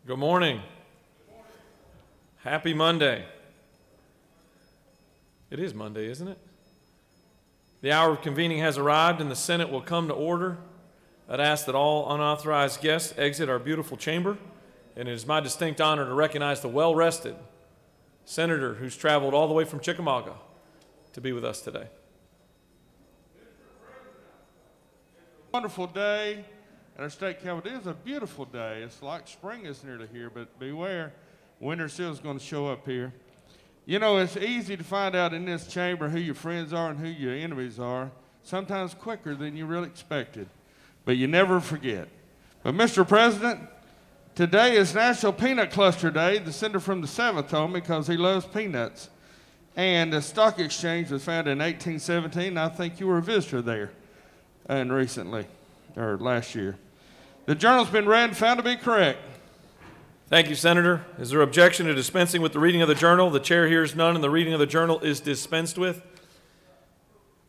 Good morning. Happy Monday. It is Monday, isn't it? The hour of convening has arrived and the Senate will come to order. I'd ask that all unauthorized guests exit our beautiful chamber, and it is my distinct honor to recognize the well-rested senator who's traveled all the way from Chickamauga to be with us today. Wonderful day at our state capitol. It is a beautiful day. It's like spring is nearly here, but beware, winter still is going to show up here. You know, it's easy to find out in this chamber who your friends are and who your enemies are, sometimes quicker than you really expected, but you never forget. But Mr. President, today is National Peanut Cluster Day. The senator from the 7th told me because he loves peanuts. And the stock exchange was founded in 1817. I think you were a visitor there and recently, or last year. The journal's been read and found to be correct. Thank you, Senator. Is there objection to dispensing with the reading of the journal? The chair hears none, and the reading of the journal is dispensed with.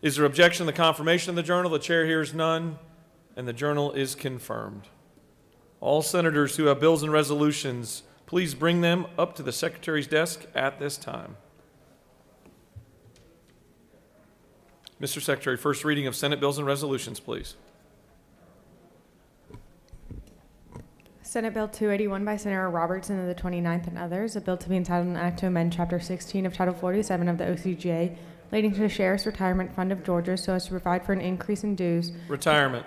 Is there objection to the confirmation of the journal? The chair hears none, and the journal is confirmed. All senators who have bills and resolutions, please bring them up to the Secretary's desk at this time. Mr. Secretary, first reading of Senate bills and resolutions, please. Senate Bill 281 by Senator Robertson of the 29th and others, a bill to be entitled an act to amend Chapter 16 of Title 47 of the OCGA relating to the Sheriff's Retirement Fund of Georgia so as to provide for an increase in dues. Retirement.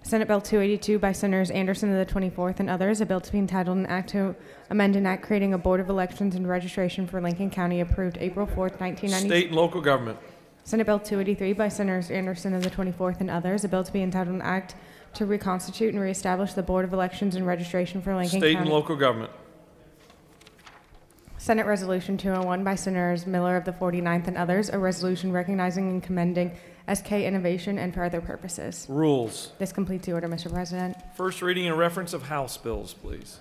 Senate Bill 282 by Senators Anderson of the 24th and others, a bill to be entitled an act to amend an act creating a Board of Elections and Registration for Lincoln County approved April 4th, 1990. State and local government. Senate Bill 283 by Senators Anderson of the 24th and others, a bill to be entitled an act to reconstitute and reestablish the Board of Elections and Registration for Lincoln County. State and local government. Senate Resolution 201 by Senators Miller of the 49th and others, a resolution recognizing and commending SK Innovation and for other purposes. Rules. This completes the order, Mr. President. First reading and reference of House bills, please.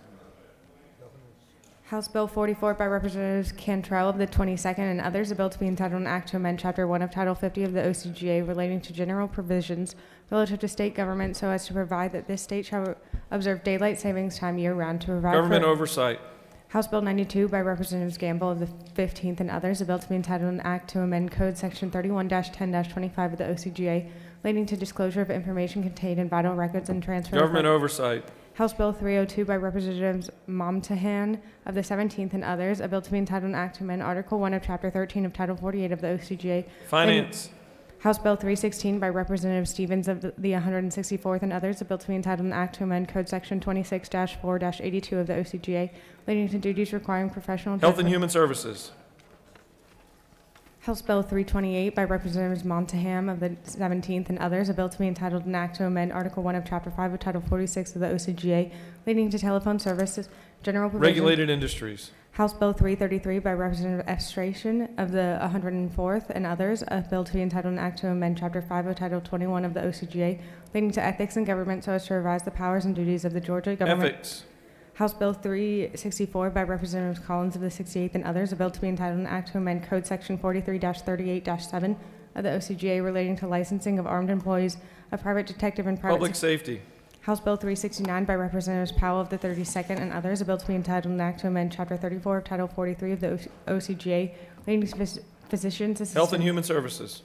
House Bill 44 by Representatives Cantrell of the 22nd and others, a bill to be entitled an act to amend Chapter 1 of Title 50 of the OCGA relating to general provisions relative to state government so as to provide that this state shall observe daylight savings time year-round to provide Government for oversight. House Bill 92 by Representatives Gamble of the 15th and others, a bill to be entitled an act to amend Code Section 31-10-25 of the OCGA relating to disclosure of information contained in vital records and transfer. Government oversight. House Bill 302 by Representatives Momtahan of the 17th and others, a bill to be entitled an act to amend Article 1 of Chapter 13 of Title 48 of the OCGA. Finance. House Bill 316 by Representative Stevens of the 164th and others, a bill to be entitled an act to amend Code Section 26-4-82 of the OCGA relating to duties requiring professional Health and Human Services. House Bill 328 by Representatives Montaham of the 17th and others, a bill to be entitled an act to amend Article 1 of Chapter 5 of Title 46 of the OCGA relating to telephone services, general provision. Regulated industries. House Bill 333 by Representative Estration of the 104th and others, a bill to be entitled an act to amend Chapter 5 of Title 21 of the OCGA relating to ethics in government so as to revise the powers and duties of the Georgia government. Ethics. House Bill 364 by Representatives Collins of the 68th and others, a bill to be entitled an act to amend Code Section 43-38-7 of the OCGA relating to licensing of armed employees of private detective and private Public safety. House Bill 369 by Representatives Powell of the 32nd and others, a bill to be entitled an act to amend Chapter 34 of Title 43 of the OCGA relating to physicians assistants. Health and Human Services.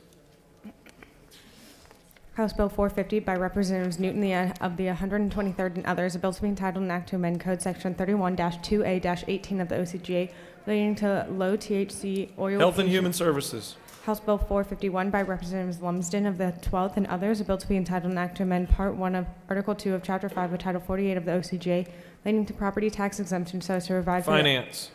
House Bill 450 by Representatives Newton of the 123rd and others, a bill to be entitled an act to amend Code Section 31-2A-18 of the OCGA relating to low THC oil. Health and Human Services. House Bill 451 by Representatives Lumsden of the 12th and others, a bill to be entitled an act to amend Part 1 of Article 2 of Chapter 5 of Title 48 of the OCGA relating to property tax exemption so as to provide for Finance.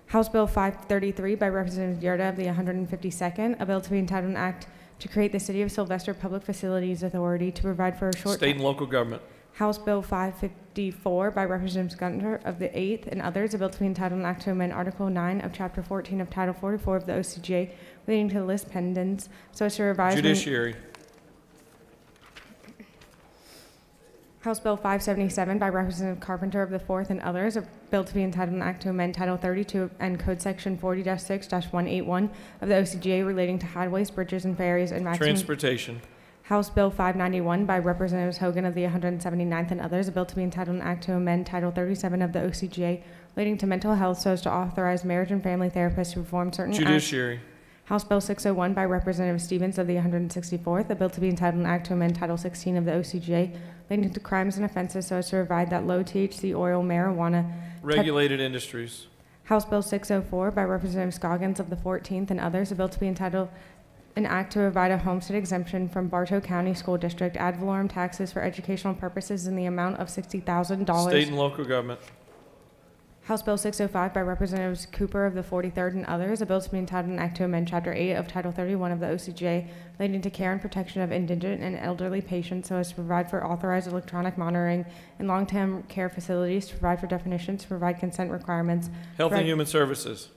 House Bill 533 by Representative Yerda of the 152nd, a bill to be entitled an act to create the City of Sylvester Public Facilities Authority to provide for a short State and local government. House Bill 554 by Representatives Gunter of the 8th and others, a bill to be entitled an act to amend Article 9 of Chapter 14 of Title 44 of the OCGA relating to list pendants so as to revise. Judiciary. House Bill 577 by Representative Carpenter of the 4th and others, a bill to be entitled an act to amend Title 32 and Code Section 40-6-181 of the OCGA relating to highways, bridges, and ferries and maximum. Transportation. House Bill 591 by Representatives Hogan of the 179th and others, a bill to be entitled an act to amend Title 37 of the OCGA relating to mental health so as to authorize marriage and family therapists to perform certain acts. Judiciary. House Bill 601 by Representative Stevens of the 164th, a bill to be entitled an act to amend Title 16 of the OCGA relating to crimes and offenses so as to provide that low THC oil marijuana. Regulated industries. House Bill 604 by Representative Scoggins of the 14th and others, a bill to be entitled an act to provide a homestead exemption from Bartow County School District ad valorem taxes for educational purposes in the amount of $60,000. State and local government. House Bill 605 by Representatives Cooper of the 43rd and others, a bill to be entitled an act to amend Chapter 8 of Title 31 of the OCGA relating to care and protection of indigent and elderly patients so as to provide for authorized electronic monitoring in long-term care facilities, to provide for definitions, to provide consent requirements. Health and Human Services.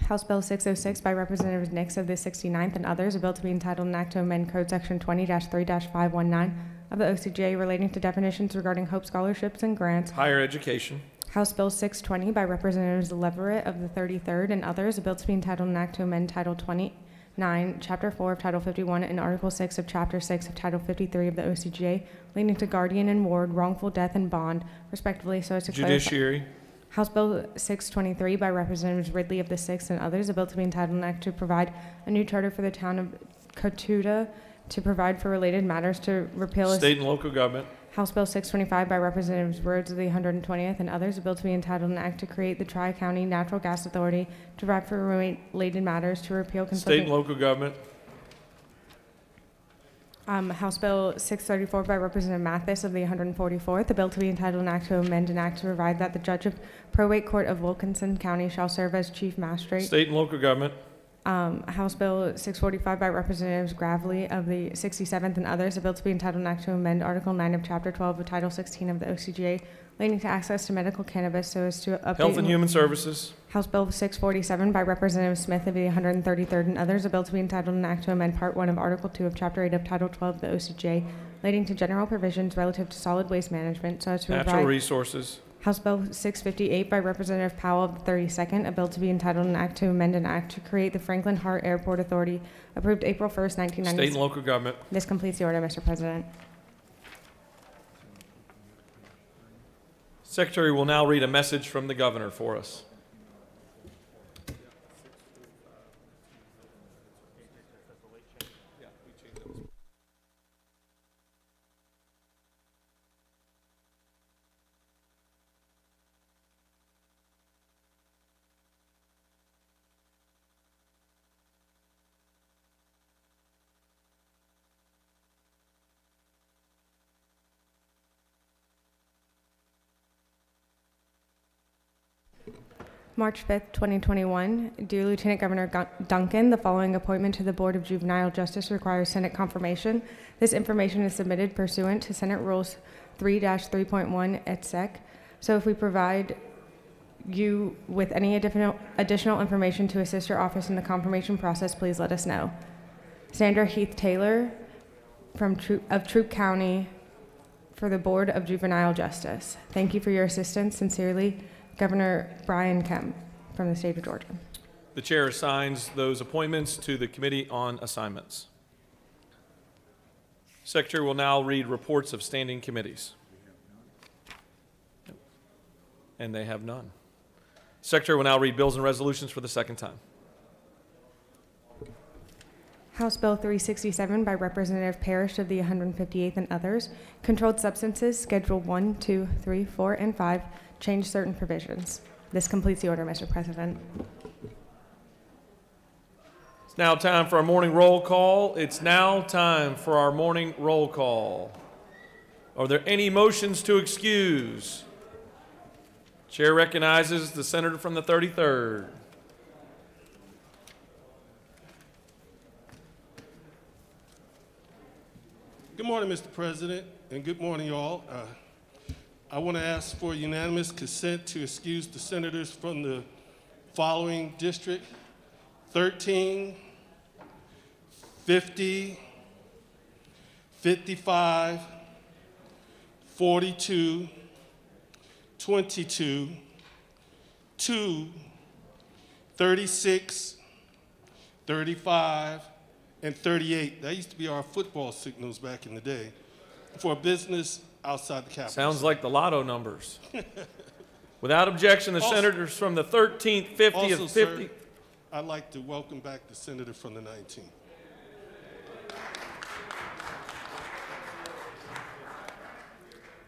House Bill 606 by Representatives Nix of the 69th and others, a bill to be entitled an act to amend Code Section 20-3-519 of the OCGA relating to definitions regarding Hope scholarships and grants. Higher education. House Bill 620 by Representatives Leverett of the 33rd and others, a bill to be entitled an act to amend Title 29, Chapter 4 of Title 51 and Article 6 of Chapter 6 of Title 53 of the OCGA relating to guardian and ward, wrongful death, and bond, respectively, so as to Judiciary. House Bill 623 by Representatives Ridley of the 6th and others, a bill to be entitled an act to provide a new charter for the town of Cotuta to provide for related matters to repeal State and local government. House Bill 625 by Representatives Rhodes of the 120th and others, a bill to be entitled an act to create the Tri-County Natural Gas Authority to provide for related matters to repeal State conflicting. and local government. House Bill 634 by Representative Mathis of the 144th, a bill to be entitled an act to amend an act to provide that the judge of probate court of Wilkinson County shall serve as chief magistrate. State and local government. House Bill 645 by Representatives Gravely of the 67th and others, a bill to be entitled an act to amend Article 9 of Chapter 12 of Title 16 of the OCGA relating to access to medical cannabis so as to update. Health and Human Services. House Bill 647 by Representative Smith of the 133rd and others, a bill to be entitled an act to amend Part 1 of Article 2 of Chapter 8 of Title 12 of the OCGA relating to general provisions relative to solid waste management so as to Natural provide. resources. House Bill 658 by Representative Powell of the 32nd, a bill to be entitled an act to amend an act to create the Franklin Hart Airport Authority, approved April 1st, 1996. State and local government. This completes the order, Mr. President. Secretary will now read a message from the governor for us. March 5th, 2021. Dear Lieutenant Governor Duncan, the following appointment to the Board of Juvenile Justice requires Senate confirmation. This information is submitted pursuant to Senate Rules 3-3.1 et sec. So if we provide you with any additional information to assist your office in the confirmation process, please let us know. Sandra Heath Taylor of Troup County for the Board of Juvenile Justice. Thank you for your assistance. Sincerely, Governor Brian Kemp from the state of Georgia. The chair assigns those appointments to the Committee on Assignments. Secretary will now read reports of standing committees. And they have none. Secretary will now read bills and resolutions for the second time. House Bill 367 by Representative Parrish of the 158th and others. Controlled Substances, Schedule 1, 2, 3, 4, and 5. Change certain provisions. This completes the order, Mr. President. It's now time for our morning roll call. It's now time for our morning roll call. Are there any motions to excuse? Chair recognizes the senator from the 33rd. Good morning, Mr. President, and good morning, y'all. I want to ask for unanimous consent to excuse the senators from the following district: 13, 50, 55, 42, 22, 2, 36, 35, and 38. That used to be our football signals back in the day for a business outside the Capitol. Sounds like the lotto numbers. Without objection, the senators from the 13th, 50th, Also, 50th. sir, I'd like to welcome back the senator from the 19th.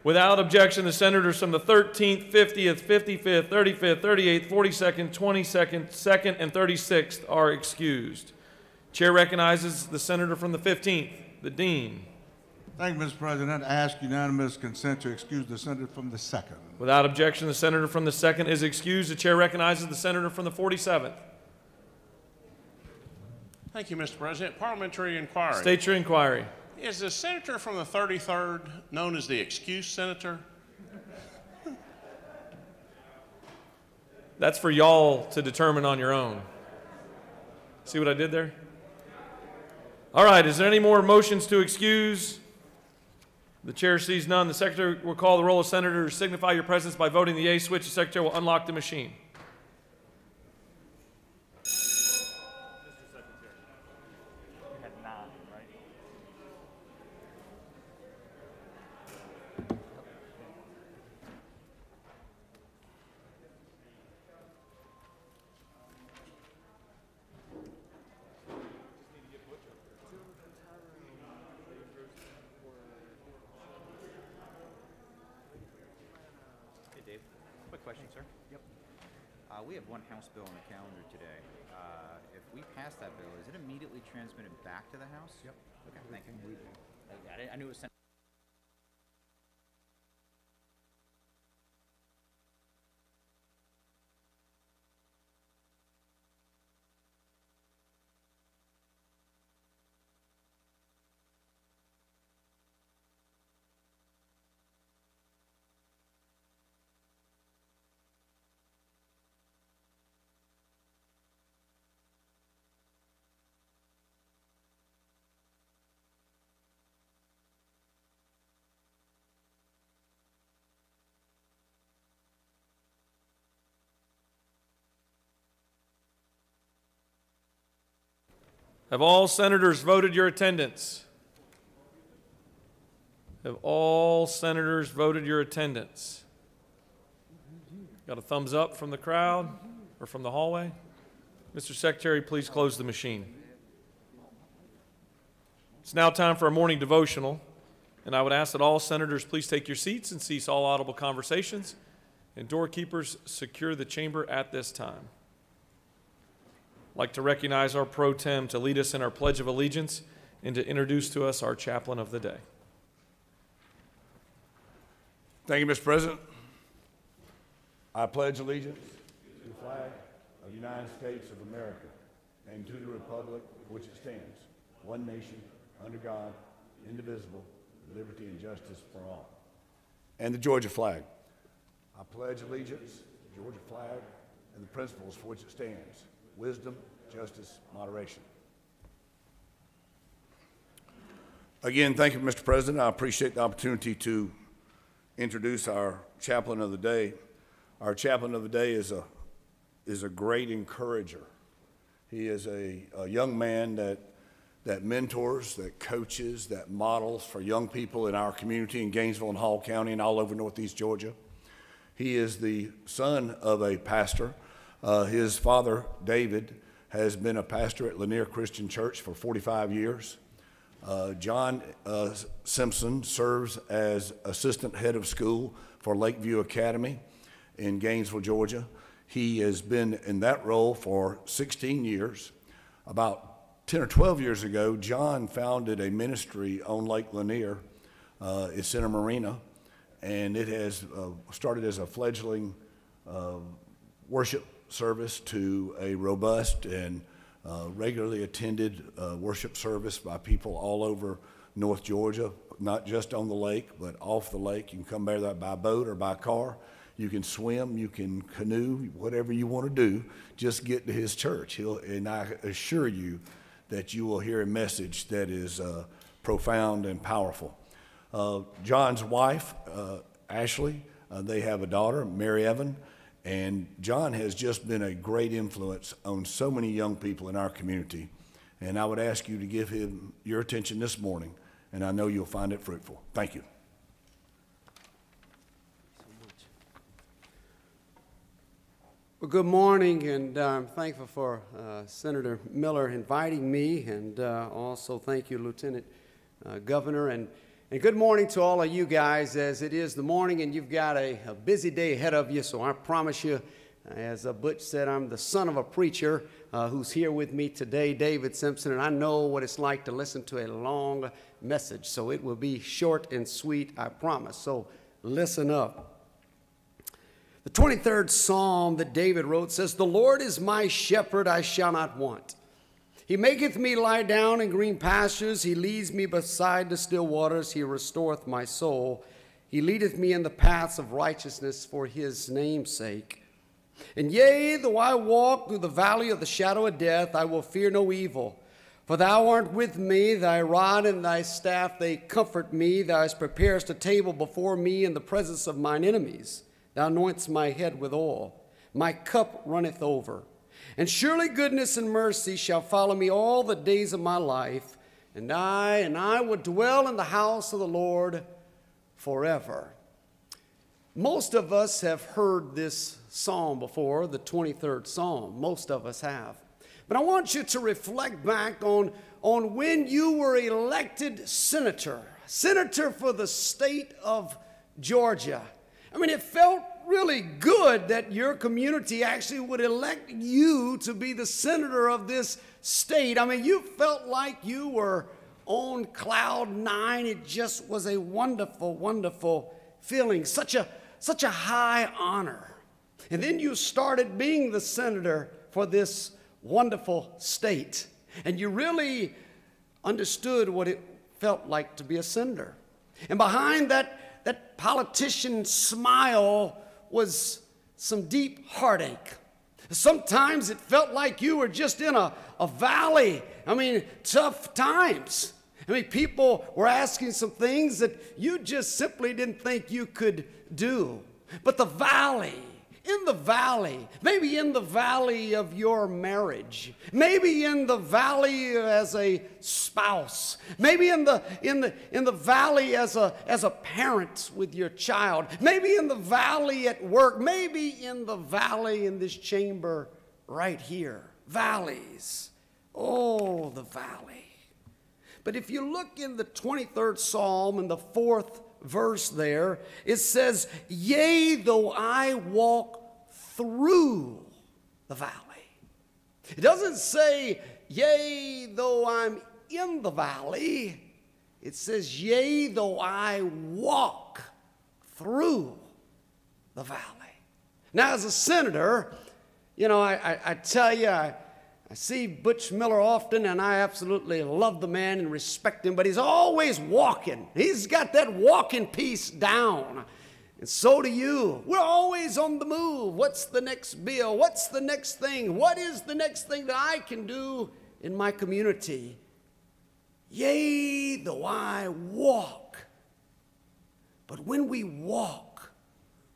Without objection, the senators from the 13th, 50th, 55th, 35th, 38th, 42nd, 22nd, 2nd, and 36th are excused. Chair recognizes the senator from the 15th, the dean. Thank you, Mr. President. I ask unanimous consent to excuse the senator from the 2nd. Without objection, the senator from the 2nd is excused. The chair recognizes the senator from the 47th. Thank you, Mr. President. Parliamentary inquiry. State your inquiry. Is the senator from the 33rd known as the excuse senator? That's for y'all to determine on your own. See what I did there? All right, is there any more motions to excuse? The chair sees none. The secretary will call the roll of senators. Signify your presence by voting the yea switch. The secretary will unlock the machine. Question, sir. Yep. We have one House bill on the calendar today. If we pass that bill, is it immediately transmitted back to the House? Yep. Okay, thank you. I knew it was sent. Have all senators voted your attendance? Have all senators voted your attendance? Got a thumbs up from the crowd or from the hallway? Mr. Secretary, please close the machine. It's now time for a morning devotional, and I would ask that all senators please take your seats and cease all audible conversations, and doorkeepers secure the chamber at this time. I'd like to recognize our pro tem to lead us in our Pledge of Allegiance and to introduce to us our chaplain of the day. Thank you, Mr. President. I pledge allegiance to the flag of the United States of America and to the republic for which it stands, one nation, under God, indivisible, with liberty and justice for all. And the Georgia flag. I pledge allegiance to the Georgia flag and the principles for which it stands, wisdom, justice, moderation. Again, thank you, Mr. President. I appreciate the opportunity to introduce our chaplain of the day. Our chaplain of the day is a great encourager. He is a young man that mentors, that coaches, that models for young people in our community in Gainesville and Hall County and all over Northeast Georgia. He is the son of a pastor. His father, David, has been a pastor at Lanier Christian Church for 45 years. John Simpson serves as assistant head of school for Lakeview Academy in Gainesville, Georgia. He has been in that role for 16 years. About 10 or 12 years ago, John founded a ministry on Lake Lanier. It's in a marina, and it has started as a fledgling worship service to a robust and regularly attended worship service by people all over North Georgia, not just on the lake, but off the lake. You can come there by boat or by car. You can swim, you can canoe, whatever you want to do, just get to his church. And I assure you that you will hear a message that is profound and powerful. John's wife, Ashley, they have a daughter, Mary Evan, and John has just been a great influence on so many young people in our community. And I would ask you to give him your attention this morning, and I know you'll find it fruitful. Thank you. Well, good morning, and I'm thankful for Senator Miller inviting me, and also thank you, Lieutenant Governor, and good morning to all of you guys, as it is the morning and you've got a busy day ahead of you. So I promise you, as Butch said, I'm the son of a preacher who's here with me today, David Simpson, and I know what it's like to listen to a long message. So it will be short and sweet, I promise. So listen up. The 23rd Psalm that David wrote says, "The Lord is my shepherd, I shall not want. He maketh me lie down in green pastures. He leads me beside the still waters. He restoreth my soul. He leadeth me in the paths of righteousness for his name's sake. And yea, though I walk through the valley of the shadow of death, I will fear no evil. For thou art with me, thy rod and thy staff, they comfort me. Thou preparest a table before me in the presence of mine enemies. Thou anointest my head with oil. My cup runneth over. And surely goodness and mercy shall follow me all the days of my life, and I will dwell in the house of the Lord forever." Most of us have heard this psalm before, the 23rd Psalm. Most of us have. But I want you to reflect back on when you were elected senator for the state of Georgia. I mean, it felt really good that your community actually would elect you to be the senator of this state. I mean, you felt like you were on cloud nine. It just was a wonderful, wonderful feeling, such a high honor. And then you started being the senator for this wonderful state, and you really understood what it felt like to be a senator. And behind that politician's smile was some deep heartache. Sometimes it felt like you were just in a valley. I mean, tough times. I mean, people were asking some things that you just simply didn't think you could do. But the valley, maybe in the valley of your marriage, maybe in the valley as a spouse, maybe in the valley as a parent with your child, maybe in the valley at work, maybe in the valley in this chamber right here. Valleys. Oh, the valley. But if you look in the 23rd Psalm in the 4th verse there, it says, "Yea, though I walk through the valley." It doesn't say, "Yea, though I'm in the valley." It says, "Yea, though I walk through the valley." Now, as a senator, you know, I tell you, I see Butch Miller often, and I absolutely love the man and respect him, but he's always walking. He's got that walking piece down. And so do you. We're always on the move. What's the next bill? What's the next thing? What is the next thing that I can do in my community? Yea, though I walk. But when we walk,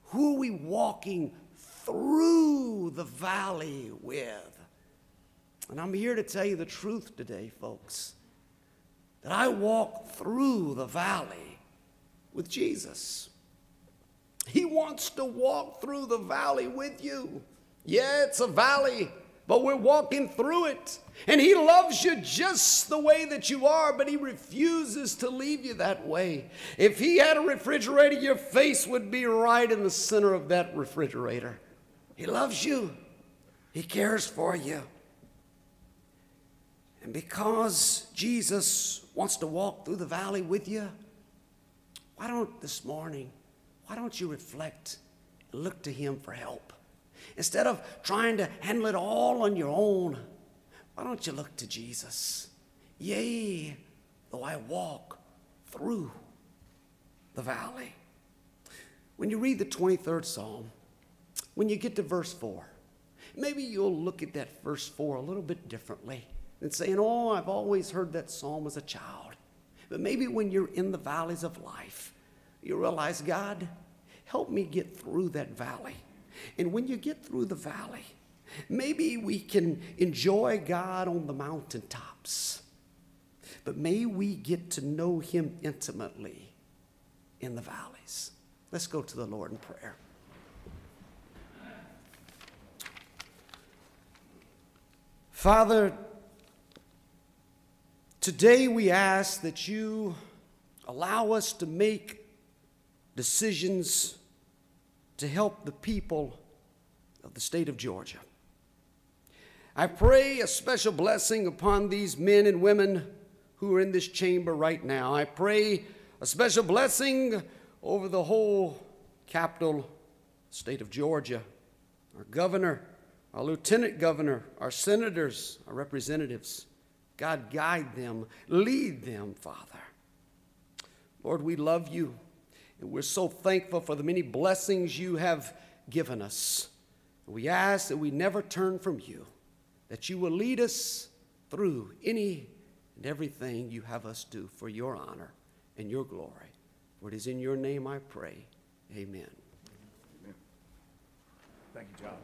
who are we walking through the valley with? And I'm here to tell you the truth today, folks, that I walk through the valley with Jesus. He wants to walk through the valley with you. Yeah, it's a valley, but we're walking through it. And he loves you just the way that you are, but he refuses to leave you that way. If he had a refrigerator, your face would be right in the center of that refrigerator. He loves you. He cares for you. And because Jesus wants to walk through the valley with you, why don't you reflect and look to him for help? Instead of trying to handle it all on your own, why don't you look to Jesus? Yea, though I walk through the valley. When you read the 23rd Psalm, when you get to verse 4, maybe you'll look at that verse 4 a little bit differently and saying, "Oh, I've always heard that psalm as a child." But maybe when you're in the valleys of life, you realize, "God, help me get through that valley." And when you get through the valley, Maybe we can enjoy God on the mountaintops, but may we get to know him intimately in the valleys. Let's go to the Lord in prayer. Father, today we ask that you allow us to make decisions to help the people of the state of Georgia. I pray a special blessing upon these men and women who are in this chamber right now. I pray a special blessing over the whole capital state of Georgia, our governor, our lieutenant governor, our senators, our representatives. God, guide them, lead them, Father. Lord, we love you, and we're so thankful for the many blessings you have given us. We ask that we never turn from you, that you will lead us through any and everything you have us do for your honor and your glory. For it is in your name I pray. Amen. Amen. Thank you, John.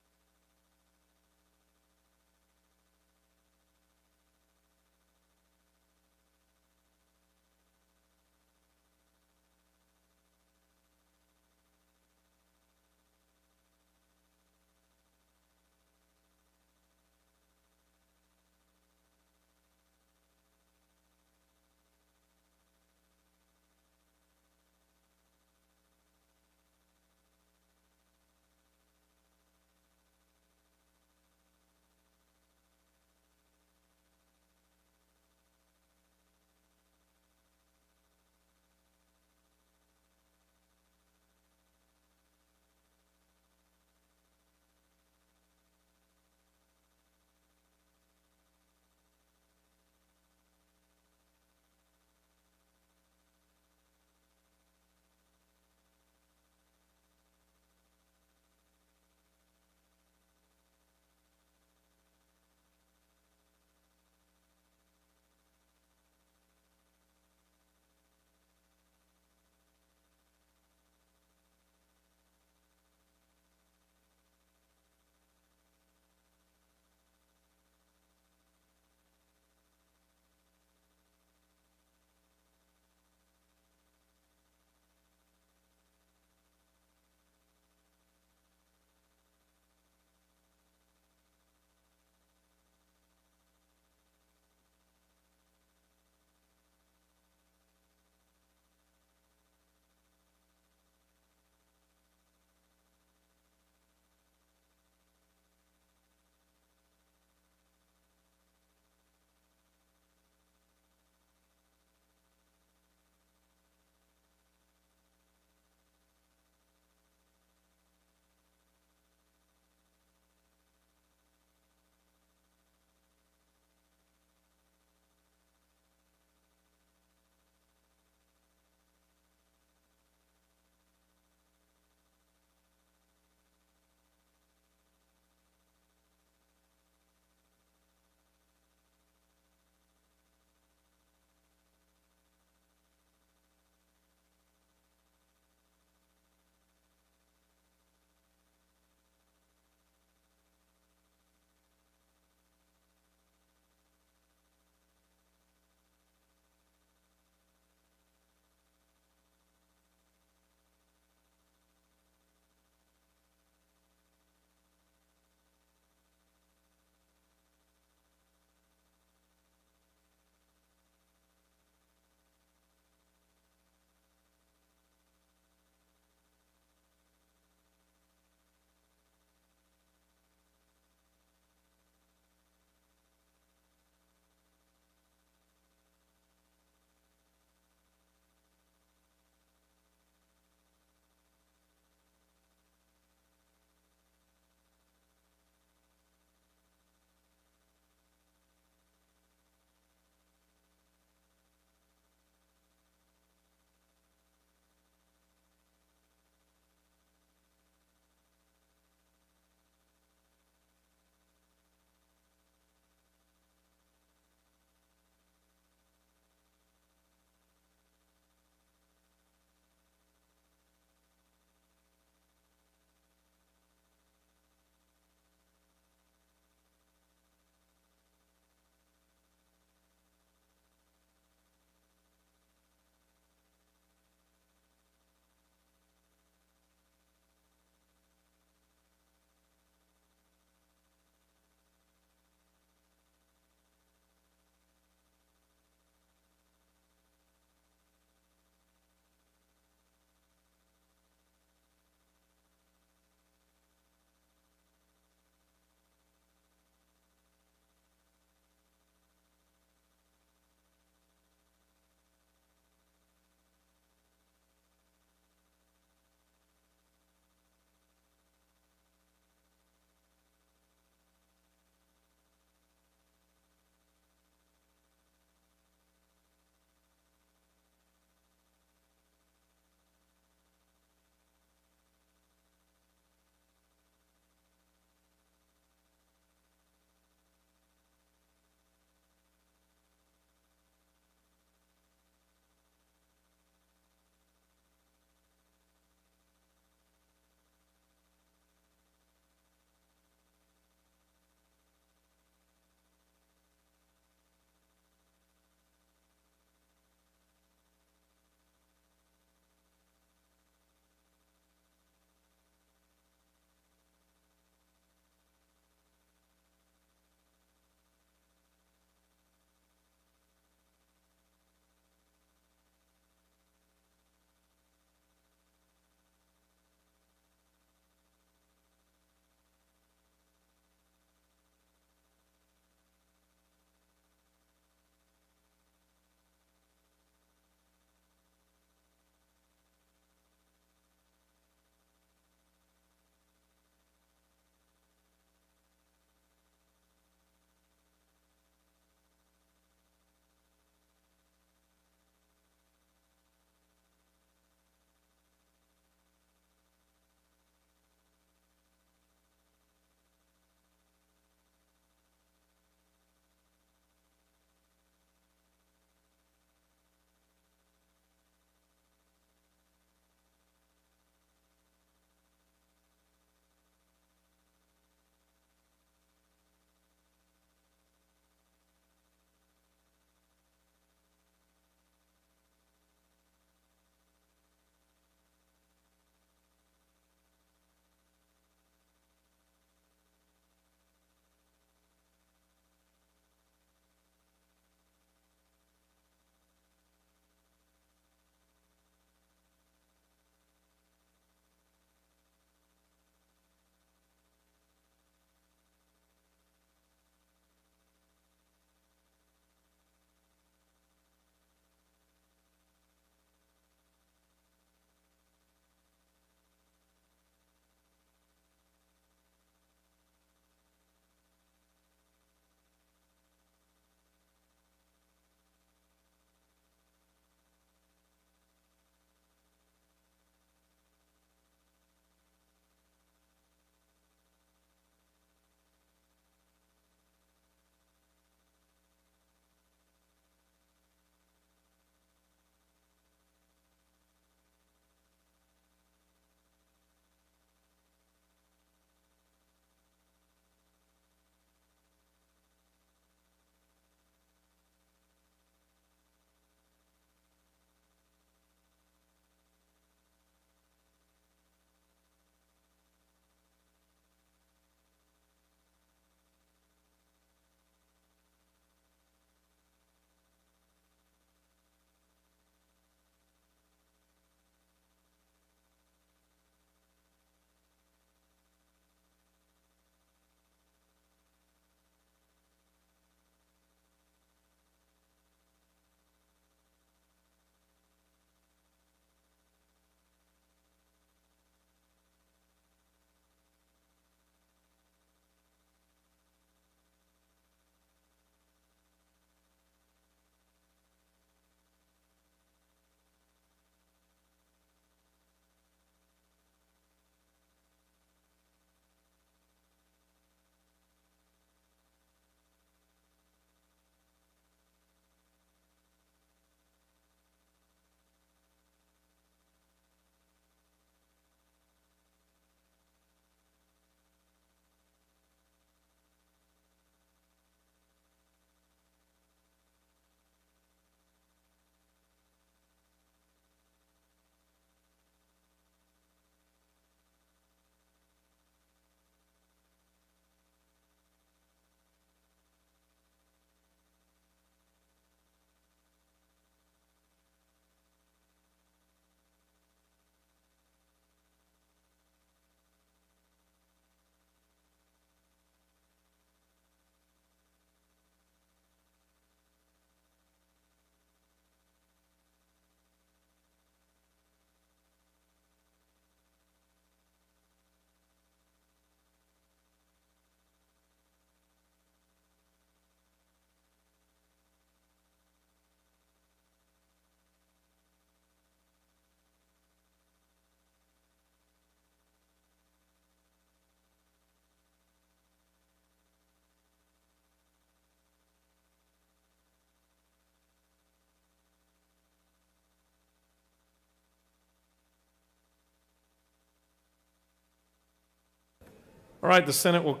All right, the Senate will,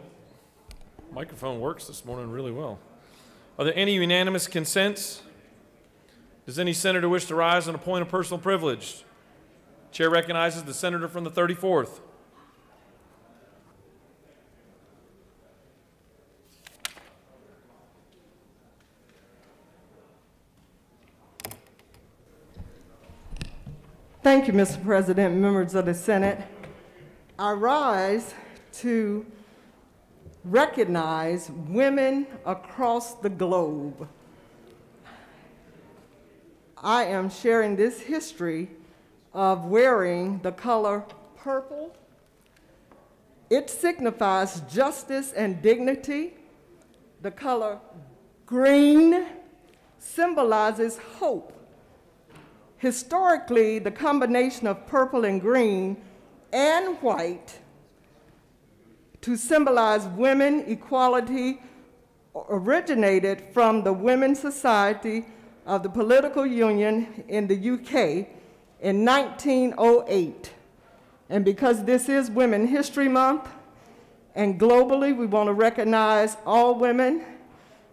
microphone works this morning really well. Are there any unanimous consents? Does any senator wish to rise on a point of personal privilege? Chair recognizes the senator from the 34th. Thank you, Mr. President, members of the Senate. I rise to recognize women across the globe. I am sharing this history of wearing the color purple. It signifies justice and dignity. The color green symbolizes hope. Historically, the combination of purple and green and white to symbolize women equality originated from the Women's Society of the Political Union in the UK in 1908. And because this is Women's History Month, and globally we want to recognize all women,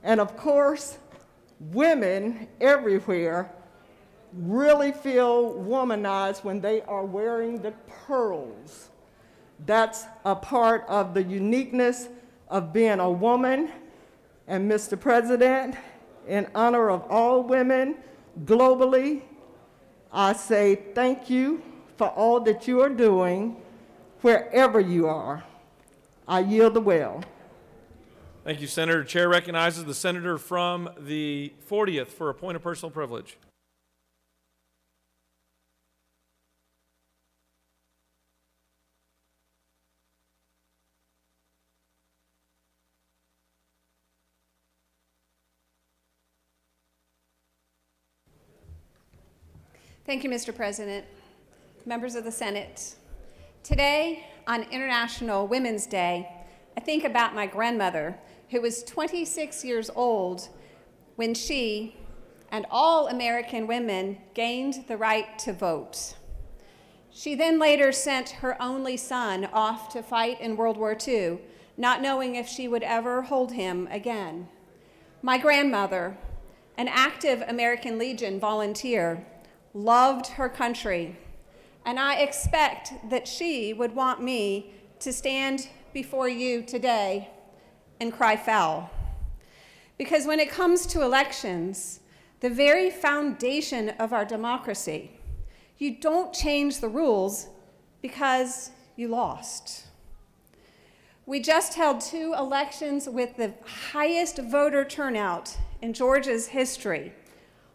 and of course, women everywhere really feel womanized when they are wearing the pearls. That's a part of the uniqueness of being a woman. And Mr. President, in honor of all women globally, I say thank you for all that you are doing wherever you are. I yield the well. Thank you, Senator. Chair recognizes the senator from the 40th for a point of personal privilege. Thank you, Mr. President. Members of the Senate, today on International Women's Day, I think about my grandmother, who was 26 years old when she and all American women gained the right to vote. She then later sent her only son off to fight in World War II, not knowing if she would ever hold him again. My grandmother, an active American Legion volunteer, loved her country, and I expect that she would want me to stand before you today and cry foul. Because when it comes to elections, the very foundation of our democracy, you don't change the rules because you lost. We just held 2 elections with the highest voter turnout in Georgia's history.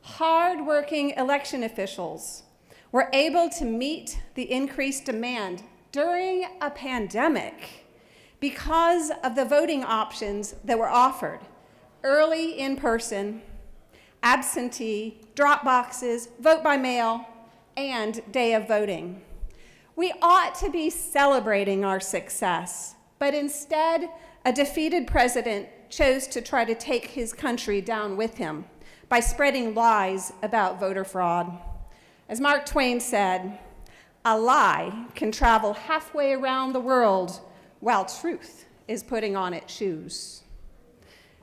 Hard-working election officials were able to meet the increased demand during a pandemic because of the voting options that were offered: early in-person, absentee, drop boxes, vote by mail, and day of voting. We ought to be celebrating our success, but instead, a defeated president chose to try to take his country down with him by spreading lies about voter fraud. As Mark Twain said, a lie can travel halfway around the world while truth is putting on its shoes.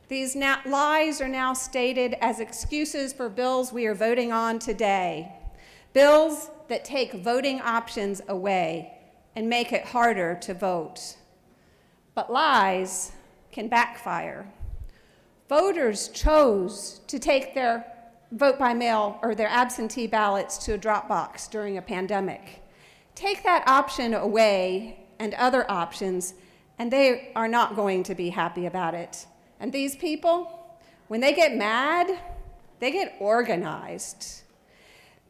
These lies are now stated as excuses for bills we are voting on today, bills that take voting options away and make it harder to vote. But lies can backfire. Voters chose to take their vote by mail or their absentee ballots to a drop box during a pandemic. Take that option away and other options, and they are not going to be happy about it. And these people, when they get mad, they get organized.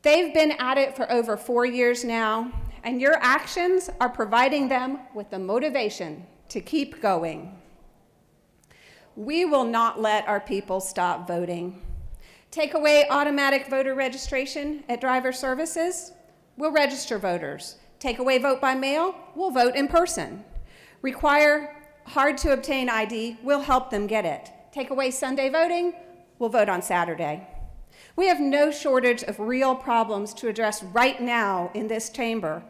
They've been at it for over 4 years now, and your actions are providing them with the motivation to keep going. We will not let our people stop voting. Take away automatic voter registration at driver services, we'll register voters. Take away vote by mail, we'll vote in person. Require hard-to-obtain ID, we'll help them get it. Take away Sunday voting, we'll vote on Saturday. We have no shortage of real problems to address right now in this chamber.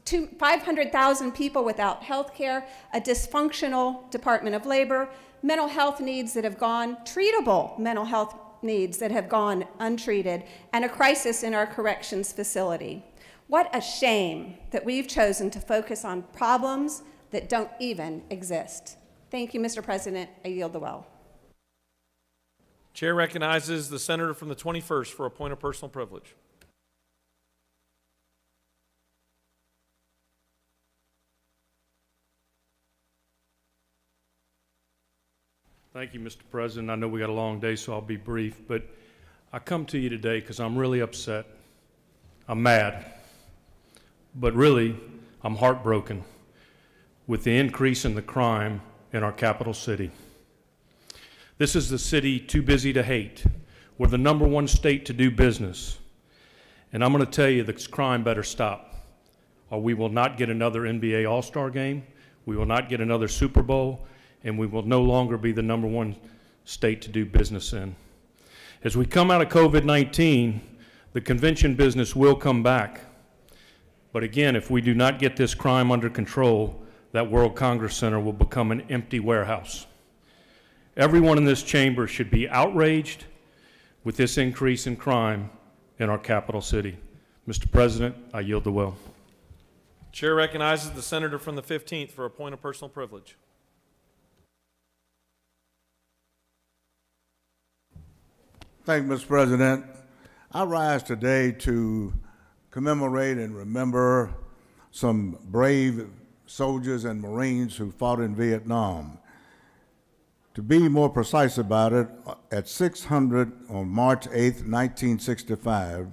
500,000 people without health care, a dysfunctional Department of Labor, mental health needs that have gone, treatable mental health needs that have gone untreated, and a crisis in our corrections facility. What a shame that we've chosen to focus on problems that don't even exist. Thank you, Mr. President. I yield the well. Chair recognizes the senator from the 21st for a point of personal privilege. Thank you, Mr. President. I know we got a long day, so I'll be brief, but I come to you today because I'm really upset. I'm mad, but really, I'm heartbroken with the increase in the crime in our capital city. This is the city too busy to hate. We're the #1 state to do business. And I'm going to tell you this crime better stop, or we will not get another NBA All-Star game, we will not get another Super Bowl, and we will no longer be the #1 state to do business in. As we come out of COVID-19, the convention business will come back. But again, if we do not get this crime under control, that World Congress Center will become an empty warehouse. Everyone in this chamber should be outraged with this increase in crime in our capital city. Mr. President, I yield the will. Chair recognizes the senator from the 15th for a point of personal privilege. Thank you, Mr. President. I rise today to commemorate and remember some brave soldiers and Marines who fought in Vietnam. To be more precise about it, at 600 on March 8, 1965,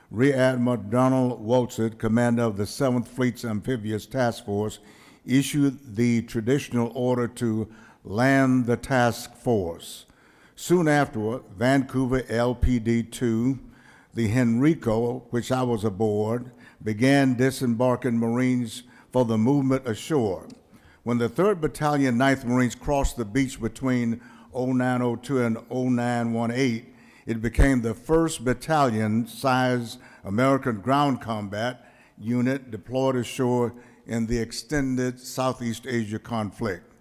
Rear Admiral Donald Walzett, commander of the 7th Fleet's Amphibious Task Force, issued the traditional order to land the task force. Soon afterward, Vancouver LPD-2, the Henrico, which I was aboard, began disembarking Marines for the movement ashore. When the 3rd Battalion, 9th Marines crossed the beach between 0902 and 0918, it became the 1st battalion-sized American ground combat unit deployed ashore in the extended Southeast Asia conflict.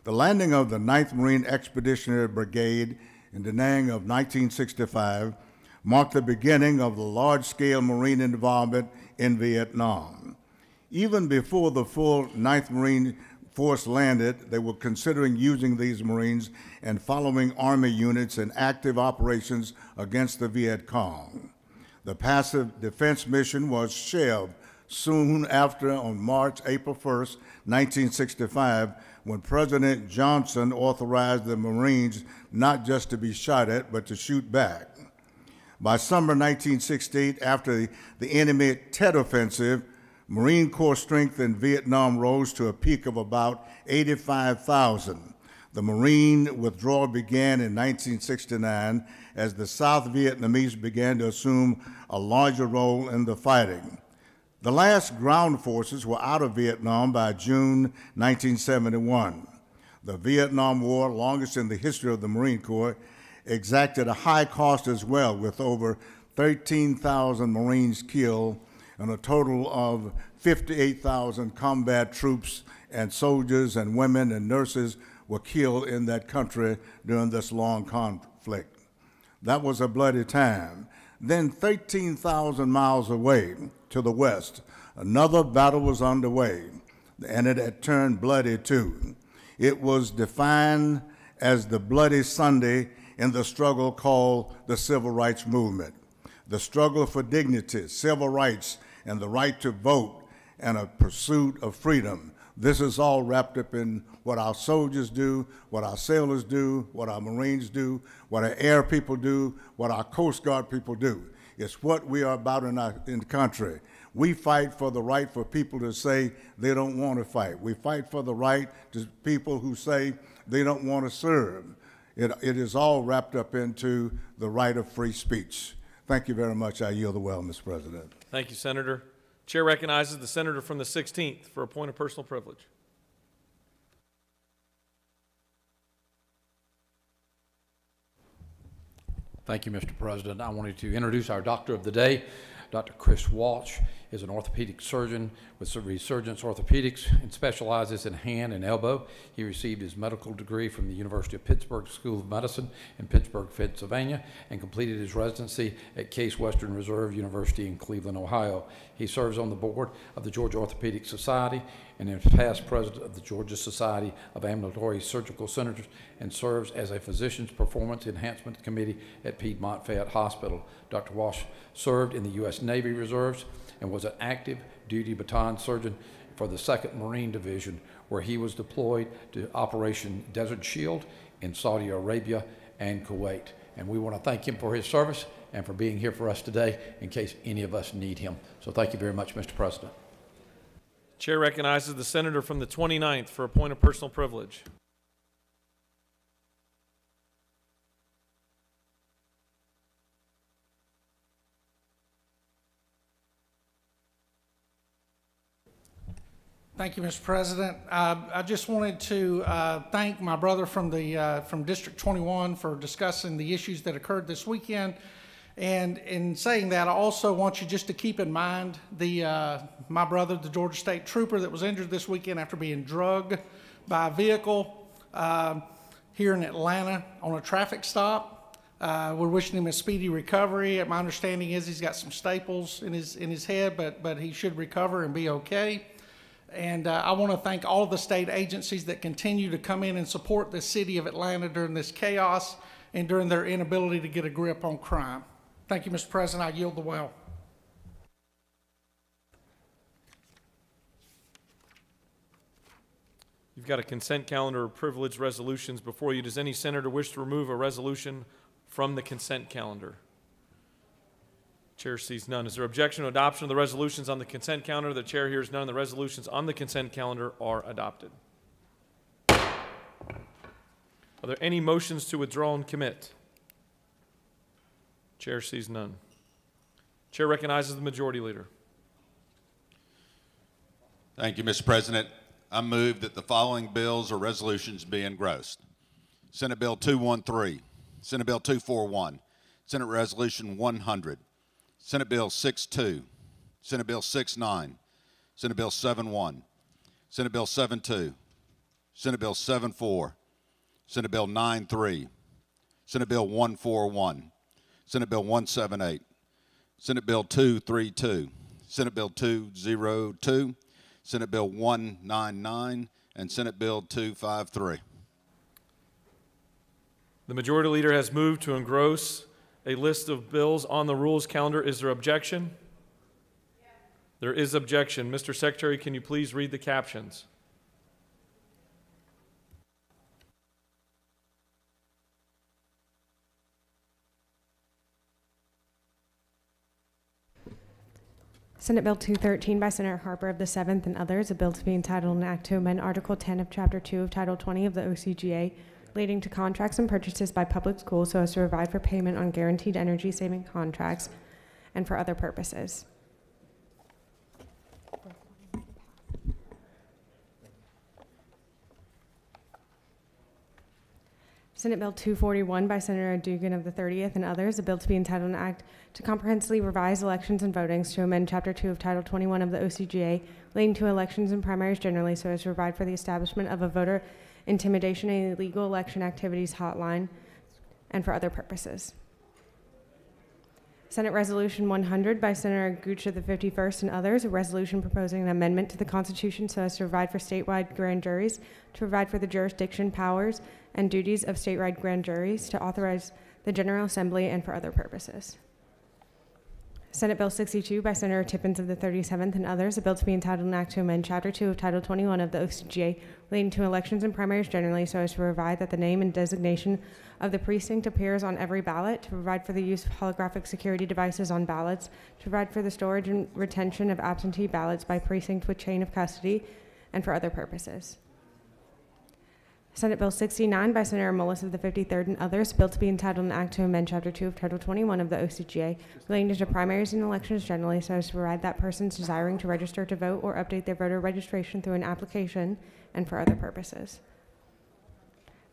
The landing of the 9th Marine Expeditionary Brigade in Da Nang of 1965 marked the beginning of the large-scale Marine involvement in Vietnam. Even before the full 9th Marine Force landed, they were considering using these Marines and following Army units in active operations against the Viet Cong. The passive defense mission was shelved soon after on April 1st, 1965, when President Johnson authorized the Marines not just to be shot at, but to shoot back. By summer 1968, after the enemy Tet Offensive, Marine Corps strength in Vietnam rose to a peak of about 85,000. The Marine withdrawal began in 1969 as the South Vietnamese began to assume a larger role in the fighting. The last ground forces were out of Vietnam by June 1971. The Vietnam War, longest in the history of the Marine Corps, exacted a high cost as well, with over 13,000 Marines killed and a total of 58,000 combat troops and soldiers and women and nurses were killed in that country during this long conflict. That was a bloody time. Then 13,000 miles away to the west, another battle was underway, and it had turned bloody too. It was defined as the Bloody Sunday in the struggle called the Civil Rights Movement. The struggle for dignity, civil rights, and the right to vote, and a pursuit of freedom. This is all wrapped up in what our soldiers do, what our sailors do, what our Marines do, what our air people do, what our Coast Guard people do. It's what we are about in the country. We fight for the right for people to say they don't want to fight. We fight for the right to people who say they don't want to serve. It is all wrapped up into the right of free speech. Thank you very much. I yield the well, Mr. President. Thank you, Senator. Chair recognizes the senator from the 16th for a point of personal privilege. Thank you, Mr. President. I wanted to introduce our doctor of the day, Dr. Chris Walsh is an orthopedic surgeon with Resurgence Orthopedics and specializes in hand and elbow. He received his medical degree from the University of Pittsburgh School of Medicine in Pittsburgh, Pennsylvania, and completed his residency at Case Western Reserve University in Cleveland, Ohio. He serves on the board of the Georgia Orthopedic Society and is past president of the Georgia Society of Ambulatory Surgical Centers and serves as a Physician's Performance Enhancement Committee at Piedmont Fayette Hospital. Dr. Walsh served in the U.S. Navy Reserves and was an active duty baton surgeon for the 2nd Marine Division, where he was deployed to Operation Desert Shield in Saudi Arabia and Kuwait. And we want to thank him for his service and for being here for us today in case any of us need him. So thank you very much, Mr. President. Chair recognizes the senator from the 29th for a point of personal privilege. Thank you, Mr. President. I just wanted to thank my brother from District 21 for discussing the issues that occurred this weekend. And in saying that, I also want you just to keep in mind my brother, the Georgia State Trooper that was injured this weekend after being drugged by a vehicle here in Atlanta on a traffic stop. We're wishing him a speedy recovery. My understanding is he's got some staples in his head, but he should recover and be okay. And I want to thank all of the state agencies that continue to come in and support the city of Atlanta during this chaos and during their inability to get a grip on crime. Thank you, Mr. President. I yield the well. You've got a consent calendar of privileged resolutions before you. Does any senator wish to remove a resolution from the consent calendar? Chair sees none. Is there objection to adoption of the resolutions on the consent calendar? The chair hears none. The resolutions on the consent calendar are adopted. Are there any motions to withdraw and commit? Chair sees none. Chair recognizes the majority leader. Thank you, Mr. President. I move that the following bills or resolutions be engrossed. Senate Bill 213, Senate Bill 241, Senate Resolution 100, Senate Bill 62, Senate Bill 69, Senate Bill 71, Senate Bill 72, Senate Bill 74, Senate Bill 93, Senate Bill 141, Senate Bill 178, Senate Bill 232, Senate Bill 202, Senate Bill 199, and Senate Bill 253. The majority leader has moved to engross a list of bills on the rules calendar. Is there objection? Yes. There is objection. Mr. Secretary, can you please read the captions? Senate Bill 213 by Senator Harper of the 7th and others, a bill to be entitled an act to amend Article 10 of Chapter 2 of Title 20 of the OCGA relating to contracts and purchases by public schools so as to provide for payment on guaranteed energy-saving contracts and for other purposes. Senate Bill 241 by Senator Dugan of the 30th and others, a bill to be entitled an act to comprehensively revise elections and votings to amend Chapter 2 of Title 21 of the OCGA relating to elections and primaries generally so as to provide for the establishment of a voter intimidation and illegal election activities hotline and for other purposes. Senate Resolution 100 by Senator Gooch of the 51st and others, a resolution proposing an amendment to the Constitution so as to provide for statewide grand juries, to provide for the jurisdiction, powers, and duties of statewide grand juries, to authorize the General Assembly, and for other purposes. Senate Bill 62 by Senator Tippins of the 37th and others, a bill to be entitled an act to amend Chapter 2 of Title 21 of the OCGA relating to elections and primaries generally so as to provide that the name and designation of the precinct appears on every ballot, to provide for the use of holographic security devices on ballots, to provide for the storage and retention of absentee ballots by precinct with chain of custody, and for other purposes. Senate Bill 69 by Senator Mullis of the 53rd and others, a bill to be entitled an act to amend Chapter 2 of Title 21 of the OCGA relating to primaries and elections generally so as to provide that persons desiring to register to vote or update their voter registration through an application and for other purposes.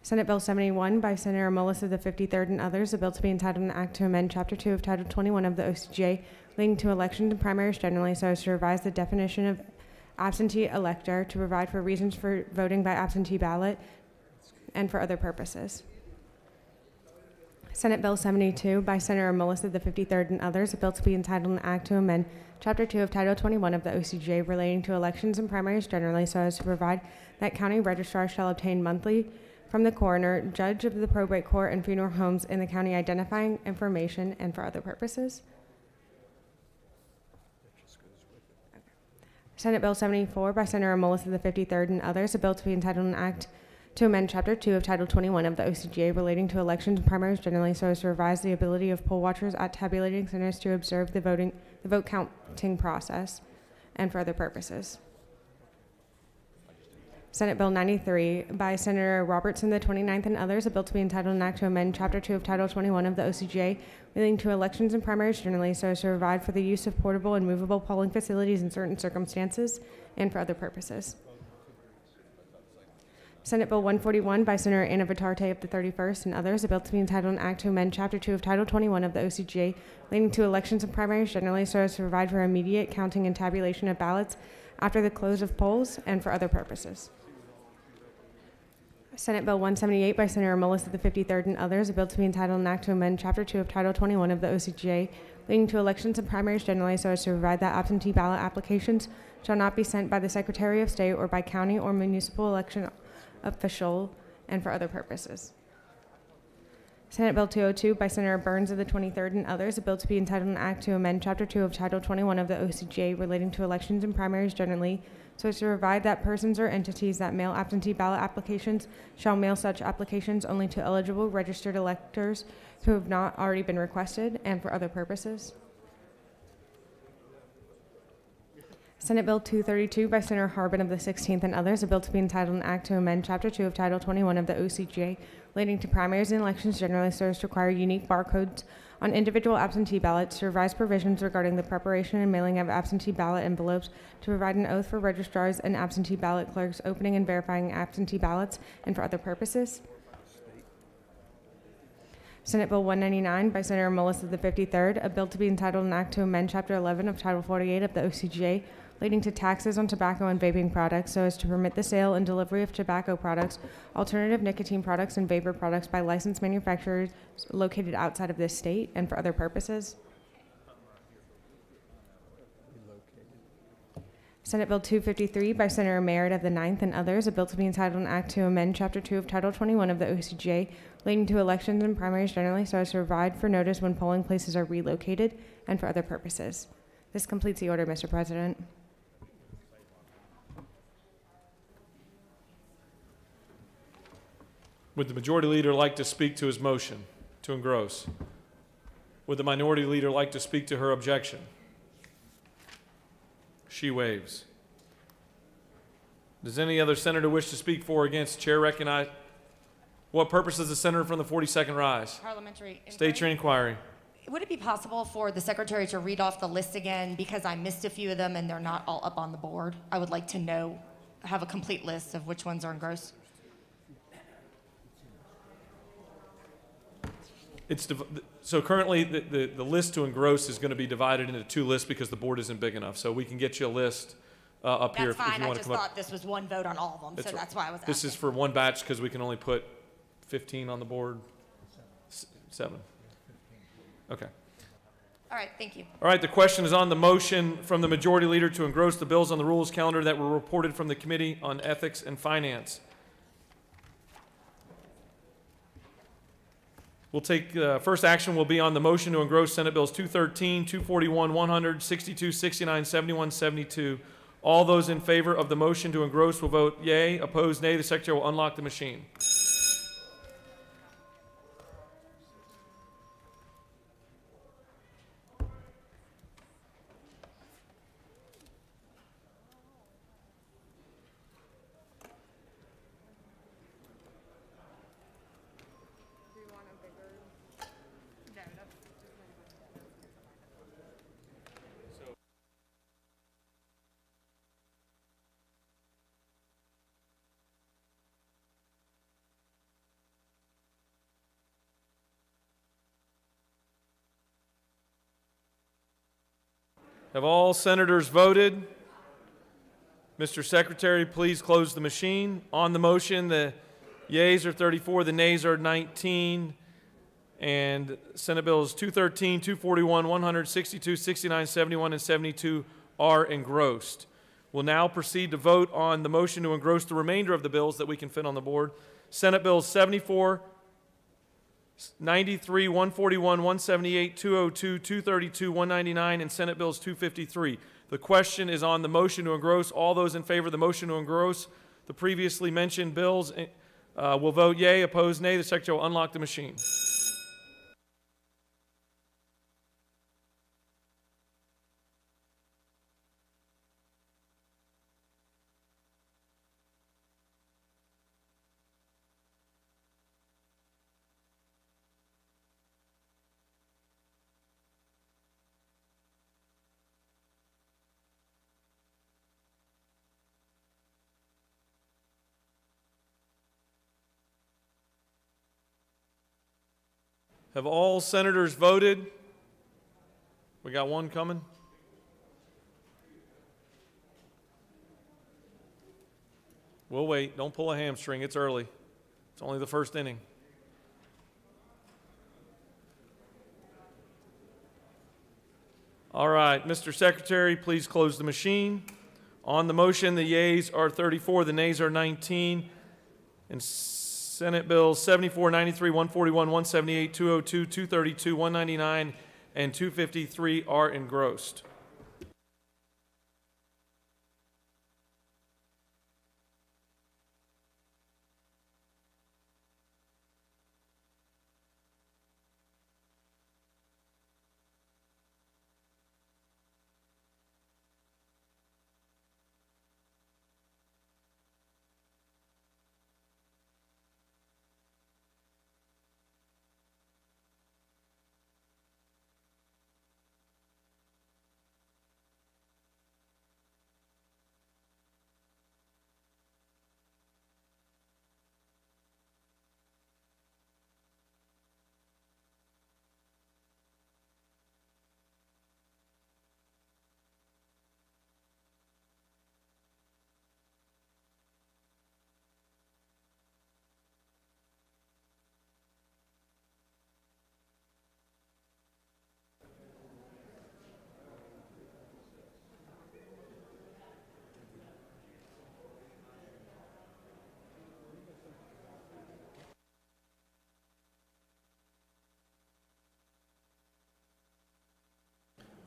Senate Bill 71 by Senator Mullis of the 53rd and others, a bill to be entitled an act to amend Chapter 2 of Title 21 of the OCGA leading to elections and primaries generally so as to revise the definition of absentee elector to provide for reasons for voting by absentee ballot and for other purposes. Senate Bill 72 by Senator Mullis of the 53rd and others, a bill to be entitled an act to amend Chapter 2 of Title 21 of the OCGA relating to elections and primaries generally so as to provide that county registrars shall obtain monthly from the coroner, judge of the probate court, and funeral homes in the county identifying information and for other purposes. Senate Bill 74 by Senator Mullis of the 53rd and others, a bill to be entitled an act to amend Chapter 2 of Title 21 of the OCGA relating to elections and primaries generally so as to revise the ability of poll watchers at tabulating centers to observe the vote counting process and for other purposes. Senate Bill 93 by Senator Robertson, the 29th, and others, a bill to be entitled an act to amend Chapter 2 of Title 21 of the OCGA relating to elections and primaries generally so as to provide for the use of portable and movable polling facilities in certain circumstances and for other purposes. Senate Bill 141 by Senator Anna Vitarte of the 31st and others, a bill to be entitled an act to amend Chapter 2 of Title 21 of the OCGA relating to elections and primaries generally so as to provide for immediate counting and tabulation of ballots after the close of polls and for other purposes. Senate Bill 178 by Senator Mullis of the 53rd and others, a bill to be entitled an act to amend Chapter 2 of Title 21 of the OCGA leading to elections and primaries generally so as to provide that absentee ballot applications shall not be sent by the Secretary of State or by county or municipal election official and for other purposes. Senate Bill 202 by Senator Burns of the 23rd and others, a bill to be entitled an act to amend Chapter 2 of Title 21 of the OCGA relating to elections and primaries generally so as to provide that persons or entities that mail absentee ballot applications shall mail such applications only to eligible registered electors who have not already been requested and for other purposes. Senate Bill 232 by Senator Harbin of the 16th and others, a bill to be entitled an act to amend Chapter 2 of Title 21 of the OCGA relating to primaries and elections generally so as to require unique barcodes on individual absentee ballots, to revise provisions regarding the preparation and mailing of absentee ballot envelopes, to provide an oath for registrars and absentee ballot clerks opening and verifying absentee ballots, and for other purposes. Senate Bill 199 by Senator Mullis of the 53rd, a bill to be entitled an act to amend Chapter 11 of Title 48 of the OCGA relating to taxes on tobacco and vaping products so as to permit the sale and delivery of tobacco products, alternative nicotine products, and vapor products by licensed manufacturers located outside of this state and for other purposes. Senate Bill 253 by Senator Merritt of the 9th and others, a bill to be entitled an act to amend Chapter 2 of Title 21 of the OCGA relating to elections and primaries generally so as to provide for notice when polling places are relocated and for other purposes. This completes the order, Mr. President. Would the majority leader like to speak to his motion to engross? Would the minority leader like to speak to her objection? She waves. Does any other senator wish to speak for or against? Chair recognize. What purpose does the senator from the 42nd rise? Parliamentary inquiry. State your inquiry. Would it be possible for the secretary to read off the list again because I missed a few of them and they're not all up on the board? I would like to know, have a complete list of which ones are engrossed. So currently, the list to engross is going to be divided into two lists because the board isn't big enough. So we can get you a list up here if you want to come up. That's fine. I just thought this was one vote on all of them, so that's why I was asking. This is for one batch because we can only put 15 on the board. 7. Okay. All right, thank you. All right, the question is on the motion from the majority leader to engross the bills on the rules calendar that were reported from the Committee on Ethics and Finance. We'll take, first action will be on the motion to engross Senate Bills 213, 241, 100, 62, 69, 71, 72. All those in favor of the motion to engross will vote yea. Opposed, nay. The Secretary will unlock the machine. Have all senators voted? Mr. Secretary, please close the machine. On the motion, the yeas are 34, the nays are 19, and Senate Bills 213, 241, 162, 69, 71, and 72 are engrossed. We'll now proceed to vote on the motion to engross the remainder of the bills that we can fit on the board. Senate Bills 74, 93, 141, 178, 202, 232, 199, and Senate Bills 253. The question is on the motion to engross. All those in favor of the motion to engross the previously mentioned bills will vote yea. Opposed, nay. The Secretary will unlock the machine. Have all senators voted? We got one coming. We'll wait. Don't pull a hamstring. It's early. It's only the first inning. All right, Mr. Secretary, please close the machine. On the motion, the yeas are 34, the nays are 19. And Senate Bills 74, 93, 141, 178, 202, 232, 199, and 253 are engrossed.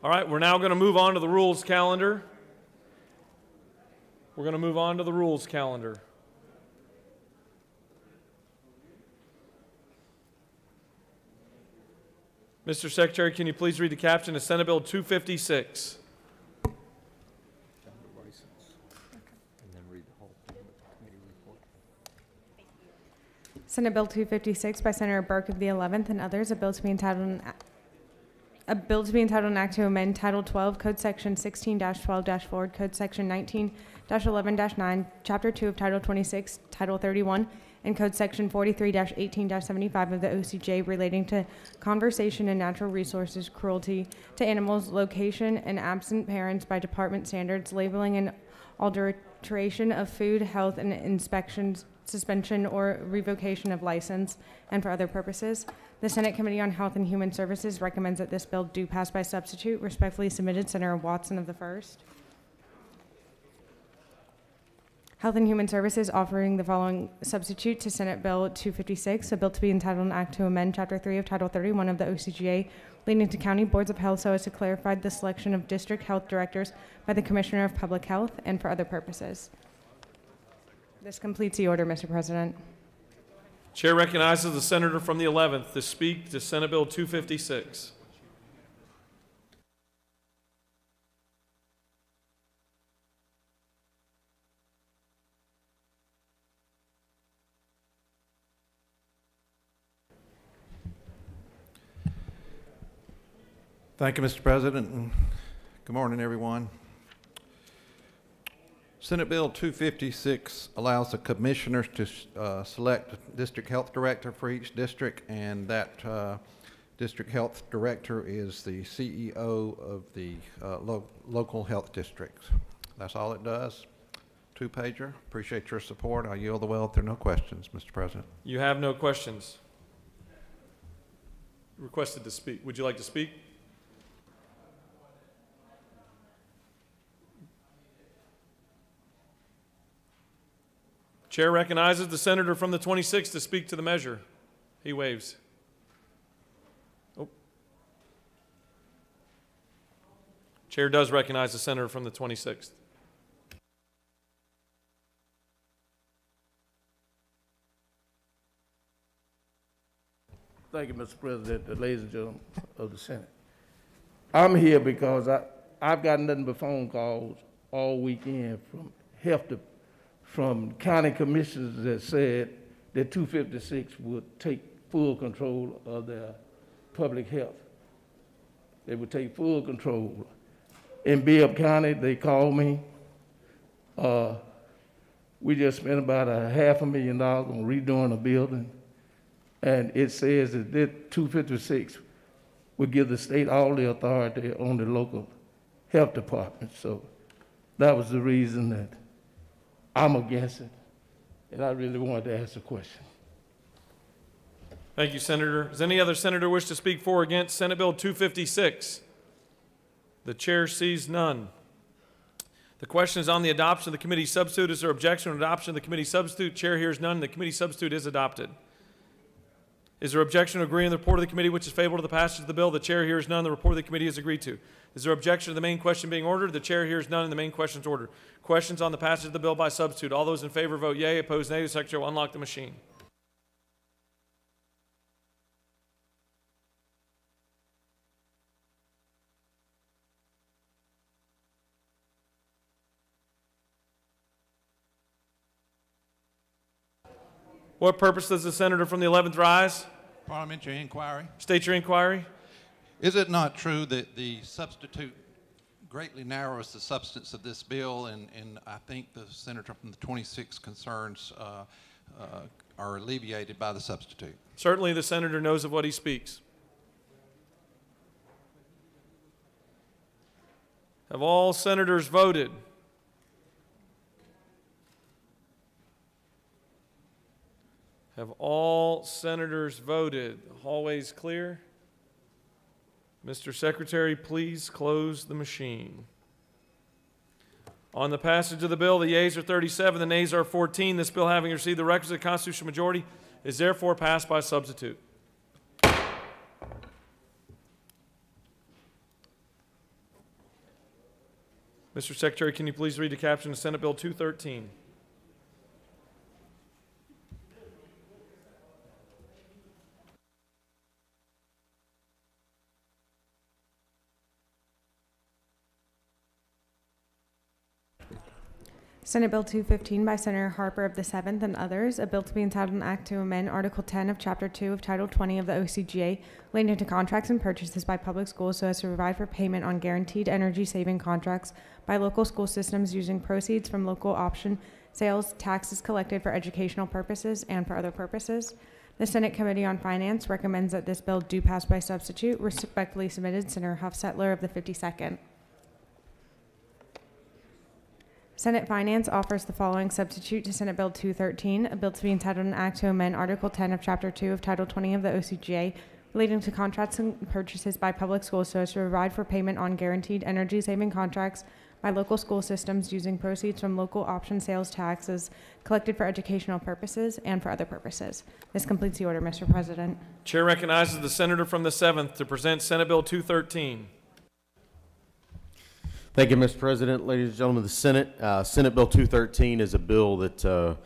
All right, we're now going to move on to the rules calendar. We're going to move on to the rules calendar. Mr. Secretary, can you please read the caption of Senate Bill 256? Senate Bill 256 by Senator Burke of the 11th and others, a bill to be entitled an act to amend Title 12, Code Section 16-12-4, Code Section 19-11-9, Chapter 2 of Title 26, Title 31, and Code Section 43-18-75 of the OCGA relating to conservation and natural resources, cruelty to animals, location and absent parents by department standards, labeling and alteration of food, health, and inspections, suspension or revocation of license, and for other purposes. The Senate Committee on Health and Human Services recommends that this bill do pass by substitute. Respectfully submitted, Senator Watson of the 1st. Health and Human Services offering the following substitute to Senate Bill 256, a bill to be entitled an act to amend Chapter 3 of Title 31 of the OCGA leading to county boards of health so as to clarify the selection of district health directors by the Commissioner of Public Health and for other purposes. This completes the order, Mr. President. Chair recognizes the senator from the 11th to speak to Senate Bill 256. Thank you, Mr. President, and good morning, everyone. Senate Bill 256 allows the commissioners to select a district health director for each district, and that District Health Director is the CEO of the local health districts. That's all it does. Two-pager. Appreciate your support. I yield the well if there are no questions, Mr. President. You have no questions. Requested to speak. Would you like to speak? Chair recognizes the senator from the 26th to speak to the measure. He waves. Oh. Chair does recognize the senator from the 26th. Thank you, Mr. President, ladies and gentlemen of the Senate. I'm here because I've gotten nothing but phone calls all weekend from county commissioners that said that 256 would take full control of their public health. They would take full control. In Bibb County, they called me. We just spent about $500,000 on redoing a building. And it says that this 256 would give the state all the authority on the local health department. So that was the reason that I'm against it. And I really wanted to ask a question. Thank you, Senator. Does any other senator wish to speak for or against Senate Bill 256? The chair sees none. The question is on the adoption of the committee substitute. Is there objection to adoption of the committee substitute? Chair hears none. The committee substitute is adopted. Is there objection to agreeing with the report of the committee which is favorable to the passage of the bill? The chair hears none. The report of the committee is agreed to. Is there objection to the main question being ordered? The chair hears none, and the main question is ordered. Questions on the passage of the bill by substitute. All those in favor vote yea. Opposed, nay. The secretary will unlock the machine. What purpose does the senator from the 11th rise? Parliamentary inquiry. State your inquiry. Is it not true that the substitute greatly narrows the substance of this bill, and I think the senator from the 26 concerns are alleviated by the substitute? Certainly the senator knows of what he speaks. Have all senators voted? Have all senators voted? The hallway's clear. Mr. Secretary, please close the machine. On the passage of the bill, the yeas are 37, the nays are 14. This bill, having received the requisite constitutional majority, is therefore passed by substitute. Mr. Secretary, can you please read the caption of Senate Bill 213? Senate Bill 215 by Senator Harper of the 7th and others, a bill to be entitled an act to amend Article 10 of Chapter 2 of Title 20 of the OCGA relating to contracts and purchases by public schools so as to provide for payment on guaranteed energy-saving contracts by local school systems using proceeds from local option sales taxes collected for educational purposes and for other purposes. The Senate Committee on Finance recommends that this bill do pass by substitute. Respectfully submitted, Senator Huffsettler of the 52nd. Senate Finance offers the following substitute to Senate Bill 213, a bill to be entitled an act to amend Article 10 of Chapter 2 of Title 20 of the OCGA relating to contracts and purchases by public schools so as to provide for payment on guaranteed energy-saving contracts by local school systems using proceeds from local option sales taxes collected for educational purposes and for other purposes. This completes the order, Mr. President. Chair recognizes the senator from the 7th to present Senate Bill 213. Thank you, Mr. President. Ladies and gentlemen of the Senate, Senate Bill 213 is a bill that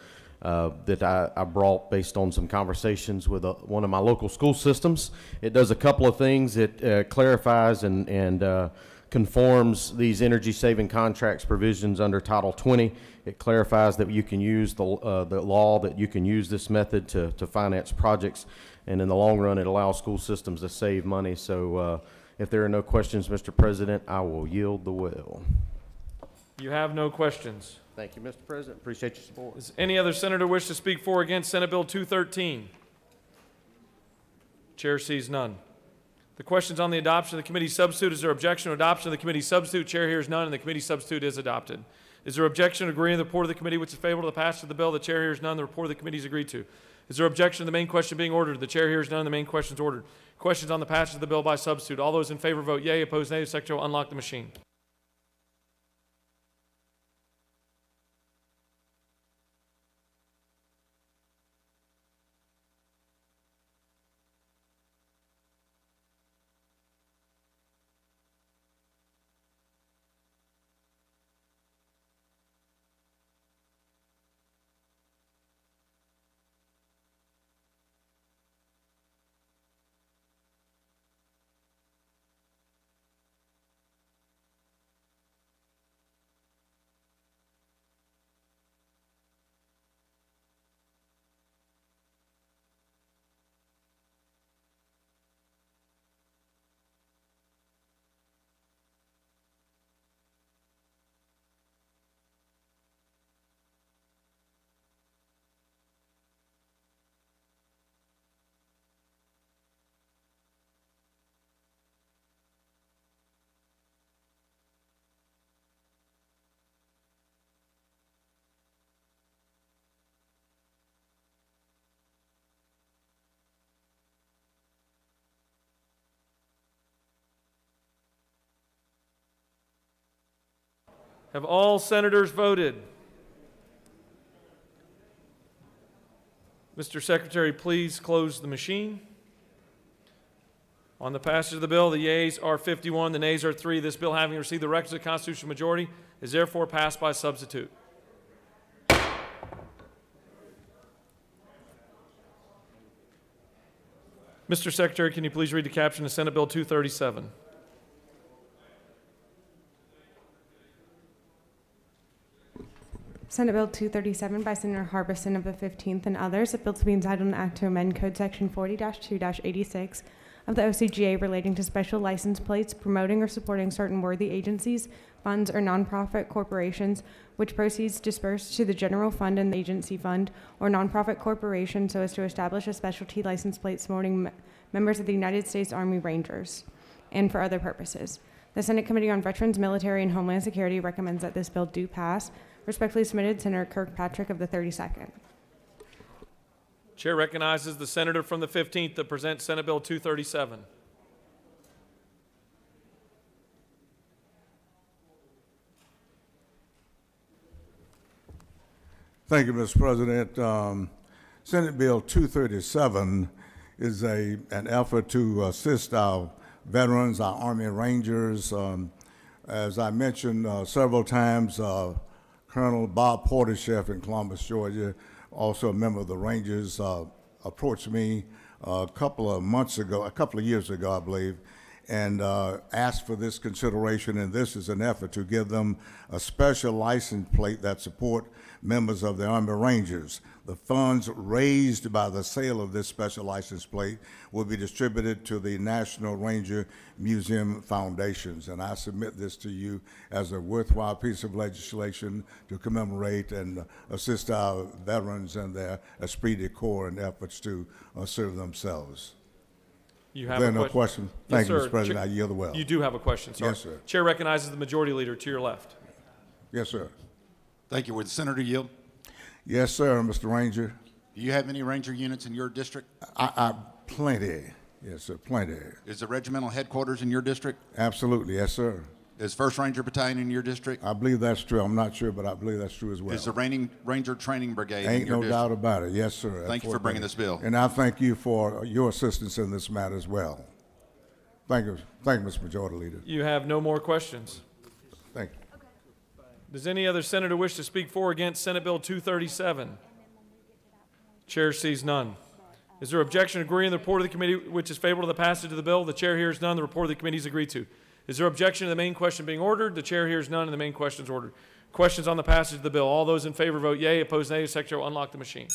I brought based on some conversations with one of my local school systems. It does a couple of things. It clarifies and conforms these energy-saving contracts provisions under Title 20. It clarifies that you can use the law, that you can use this method to finance projects, and in the long run, it allows school systems to save money. So. If there are no questions, Mr. President, I will yield the will. You have no questions. Thank you, Mr. President. Appreciate your support. Does any other senator wish to speak for or against Senate Bill 213? Chair sees none. The questions on the adoption of the committee substitute. Is there objection to adoption of the committee substitute? Chair hears none, and the committee substitute is adopted. Is there objection to agreeing to the report of the committee which is favorable to the passage of the bill? The chair hears none. The report of the committee is agreed to. Is there objection to the main question being ordered? The chair hears none. The main question is ordered. Questions on the passage of the bill by substitute. All those in favor vote yea. Opposed, nay. The secretary will unlock the machine. Have all senators voted? Mr. Secretary, please close the machine. On the passage of the bill, the yeas are 51, the nays are 3. This bill, having received the requisite constitutional majority, is therefore passed by substitute. Mr. Secretary, can you please read the caption of Senate Bill 237? Senate Bill 237 by Senator Harbison of the 15th and others, a bill to be entitled an act to amend Code Section 40-2-86 of the OCGA relating to special license plates, promoting or supporting certain worthy agencies, funds, or nonprofit corporations, which proceeds dispersed to the general fund and the agency fund, or nonprofit corporation so as to establish a specialty license plate supporting members of the United States Army Rangers, and for other purposes. The Senate Committee on Veterans, Military, and Homeland Security recommends that this bill do pass. Respectfully submitted, Senator Kirkpatrick of the 32nd. Chair recognizes the senator from the 15th to present Senate Bill 237. Thank you, Mr. President. Senate Bill 237 is an effort to assist our veterans, our Army Rangers. As I mentioned several times, Colonel Bob Porterchef in Columbus, Georgia, also a member of the Rangers, approached me a couple of years ago, I believe, and asked for this consideration, and this is an effort to give them a special license plate that support members of the Army Rangers. The funds raised by the sale of this special license plate will be distributed to the National Ranger Museum Foundations, and I submit this to you as a worthwhile piece of legislation to commemorate and assist our veterans and their esprit de corps in efforts to serve themselves. You have there a no question? Thank you, Mr. President. I yield the well. You do have a question, sir. Yes, sir. Chair recognizes the majority leader to your left. Yes, sir. Thank you. Would the senator yield? Yes, sir, Mr. Ranger. Do you have any Ranger units in your district? Plenty. Yes, sir, plenty. Is the regimental headquarters in your district? Absolutely, yes, sir. Is 1st Ranger Battalion in your district? I believe that's true. I'm not sure, but I believe that's true as well. Is the Ranger Training Brigade in your Ain't no district? doubt about it. Yes, sir. Thank you for bringing this bill. And I thank you for your assistance in this matter as well. Thank you. Thank you, Mr. Majority Leader. You have no more questions. Thank you. Does any other senator wish to speak for or against Senate Bill 237? Chair sees none. Is there objection to agreeing to the report of the committee which is favorable to the passage of the bill? The chair hears none. The report of the committee is agreed to. Is there objection to the main question being ordered? The chair hears none, and the main question is ordered. Questions on the passage of the bill. All those in favor vote yea. Opposed, nay. The secretary will unlock the machine.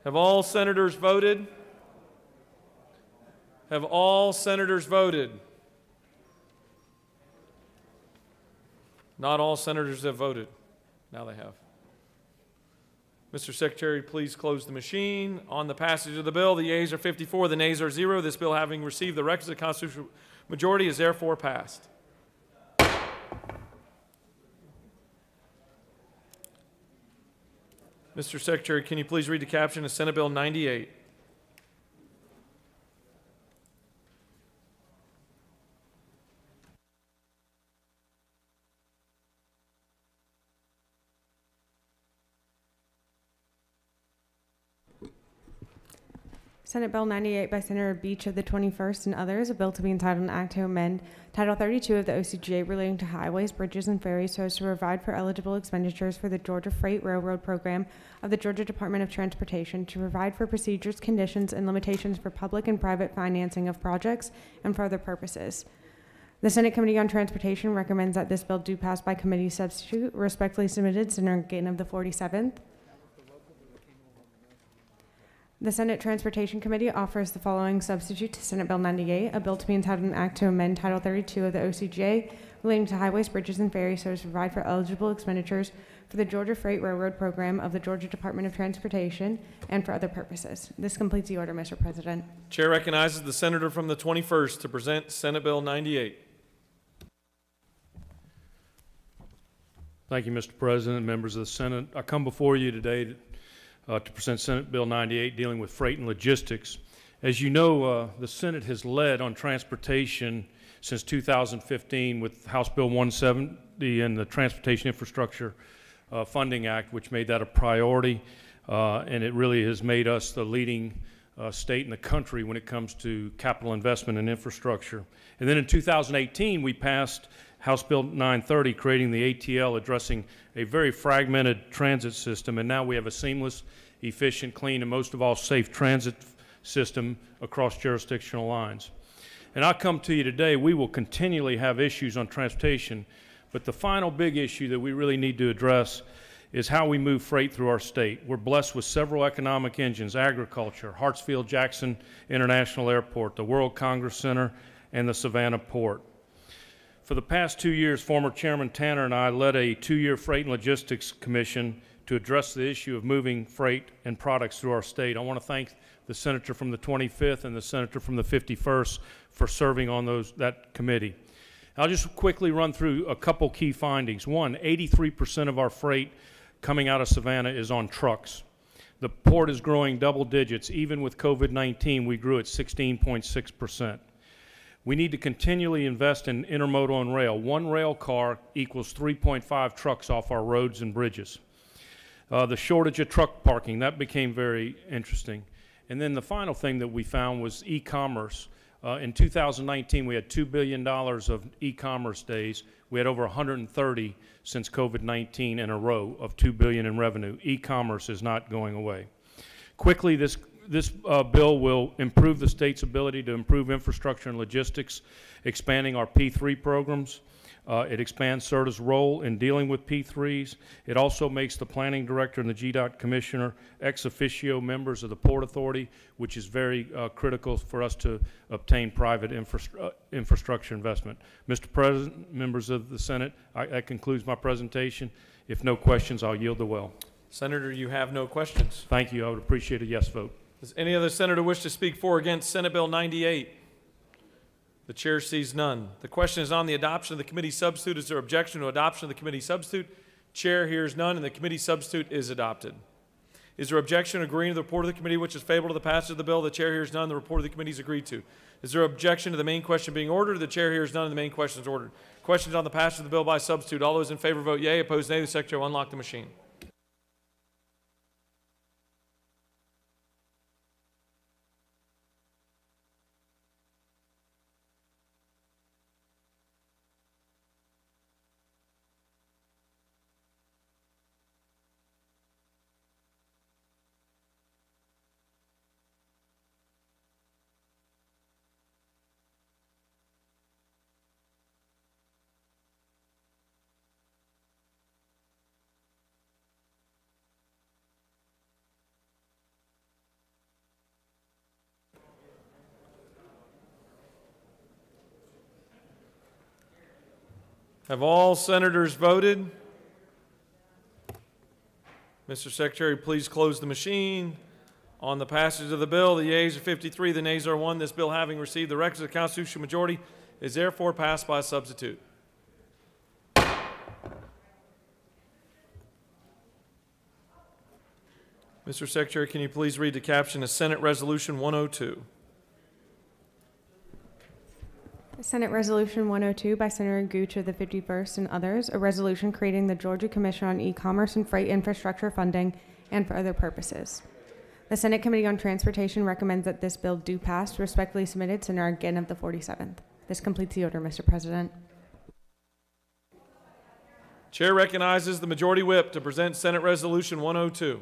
Have all senators voted? Have all senators voted? Not all senators have voted. Now they have. Mr. Secretary, please close the machine. On the passage of the bill, the yeas are 54, the nays are 0. This bill, having received the requisite constitutional majority, is therefore passed. Mr. Secretary, can you please read the caption of Senate Bill 98? Senate Bill 98 by Senator Beach of the 21st and others, a bill to be entitled an act to amend Title 32 of the OCGA relating to highways, bridges, and ferries so as to provide for eligible expenditures for the Georgia Freight Railroad program of the Georgia Department of Transportation, to provide for procedures, conditions, and limitations for public and private financing of projects and for other purposes. The Senate Committee on Transportation recommends that this bill do pass by committee substitute. Respectfully submitted, Senator Ginn of the 47th. The Senate Transportation Committee offers the following substitute to Senate Bill 98, a bill to be entitled an act to amend Title 32 of the OCGA relating to highways, bridges, and ferries so as to provide for eligible expenditures for the Georgia Freight Railroad program of the Georgia Department of Transportation and for other purposes. This completes the order, Mr. President. Chair recognizes the senator from the 21st to present Senate Bill 98. Thank you, Mr. President, members of the Senate. I come before you today to present Senate Bill 98 dealing with freight and logistics. As you know, the Senate has led on transportation since 2015 with House Bill 170 and the Transportation Infrastructure Funding Act, which made that a priority, and it really has made us the leading state in the country when it comes to capital investment in infrastructure. And then in 2018, we passed House Bill 930, creating the ATL, addressing a very fragmented transit system, and now we have a seamless, efficient, clean, and most of all, safe transit system across jurisdictional lines. And I come to you today, we will continually have issues on transportation, but the final big issue that we really need to address is how we move freight through our state. We're blessed with several economic engines: agriculture, Hartsfield-Jackson International Airport, the World Congress Center, and the Savannah Port. For the past 2 years, former Chairman Tanner and I led a 2-year Freight and Logistics Commission to address the issue of moving freight and products through our state. I want to thank the senator from the 25th and the senator from the 51st for serving on that committee. I'll just quickly run through a couple key findings. One, 83% of our freight coming out of Savannah is on trucks. The port is growing double digits. Even with COVID-19, we grew at 16.6%. We need to continually invest in intermodal and rail. One rail car equals 3.5 trucks off our roads and bridges. The shortage of truck parking, that became very interesting. And then the final thing that we found was e-commerce. In 2019, we had $2 billion of e-commerce days. We had over 130 since COVID-19 in a row of $2 billion in revenue. E-commerce is not going away. Quickly, this bill will improve the state's ability to improve infrastructure and logistics, expanding our P3 programs. It expands CERTA's role in dealing with P3s. It also makes the planning director and the GDOT commissioner ex officio members of the Port Authority, which is very critical for us to obtain private infrastructure investment. Mr. President, members of the Senate, that concludes my presentation. If no questions, I'll yield the well. Senator, you have no questions. Thank you. I would appreciate a yes vote. Does any other senator wish to speak for or against Senate Bill 98? The chair sees none. The question is on the adoption of the committee substitute. Is there objection to adoption of the committee substitute? Chair hears none, and the committee substitute is adopted. Is there objection agreeing to the report of the committee which is favorable to the passage of the bill? The chair hears none. The report of the committee is agreed to. Is there objection to the main question being ordered? The chair hears none, and the main question is ordered. Questions on the passage of the bill by substitute. All those in favor vote yea. Opposed, nay. The secretary will unlock the machine. Have all senators voted? Mr. Secretary, please close the machine. On the passage of the bill, the yeas are 53, the nays are 1. This bill, having received the requisite constitutional majority, is therefore passed by substitute. Mr. Secretary, can you please read the caption of Senate Resolution 102? Senate Resolution 102 by Senator Gooch of the 51st and others, a resolution creating the Georgia Commission on E-Commerce and Freight Infrastructure Funding and for other purposes. The Senate Committee on Transportation recommends that this bill do pass. Respectfully submitted, Senator Ginn of the 47th. This completes the order, Mr. President. Chair recognizes the Majority Whip to present Senate Resolution 102.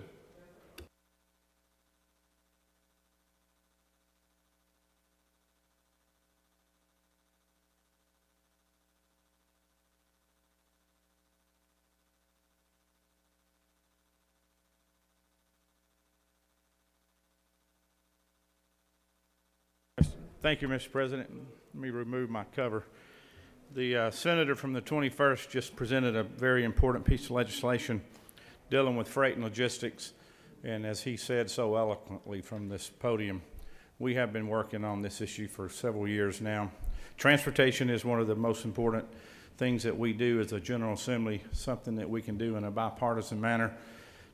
Thank you, Mr. President. Let me remove my cover. The senator from the 21st just presented a very important piece of legislation dealing with freight and logistics. And as he said so eloquently from this podium, we have been working on this issue for several years now. Transportation is one of the most important things that we do as a General Assembly, something that we can do in a bipartisan manner.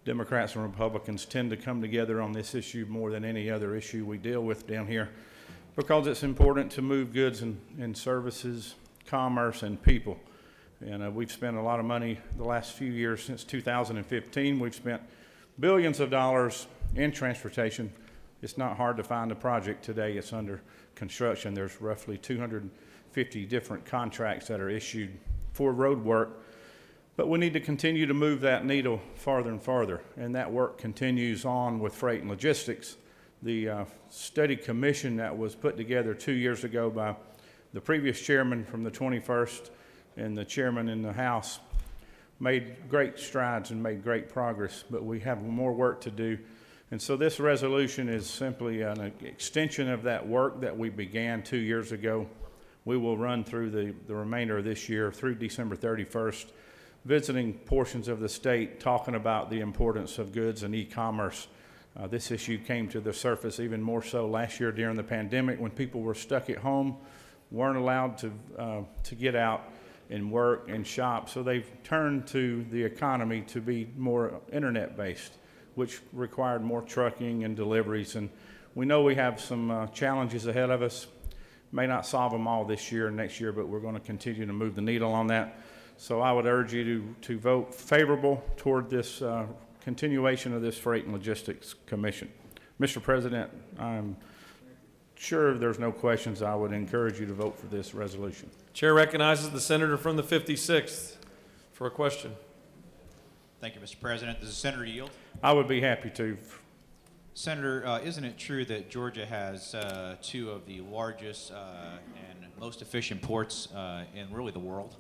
Democrats and Republicans tend to come together on this issue more than any other issue we deal with down here, because it's important to move goods and services, commerce, and people. And we've spent a lot of money the last few years. Since 2015, we've spent billions of dollars in transportation. It's not hard to find a project today. It's under construction. There's roughly 250 different contracts that are issued for road work. But we need to continue to move that needle farther and farther. And that work continues on with freight and logistics. The study commission that was put together 2 years ago by the previous chairman from the 21st and the chairman in the House made great strides and made great progress, but we have more work to do. And so this resolution is simply an extension of that work that we began 2 years ago. We will run through the remainder of this year through December 31st, visiting portions of the state, talking about the importance of goods and e-commerce. This issue came to the surface even more so last year during the pandemic, when people were stuck at home, weren't allowed to get out and work and shop. So they've turned to the economy to be more internet-based, which required more trucking and deliveries. And we know we have some challenges ahead of us. May not solve them all this year and next year, but we're going to continue to move the needle on that. So I would urge you to vote favorable toward this continuation of this Freight and Logistics Commission. Mr. President, I'm sure there's no questions. I would encourage you to vote for this resolution. Chair recognizes the senator from the 56th for a question. Thank you, Mr. President. Does the senator yield? I would be happy to. Senator, isn't it true that Georgia has two of the largest and most efficient ports in really the world?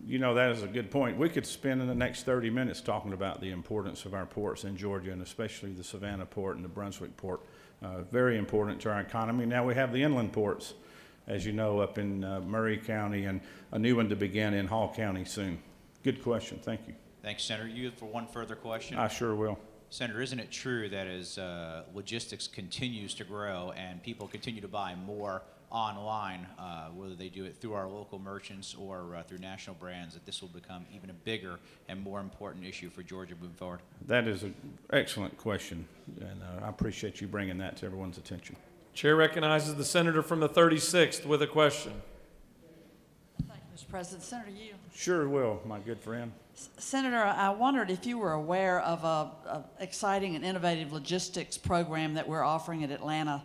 You know, that is a good point. We could spend in the next 30 minutes talking about the importance of our ports in Georgia, and especially the Savannah port and the Brunswick port. Very important to our economy. Now we have the inland ports, as you know, up in Murray County, and a new one to begin in Hall County soon. Good question. Thank you. Thanks, Senator. You for one further question? I sure will. Senator, isn't it true that as logistics continues to grow and people continue to buy more online, whether they do it through our local merchants or through national brands, that this will become even a bigger and more important issue for Georgia moving forward? That is an excellent question, and I appreciate you bringing that to everyone's attention. Chair recognizes the senator from the 36th with a question. Thank you, Mr. President. Senator Yield. Sure will, my good friend. Senator, I wondered if you were aware of an exciting and innovative logistics program that we're offering at Atlanta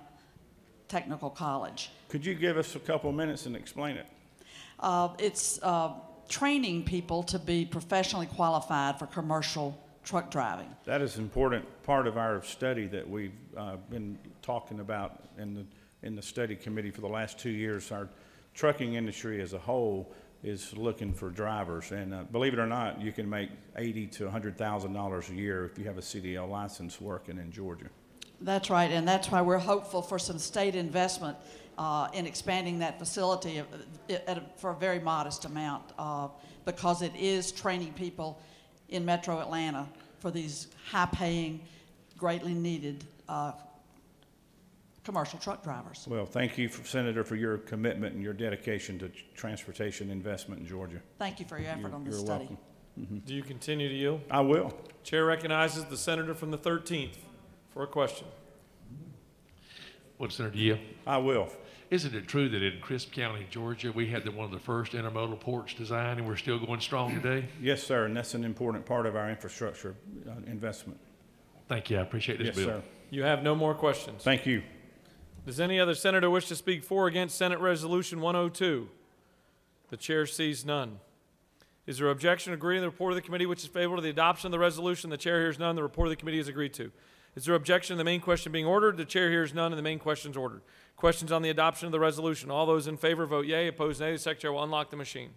Technical College. Could you give us a couple minutes and explain it? It's training people to be professionally qualified for commercial truck driving. That is an important part of our study that we've been talking about in the study committee for the last 2 years. Our trucking industry as a whole is looking for drivers, and believe it or not, you can make $80,000 to $100,000 a year if you have a CDL license working in Georgia. That's right, and that's why we're hopeful for some state investment in expanding that facility for a very modest amount because it is training people in Metro Atlanta for these high-paying, greatly needed commercial truck drivers. Well, thank you, Senator, for your commitment and your dedication to transportation investment in Georgia. Thank you for your effort on this study. Welcome. Do you continue to yield? I will. Chair recognizes the senator from the 13th for a question. Would Senator yield? I will. Isn't it true that in Crisp County, Georgia, we had one of the first intermodal ports designed and we're still going strong today? Yes, sir, and that's an important part of our infrastructure investment. Thank you. I appreciate this yes, bill. Sir. You have no more questions. Thank you. Does any other senator wish to speak for or against Senate Resolution 102? The chair sees none. Is there objection to agreeing to the report of the committee which is favorable to the adoption of the resolution? The chair hears none. The report of the committee is agreed to. Is there objection to the main question being ordered? The chair hears none, and the main question is ordered. Questions on the adoption of the resolution. All those in favor vote yea. Opposed, nay. The secretary will unlock the machine.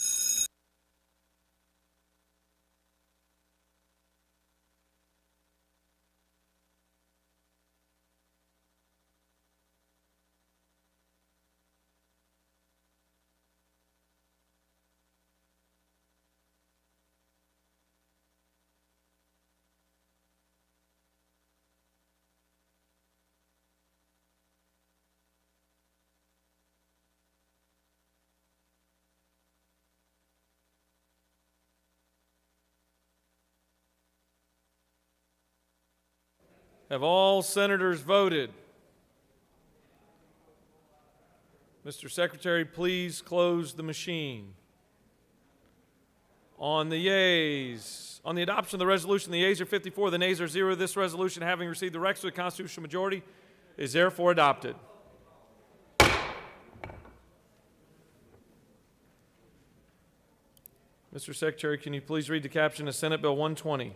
Have all senators voted? Mr. Secretary, please close the machine. On the yeas, on the adoption of the resolution, the yeas are 54, the nays are 0. This resolution, having received the requisite constitutional majority, is therefore adopted. Mr. Secretary, can you please read the caption of Senate Bill 120?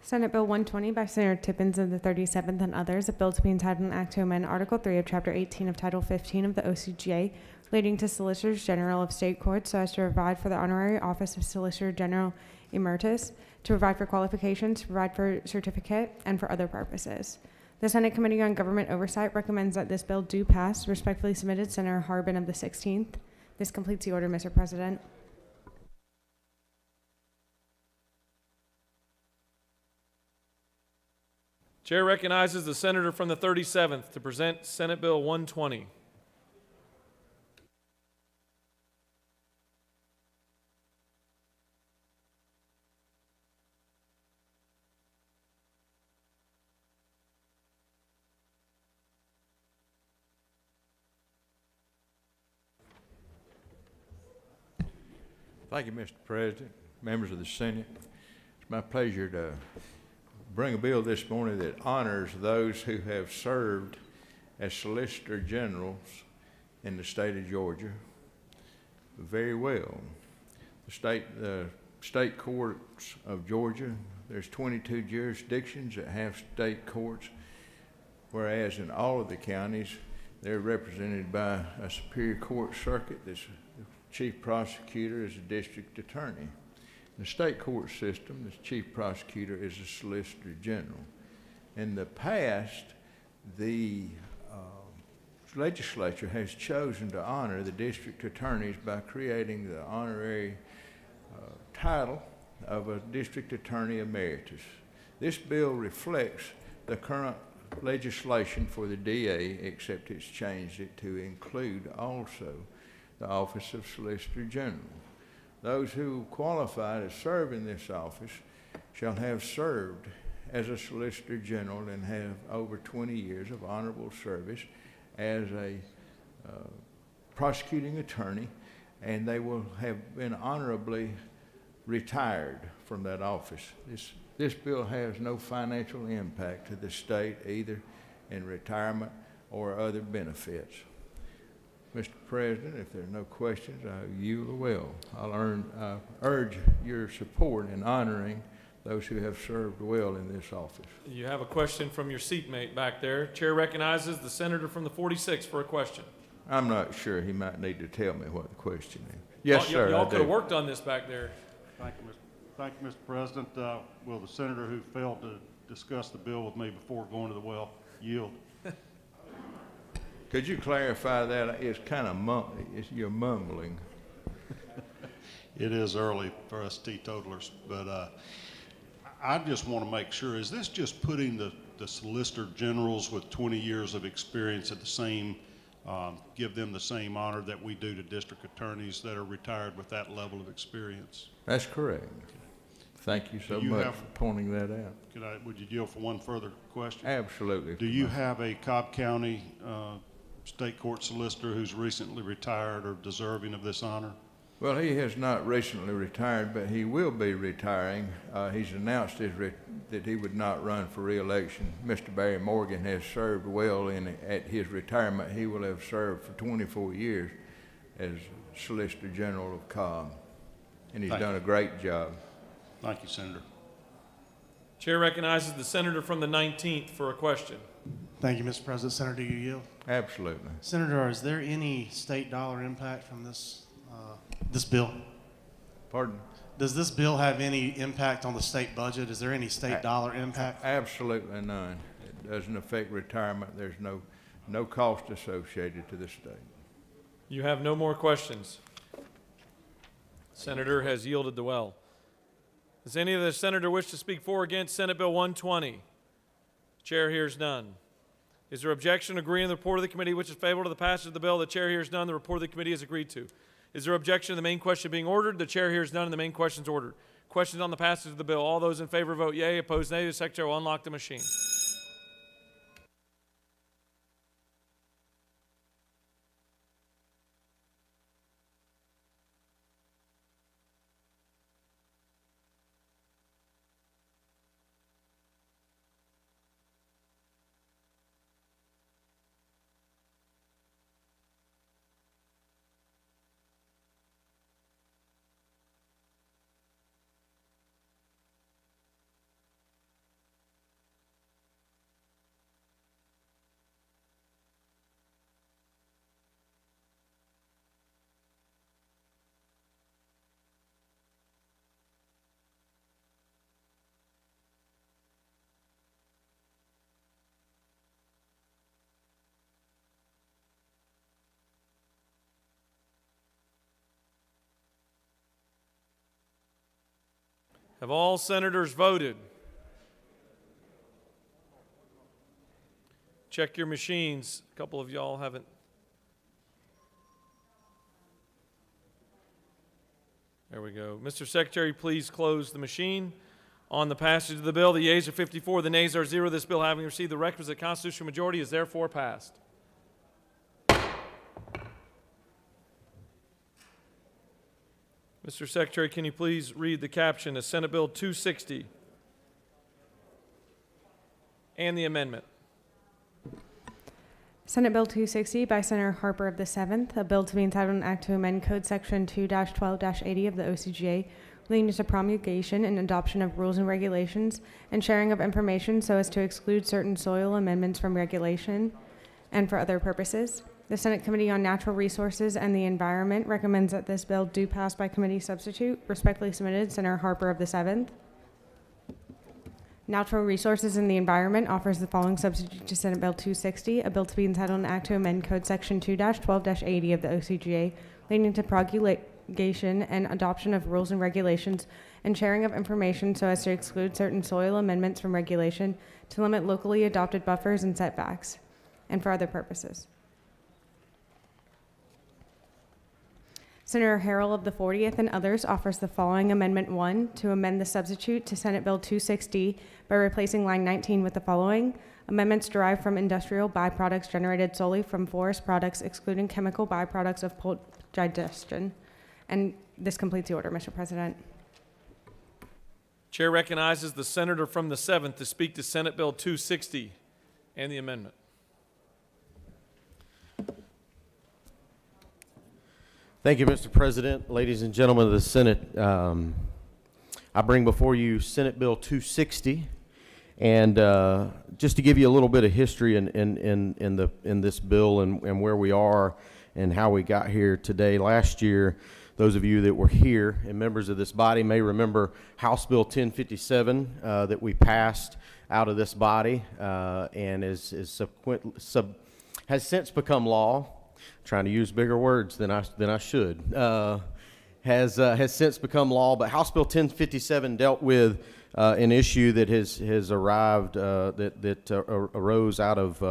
Senate Bill 120 by Senator Tippins of the 37th and others, a bill to be entitled an act to amend Article 3 of Chapter 18 of Title 15 of the OCGA relating to Solicitors General of State Courts so as to provide for the honorary office of Solicitor General Emeritus, to provide for qualifications, to provide for certificate, and for other purposes. The Senate Committee on Government Oversight recommends that this bill do pass. Respectfully submitted, Senator Harbin of the 16th. This completes the order, Mr. President. Chair recognizes the senator from the 37th to present Senate Bill 120. Thank you, Mr. President, members of the Senate. It's my pleasure to bring a bill this morning that honors those who have served as Solicitor Generals in the state of Georgia very well. The state courts of Georgia, there's 22 jurisdictions that have state courts, whereas in all of the counties, they're represented by a Superior Court circuit. The chief prosecutor is a district attorney. In the state court system, the chief prosecutor is a Solicitor General. In the past, the legislature has chosen to honor the district attorneys by creating the honorary title of a district attorney emeritus. This bill reflects the current legislation for the DA, except it's changed it to include also the office of Solicitor General. Those who qualify to serve in this office shall have served as a Solicitor General and have over 20 years of honorable service as a prosecuting attorney, and they will have been honorably retired from that office. This bill has no financial impact to the state, either in retirement or other benefits. Mr. President, if there are no questions, I yield the will. I'll urge your support in honoring those who have served well in this office. You have a question from your seatmate back there. Chair recognizes the senator from the 46th for a question. I'm not sure. He might need to tell me what the question is. Yes, sir. Y'all could have worked on this back there. Thank you, Mr. President. Will the senator who failed to discuss the bill with me before going to the well. Yield. Could you clarify that? It's kind of you're mumbling. It is early for us teetotalers, but I just want to make sure, is this just putting the Solicitor Generals with 20 years of experience at the same, give them the same honor that we do to district attorneys that are retired with that level of experience? That's correct. Thank you so much for pointing that out. Would you yield for one further question? Absolutely. Do you have a Cobb County State Court Solicitor who's recently retired or deserving of this honor? Well, he has not recently retired, but he will be retiring. He's announced that he would not run for re-election. Mr. Barry Morgan has served well at his retirement. He will have served for 24 years as Solicitor General of Cobb, and he's done a great job. Thank you, Senator. Chair recognizes the senator from the 19th for a question. Thank you, Mr. President. Senator, do you yield? Absolutely. Senator, is there any state dollar impact from this bill? Pardon? Does this bill have any impact on the state budget? Is there any state dollar impact? Absolutely none. It doesn't affect retirement. There's no cost associated to the state. You have no more questions. Senator has yielded the well. Does any of the senator wish to speak for or against Senate Bill 120? Chair hears none. Is there objection to agreeing to the report of the committee which is favorable to the passage of the bill? The chair hears none. The report of the committee is agreed to. Is there objection to the main question being ordered? The chair hears none and the main question is ordered. Questions on the passage of the bill. All those in favor vote yea. Opposed nay. The secretary will unlock the machine. Have all senators voted? Check your machines. A couple of y'all haven't. There we go. Mr. Secretary, please close the machine. On the passage of the bill, the yeas are 54, the nays are 0. This bill, having received the requisite constitutional majority, is therefore passed. Mr. Secretary, can you please read the caption of Senate Bill 260 and the amendment? Senate Bill 260 by Senator Harper of the 7th, a bill to be entitled an act to amend Code Section 2-12-80 of the OCGA relating to promulgation and adoption of rules and regulations and sharing of information so as to exclude certain soil amendments from regulation and for other purposes. The Senate Committee on Natural Resources and the Environment recommends that this bill do pass by committee substitute. Respectfully submitted, Senator Harper of the 7th. Natural Resources and the Environment offers the following substitute to Senate Bill 260, a bill to be entitled an act to amend Code Section 2-12-80 of the OCGA relating to promulgation and adoption of rules and regulations and sharing of information so as to exclude certain soil amendments from regulation, to limit locally adopted buffers and setbacks, and for other purposes. Senator Harrell of the 40th and others offers the following Amendment 1 to amend the substitute to Senate Bill 260 by replacing line 19 with the following: amendments derived from industrial byproducts generated solely from forest products, excluding chemical byproducts of pulp digestion. And this completes the order, Mr. President. Chair recognizes the senator from the 7th to speak to Senate Bill 260 and the amendment. Thank you, Mr. President. Ladies and gentlemen of the Senate, I bring before you Senate Bill 260. And just to give you a little bit of history in this bill and where we are and how we got here today. Last year, those of you that were here and members of this body may remember House Bill 1057 that we passed out of this body and has since become law. Trying to use bigger words than I should. Has since become law, but House Bill 1057 dealt with an issue that has arrived that arose out of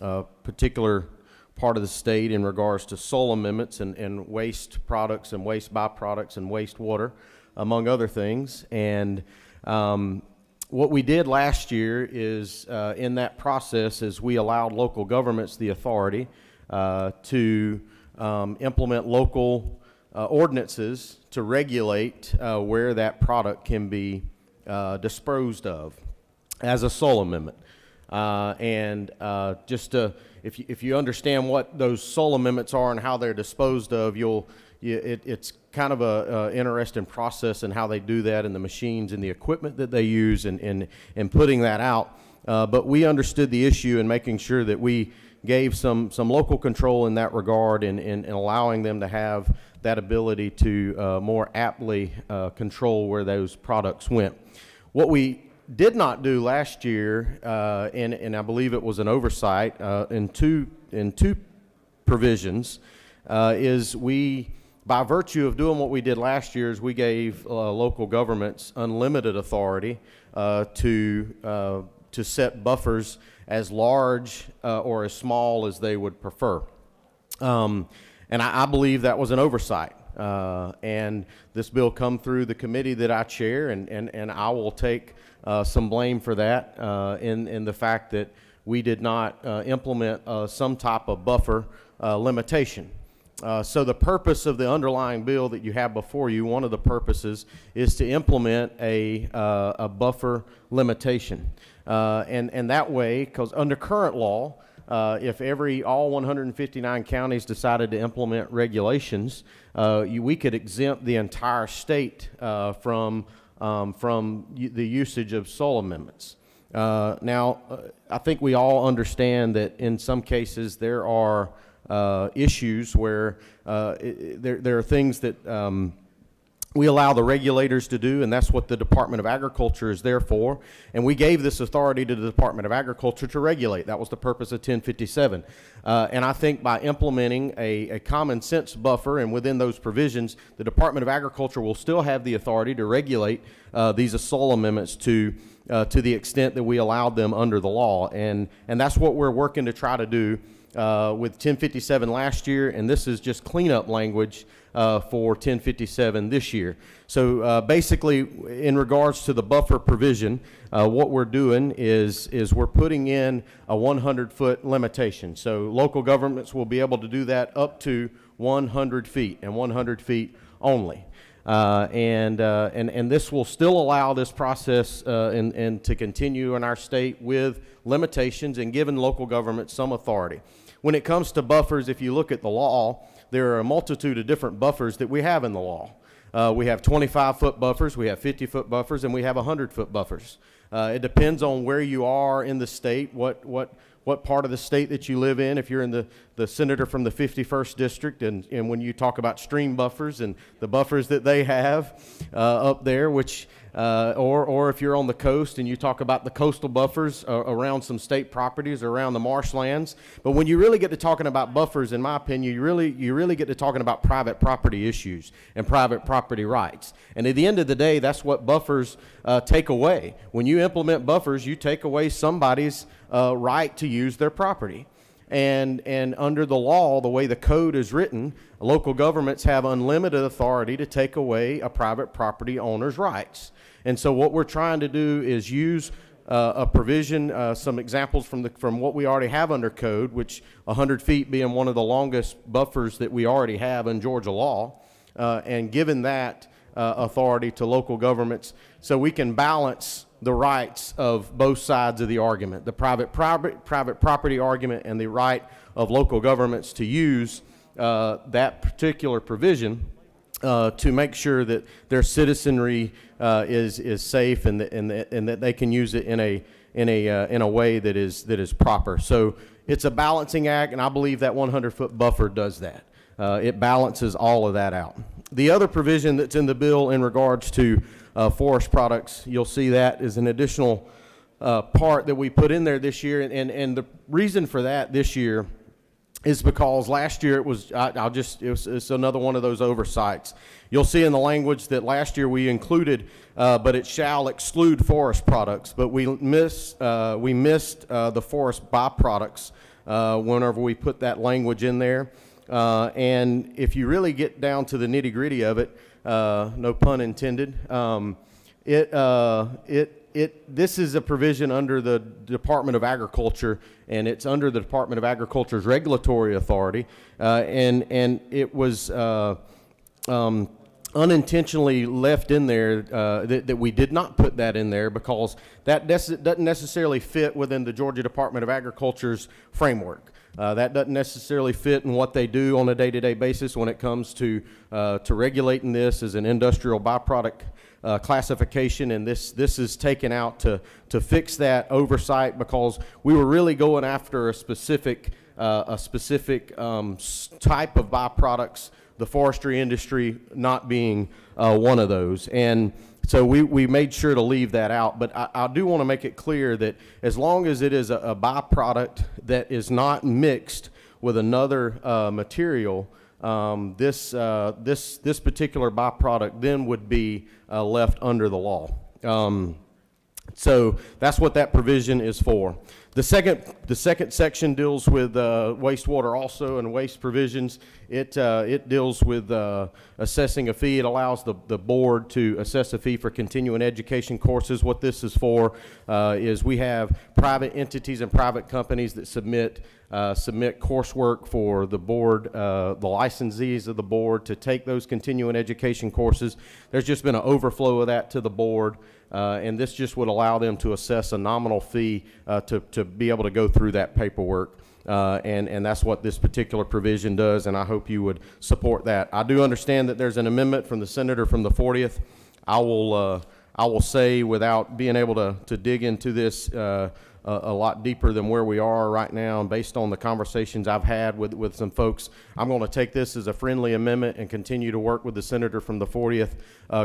a particular part of the state in regards to soil amendments and waste products and waste byproducts and wastewater, among other things. And what we did last year is in that process is we allowed local governments the authority to implement local ordinances to regulate where that product can be disposed of as a soil amendment. If you understand what those soil amendments are and how they're disposed of, it's kind of a interesting process in how they do that and the machines and the equipment that they use in putting that out. But we understood the issue and making sure that we gave some local control in that regard and allowing them to have that ability to more aptly control where those products went. What we did not do last year, and I believe it was an oversight in two provisions, is we, by virtue of doing what we did last year, is we gave local governments unlimited authority to set buffers as large or as small as they would prefer. And I believe that was an oversight. And this bill come through the committee that I chair, and I will take some blame for that in the fact that we did not implement some type of buffer limitation. So the purpose of the underlying bill that you have before you, one of the purposes is to implement a buffer limitation. And that way, because under current law, if all 159 counties decided to implement regulations, we could exempt the entire state from the usage of soil amendments. Now, I think we all understand that in some cases there are issues where there are things that we allow the regulators to do, and that's what the Department of Agriculture is there for. And we gave this authority to the Department of Agriculture to regulate. That was the purpose of 1057. And I think by implementing a common sense buffer and within those provisions, the Department of Agriculture will still have the authority to regulate these soil amendments to the extent that we allowed them under the law. And that's what we're working to try to do with 1057 last year, and this is just cleanup language for 1057 this year. So basically, in regards to the buffer provision, what we're doing is we're putting in a 100-foot limitation. So local governments will be able to do that up to 100 feet and 100 feet only. And this will still allow this process and to continue in our state with limitations and giving local governments some authority. When it comes to buffers, if you look at the law, there are a multitude of different buffers that we have in the law. We have 25-foot buffers, we have 50-foot buffers, and we have 100-foot buffers. It depends on where you are in the state, what part of the state that you live in. If you're in the senator from the 51st district, and when you talk about stream buffers and the buffers that they have up there, which or if you're on the coast and you talk about the coastal buffers around some state properties or around the marshlands. But when you really get to talking about buffers, in my opinion, you really get to talking about private property issues and private property rights. And at the end of the day, that's what buffers take away. When you implement buffers, you take away somebody's right to use their property. And under the law, the way the code is written, local governments have unlimited authority to take away a private property owner's rights. And so what we're trying to do is use a provision, some examples from what we already have under code, which 100 feet being one of the longest buffers that we already have in Georgia law, and given that authority to local governments so we can balance the rights of both sides of the argument, the private property argument and the right of local governments to use that particular provision to make sure that their citizenry is safe and that they can use it in a way that is proper. So it's a balancing act, and I believe that 100-foot buffer does that. It balances all of that out. The other provision that's in the bill in regards to forest products, you'll see that is an additional part that we put in there this year, and the reason for that this year is because last year it was, it's another one of those oversights. You'll see in the language that last year we included, but it shall exclude forest products, but we missed the forest byproducts whenever we put that language in there. And if you really get down to the nitty gritty of it, no pun intended, this is a provision under the Department of Agriculture, and it's under the Department of Agriculture's regulatory authority, and it was unintentionally left in there that we did not put that in there because that doesn't necessarily fit within the Georgia Department of Agriculture's framework. That doesn't necessarily fit in what they do on a day-to-day basis when it comes to regulating this as an industrial byproduct classification, and this is taken out to fix that oversight because we were really going after a specific type of byproducts, the forestry industry not being one of those. And so we made sure to leave that out, but I do want to make it clear that as long as it is a byproduct that is not mixed with another material, this particular byproduct then would be left under the law. So that's what that provision is for. The second section deals with wastewater also and waste provisions. It deals with assessing a fee. It allows the board to assess a fee for continuing education courses. What this is for is we have private entities and private companies that submit coursework for the board, the licensees of the board to take those continuing education courses. There's just been an overflow of that to the board, and this just would allow them to assess a nominal fee to be able to go through that paperwork. And that's what this particular provision does, and I hope you would support that. I do understand that there's an amendment from the senator from the 40th. I will say, without being able to dig into this a lot deeper than where we are right now, and based on the conversations I've had with some folks, I'm going to take this as a friendly amendment and continue to work with the senator from the 40th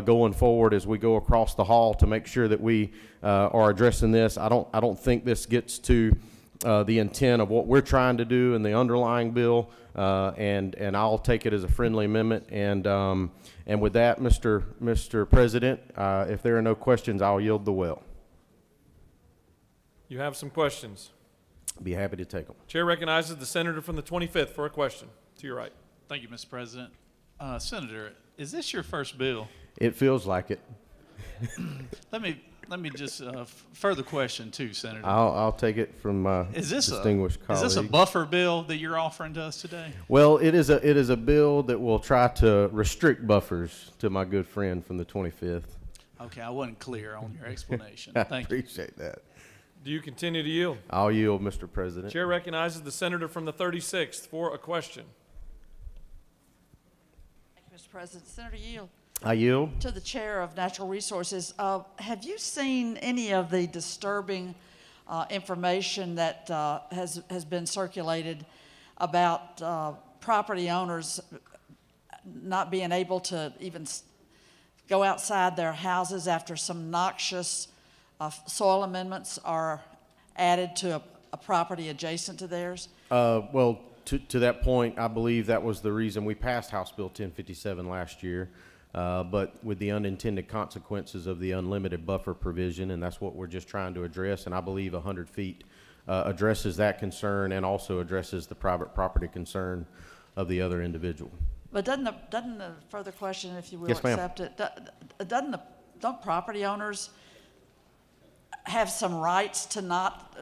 going forward as we go across the hall to make sure that we are addressing this. I don't think this gets to the intent of what we're trying to do in the underlying bill, and I'll take it as a friendly amendment. And with that, Mr. President, if there are no questions, I'll yield the well. You have some questions. Be happy to take them. Chair recognizes the senator from the 25th for a question. To your right. Thank you, Mr. President. Senator, is this your first bill? It feels like it. Let me just further question too, Senator. I'll take it from my distinguished colleague. Is this a buffer bill that you're offering to us today? Well, it is a bill that will try to restrict buffers, to my good friend from the 25th. Okay, I wasn't clear on your explanation. I Thank you. appreciate that. Do you continue to yield? I'll yield, Mr. President. Chair recognizes the senator from the 36th for a question. Thank you, Mr. President. Senator Yield. I yield. To the Chair of Natural Resources, have you seen any of the disturbing information that has been circulated about property owners not being able to even go outside their houses after some noxious soil amendments are added to a property adjacent to theirs? Well, to that point, I believe that was the reason we passed House Bill 1057 last year. But with the unintended consequences of the unlimited buffer provision, and that's what we're just trying to address, and I believe 100 feet addresses that concern and also addresses the private property concern of the other individual. But doesn't the further question, if you will, Yes, ma'am. accept it, don't property owners have some rights to not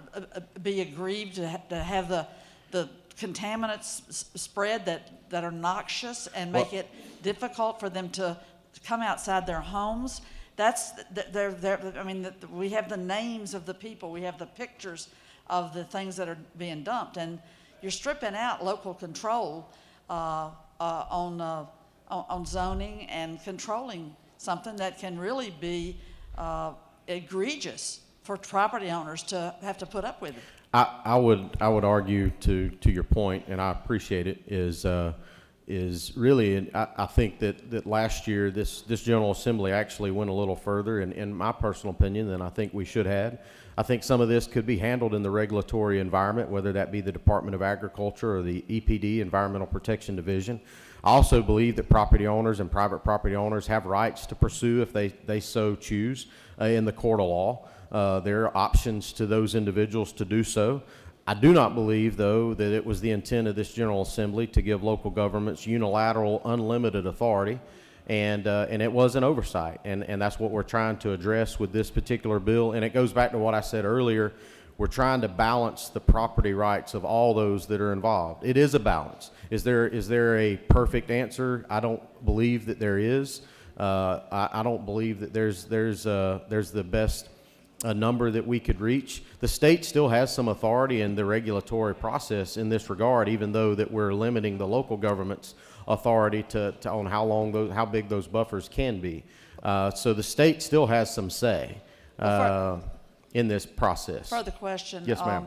be aggrieved to have the contaminants spread that are noxious and make it difficult for them to come outside their homes? I mean, we have the names of the people, we have the pictures of the things that are being dumped, and you're stripping out local control on zoning and controlling something that can really be egregious for property owners to have to put up with it. I would argue to your point, and I appreciate it, is is really, and I think that last year this General Assembly actually went a little further, in my personal opinion, than I think we should have. I think some of this could be handled in the regulatory environment, whether that be the Department of Agriculture or the EPD, Environmental Protection Division. I also believe that property owners and private property owners have rights to pursue, if they so choose, in the court of law. There are options to those individuals to do so. I do not believe, though, that it was the intent of this General Assembly to give local governments unilateral, unlimited authority, and it was an oversight, and that's what we're trying to address with this particular bill. And it goes back to what I said earlier. We're trying to balance the property rights of all those that are involved. It is a balance. Is there a perfect answer? I don't believe that there is. I don't believe that there's the best number that we could reach. The state still has some authority in the regulatory process in this regard, even though that we're limiting the local government's authority to on how big those buffers can be. So the state still has some say in this process. Further question. Yes, ma'am.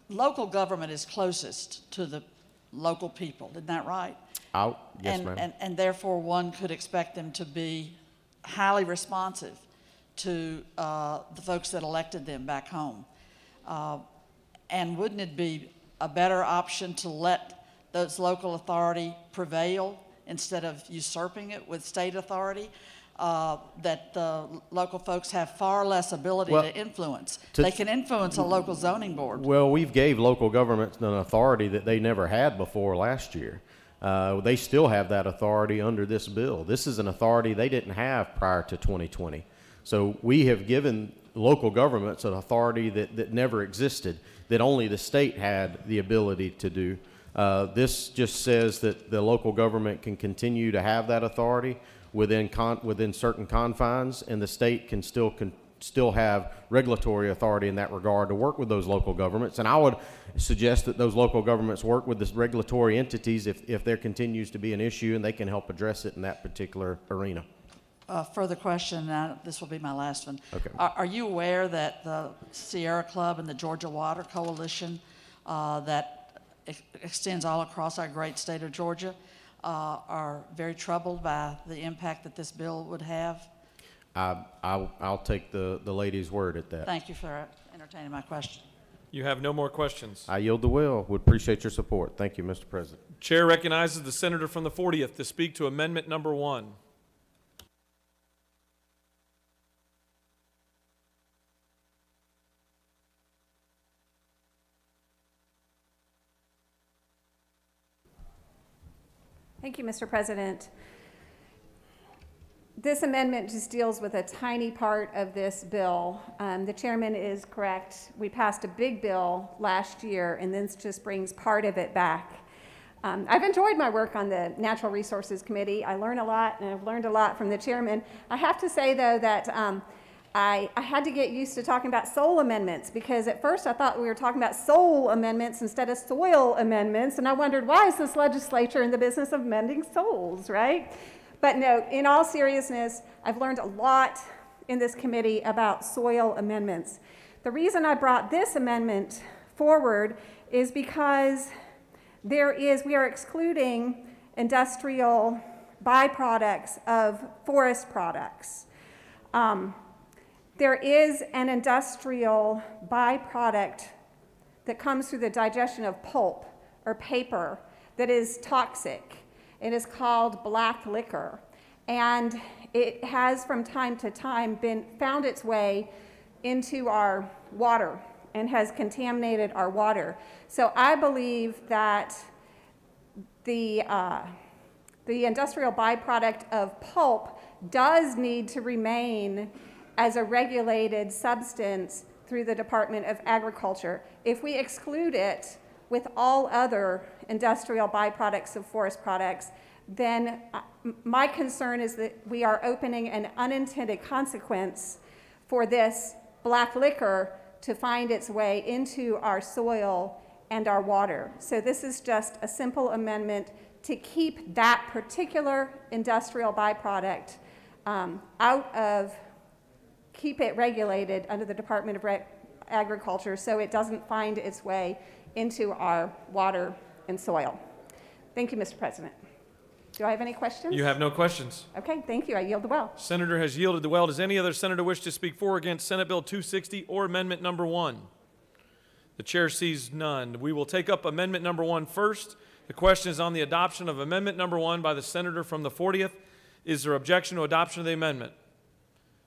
Local government is closest to the local people, isn't that right? Yes, ma'am. And therefore one could expect them to be highly responsive to the folks that elected them back home. And wouldn't it be a better option to let those local authority prevail instead of usurping it with state authority? That the local folks have far less ability to influence. They can influence a local zoning board. Well, we've gave local governments an authority that they never had before last year. They still have that authority under this bill. This is an authority they didn't have prior to 2020. So we have given local governments an authority that never existed, that only the state had the ability to do. This just says that the local government can continue to have that authority within certain confines, and the state can still have regulatory authority in that regard to work with those local governments. And I would suggest that those local governments work with the regulatory entities if there continues to be an issue, and they can help address it in that particular arena. Further question, this will be my last one. Okay. Are you aware that the Sierra Club and the Georgia Water Coalition that extends all across our great state of Georgia are very troubled by the impact that this bill would have? I'll take the lady's word at that. Thank you for entertaining my question. You have no more questions. I yield the will. Would appreciate your support. Thank you, Mr. President. Chair recognizes the senator from the 40th to speak to amendment number 1. Thank you, Mr. President. This amendment just deals with a tiny part of this bill. The chairman is correct. We passed a big bill last year, and this just brings part of it back. I've enjoyed my work on the Natural Resources Committee. I learn a lot, and I've learned a lot from the chairman. I have to say, though, that I had to get used to talking about soul amendments, because at first I thought we were talking about soul amendments instead of soil amendments, and I wondered, why is this legislature in the business of mending souls, right? But no, in all seriousness, I've learned a lot in this committee about soil amendments. The reason I brought this amendment forward is because we are excluding industrial byproducts of forest products. There is an industrial byproduct that comes through the digestion of pulp or paper that is toxic. It is called black liquor, and it has from time to time found its way into our water and has contaminated our water. So I believe that the industrial byproduct of pulp does need to remain as a regulated substance through the Department of Agriculture. If we exclude it with all other industrial byproducts of forest products, then my concern is that we are opening an unintended consequence for this black liquor to find its way into our soil and our water. So this is just a simple amendment to keep that particular industrial byproduct keep it regulated under the Department of Agriculture so it doesn't find its way into our water and soil. Thank you, Mr. President. Do I have any questions? You have no questions. Okay, thank you. I yield the well. Senator has yielded the well. Does any other senator wish to speak for or against Senate Bill 260 or Amendment number 1? The chair sees none. We will take up Amendment number 1 first. The question is on the adoption of Amendment number 1 by the senator from the 40th. Is there objection to adoption of the amendment?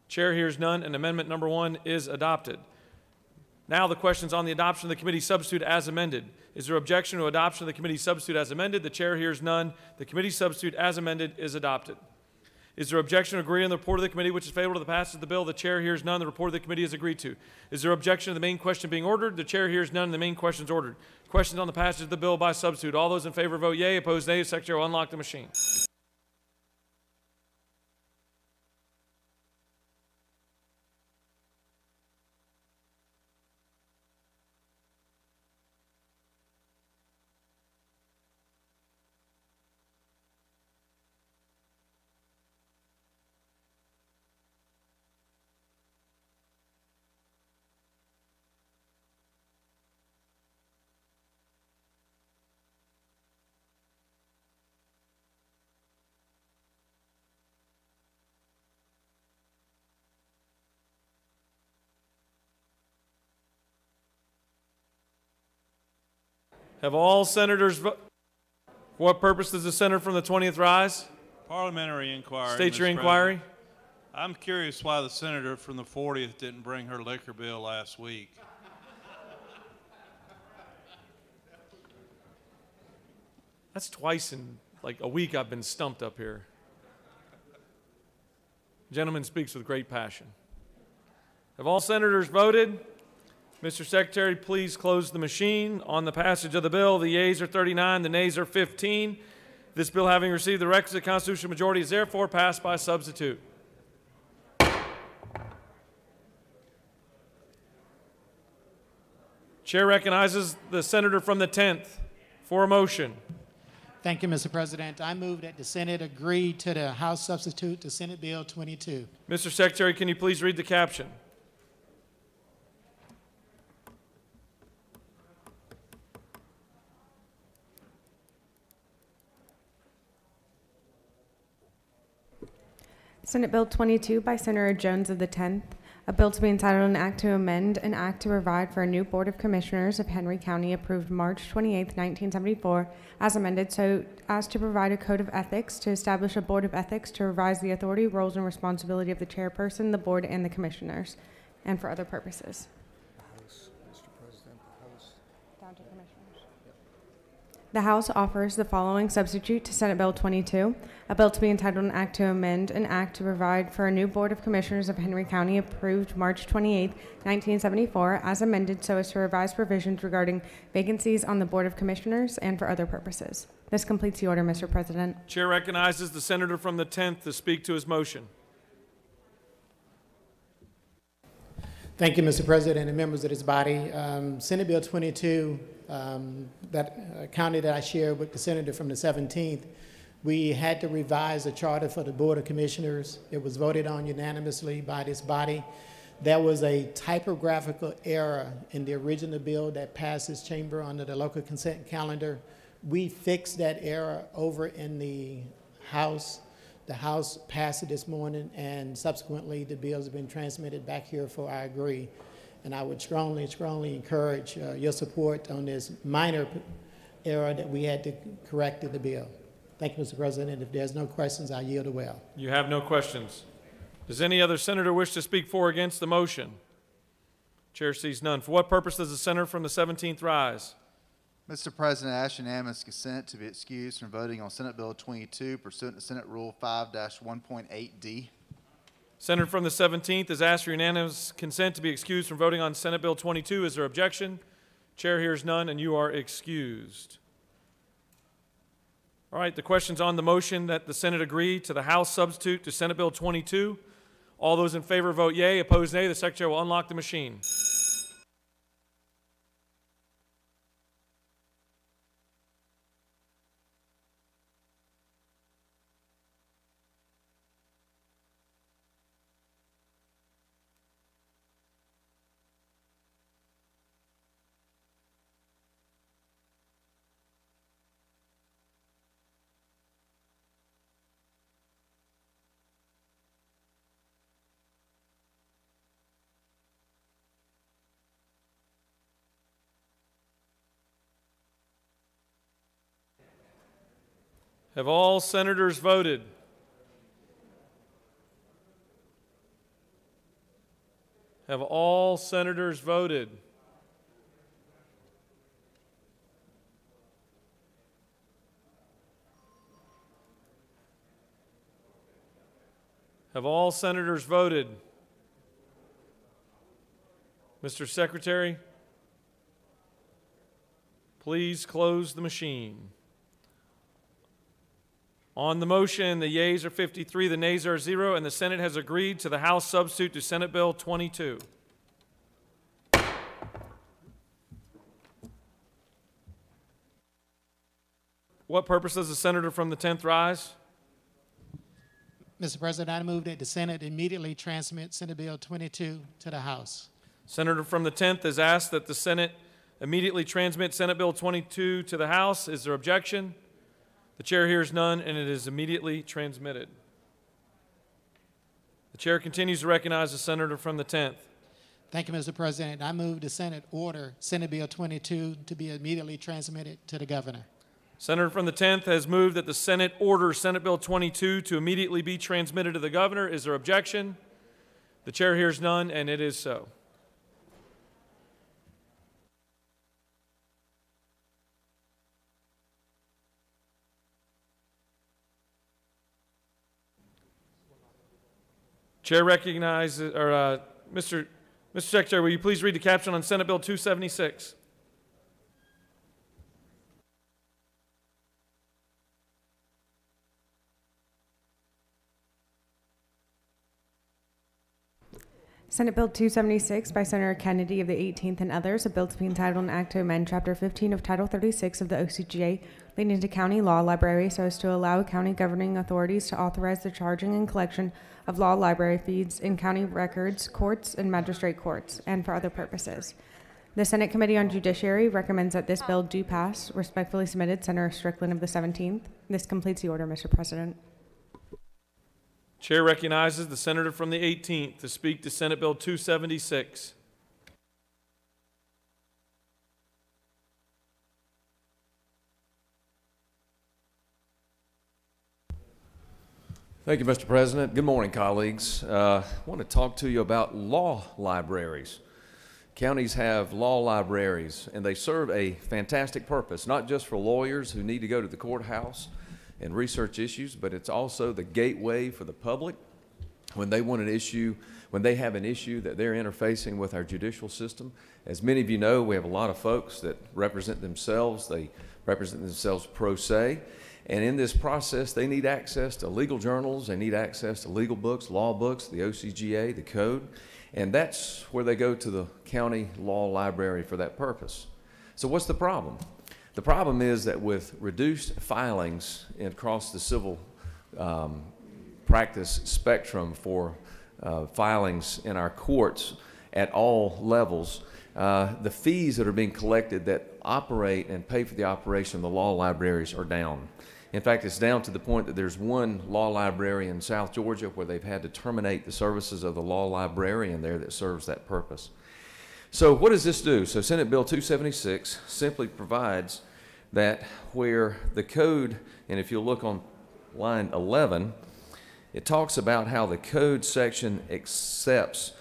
Chair hears none, and Amendment number 1 is adopted. Now the question is on the adoption of the committee substitute as amended. Is there objection to adoption of the committee substitute as amended? The chair hears none. The committee substitute as amended is adopted. Is there objection to agree on the report of the committee which is favorable to the passage of the bill? The chair hears none. The report of the committee is agreed to. Is there objection to the main question being ordered? The chair hears none. The main question is ordered. Questions on the passage of the bill by substitute. All those in favor vote yea. Opposed nay. The secretary will unlock the machine. Have all senators For what purpose does the senator from the 20th rise? Parliamentary inquiry. State your Mr. inquiry. President. I'm curious why the senator from the 40th didn't bring her liquor bill last week. That's twice in like a week I've been stumped up here. Gentleman speaks with great passion. Have all senators voted? Mr. Secretary, please close the machine. On the passage of the bill, the yeas are 39, the nays are 15. This bill, having received the requisite constitutional majority, is therefore passed by substitute. Chair recognizes the senator from the 10th for a motion. Thank you, Mr. President. I move that the Senate agree to the House substitute to Senate Bill 22. Mr. Secretary, can you please read the caption? Senate Bill 22 by Senator Jones of the 10th, a bill to be entitled an act to amend an act to provide for a new Board of Commissioners of Henry County approved March 28, 1974, as amended so as to provide a code of ethics, to establish a Board of Ethics, to revise the authority, roles, and responsibility of the chairperson, the board, and the commissioners, and for other purposes. The House offers the following substitute to Senate Bill 22, a bill to be entitled an act to amend an act to provide for a new Board of Commissioners of Henry County approved March 28, 1974, as amended so as to revise provisions regarding vacancies on the Board of Commissioners and for other purposes. This completes the order, Mr. President. Chair recognizes the senator from the 10th to speak to his motion. Thank you, Mr. President and members of this body. Senate Bill 22, that county that I shared with the senator from the 17th, we had to revise the charter for the Board of Commissioners. It was voted on unanimously by this body. There was a typographical error in the original bill that passed this chamber under the local consent calendar. We fixed that error over in the House. The House passed it this morning, and subsequently the bills have been transmitted back here for our agree. And I would strongly, strongly encourage your support on this minor error that we had to correct in the bill. Thank you, Mr. President. If there's no questions, I yield the well. You have no questions. Does any other senator wish to speak for or against the motion? Chair sees none. For what purpose does the senator from the 17th rise? Mr. President, I ask unanimous consent to be excused from voting on Senate Bill 22 pursuant to Senate Rule 5-1.8D. Senator from the 17th is asked for unanimous consent to be excused from voting on Senate Bill 22. Is there objection? Chair hears none, and you are excused. All right, the question's on the motion that the Senate agree to the House substitute to Senate Bill 22. All those in favor vote yea. Opposed nay. The Secretary will unlock the machine. Have all senators voted? Have all senators voted? Have all senators voted? Mr. Secretary, please close the machine. On the motion, the yeas are 53, the nays are 0, and the Senate has agreed to the House substitute to Senate Bill 22. What purpose does the senator from the 10th rise? Mr. President, I move that the Senate immediately transmit Senate Bill 22 to the House. Senator from the 10th has asked that the Senate immediately transmit Senate Bill 22 to the House. Is there objection? The chair hears none, and it is immediately transmitted. The chair continues to recognize the senator from the 10th. Thank you, Mr. President. I move the Senate order Senate Bill 22 to be immediately transmitted to the governor. Senator from the 10th has moved that the Senate order Senate Bill 22 to immediately be transmitted to the governor. Is there objection? The chair hears none, and it is so. Chair recognizes, or Mr. Secretary, will you please read the caption on Senate Bill 276? Senate Bill 276 by Senator Kennedy of the 18th and others, a bill to be entitled an act to amend Chapter 15 of Title 36 of the OCGA leading to county law library so as to allow county governing authorities to authorize the charging and collection of law library fees in county records, courts, and magistrate courts, and for other purposes. The Senate Committee on Judiciary recommends that this bill do pass. Respectfully submitted, Senator Strickland of the 17th. This completes the order, Mr. President. Chair recognizes the senator from the 18th to speak to Senate Bill 276. Thank you, Mr. President. Good morning, colleagues. I want to talk to you about law libraries. Counties have law libraries, and they serve a fantastic purpose, not just for lawyers who need to go to the courthouse and research issues, but it's also the gateway for the public when they want an issue, when they have an issue that they're interfacing with our judicial system. As many of you know, we have a lot of folks that represent themselves. They represent themselves pro se. And in this process, they need access to legal journals, they need access to legal books, law books, the OCGA, the code, and that's where they go to the county law library for that purpose. So what's the problem? The problem is that with reduced filings across the civil practice spectrum for filings in our courts at all levels, the fees that are being collected that operate and pay for the operation of the law libraries are down. In fact, it's down to the point that there's one law library in South Georgia where they've had to terminate the services of the law librarian there that serves that purpose. So what does this do? So Senate Bill 276 simply provides that where the code, and if you'll look on line 11, it talks about how the code section accepts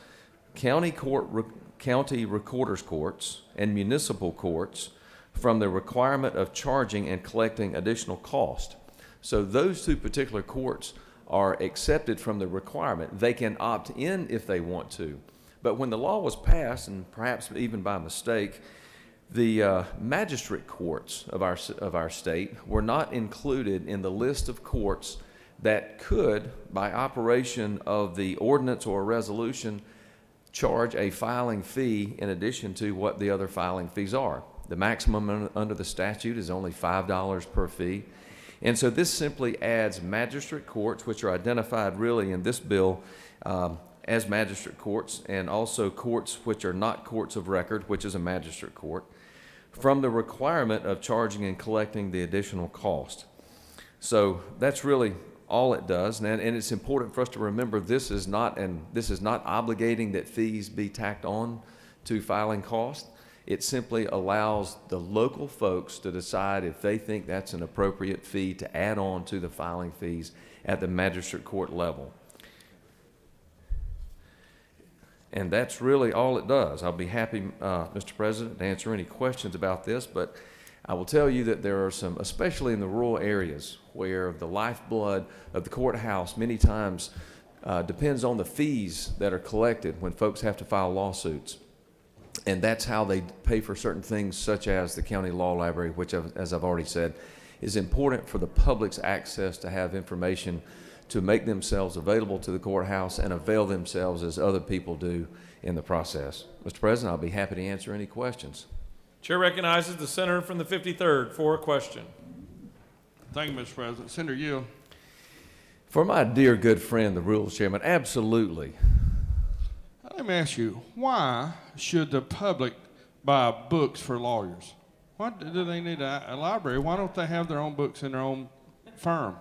county recorders courts and municipal courts from the requirement of charging and collecting additional cost. So those two particular courts are accepted from the requirement. They can opt in if they want to. But when the law was passed, and perhaps even by mistake, the magistrate courts of our state were not included in the list of courts that could, by operation of the ordinance or resolution, charge a filing fee in addition to what the other filing fees are. The maximum under the statute is only $5 per fee. And so this simply adds magistrate courts, which are identified really in this bill as magistrate courts, and also courts which are not courts of record, which is a magistrate court, from the requirement of charging and collecting the additional cost. So that's really all it does, and it's important for us to remember this is not obligating that fees be tacked on to filing costs. It simply allows the local folks to decide if they think that's an appropriate fee to add on to the filing fees at the magistrate court level. And that's really all it does. I'll be happy, Mr. President, to answer any questions about this, but I will tell you that there are some, especially in the rural areas, where the lifeblood of the courthouse many times depends on the fees that are collected when folks have to file lawsuits. And that's how they pay for certain things, such as the county law library, which, as I've already said, is important for the public's access to have information to make themselves available to the courthouse and avail themselves as other people do in the process. Mr. President, I'll be happy to answer any questions. Chair recognizes the senator from the 53rd for a question. Thank you, Mr. President. Senator Yield. For my dear good friend, the Rules Chairman, absolutely. Let me ask you, why should the public buy books for lawyers? Why do they need a library? Why don't they have their own books in their own firm?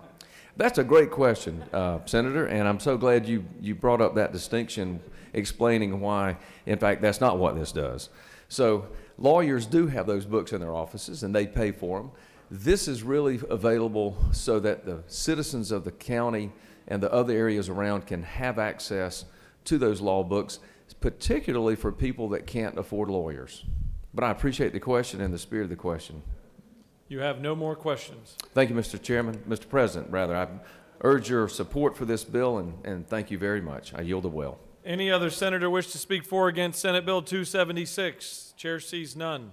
That's a great question, Senator, and I'm so glad you brought up that distinction, explaining why, in fact, that's not what this does. So lawyers do have those books in their offices, and they pay for them. This is really available so that the citizens of the county and the other areas around can have access to those law books, particularly for people that can't afford lawyers. But I appreciate the question and the spirit of the question. You have no more questions. Thank you, Mr. Chairman, Mr. President, rather. I urge your support for this bill, and thank you very much. I yield the will. Any other senator wish to speak for or against Senate Bill 276? Chair sees none.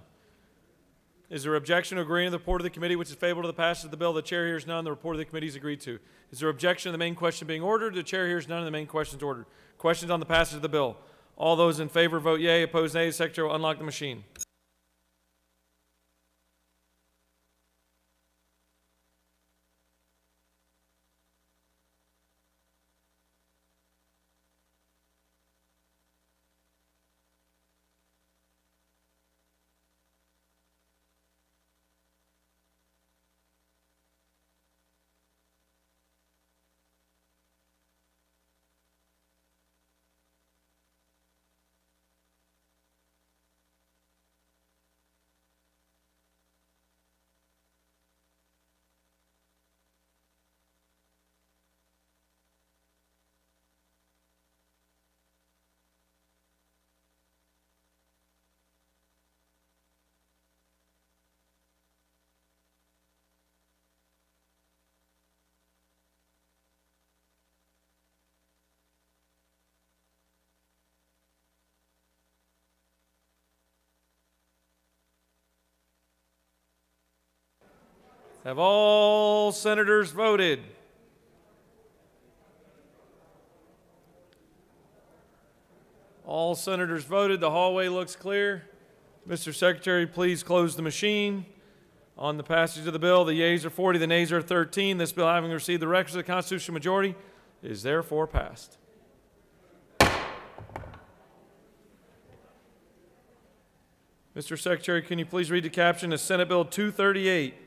Is there objection to agreeing to the report of the committee which is favorable to the passage of the bill? The chair hears none. The report of the committee is agreed to. Is there objection to the main question being ordered? The chair hears none and the main question is ordered. Questions on the passage of the bill? All those in favor vote yea. Opposed nay. The secretary will unlock the machine. Have all senators voted? All senators voted. The hallway looks clear. Mr. Secretary, please close the machine. On the passage of the bill, the yeas are 40, the nays are 13. This bill, having received the requisite constitutional majority, is therefore passed. Mr. Secretary, can you please read the caption of Senate Bill 238?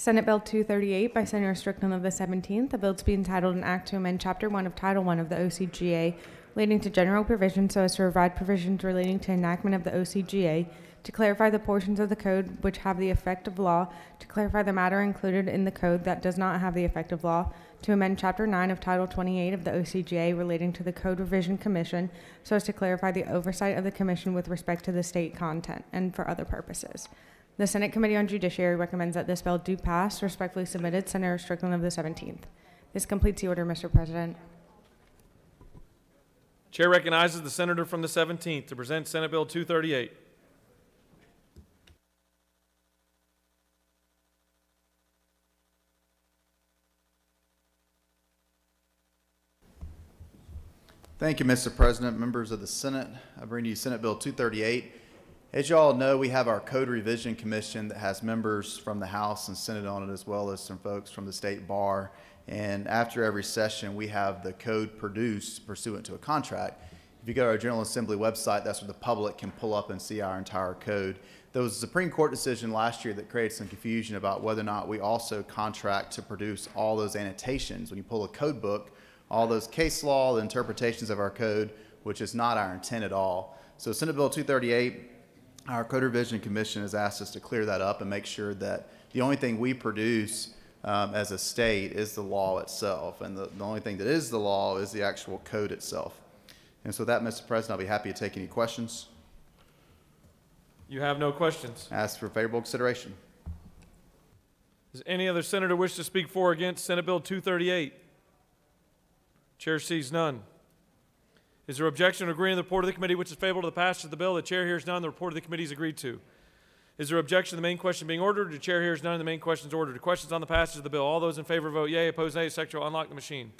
Senate Bill 238 by Senator Strickland of the 17th, a bill to be entitled an act to amend Chapter 1 of Title I of the OCGA relating to general provisions so as to provide provisions relating to enactment of the OCGA, to clarify the portions of the code which have the effect of law, to clarify the matter included in the code that does not have the effect of law, to amend Chapter 9 of Title 28 of the OCGA relating to the Code Revision Commission so as to clarify the oversight of the commission with respect to the state content and for other purposes. The Senate Committee on Judiciary recommends that this bill do pass. Respectfully submitted, Senator Strickland of the 17th. This completes the order, Mr. President. Chair recognizes the senator from the 17th to present Senate Bill 238. Thank you, Mr. President, members of the Senate. I bring to you Senate Bill 238. As you all know, we have our Code Revision Commission that has members from the House and Senate on it, as well as some folks from the State Bar. And after every session, we have the code produced pursuant to a contract. If you go to our General Assembly website, that's where the public can pull up and see our entire code. There was a Supreme Court decision last year that created some confusion about whether or not we also contract to produce all those annotations. When you pull a code book, all those case law, the interpretations of our code, which is not our intent at all. So Senate Bill 238, our Code Revision Commission has asked us to clear that up and make sure that the only thing we produce as a state is the law itself. And the only thing that is the law is the actual code itself. And so with that, Mr. President, I'll be happy to take any questions. You have no questions. Ask for favorable consideration. Does any other senator wish to speak for or against Senate Bill 238? Chair sees none. Is there objection to agreeing to the report of the committee which is favorable to the passage of the bill? The chair hears none. The report of the committee is agreed to. Is there objection to the main question being ordered? The chair hears none. The main question is ordered. Questions on the passage of the bill? All those in favor vote yea. Opposed nay. Secretary will unlock the machine.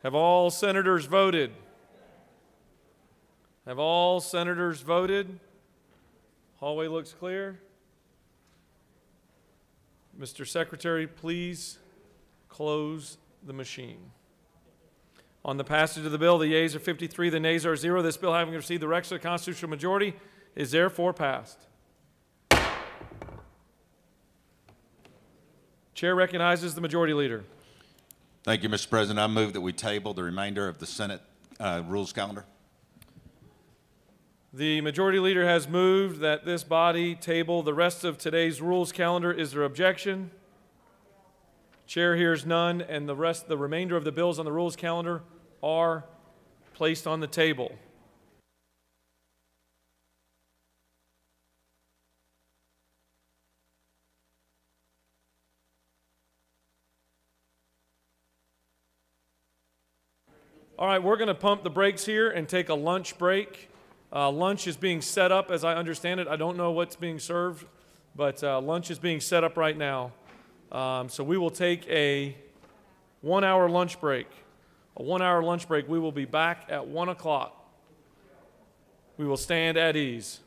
Have all senators voted? Have all senators voted? Hallway looks clear. Mr. Secretary, please close the machine. On the passage of the bill, the yeas are 53, the nays are 0. This bill, having received the requisite constitutional majority, is therefore passed. Chair recognizes the majority leader. Thank you, Mr. President. I move that we table the remainder of the Senate rules calendar. The majority leader has moved that this body table the rest of today's rules calendar. Is there objection? Chair hears none, and the remainder of the bills on the rules calendar are placed on the table. All right, we're going to pump the brakes here and take a lunch break. Lunch is being set up, as I understand it. I don't know what's being served, but lunch is being set up right now. So we will take a 1 hour lunch break. A 1 hour lunch break. We will be back at 1 o'clock. We will stand at ease.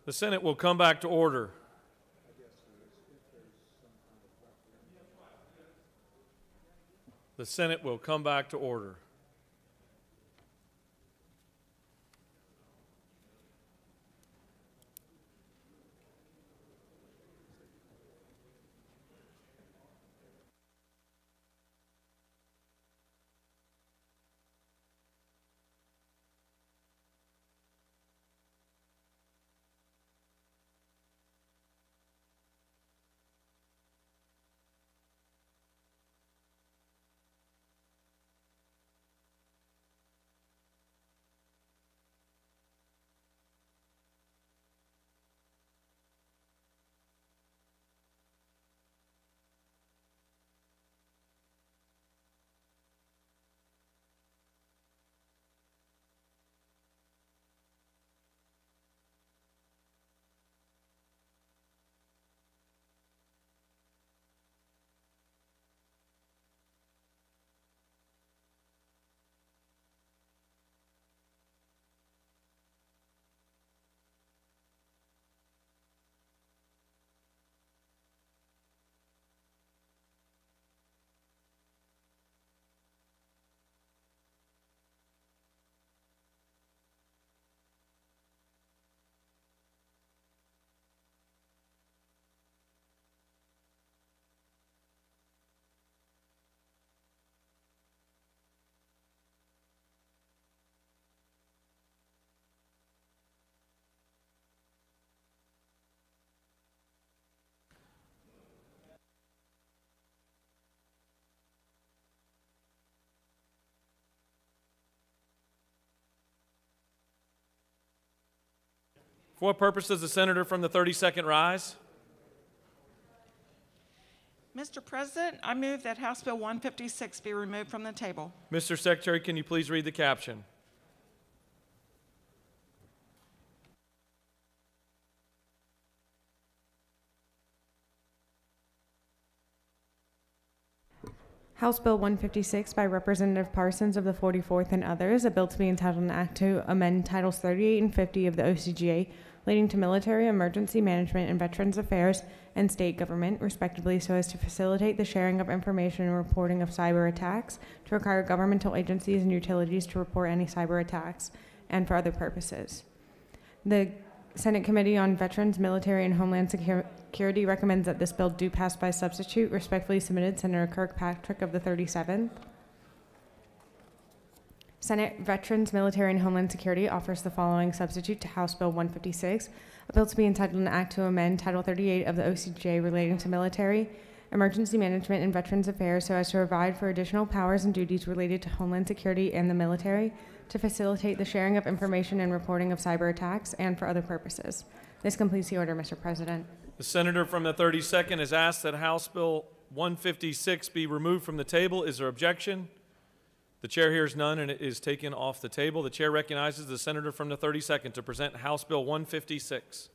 The Senate will come back to order. The Senate will come back to order. For what purpose does the senator from the 32nd rise? Mr. President, I move that House Bill 156 be removed from the table. Mr. Secretary, can you please read the caption? House Bill 156 by Representative Parsons of the 44th and others, a bill to be entitled an act to amend Titles 38 and 50 of the OCGA relating to military, emergency management, and veterans affairs and state government, respectively, so as to facilitate the sharing of information and reporting of cyber attacks, to require governmental agencies and utilities to report any cyber attacks, and for other purposes. The Senate Committee on Veterans, Military, and Homeland Security recommends that this bill do pass by substitute. Respectfully submitted, Senator Kirkpatrick of the 37th. Senate Veterans, Military, and Homeland Security offers the following substitute to House Bill 156, a bill to be entitled an act to amend Title 38 of the OCGA relating to military, emergency management, and veterans affairs so as to provide for additional powers and duties related to Homeland Security and the military, to facilitate the sharing of information and reporting of cyber attacks, and for other purposes. This completes the order, Mr. President. The senator from the 32nd has asked that House Bill 156 be removed from the table. Is there objection? The chair hears none, and it is taken off the table. The chair recognizes the senator from the 32nd to present House Bill 156.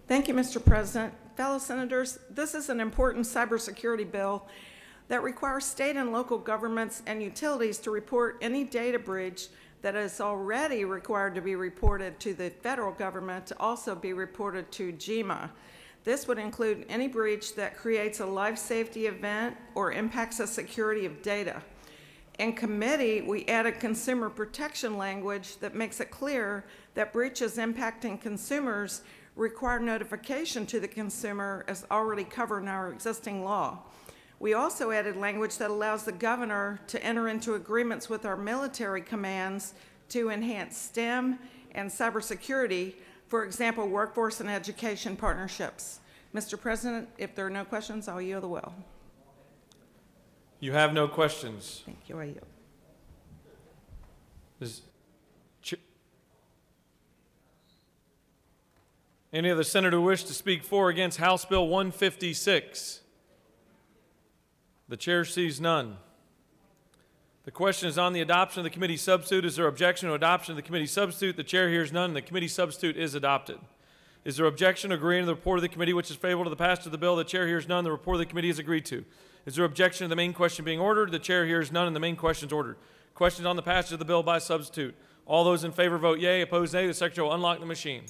Thank you, Mr. President. Fellow senators, this is an important cybersecurity bill that requires state and local governments and utilities to report any data breach that is already required to be reported to the federal government to also be reported to GEMA. This would include any breach that creates a life safety event or impacts the security of data. In committee, we added consumer protection language that makes it clear that breaches impacting consumers require notification to the consumer as already covered in our existing law. We also added language that allows the governor to enter into agreements with our military commands to enhance STEM and cybersecurity, for example, workforce and education partnerships. Mr. President, if there are no questions, I'll yield the will. You have no questions. Thank you. I yield. Any other senator wish to speak for or against House Bill 156? The chair sees none. The question is on the adoption of the committee substitute. Is there objection to adoption of the committee substitute? The chair hears none, and the committee substitute is adopted. Is there objection to agreeing to the report of the committee which is favorable to the passage of the bill? The chair hears none. The report of the committee is agreed to. Is there objection to the main question being ordered? The chair hears none, and the main question is ordered. Questions on the passage of the bill by substitute. All those in favor vote yea. Opposed, nay. The secretary will unlock the machine.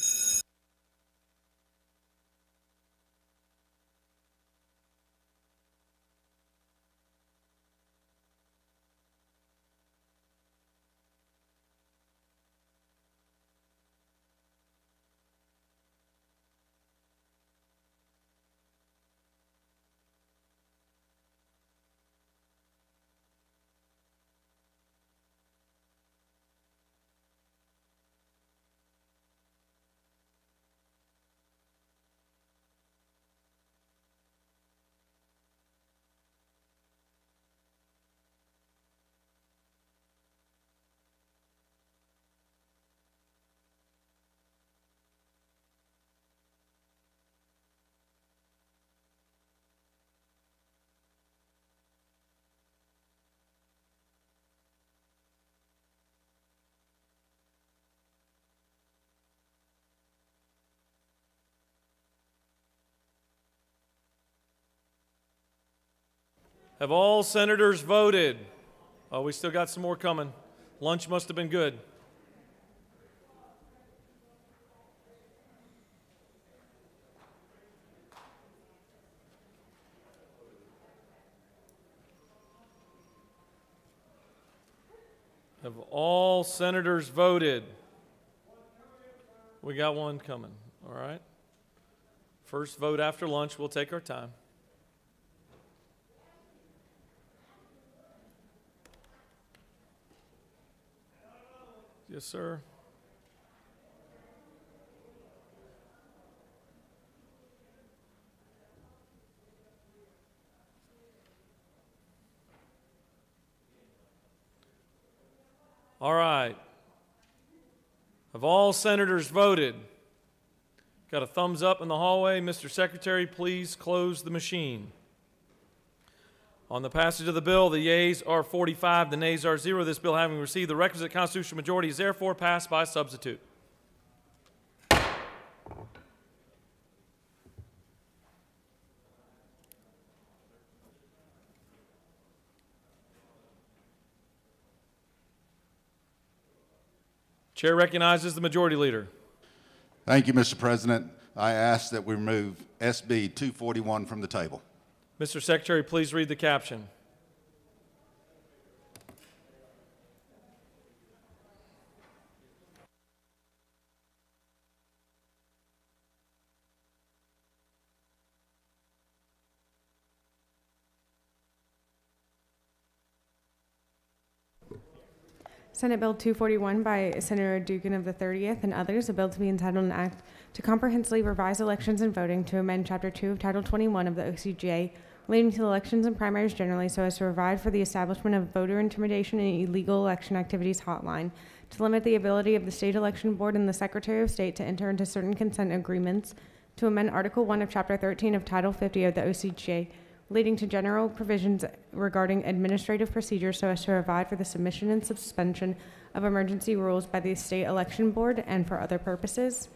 Have all senators voted? Oh, we still got some more coming. Lunch must have been good. Have all senators voted? We got one coming, all right? First vote after lunch, we'll take our time. Yes, sir. All right. Have all senators voted? Got a thumbs up in the hallway. Mr. Secretary, please close the machine. On the passage of the bill, the yeas are 45, the nays are 0. This bill, having received the requisite constitutional majority, is therefore passed by substitute. Chair recognizes the majority leader. Thank you, Mr. President. I ask that we remove SB 241 from the table. Mr. Secretary, please read the caption. Senate Bill 241 by Senator Dugan of the 30th and others, a bill to be entitled an act to comprehensively revise elections and voting to amend Chapter 2 of Title 21 of the OCGA relating to elections and primaries generally so as to provide for the establishment of voter intimidation and illegal election activities hotline, to limit the ability of the State Election Board and the Secretary of State to enter into certain consent agreements, to amend Article 1 of Chapter 13 of Title 50 of the OCGA relating to general provisions regarding administrative procedures so as to provide for the submission and suspension of emergency rules by the State Election Board and for other purposes.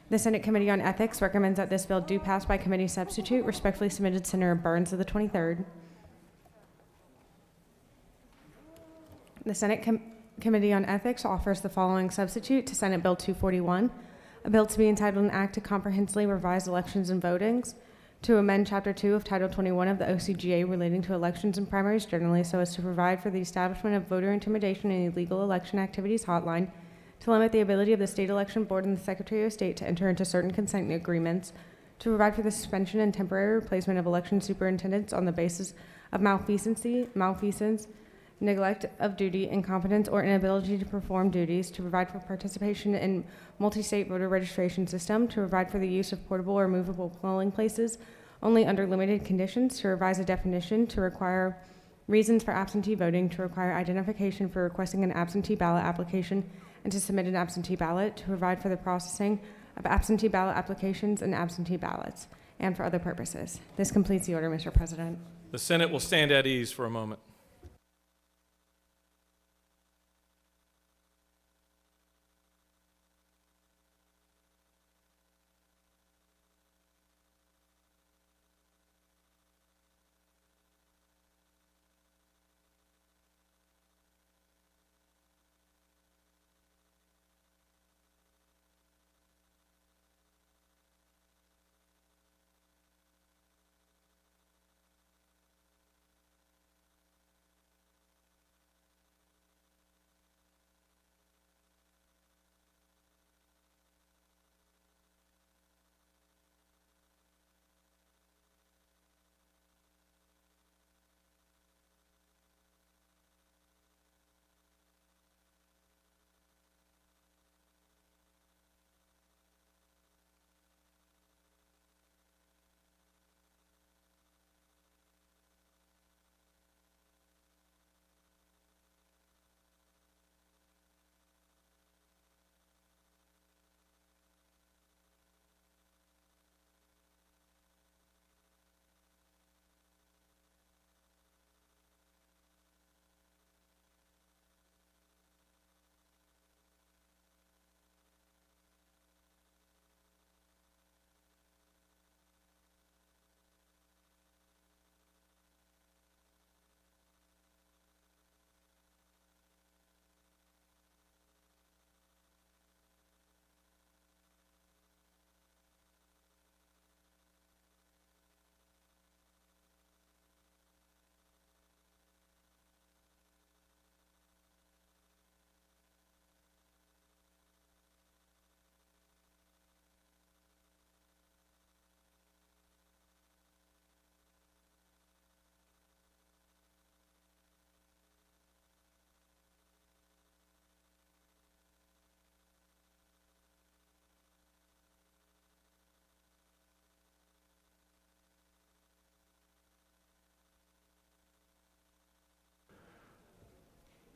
The Senate Committee on Ethics recommends that this bill do pass by committee substitute. Respectfully submitted, Senator Burns of the 23rd. The Senate Committee on Ethics offers the following substitute to Senate Bill 241, a bill to be entitled an act to comprehensively revise elections and votings, to amend Chapter 2 of Title 21 of the OCGA relating to elections and primaries generally so as to provide for the establishment of voter intimidation and illegal election activities hotline, to limit the ability of the State Election Board and the Secretary of State to enter into certain consent agreements, to provide for the suspension and temporary replacement of election superintendents on the basis of malfeasance, neglect of duty, incompetence, or inability to perform duties, to provide for participation in multi-state voter registration system, to provide for the use of portable or movable polling places only under limited conditions, to revise a definition, to require reasons for absentee voting, to require identification for requesting an absentee ballot application, and to submit an absentee ballot, to provide for the processing of absentee ballot applications and absentee ballots, and for other purposes. This completes the order, Mr. President. The Senate will stand at ease for a moment.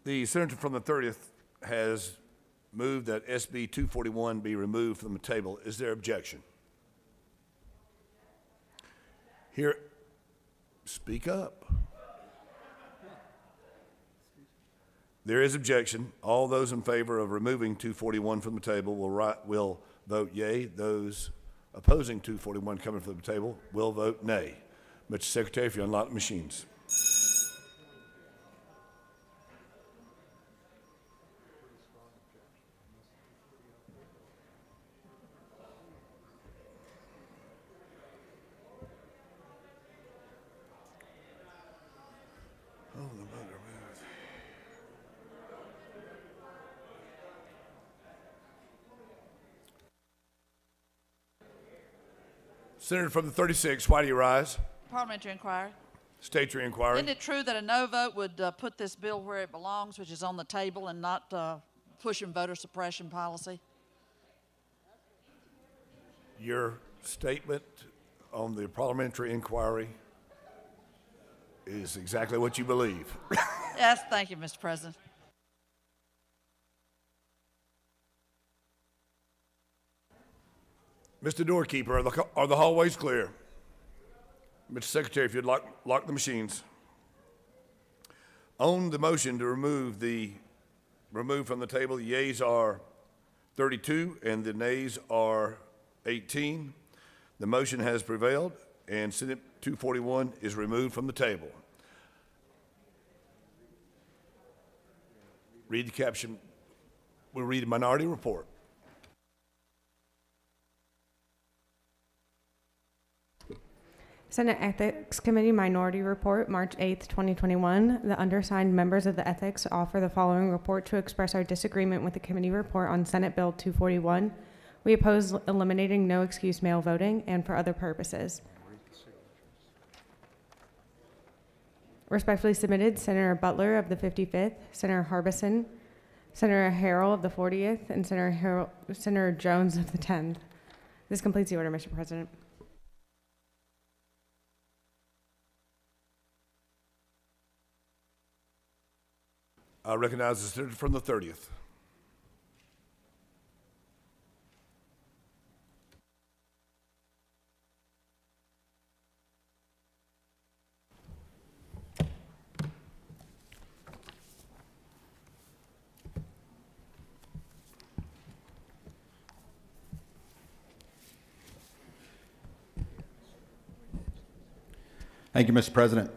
The senator from the 30th has moved that SB 241 be removed from the table. Is there objection? Here, speak up. There is objection. All those in favor of removing 241 from the table will vote yea. Those opposing 241 coming from the table will vote nay. Mr. Secretary, if you unlock the machines. Senator from the 36, why do you rise? Parliamentary inquiry. State your inquiry. Isn't it true that a no vote would put this bill where it belongs, which is on the table, and not pushing voter suppression policy? Your statement on the parliamentary inquiry is exactly what you believe. Yes, thank you, Mr. President. Mr. Doorkeeper, are the hallways clear? Mr. Secretary, if you'd lock the machines. On the motion to remove from the table, the yeas are 32 and the nays are 18. The motion has prevailed and Senate 241 is removed from the table. Read the caption. We'll read the minority report. Senate Ethics Committee Minority Report, March 8th, 2021. The undersigned members of the Ethics offer the following report to express our disagreement with the committee report on Senate Bill 241. We oppose eliminating no excuse mail voting and for other purposes. Respectfully submitted, Senator Butler of the 55th, Senator Harbison, Senator Harrell of the 40th, and Senator Jones of the 10th. This completes the order, Mr. President. I recognize the senator from the 30th. Thank you, Mr. President.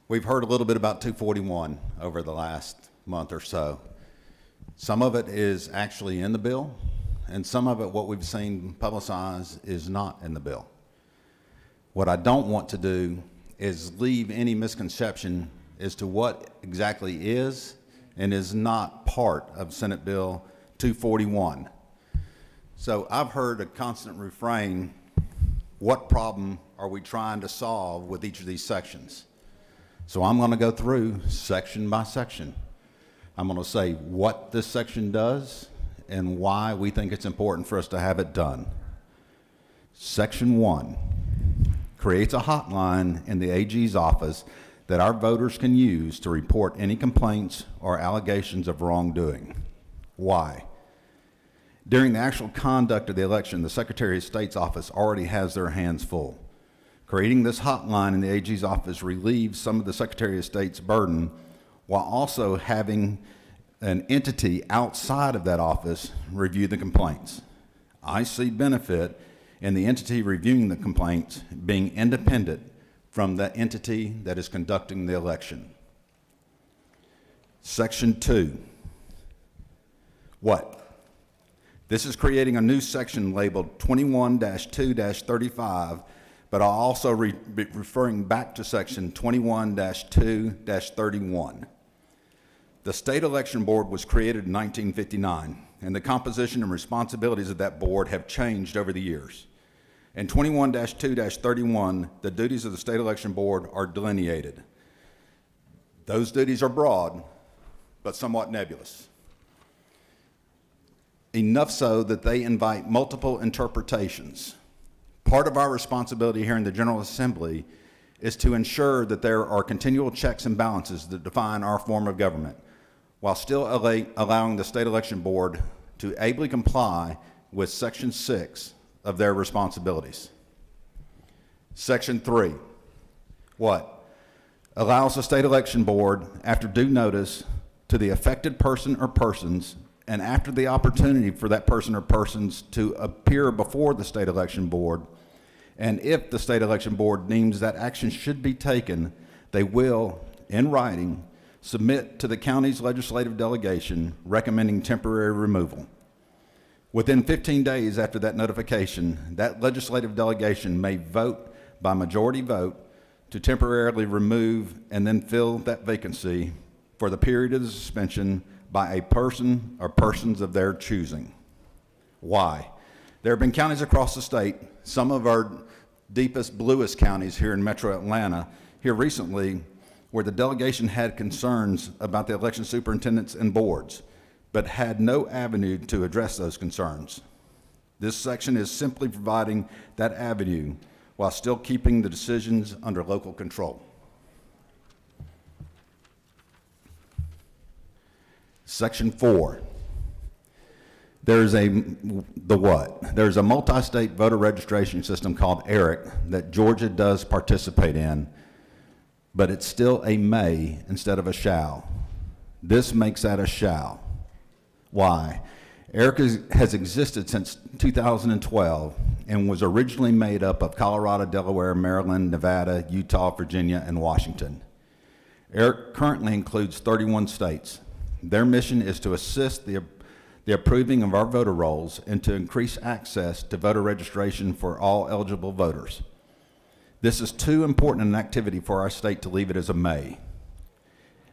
We've heard a little bit about 241 over the last month or so. Some of it is actually in the bill, and some of it, what we've seen publicized, is not in the bill. What I don't want to do is leave any misconception as to what exactly is and is not part of Senate Bill 241. So I've heard a constant refrain, what problem are we trying to solve with each of these sections? So I'm going to go through section by section. I'm going to say what this section does and why we think it's important for us to have it done. Section 1 creates a hotline in the AG's office that our voters can use to report any complaints or allegations of wrongdoing. Why? During the actual conduct of the election, the Secretary of State's office already has their hands full. Creating this hotline in the AG's office relieves some of the Secretary of State's burden while also having an entity outside of that office review the complaints. I see benefit in the entity reviewing the complaints being independent from the entity that is conducting the election. Section 2. What? This is creating a new section labeled 21-2-35, but I'll also be referring back to section 21-2-31. The State Election Board was created in 1959, and the composition and responsibilities of that board have changed over the years. In 21-2-31, the duties of the State Election Board are delineated. Those duties are broad, but somewhat nebulous. Enough so that they invite multiple interpretations. Part of our responsibility here in the General Assembly is to ensure that there are continual checks and balances that define our form of government, while still allowing the state election board to ably comply with Section 6 of their responsibilities. Section 3, what? Allows the state election board, after due notice to the affected person or persons, and after the opportunity for that person or persons to appear before the state election board, and if the state election board deems that action should be taken, they will, in writing, submit to the county's legislative delegation recommending temporary removal. Within 15 days after that notification, that legislative delegation may vote by majority vote to temporarily remove and then fill that vacancy for the period of the suspension by a person or persons of their choosing. Why? There have been counties across the state, some of our deepest, bluest counties here in Metro Atlanta, here recently, where the delegation had concerns about the election superintendents and boards, but had no avenue to address those concerns. This section is simply providing that avenue while still keeping the decisions under local control. Section 4. There's a multi-state voter registration system called ERIC that Georgia does participate in, but it's still a may instead of a shall. This makes that a shall. Why? ERIC has existed since 2012 and was originally made up of Colorado, Delaware, Maryland, Nevada, Utah, Virginia, and Washington. ERIC currently includes 31 states. Their mission is to assist the approving of our voter rolls and to increase access to voter registration for all eligible voters. This is too important an activity for our state to leave it as a may.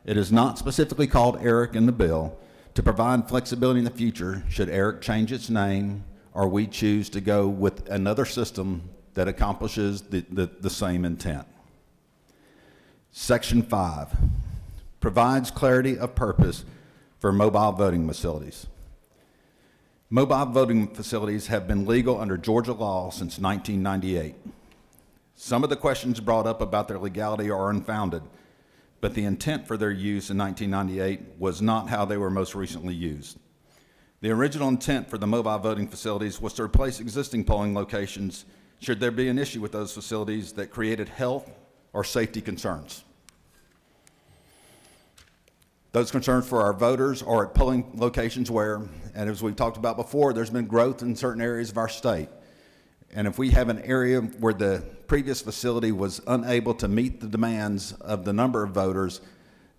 It is not specifically called ERIC in the bill to provide flexibility in the future should ERIC change its name or we choose to go with another system that accomplishes the same intent. Section 5 provides clarity of purpose for mobile voting facilities. Mobile voting facilities have been legal under Georgia law since 1998. Some of the questions brought up about their legality are unfounded, but the intent for their use in 1998 was not how they were most recently used. The original intent for the mobile voting facilities was to replace existing polling locations should there be an issue with those facilities that created health or safety concerns. Those concerns for our voters are at polling locations where, and as we've talked about before, there's been growth in certain areas of our state. And if we have an area where the previous facility was unable to meet the demands of the number of voters,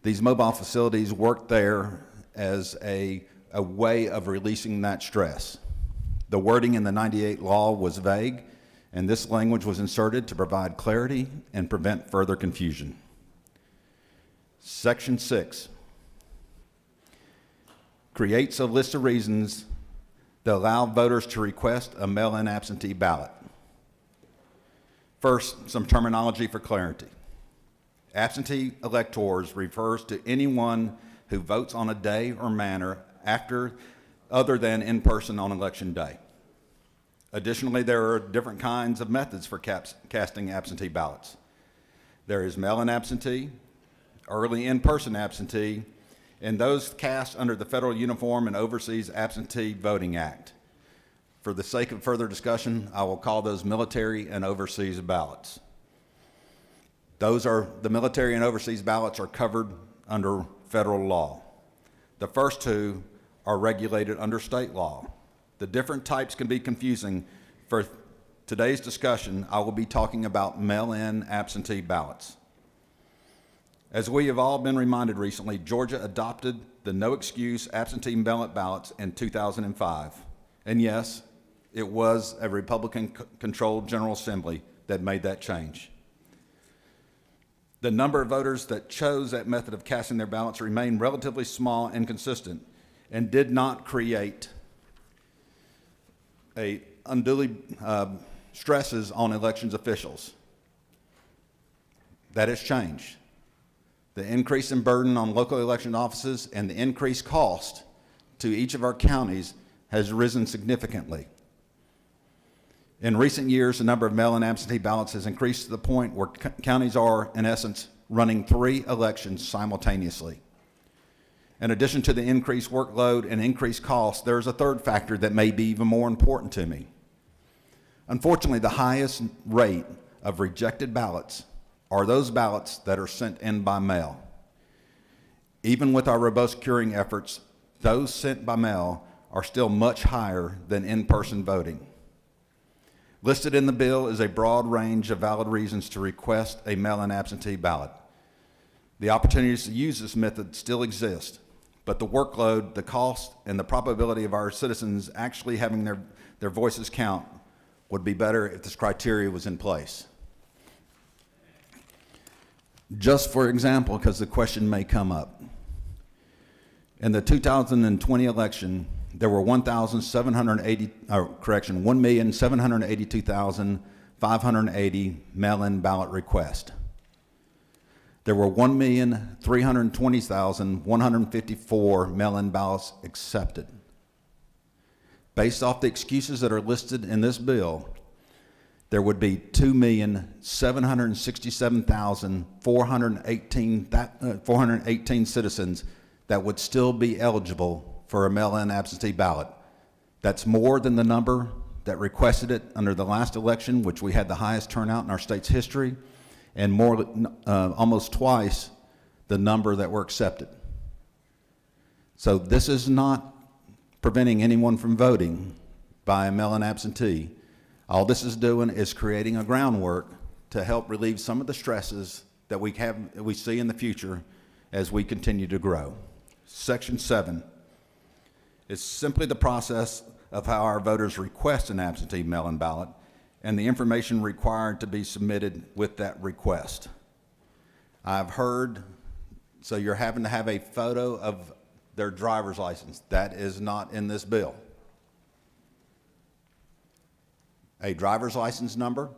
these mobile facilities work there as a way of releasing that stress. The wording in the 98 law was vague, and this language was inserted to provide clarity and prevent further confusion. Section 6 creates a list of reasons that allow voters to request a mail-in absentee ballot. First, some terminology for clarity. Absentee electors refers to anyone who votes on a day or manner other than in person on election day. Additionally, there are different kinds of methods for casting absentee ballots. There is mail-in absentee, early in-person absentee, and those cast under the Federal Uniform and Overseas Absentee Voting Act. For the sake of further discussion, I will call those military and overseas ballots. The military and overseas ballots are covered under federal law. The first two are regulated under state law. The different types can be confusing. For today's discussion, I will be talking about mail-in absentee ballots. As we have all been reminded recently, Georgia adopted the no-excuse absentee ballot ballots in 2005. And yes, it was a Republican-controlled General Assembly that made that change. The number of voters that chose that method of casting their ballots remained relatively small and consistent and did not create unduly stresses on elections officials. That has changed. The increase in burden on local election offices and the increased cost to each of our counties has risen significantly. In recent years, the number of mail-in absentee ballots has increased to the point where counties are, in essence, running 3 elections simultaneously. In addition to the increased workload and increased costs, there is a third factor that may be even more important to me. Unfortunately, the highest rate of rejected ballots are those ballots that are sent in by mail. Even with our robust curing efforts, those sent by mail are still much higher than in-person voting. Listed in the bill is a broad range of valid reasons to request a mail-in absentee ballot. The opportunities to use this method still exist, but the workload, the cost, and the probability of our citizens actually having their voices count would be better if this criteria was in place. Just for example, because the question may come up. In the 2020 election, there were 1,782,580 mail-in ballot requests. There were 1,320,154 mail-in ballots accepted. Based off the excuses that are listed in this bill, there would be 2,767,418 citizens that would still be eligible for a mail-in absentee ballot. That's more than the number that requested it under the last election, which we had the highest turnout in our state's history, and more, almost twice the number that were accepted. So this is not preventing anyone from voting by a mail-in absentee. All this is doing is creating a groundwork to help relieve some of the stresses that we see in the future as we continue to grow. Section 7 is simply the process of how our voters request an absentee mail-in ballot and the information required to be submitted with that request. I've heard, so you're having to have a photo of their driver's license. That is not in this bill. A driver's license number,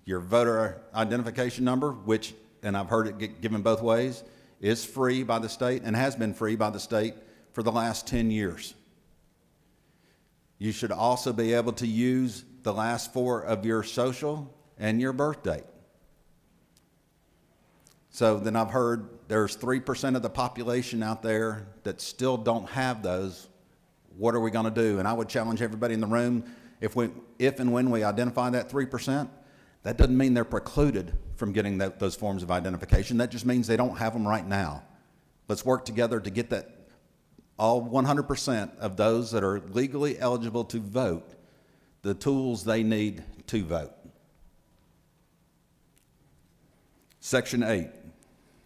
your voter identification number, which, and I've heard it given both ways, is free by the state and has been free by the state for the last 10 years. You should also be able to use the last 4 of your social and your birth date. So then I've heard there's 3% of the population out there that still don't have those. What are we going to do? And I would challenge everybody in the room, if and when we identify that 3%, that doesn't mean they're precluded from getting those forms of identification. That just means they don't have them right now. Let's work together to get that all 100% of those that are legally eligible to vote the tools they need to vote. Section 8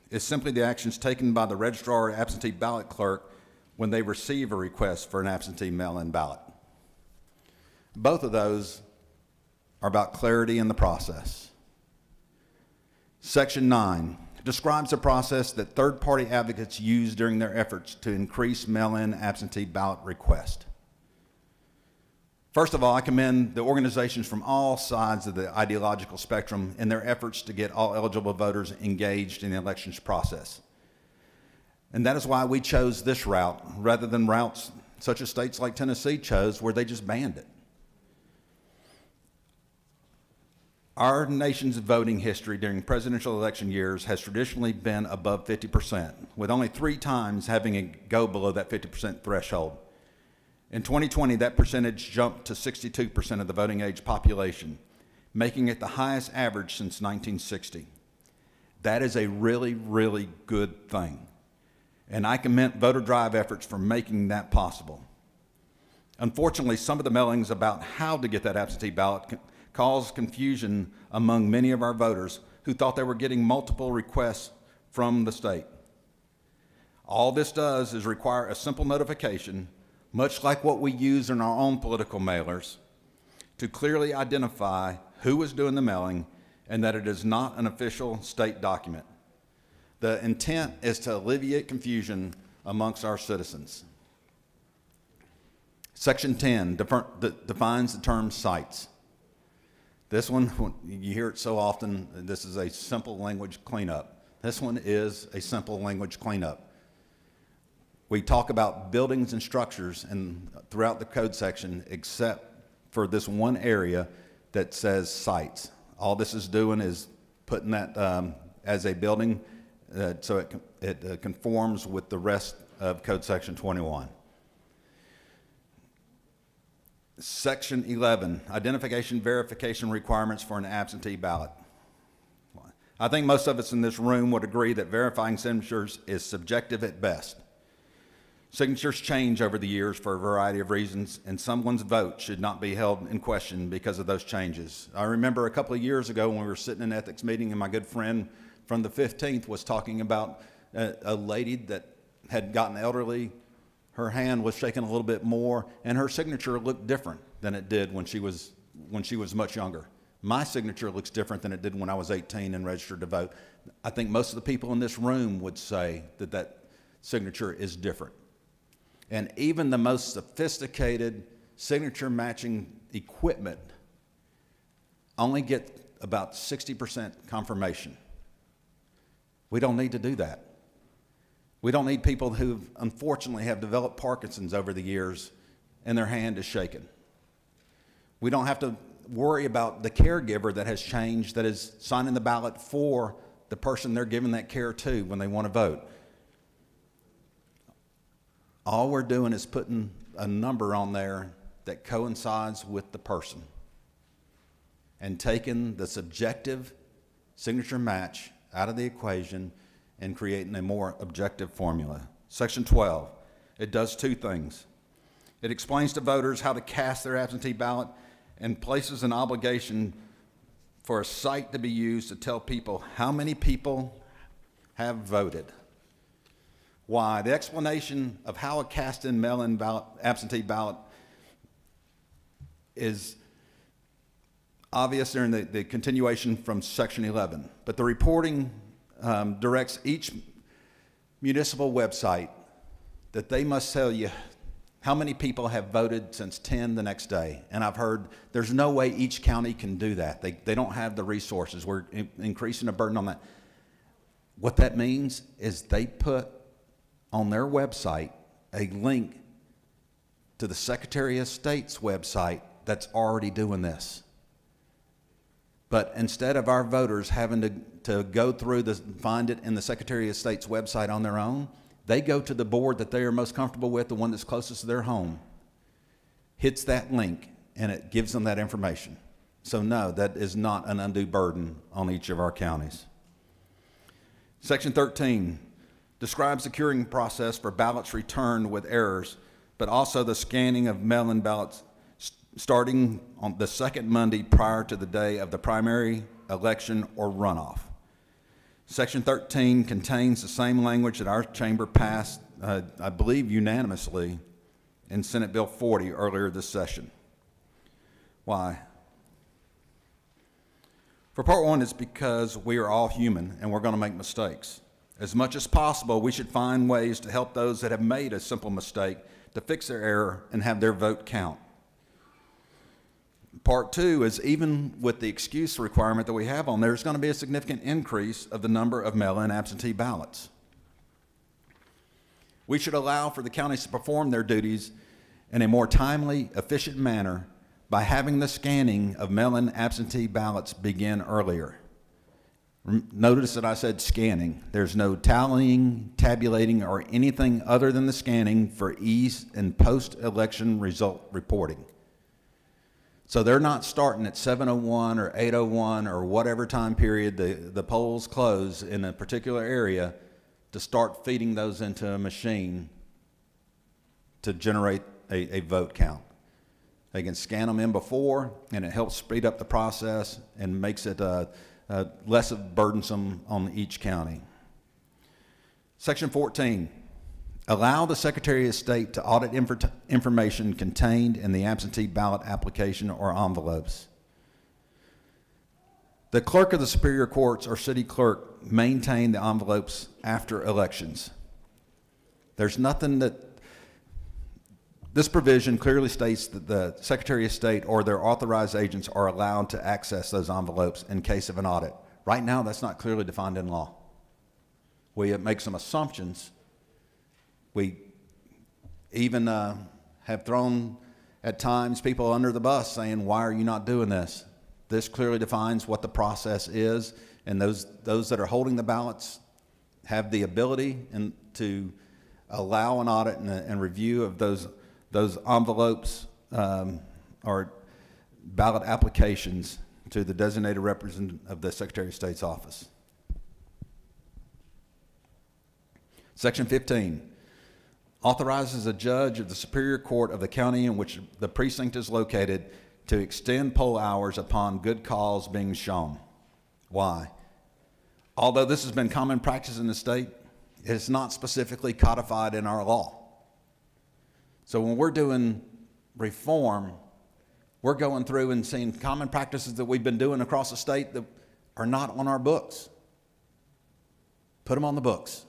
is simply the actions taken by the registrar or absentee ballot clerk when they receive a request for an absentee mail-in ballot. Both of those are about clarity in the process. Section 9 describes the process that third-party advocates use during their efforts to increase mail-in absentee ballot requests. First of all, I commend the organizations from all sides of the ideological spectrum in their efforts to get all eligible voters engaged in the elections process. And that is why we chose this route rather than routes such as states like Tennessee chose, where they just banned it. Our nation's voting history during presidential election years has traditionally been above 50%, with only 3 times having it go below that 50% threshold. In 2020, that percentage jumped to 62% of the voting age population, making it the highest average since 1960. That is a really, really good thing. And I commend voter drive efforts for making that possible. Unfortunately, some of the mailings about how to get that absentee ballot caused confusion among many of our voters who thought they were getting multiple requests from the state. All this does is require a simple notification, much like what we use in our own political mailers, to clearly identify who is doing the mailing and that it is not an official state document. The intent is to alleviate confusion amongst our citizens. Section 10 defines the term sites. This one, you hear it so often, this is a simple language cleanup. This one is a simple language cleanup. We talk about buildings and structures and throughout the code section, except for this one area, that says sites. All this is doing is putting that as a building so it conforms with the rest of Code Section 21. Section 11, identification verification requirements for an absentee ballot. I think most of us in this room would agree that verifying signatures is subjective at best. Signatures change over the years for a variety of reasons, and someone's vote should not be held in question because of those changes. I remember a couple of years ago when we were sitting in an ethics meeting, and my good friend from the 15th was talking about a lady that had gotten elderly. Her hand was shaking a little bit more, and her signature looked different than it did when she was much younger. My signature looks different than it did when I was 18 and registered to vote. I think most of the people in this room would say that that signature is different. And even the most sophisticated signature matching equipment only get about 60% confirmation. We don't need to do that. We don't need people who unfortunately have developed Parkinson's over the years and their hand is shaken. We don't have to worry about the caregiver that has changed, that is signing the ballot for the person they're giving that care to when they want to vote. All we're doing is putting a number on there that coincides with the person and taking the subjective signature match out of the equation and creating a more objective formula. Section 12, it does two things. It explains to voters how to cast their absentee ballot and places an obligation for a site to be used to tell people how many people have voted. Why? The explanation of how a cast-in mail-in ballot, absentee ballot is obvious during the continuation from Section 11, but the reporting directs each municipal website that they must tell you how many people have voted since 10 the next day. And I've heard there's no way each county can do that. They don't have the resources. We're increasing the burden on that. What that means is they put on their website a link to the Secretary of State's website that's already doing this. But instead of our voters having to go through find it in the Secretary of State's website on their own, they go to the board that they are most comfortable with, the one that's closest to their home, hits that link, and it gives them that information. So no, that is not an undue burden on each of our counties. Section 13 describes the curing process for ballots returned with errors, but also the scanning of mail-in ballots starting on the second Monday prior to the day of the primary, election, or runoff. Section 13 contains the same language that our chamber passed, I believe unanimously, in Senate Bill 40 earlier this session. Why? For part one, it's because we are all human and we're going to make mistakes. As much as possible, we should find ways to help those that have made a simple mistake to fix their error and have their vote count. Part two is even with the excuse requirement that we have on there, there's going to be a significant increase of the number of mail-in absentee ballots. We should allow for the counties to perform their duties in a more timely, efficient manner by having the scanning of mail-in absentee ballots begin earlier. Notice that I said scanning. There's no tallying, tabulating, or anything other than the scanning for ease in post-election result reporting. So they're not starting at 7:01 or 8:01 or whatever time period the polls close in a particular area to start feeding those into a machine to generate a vote count. They can scan them in before, and it helps speed up the process and makes it less burdensome on each county. Section 14. Allow the Secretary of State to audit information contained in the absentee ballot application or envelopes. The clerk of the Superior Courts or city clerk maintain the envelopes after elections. There's nothing that, this provision clearly states that the Secretary of State or their authorized agents are allowed to access those envelopes in case of an audit. Right now, that's not clearly defined in law. We make some assumptions. We even have thrown, at times, people under the bus saying, why are you not doing this? This clearly defines what the process is, and those that are holding the ballots have the ability to allow an audit and review of those envelopes or ballot applications to the designated representative of the Secretary of State's office. Section 15 authorizes a judge of the Superior Court of the county in which the precinct is located to extend poll hours upon good cause being shown. Why? Although this has been common practice in the state, it is not specifically codified in our law. So when we're doing reform, we're going through and seeing common practices that we've been doing across the state that are not on our books. Put them on the books.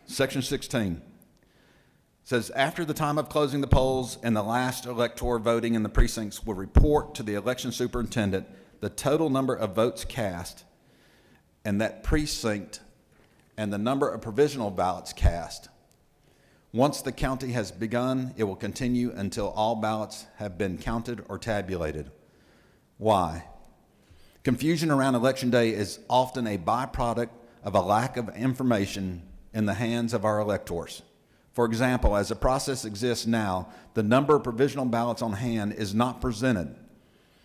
Section 16 says, after the time of closing the polls and the last elector voting in the precincts will report to the election superintendent the total number of votes cast and that precinct and the number of provisional ballots cast. Once the counting has begun, it will continue until all ballots have been counted or tabulated. Why? Confusion around Election Day is often a byproduct of a lack of information in the hands of our electors. For example, as the process exists now, the number of provisional ballots on hand is not presented.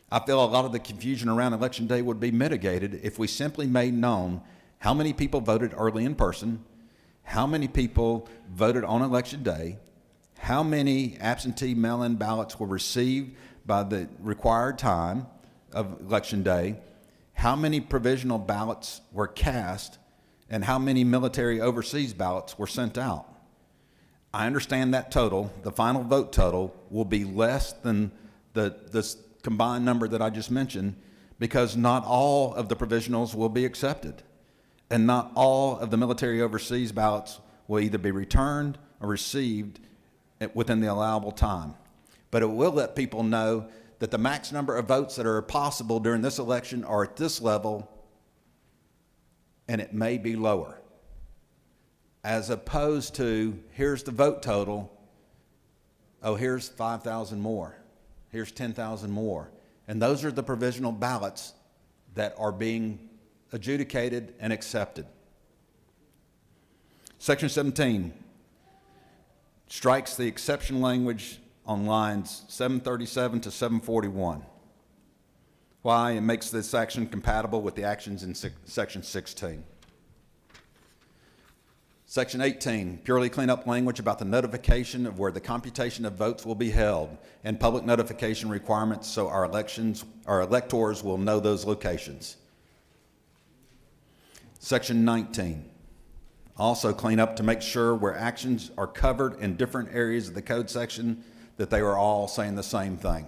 I feel a lot of the confusion around Election Day would be mitigated if we simply made known how many people voted early in person, how many people voted on Election Day, how many absentee mail-in ballots were received by the required time of Election Day, how many provisional ballots were cast, and how many military overseas ballots were sent out. I understand that total, the final vote total, will be less than the combined number that I just mentioned, because not all of the provisionals will be accepted, and not all of the military overseas ballots will either be returned or received within the allowable time. But it will let people know that the max number of votes that are possible during this election are at this level, and it may be lower, as opposed to, here's the vote total, oh, here's 5,000 more, here's 10,000 more. And those are the provisional ballots that are being adjudicated and accepted. Section 17 strikes the exception language on lines 737 to 741. Why? It makes this action compatible with the actions in Section 16. Section 18, purely clean up language about the notification of where the computation of votes will be held and public notification requirements so our electors will know those locations. Section 19, also clean up to make sure where actions are covered in different areas of the code section that they are all saying the same thing.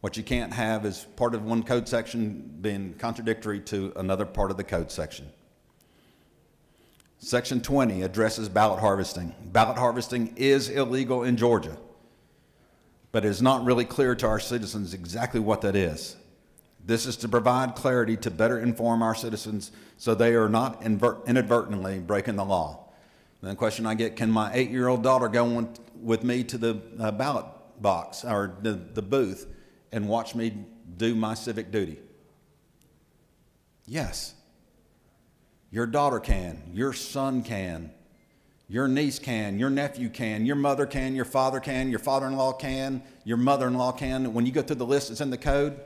What you can't have is part of one code section being contradictory to another part of the code section. Section 20 addresses ballot harvesting. Ballot harvesting is illegal in Georgia, but it is not really clear to our citizens exactly what that is. This is to provide clarity to better inform our citizens so they are not inadvertently breaking the law. And the question I get, can my 8-year-old daughter go with me to the ballot box or the booth and watch me do my civic duty? Yes. Your daughter can, your son can, your niece can, your nephew can, your mother can, your father can, your father-in-law can, your mother-in-law can. When you go through the list that's in the code,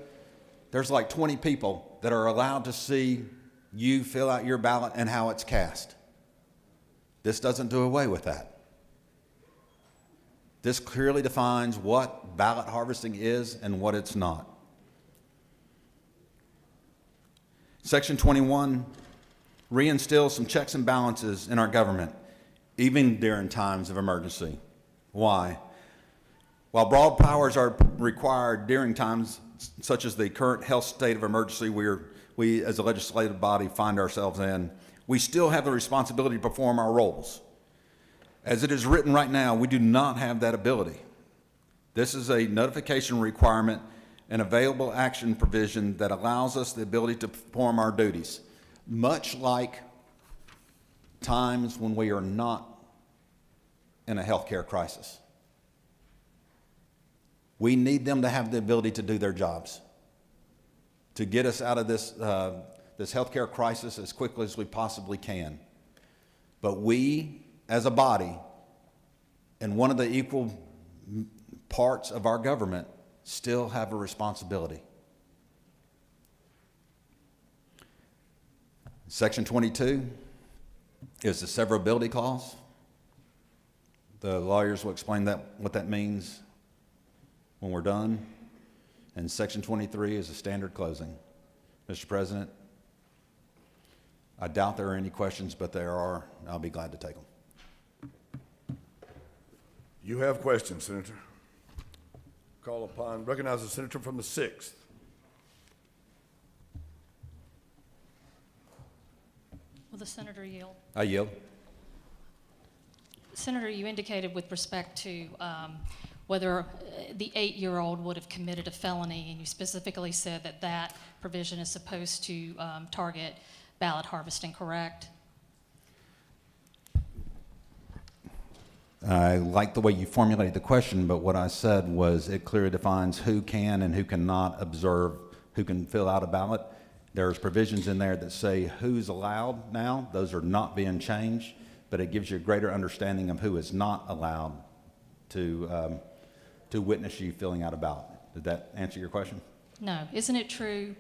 there's like 20 people that are allowed to see you fill out your ballot and how it's cast. This doesn't do away with that. This clearly defines what ballot harvesting is and what it's not. Section 21 reinstills some checks and balances in our government, even during times of emergency. Why? While broad powers are required during times such as the current health state of emergency we as a legislative body find ourselves in, we still have the responsibility to perform our roles. As it is written right now, we do not have that ability. This is a notification requirement and available action provision that allows us the ability to perform our duties, much like times when we are not in a healthcare crisis. We need them to have the ability to do their jobs. to get us out of this, this healthcare crisis as quickly as we possibly can. But we, as a body, and one of the equal parts of our government, still have a responsibility. Section 22 is the severability clause. The lawyers will explain what that means when we're done. And Section 23 is a standard closing. Mr. President, I doubt there are any questions, but there are. I'll be glad to take them. You have questions, Senator. Call upon, recognize the senator from the 6th. Will the senator yield? I yield. Senator, you indicated with respect to whether the 8-year-old would have committed a felony, and you specifically said that that provision is supposed to target ballot harvesting, correct? I like the way you formulated the question, but what I said was it clearly defines who can and who cannot observe, who can fill out a ballot. There's provisions in there that say who's allowed now. Those are not being changed, but it gives you a greater understanding of who is not allowed to witness you filling out a ballot. Did that answer your question? No. Isn't it true,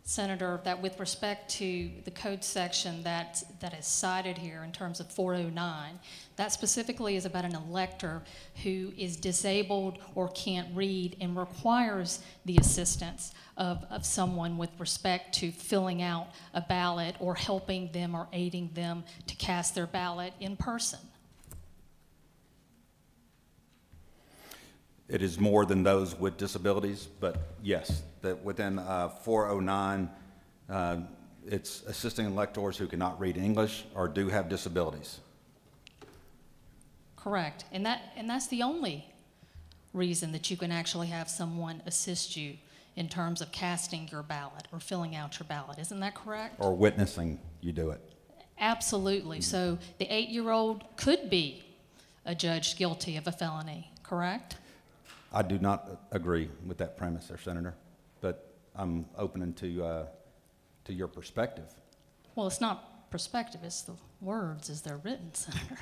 Senator, that with respect to the code section that is cited here in terms of 409, that specifically is about an elector who is disabled or can't read and requires the assistance of someone with respect to filling out a ballot or helping them or aiding them to cast their ballot in person? It is more than those with disabilities, but yes, that within 409, it's assisting electors who cannot read English or do have disabilities. Correct. And that's the only reason that you can actually have someone assist you in terms of casting your ballot or filling out your ballot. Isn't that correct? Or witnessing you do it. Absolutely. So the 8-year-old could be adjudged guilty of a felony, correct? I do not agree with that premise there, Senator, but I'm open to your perspective. Well, it's not perspective, it's the words as they're written, Senator.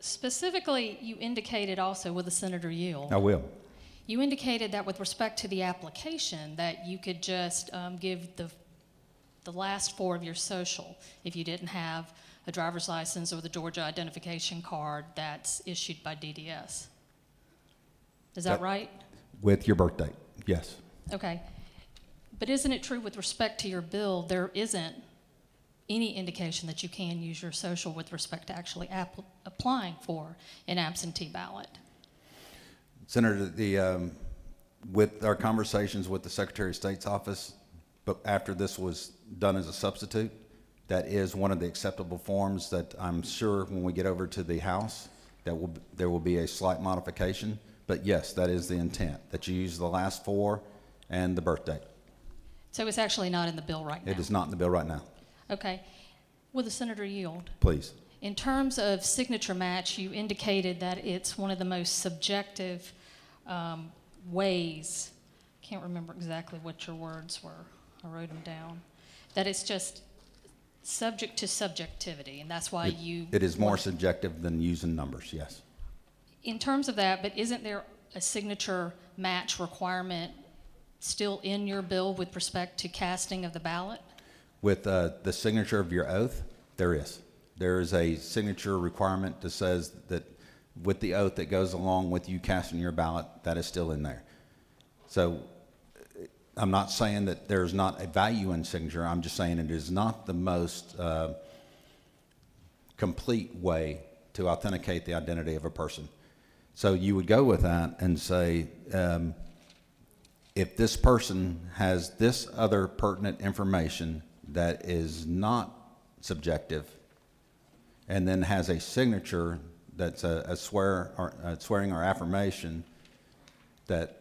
Specifically, you indicated also, will the senator yield? I will. You indicated that with respect to the application that you could just give the last 4 of your social if you didn't have a driver's license or the Georgia identification card that's issued by DDS. Is that right? With your birth date, yes. Okay. But isn't it true with respect to your bill, there isn't any indication that you can use your social with respect to actually applying for an absentee ballot? Senator, with our conversations with the Secretary of State's office, but after this was done as a substitute, that is one of the acceptable forms that I'm sure when we get over to the House, there will be a slight modification. But yes, that is the intent, that you use the last 4 and the birth date. So it's actually not in the bill right now? It is not in the bill right now. Okay. Will the senator yield? Please. In terms of signature match, you indicated that it's one of the most subjective ways. Can't remember exactly what your words were. I wrote them down. That it's just subject to subjectivity, and that's why It is more subjective than using numbers, yes. In terms of that, but isn't there a signature match requirement still in your bill with respect to casting of the ballot? With the signature of your oath, there is. There is a signature requirement that says that with the oath that goes along with you casting your ballot, that is still in there. So I'm not saying that there's not a value in signature. I'm just saying it is not the most complete way to authenticate the identity of a person. So you would go with that and say, if this person has this other pertinent information that is not subjective, and then has a signature that's a swearing or affirmation, that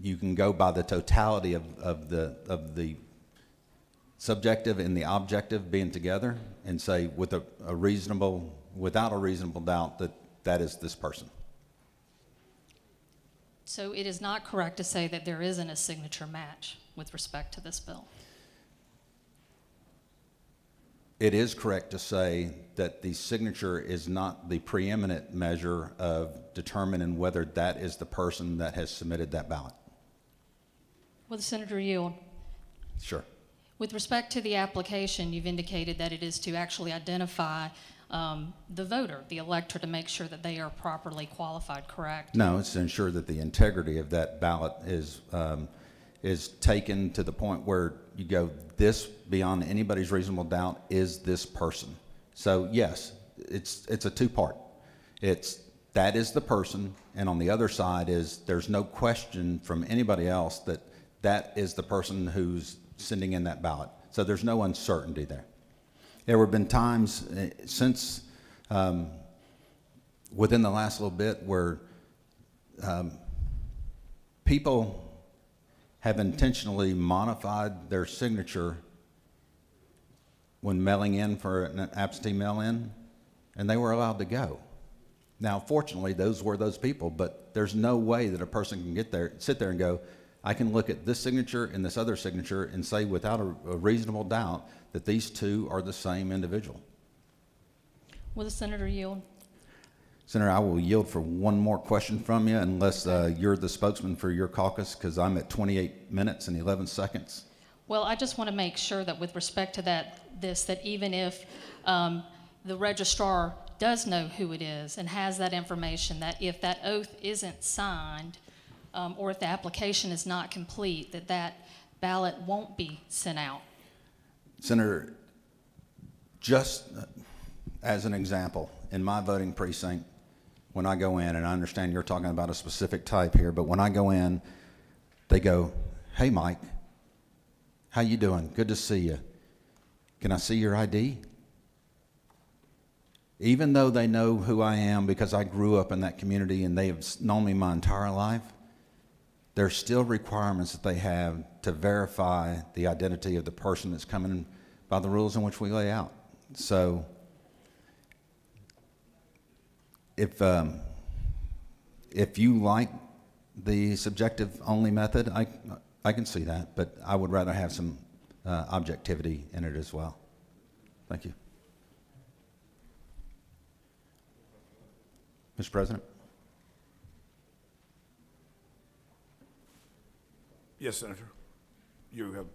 you can go by the totality of the subjective and the objective being together and say without a reasonable doubt that that is this person. So it is not correct to say that there isn't a signature match with respect to this bill. It is correct to say that the signature is not the preeminent measure of determining whether that is the person that has submitted that ballot. Will the senator yield? Sure. With respect to the application, you've indicated that it is to actually identify the voter, the elector, to make sure that they are properly qualified, correct? No, it's to ensure that the integrity of that ballot is taken to the point where you go, this, beyond anybody's reasonable doubt, is this person. So yes, it's a two-part. It's that is the person, and on the other side is there's no question from anybody else that that is the person who's sending in that ballot. So there's no uncertainty there. There have been times since within the last little bit where people have intentionally modified their signature when mailing in for an absentee mail-in, and they were allowed to go. Now, fortunately, those were those people, but there's no way that a person can get there, sit there and go, I can look at this signature and this other signature and say without a reasonable doubt that these two are the same individual. Will the senator yield? Senator, I will yield for one more question from you unless you're the spokesman for your caucus, because I'm at 28 minutes and 11 seconds. Well, I just want to make sure that with respect to that even if the registrar does know who it is and has that information, that if that oath isn't signed or if the application is not complete, that ballot won't be sent out. Senator, just as an example, in my voting precinct, when I go in, and I understand you're talking about a specific type here, but when I go in, they go, hey, Mike, how you doing? Good to see you. Can I see your ID? Even though they know who I am because I grew up in that community and they have known me my entire life, there's still requirements that they have to verify the identity of the person that's coming by the rules in which we lay out. So if you like the subjective only method, I can see that, but I would rather have some objectivity in it as well. Thank you. Mr. President? Yes, Senator. You have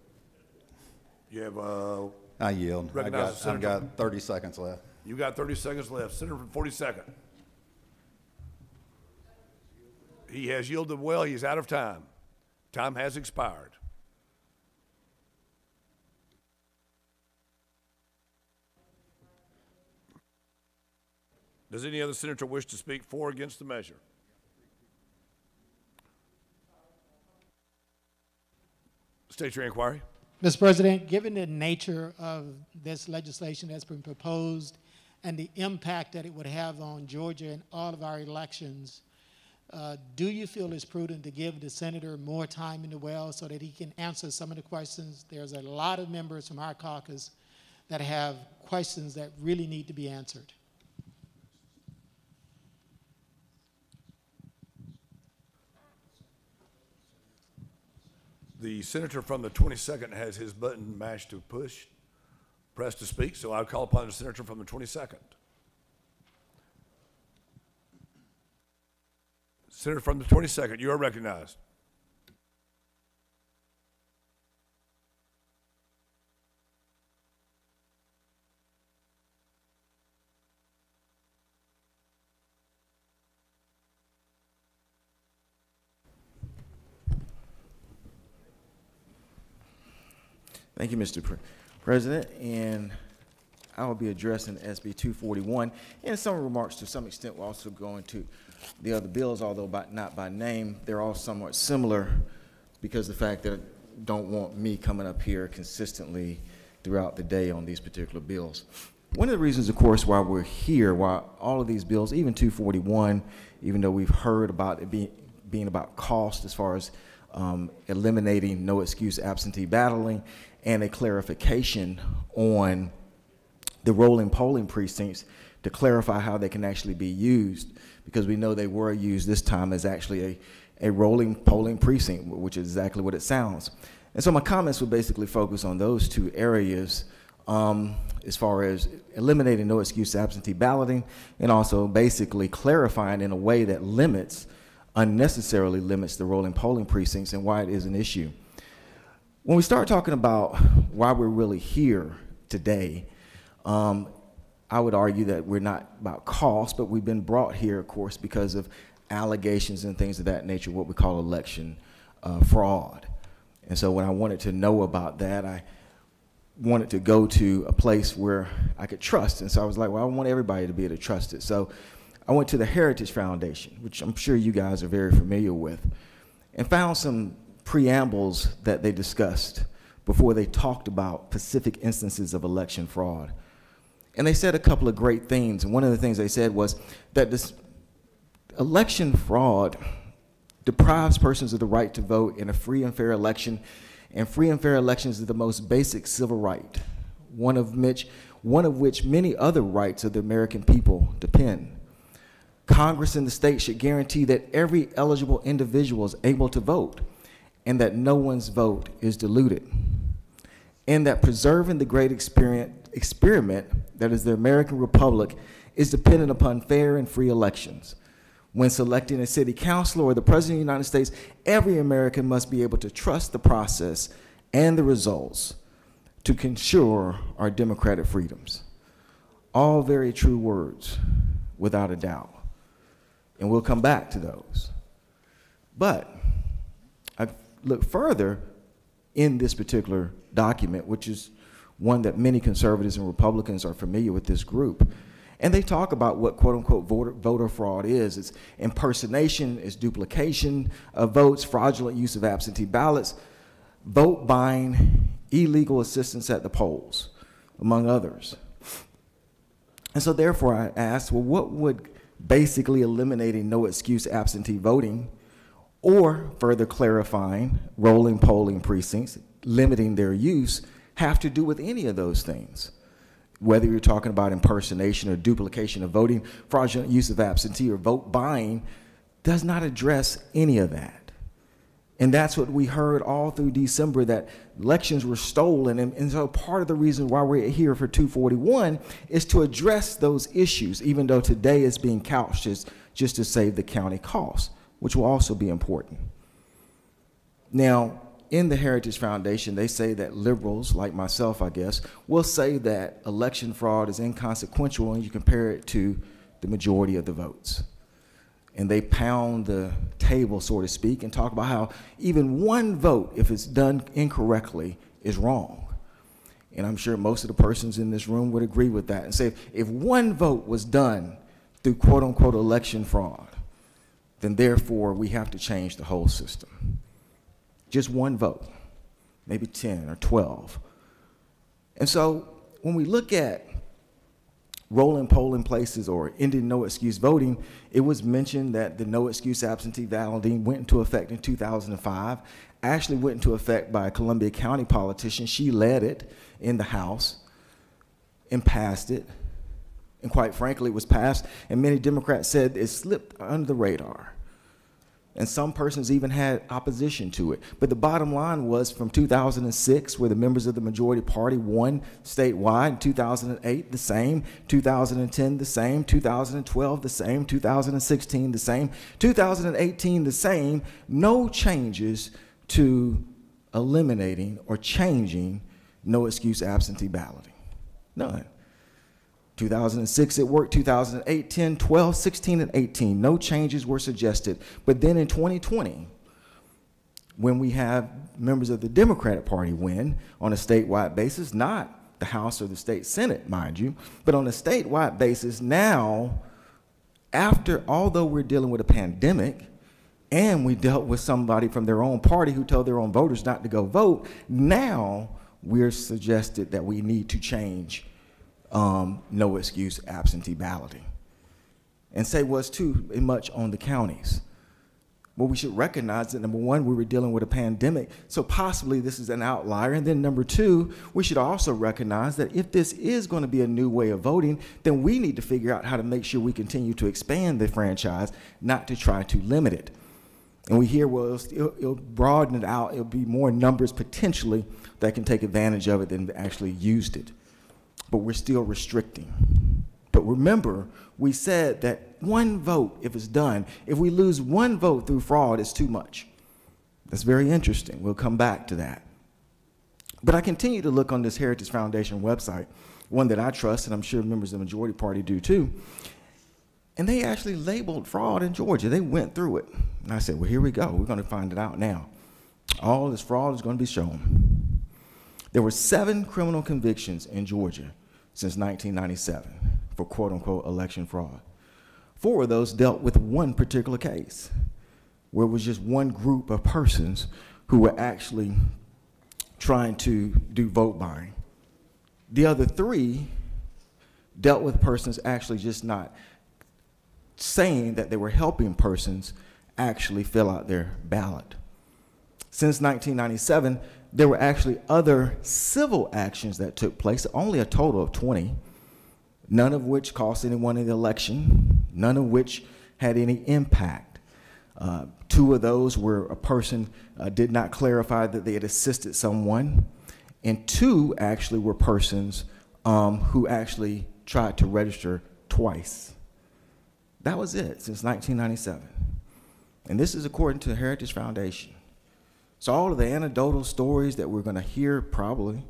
I yield. I've got 30 seconds left. You got 30 seconds left. Senator from 42nd. He has yielded well. He's out of time. Time has expired. Does any other senator wish to speak for or against the measure? State your inquiry. Mr. President, given the nature of this legislation that's been proposed and the impact that it would have on Georgia and all of our elections, do you feel it's prudent to give the senator more time in the well so that he can answer some of the questions? There's a lot of members from our caucus that have questions that really need to be answered. The senator from the 22nd has his button mashed to press to speak, so I'll call upon the senator from the 22nd. Senator from the 22nd, you are recognized. Thank you, Mr. President, and I will be addressing SB 241, and some remarks to some extent will also go into the other bills, although not by name. They're all somewhat similar because of the fact that I don't want me coming up here consistently throughout the day on these particular bills. One of the reasons, of course, why we're here, why all of these bills, even 241, even though we've heard about it being about cost as far as eliminating no excuse absentee balloting, and a clarification on the rolling polling precincts to clarify how they can actually be used, because we know they were used this time as actually a rolling polling precinct, which is exactly what it sounds. And so my comments would basically focus on those two areas as far as eliminating no excuse absentee balloting and also basically clarifying in a way that unnecessarily limits the rolling polling precincts and why it is an issue. When we start talking about why we're really here today, I would argue that we're not about cost, but we've been brought here, of course, because of allegations and things of that nature, what we call election fraud. And so when I wanted to know about that, I wanted to go to a place where I could trust. And so I was like, well, I want everybody to be able to trust it. So I went to the Heritage Foundation, which I'm sure you guys are very familiar with, and found some preambles that they discussed before they talked about specific instances of election fraud. And they said a couple of great things. And one of the things they said was that this election fraud deprives persons of the right to vote in a free and fair election, and free and fair elections is the most basic civil right, one of which many other rights of the American people depend. Congress and the state should guarantee that every eligible individual is able to vote and that no one's vote is diluted, and that preserving the great experiment that is the American Republic is dependent upon fair and free elections. When selecting a city councilor or the President of the United States, every American must be able to trust the process and the results to ensure our democratic freedoms. All very true words, without a doubt. And we'll come back to those. But I look further in this particular document, which is one that many conservatives and Republicans are familiar with this group. And they talk about what quote-unquote voter fraud is. It's impersonation, it's duplication of votes, fraudulent use of absentee ballots, vote buying, illegal assistance at the polls, among others. And so therefore I asked, well, what would basically eliminating no excuse absentee voting or further clarifying rolling polling precincts, limiting their use, have to do with any of those things? Whether you're talking about impersonation or duplication of voting, fraudulent use of absentee or vote buying, does not address any of that. And that's what we heard all through December, that elections were stolen. And so part of the reason why we're here for 241 is to address those issues, even though today it's being couched as just to save the county costs, which will also be important. Now, in the Heritage Foundation, they say that liberals, like myself, I guess, will say that election fraud is inconsequential when you compare it to the majority of the votes. And they pound the table, so to speak, and talk about how even one vote, if it's done incorrectly, is wrong. And I'm sure most of the persons in this room would agree with that and say, if one vote was done through quote-unquote election fraud, then therefore we have to change the whole system. Just one vote, maybe 10 or 12. And so when we look at rolling polling places or ending no excuse voting, it was mentioned that the no excuse absentee balloting went into effect in 2005, actually went into effect by a Columbia County politician. She led it in the House and passed it. And quite frankly, it was passed, and many Democrats said it slipped under the radar. And some persons even had opposition to it. But the bottom line was from 2006, where the members of the majority party won statewide, in 2008, the same, 2010, the same, 2012, the same, 2016, the same, 2018, the same, no changes to eliminating or changing no excuse absentee balloting. None. 2006 it worked, 2008, 10, 12, 16, and 18. No changes were suggested. But then in 2020, when we have members of the Democratic Party win on a statewide basis, not the House or the state Senate, mind you, but on a statewide basis now, although we're dealing with a pandemic, and we dealt with somebody from their own party who told their own voters not to go vote, now we're suggested that we need to change no excuse absentee balloting and say, well, it's too much on the counties. Well, we should recognize that, number one, we were dealing with a pandemic, so possibly this is an outlier. And then number two, we should also recognize that if this is going to be a new way of voting, then we need to figure out how to make sure we continue to expand the franchise, not to try to limit it. And we hear, well, it'll broaden it out. It'll be more numbers potentially that can take advantage of it than actually used it. But we're still restricting. But remember, we said that one vote, if it's done, if we lose one vote through fraud, it's too much. That's very interesting. We'll come back to that. But I continue to look on this Heritage Foundation website, one that I trust, and I'm sure members of the majority party do too. And they actually labeled fraud in Georgia. They went through it. And I said, well, here we go. We're going to find it out now. All this fraud is going to be shown. There were 7 criminal convictions in Georgia since 1997 for quote-unquote election fraud. 4 of those dealt with one particular case, where it was just one group of persons who were actually trying to do vote buying. The other 3 dealt with persons actually just not saying that they were helping persons actually fill out their ballot. Since 1997, there were actually other civil actions that took place, only a total of 20, none of which cost anyone in the election, none of which had any impact. 2 of those where a person did not clarify that they had assisted someone, and 2 actually were persons who actually tried to register twice. That was it since 1997. And this is according to the Heritage Foundation. So all of the anecdotal stories that we're going to hear probably,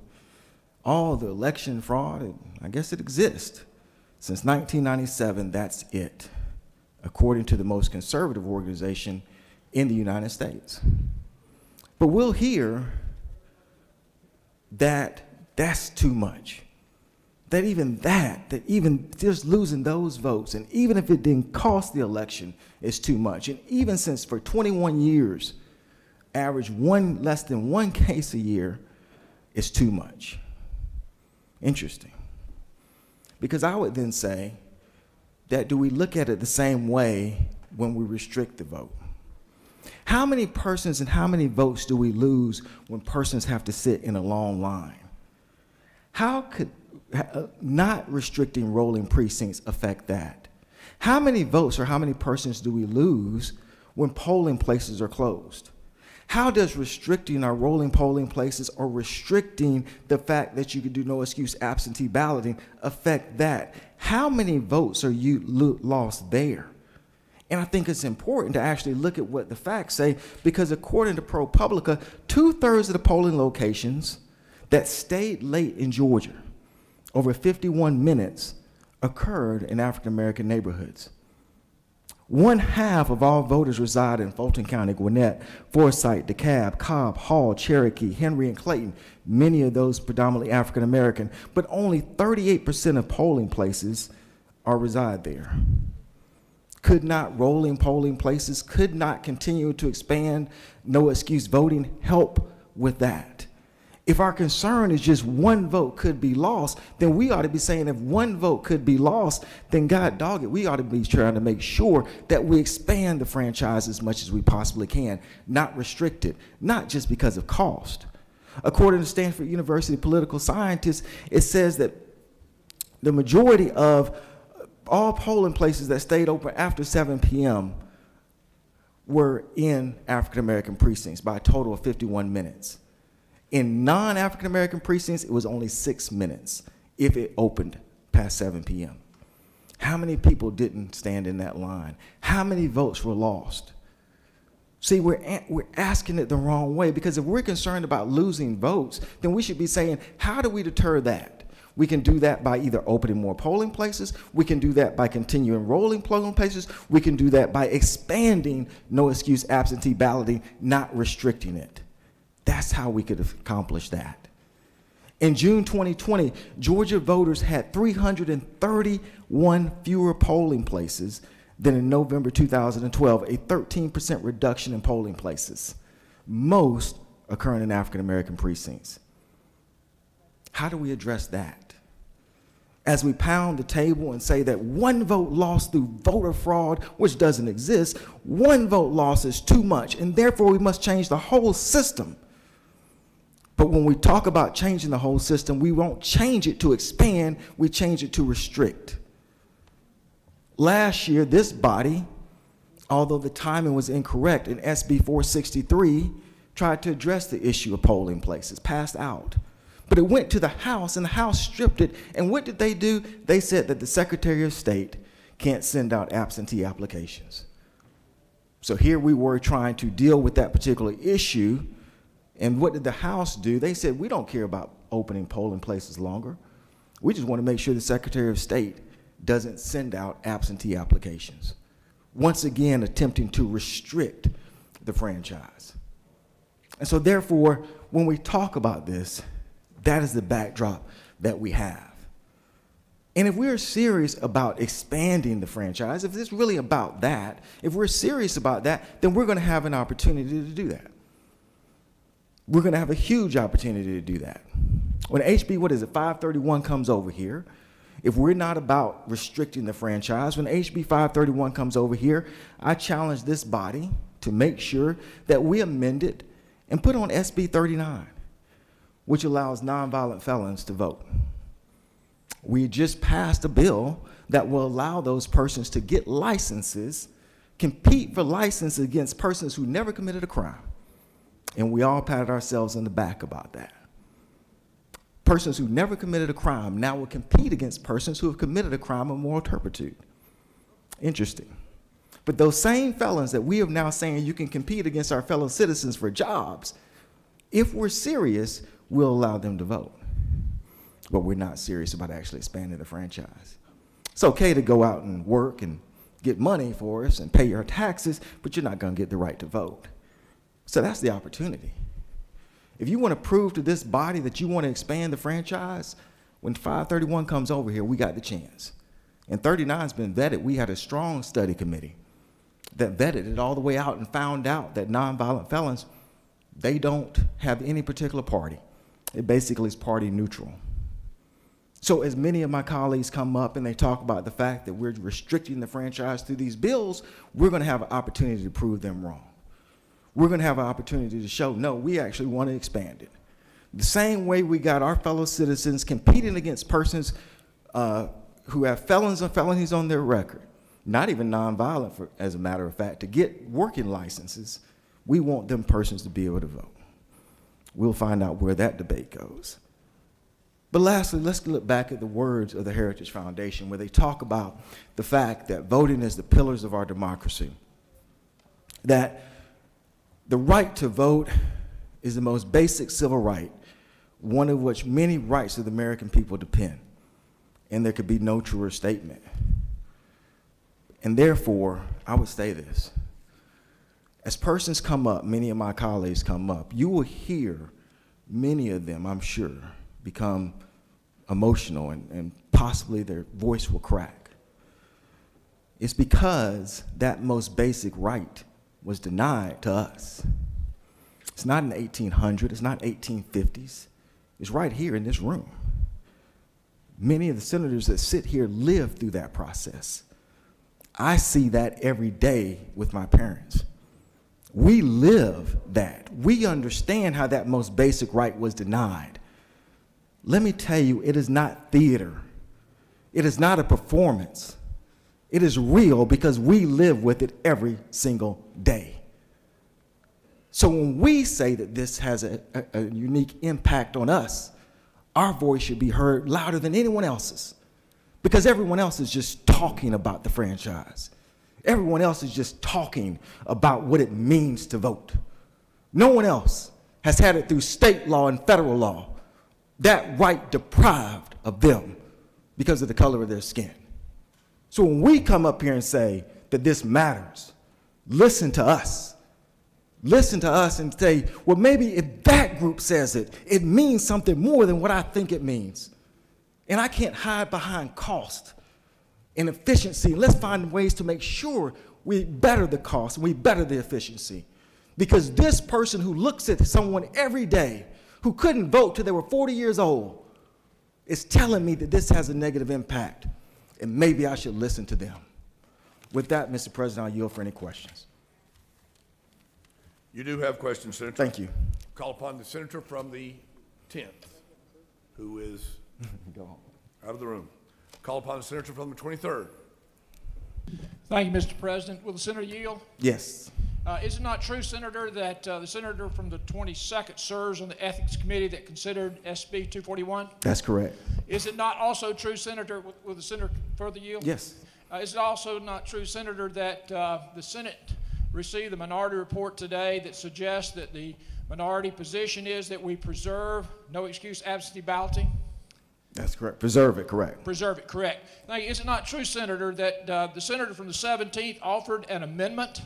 all the election fraud, I guess it exists. Since 1997, that's it, according to the most conservative organization in the United States. But we'll hear that that's too much. That even just losing those votes, and even if it didn't cost the election, is too much. And even since for 21 years, average less than one case a year is too much. Interesting. Because I would then say that do we look at it the same way when we restrict the vote? How many persons and how many votes do we lose when persons have to sit in a long line? How could not restricting rolling precincts affect that? How many votes or how many persons do we lose when polling places are closed? How does restricting our rolling polling places or restricting the fact that you can do no excuse absentee balloting affect that? How many votes are you lost there? And I think it's important to actually look at what the facts say, because according to ProPublica, 2/3 of the polling locations that stayed late in Georgia, over 51 minutes, occurred in African-American neighborhoods. 1/2 of all voters reside in Fulton County, Gwinnett, Forsyth, DeKalb, Cobb, Hall, Cherokee, Henry, and Clayton, many of those predominantly African-American, but only 38% of polling places reside there. Could not rolling polling places, could not continue to expand no excuse voting help with that? If our concern is just one vote could be lost, then we ought to be saying if one vote could be lost, then God dog it, we ought to be trying to make sure that we expand the franchise as much as we possibly can, not restrict it, not just because of cost. According to Stanford University political scientists, it says that the majority of all polling places that stayed open after 7 p.m. were in African-American precincts by a total of 51 minutes. In non-African-American precincts, it was only 6 minutes if it opened past 7 p.m. How many people didn't stand in that line? How many votes were lost? See, we're asking it the wrong way, because if we're concerned about losing votes, then we should be saying, how do we deter that? We can do that by either opening more polling places. We can do that by continuing rolling polling places. We can do that by expanding no excuse absentee balloting, not restricting it. That's how we could accomplish that. In June 2020, Georgia voters had 331 fewer polling places than in November 2012, a 13% reduction in polling places, most occurring in African-American precincts. How do we address that? As we pound the table and say that one vote lost through voter fraud, which doesn't exist, one vote lost is too much, and therefore we must change the whole system. But when we talk about changing the whole system, we won't change it to expand, we change it to restrict. Last year, this body although the timing was incorrect, and SB 463 tried to address the issue of polling places, passed out. But it went to the House, and the House stripped it. And what did they do? They said that the Secretary of State can't send out absentee applications. So here we were trying to deal with that particular issue. And what did the House do? They said, we don't care about opening polling places longer. We just want to make sure the Secretary of State doesn't send out absentee applications. Once again, attempting to restrict the franchise. And so therefore, when we talk about this, that is the backdrop that we have. And if we're serious about expanding the franchise, if it's really about that, if we're serious about that, then we're going to have an opportunity to do that. We're going to have a huge opportunity to do that. When HB, 531 comes over here, if we're not about restricting the franchise, when HB 531 comes over here, I challenge this body to make sure that we amend it and put on SB 39, which allows nonviolent felons to vote. We just passed a bill that will allow those persons to get licenses, compete for license against persons who never committed a crime. And we all patted ourselves on the back about that. Persons who never committed a crime now will compete against persons who have committed a crime of moral turpitude. Interesting. But those same felons that we are now saying you can compete against our fellow citizens for jobs, if we're serious, we'll allow them to vote. But we're not serious about actually expanding the franchise. It's okay to go out and work and get money for us and pay your taxes, but you're not going to get the right to vote. So that's the opportunity. If you want to prove to this body that you want to expand the franchise, when 531 comes over here, we got the chance. And 39's been vetted. We had a strong study committee that vetted it all the way out and found out that nonviolent felons, they don't have any particular party. It basically is party neutral. So as many of my colleagues come up and they talk about the fact that we're restricting the franchise through these bills, we're going to have an opportunity to prove them wrong. We're going to have an opportunity to show, no, we actually want to expand it. The same way we got our fellow citizens competing against persons who have felons and felonies on their record, not even nonviolent, as a matter of fact, to get working licenses, we want them persons to be able to vote. We'll find out where that debate goes. But lastly, let's look back at the words of the Heritage Foundation, where they talk about the fact that voting is the pillars of our democracy, that the right to vote is the most basic civil right, one of which many rights of the American people depend, and there could be no truer statement. And therefore, I would say this. As persons come up, many of my colleagues come up, you will hear many of them, I'm sure, become emotional and possibly their voice will crack. It's because that most basic right was denied to us. It's not in the 1800s, it's not 1850s. It's right here in this room. Many of the senators that sit here lived through that process. I see that every day with my parents. We live that. We understand how that most basic right was denied. Let me tell you, it is not theater. It is not a performance. It is real because we live with it every single day. So when we say that this has a unique impact on us, our voice should be heard louder than anyone else's, because everyone else is just talking about the franchise. Everyone else is just talking about what it means to vote. No one else has had it through state law and federal law, that right deprived of them because of the color of their skin. So when we come up here and say that this matters, listen to us. Listen to us and say, well, maybe if that group says it, it means something more than what I think it means. And I can't hide behind cost and efficiency. Let's find ways to make sure we better the cost and we better the efficiency. Because this person who looks at someone every day who couldn't vote till they were 40 years old is telling me that this has a negative impact, and maybe I should listen to them. With that, Mr. President, I'll yield for any questions. You do have questions, Senator. Thank you. Call upon the senator from the 10th, who is out of the room. Call upon the senator from the 23rd. Thank you, Mr. President. Will the senator yield? Yes. Is it not true, Senator, that the senator from the 22nd serves on the Ethics Committee that considered SB 241? That's correct. Is it not also true, Senator, will the senator further yield? Yes. Is it also not true, Senator, that the Senate received the minority report today that suggests that the minority position is that we preserve no excuse absentee balloting? That's correct. Preserve it, correct. Preserve it, correct. Now, is it not true, Senator, that the senator from the 17th offered an amendment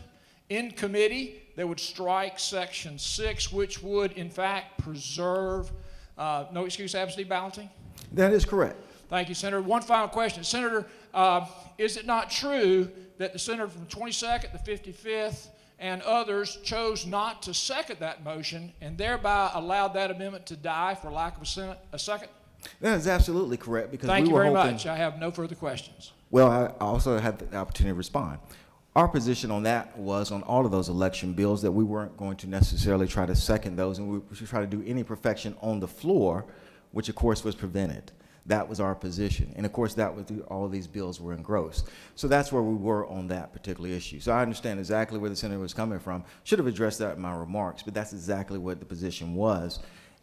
in committee that would strike Section 6, which would, in fact, preserve no excuse absentee balloting? That is correct. Thank you, Senator. One final question. Senator, is it not true that the senator from the 22nd, the 55th, and others chose not to second that motion and thereby allowed that amendment to die for lack of a second? That is absolutely correct because Thank we you were very hoping, much. I have no further questions. Well, I also had the opportunity to respond. Our position on that was on all of those election bills that we weren't going to necessarily try to second those, and we should try to do any perfection on the floor, which of course was prevented. That was our position. And of course, that was all these bills were engrossed. So that's where we were on that particular issue. So I understand exactly where the senator was coming from. Should have addressed that in my remarks, but that's exactly what the position was.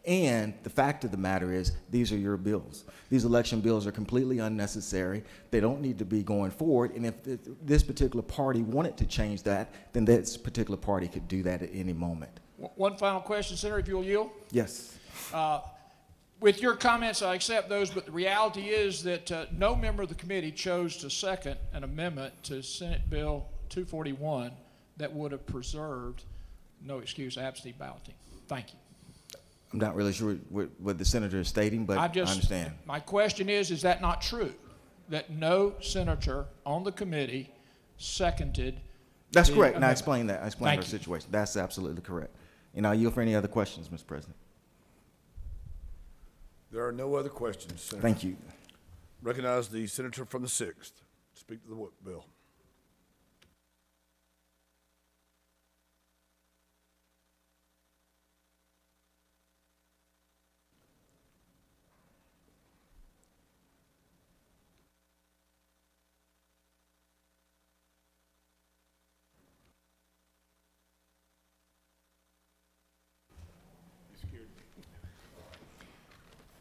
And the fact of the matter is, these are your bills. These election bills are completely unnecessary. They don't need to be going forward. And if this particular party wanted to change that, then this particular party could do that at any moment. One final question, Senator, if you'll yield. Yes. With your comments, I accept those, but the reality is that no member of the committee chose to second an amendment to Senate Bill 241 that would have preserved no excuse absentee balloting. Thank you. I'm not really sure what the senator is stating, but I understand. My question is that not true? That no senator on the committee seconded? That's correct, and I explained that. I explained Thank our you. situation. That's absolutely correct. And I'll yield for any other questions, Mr. President. There are no other questions, Senator. Thank you. Recognize the senator from the 6th. Speak to the bill.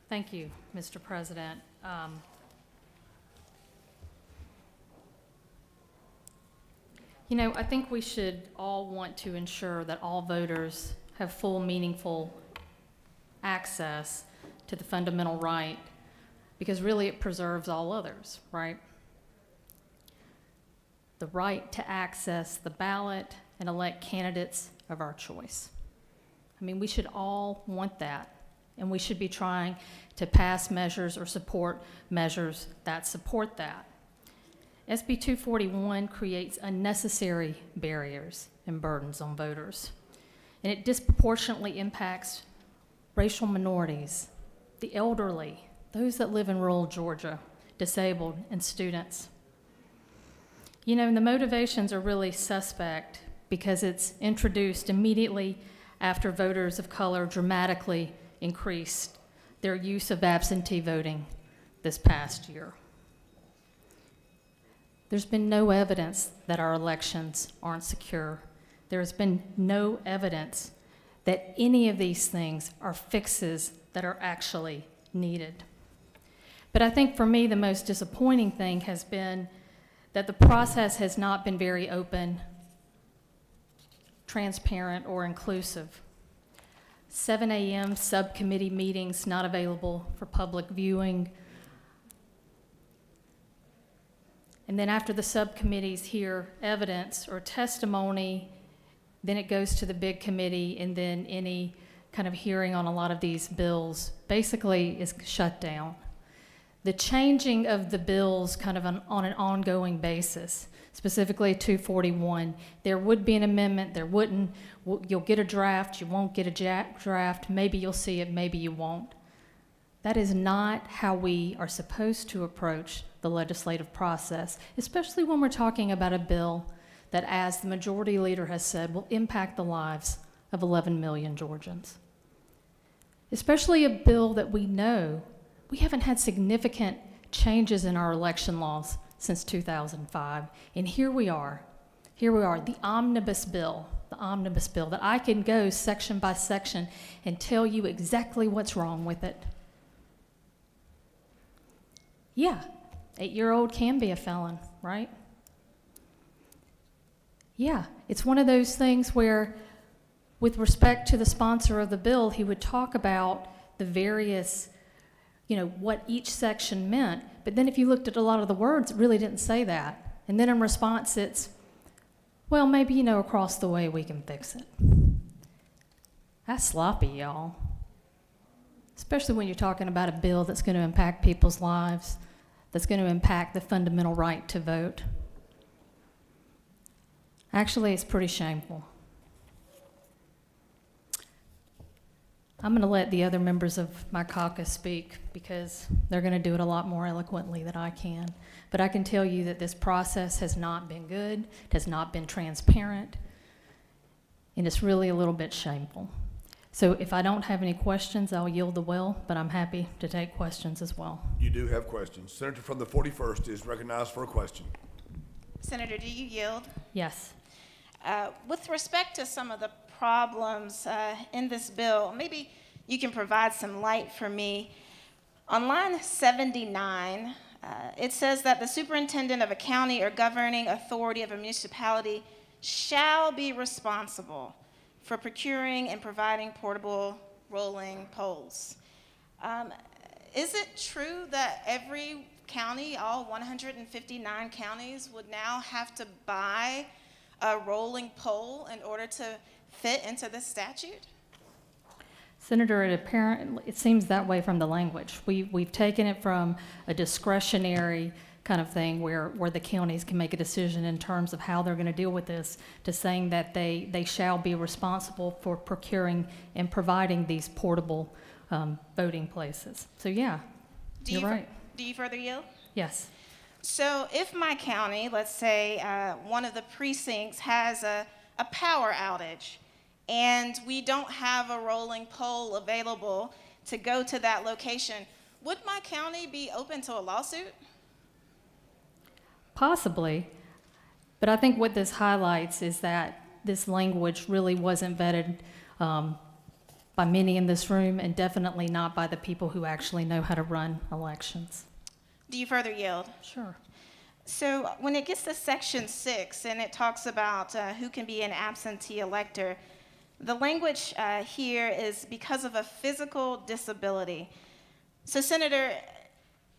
Thank you, Mr. President. You know, I think we should all want to ensure that all voters have full, meaningful access to the fundamental right, because really it preserves all others, right? The right to access the ballot and elect candidates of our choice. I mean, we should all want that. And we should be trying to pass measures or support measures that support that. SB 241 creates unnecessary barriers and burdens on voters, and it disproportionately impacts racial minorities, the elderly, those that live in rural Georgia, disabled, and students. You know, and the motivations are really suspect because it's introduced immediately after voters of color dramatically increased their use of absentee voting this past year. There's been no evidence that our elections aren't secure. There's been no evidence that any of these things are fixes that are actually needed. But I think for me, the most disappointing thing has been that the process has not been very open, transparent, or inclusive. 7 a.m. subcommittee meetings not available for public viewing. And then after the subcommittees hear evidence or testimony, then it goes to the big committee, and then any kind of hearing on a lot of these bills basically is shut down. The changing of the bills kind of on an ongoing basis, specifically 241, there would be an amendment, there wouldn't. You'll get a draft, you won't get a draft, maybe you'll see it, maybe you won't. That is not how we are supposed to approach the legislative process, especially when we're talking about a bill that, as the majority leader has said, will impact the lives of 11 million Georgians. Especially a bill that we know we haven't had significant changes in our election laws since 2005. And here we are, the omnibus bill that I can go section by section and tell you exactly what's wrong with it. Yeah, 8-year-old can be a felon, right? Yeah, it's one of those things where, with respect to the sponsor of the bill, he would talk about the various, what each section meant. But then if you looked at a lot of the words, it really didn't say that. And then in response, it's, well, maybe, across the way we can fix it. That's sloppy, y'all. Especially when you're talking about a bill that's going to impact people's lives, that's going to impact the fundamental right to vote. Actually, it's pretty shameful. I'm going to let the other members of my caucus speak because they're going to do it a lot more eloquently than I can. But I can tell you that this process has not been good, it has not been transparent, and it's really a little bit shameful. So if I don't have any questions, I'll yield the well, but I'm happy to take questions as well. You do have questions. Senator from the 41st is recognized for a question. Senator, do you yield? Yes. With respect to some of the problems in this bill, maybe you can provide some light for me. On line 79, it says that the superintendent of a county or governing authority of a municipality shall be responsible for procuring and providing portable rolling poles. Is it true that every county, all 159 counties, would now have to buy a rolling pole in order to fit into this statute? Senator, it seems that way from the language. We've taken it from a discretionary kind of thing where the counties can make a decision in terms of how they're going to deal with this, to saying that they shall be responsible for procuring and providing these portable voting places. So yeah, you're right. Do you further yield? Yes. So if my county, let's say one of the precincts has a power outage and we don't have a rolling pole available to go to that location, would my county be open to a lawsuit? Possibly, but I think what this highlights is that this language really wasn't vetted by many in this room, and definitely not by the people who actually know how to run elections. Do you further yield? Sure. So when it gets to section 6 and it talks about who can be an absentee elector, the language here is because of a physical disability. So Senator,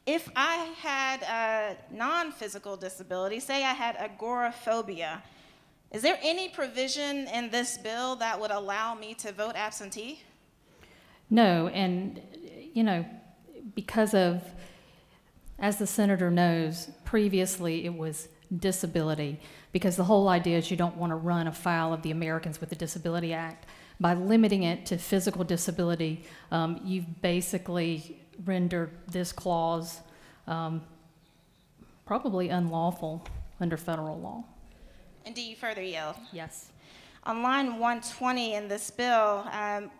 if I had a non-physical disability, say I had agoraphobia, is there any provision in this bill that would allow me to vote absentee? No, and because of, as the senator knows, previously it was disability, because the whole idea is you don't want to run afoul of the Americans with the Disability Act. By limiting it to physical disability, you've basically rendered this clause probably unlawful under federal law. And do you further yield? Yes. On line 120 in this bill,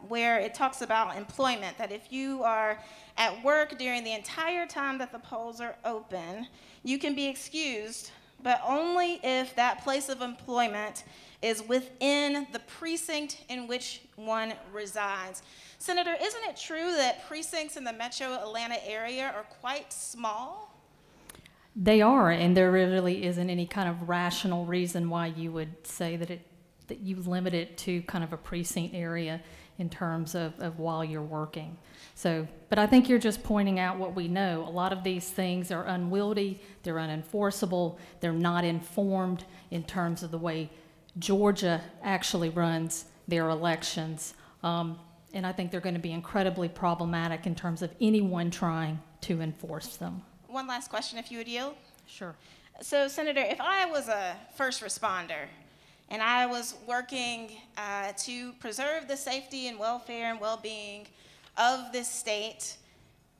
where it talks about employment, that if you are at work during the entire time that the polls are open, you can be excused, but only if that place of employment is within the precinct in which one resides. Senator, isn't it true that precincts in the metro Atlanta area are quite small? They are, and there really isn't any kind of rational reason why you would say that you limit it to kind of a precinct area in terms of while you're working. So, but I think you're just pointing out what we know. A lot of these things are unwieldy, they're unenforceable, they're not informed in terms of the way Georgia actually runs their elections. And I think they're going to be incredibly problematic in terms of anyone trying to enforce them. One last question, if you would yield. Sure. So, Senator, if I was a first responder and I was working to preserve the safety and welfare and well-being of this state,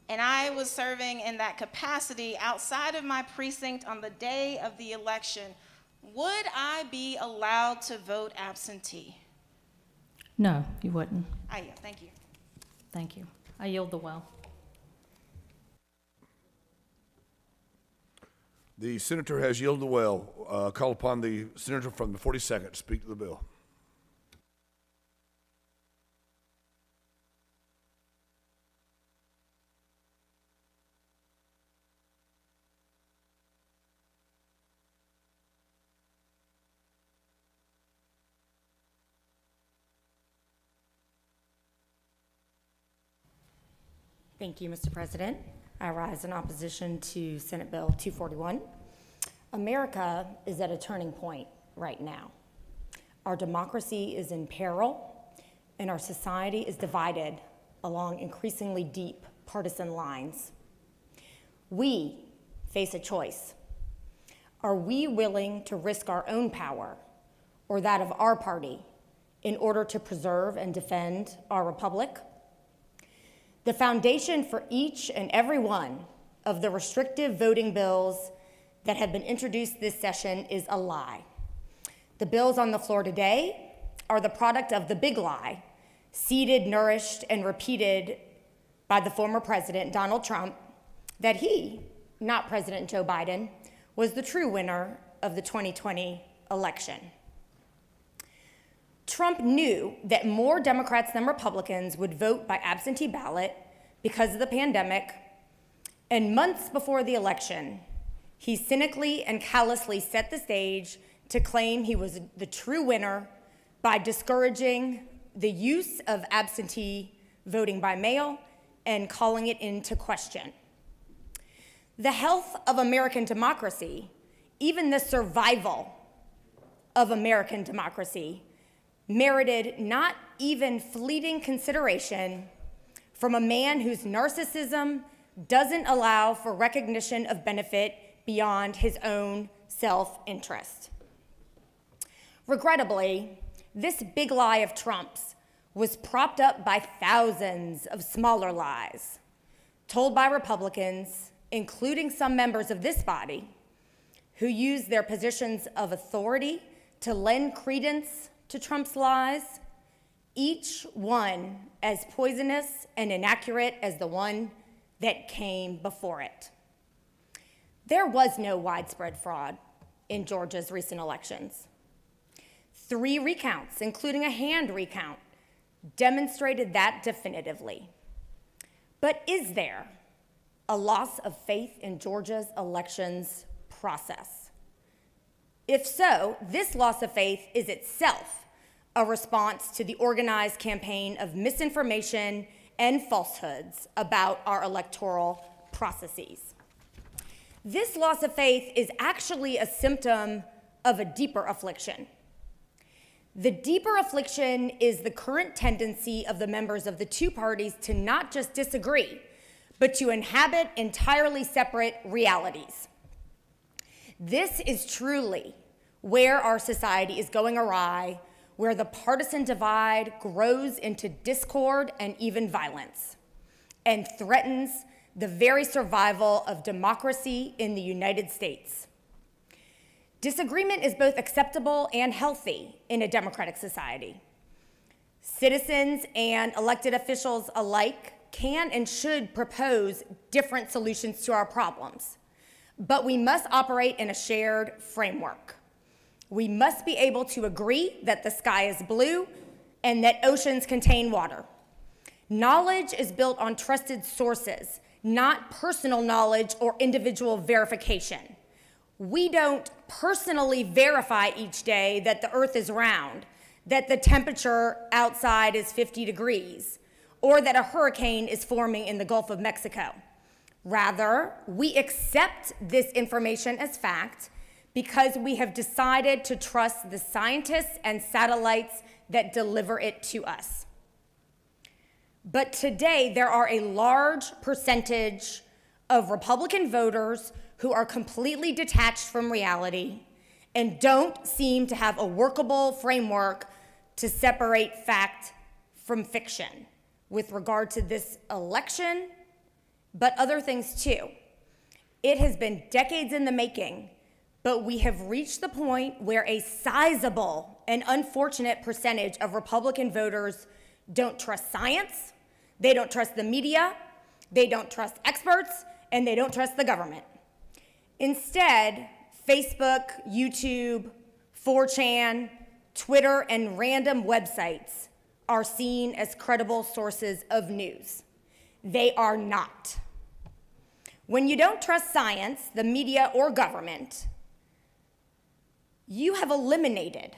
and I was serving in that capacity outside of my precinct on the day of the election, would I be allowed to vote absentee? No, you wouldn't. I yield. Thank you. Thank you. I yield the well. The senator has yielded the well. Call upon the senator from the 42nd to speak to the bill. Thank you, Mr. President. I rise in opposition to Senate Bill 241. America is at a turning point right now. Our democracy is in peril, and our society is divided along increasingly deep partisan lines. We face a choice. Are we willing to risk our own power or that of our party in order to preserve and defend our republic? The foundation for each and every one of the restrictive voting bills that have been introduced this session is a lie. The bills on the floor today are the product of the big lie, seeded, nourished, and repeated by the former president, Donald Trump, that he, not President Joe Biden, was the true winner of the 2020 election. Trump knew that more Democrats than Republicans would vote by absentee ballot because of the pandemic, and months before the election, he cynically and callously set the stage to claim he was the true winner by discouraging the use of absentee voting by mail and calling it into question. The health of American democracy, even the survival of American democracy, merited not even fleeting consideration from a man whose narcissism doesn't allow for recognition of benefit beyond his own self-interest. Regrettably, this big lie of Trump's was propped up by thousands of smaller lies told by Republicans, including some members of this body, who use their positions of authority to lend credence to Trump's lies, each one as poisonous and inaccurate as the one that came before it. There was no widespread fraud in Georgia's recent elections. 3 recounts, including a hand recount, demonstrated that definitively. But is there a loss of faith in Georgia's elections process? If so, this loss of faith is itself a response to the organized campaign of misinformation and falsehoods about our electoral processes. This loss of faith is actually a symptom of a deeper affliction. The deeper affliction is the current tendency of the members of the two parties to not just disagree, but to inhabit entirely separate realities. This is truly where our society is going awry, where the partisan divide grows into discord and even violence, and threatens the very survival of democracy in the United States. Disagreement is both acceptable and healthy in a democratic society. Citizens and elected officials alike can and should propose different solutions to our problems, but we must operate in a shared framework. We must be able to agree that the sky is blue and that oceans contain water. Knowledge is built on trusted sources, not personal knowledge or individual verification. We don't personally verify each day that the earth is round, that the temperature outside is 50 degrees, or that a hurricane is forming in the Gulf of Mexico. Rather, we accept this information as fact because we have decided to trust the scientists and satellites that deliver it to us. But today, there are a large percentage of Republican voters who are completely detached from reality and don't seem to have a workable framework to separate fact from fiction with regard to this election, but other things too. It has been decades in the making, but we have reached the point where a sizable and unfortunate percentage of Republican voters don't trust science, they don't trust the media, they don't trust experts, and they don't trust the government. Instead, Facebook, YouTube, 4chan, Twitter, and random websites are seen as credible sources of news. They are not. When you don't trust science, the media, or government, you have eliminated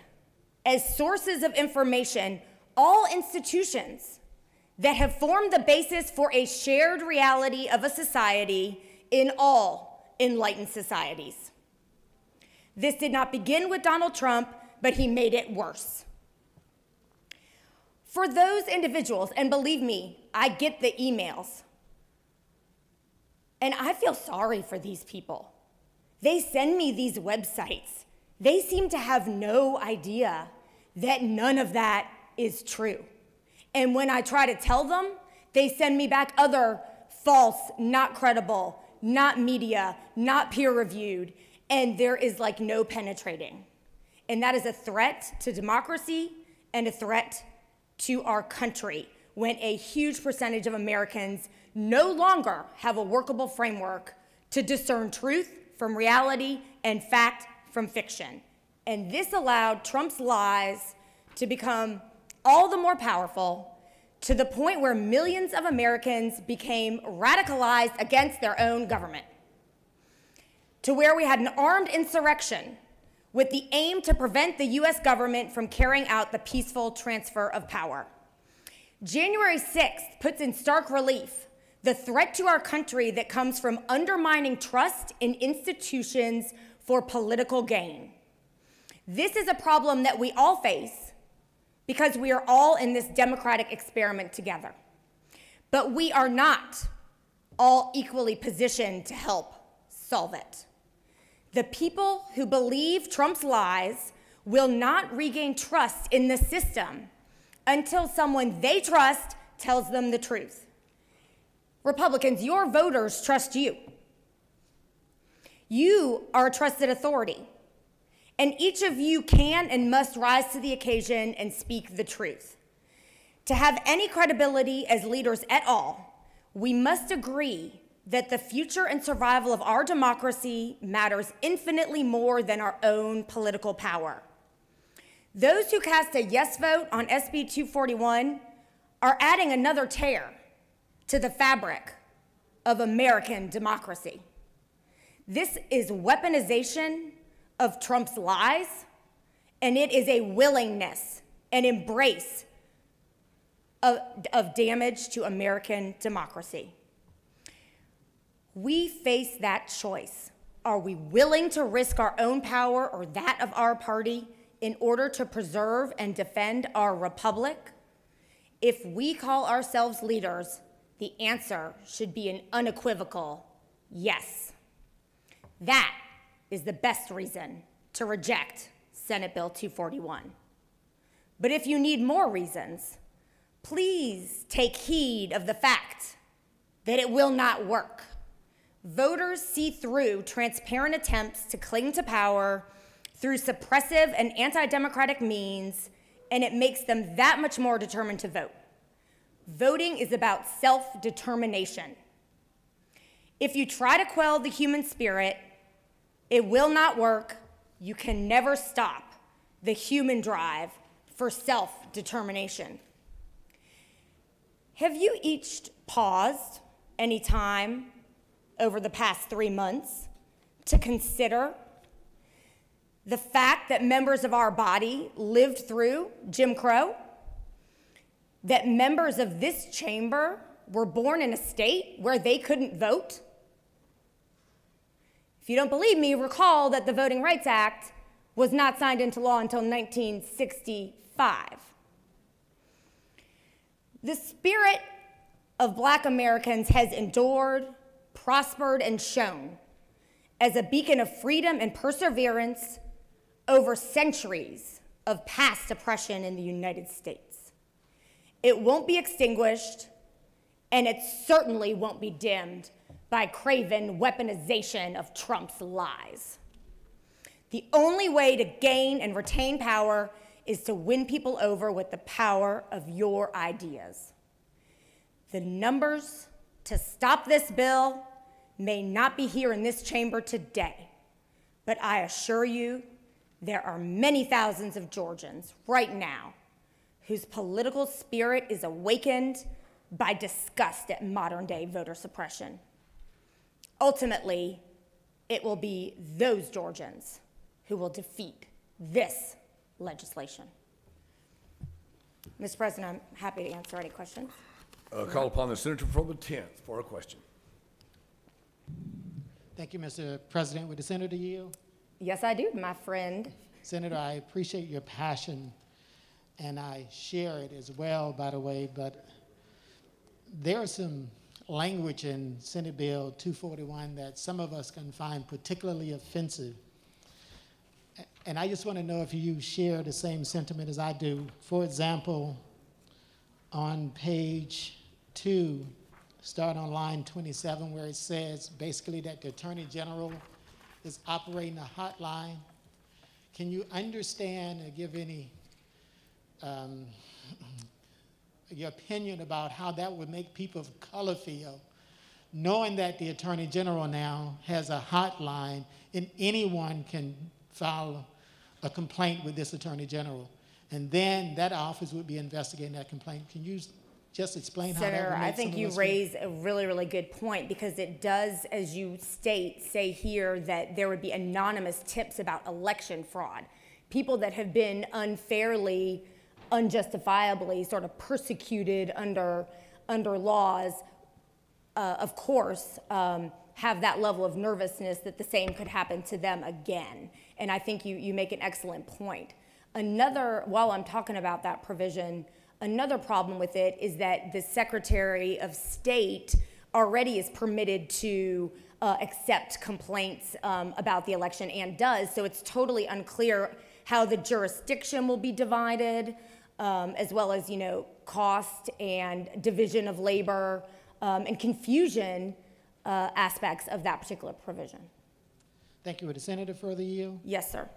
as sources of information all institutions that have formed the basis for a shared reality of a society in all enlightened societies. This did not begin with Donald Trump, but he made it worse. For those individuals, and believe me, I get the emails, and I feel sorry for these people. They send me these websites. They seem to have no idea that none of that is true. And when I try to tell them, they send me back other false, not credible, not media, not peer-reviewed, and there is like no penetrating. And that is a threat to democracy and a threat to our country when a huge percentage of Americans no longer have a workable framework to discern truth from reality and fact from fiction. And this allowed Trump's lies to become all the more powerful to the point where millions of Americans became radicalized against their own government, to where we had an armed insurrection with the aim to prevent the US government from carrying out the peaceful transfer of power. January 6th puts in stark relief the threat to our country that comes from undermining trust in institutions for political gain. This is a problem that we all face because we are all in this democratic experiment together. But we are not all equally positioned to help solve it. The people who believe Trump's lies will not regain trust in the system until someone they trust tells them the truth. Republicans, your voters trust you. You are a trusted authority, and each of you can and must rise to the occasion and speak the truth. To have any credibility as leaders at all, we must agree that the future and survival of our democracy matters infinitely more than our own political power. Those who cast a yes vote on SB 241 are adding another tear to the fabric of American democracy. This is weaponization of Trump's lies, and it is a willingness and embrace of damage to American democracy. We face that choice. Are we willing to risk our own power or that of our party in order to preserve and defend our republic? If we call ourselves leaders, the answer should be an unequivocal yes. That is the best reason to reject Senate Bill 241. But if you need more reasons, please take heed of the fact that it will not work. Voters see through transparent attempts to cling to power through suppressive and anti-democratic means, and it makes them that much more determined to vote. Voting is about self-determination. If you try to quell the human spirit, it will not work. You can never stop the human drive for self-determination. Have you each paused any time over the past 3 months to consider the fact that members of our body lived through Jim Crow? That members of this chamber were born in a state where they couldn't vote? If you don't believe me, recall that the Voting Rights Act was not signed into law until 1965. The spirit of Black Americans has endured, prospered, and shone as a beacon of freedom and perseverance over centuries of past oppression in the United States. It won't be extinguished, and it certainly won't be dimmed by craven weaponization of Trump's lies. The only way to gain and retain power is to win people over with the power of your ideas. The numbers to stop this bill may not be here in this chamber today, but I assure you there are many thousands of Georgians right now whose political spirit is awakened by disgust at modern-day voter suppression. Ultimately, it will be those Georgians who will defeat this legislation. Mr. President, I'm happy to answer any questions. Call upon the senator from the 10th for a question. Thank you, Mr. President. Would the senator yield? Yes, I do, my friend. Senator, I appreciate your passion, and I share it as well, by the way, but there is some language in Senate Bill 241 that some of us can find particularly offensive. And I just want to know if you share the same sentiment as I do. For example, on page 2, start on line 27, where it says basically that the Attorney General is operating a hotline. Can you understand or give any your opinion about how that would make people of color feel, knowing that the Attorney General now has a hotline and anyone can file a complaint with this Attorney General, and then that office would be investigating that complaint? Can you just explain how that would Senator, make I think some you of us raise a really, really good point, because it does, as you say here, that there would be anonymous tips about election fraud. People that have been unfairly, unjustifiably sort of persecuted under laws, of course, have that level of nervousness that the same could happen to them again. And I think you make an excellent point. While I'm talking about that provision, another problem with it is that the Secretary of State already is permitted to accept complaints about the election, and does, so it's totally unclear how the jurisdiction will be divided, as well as, cost and division of labor, and confusion aspects of that particular provision. Thank you. Would the senator further yield? Yes, sir.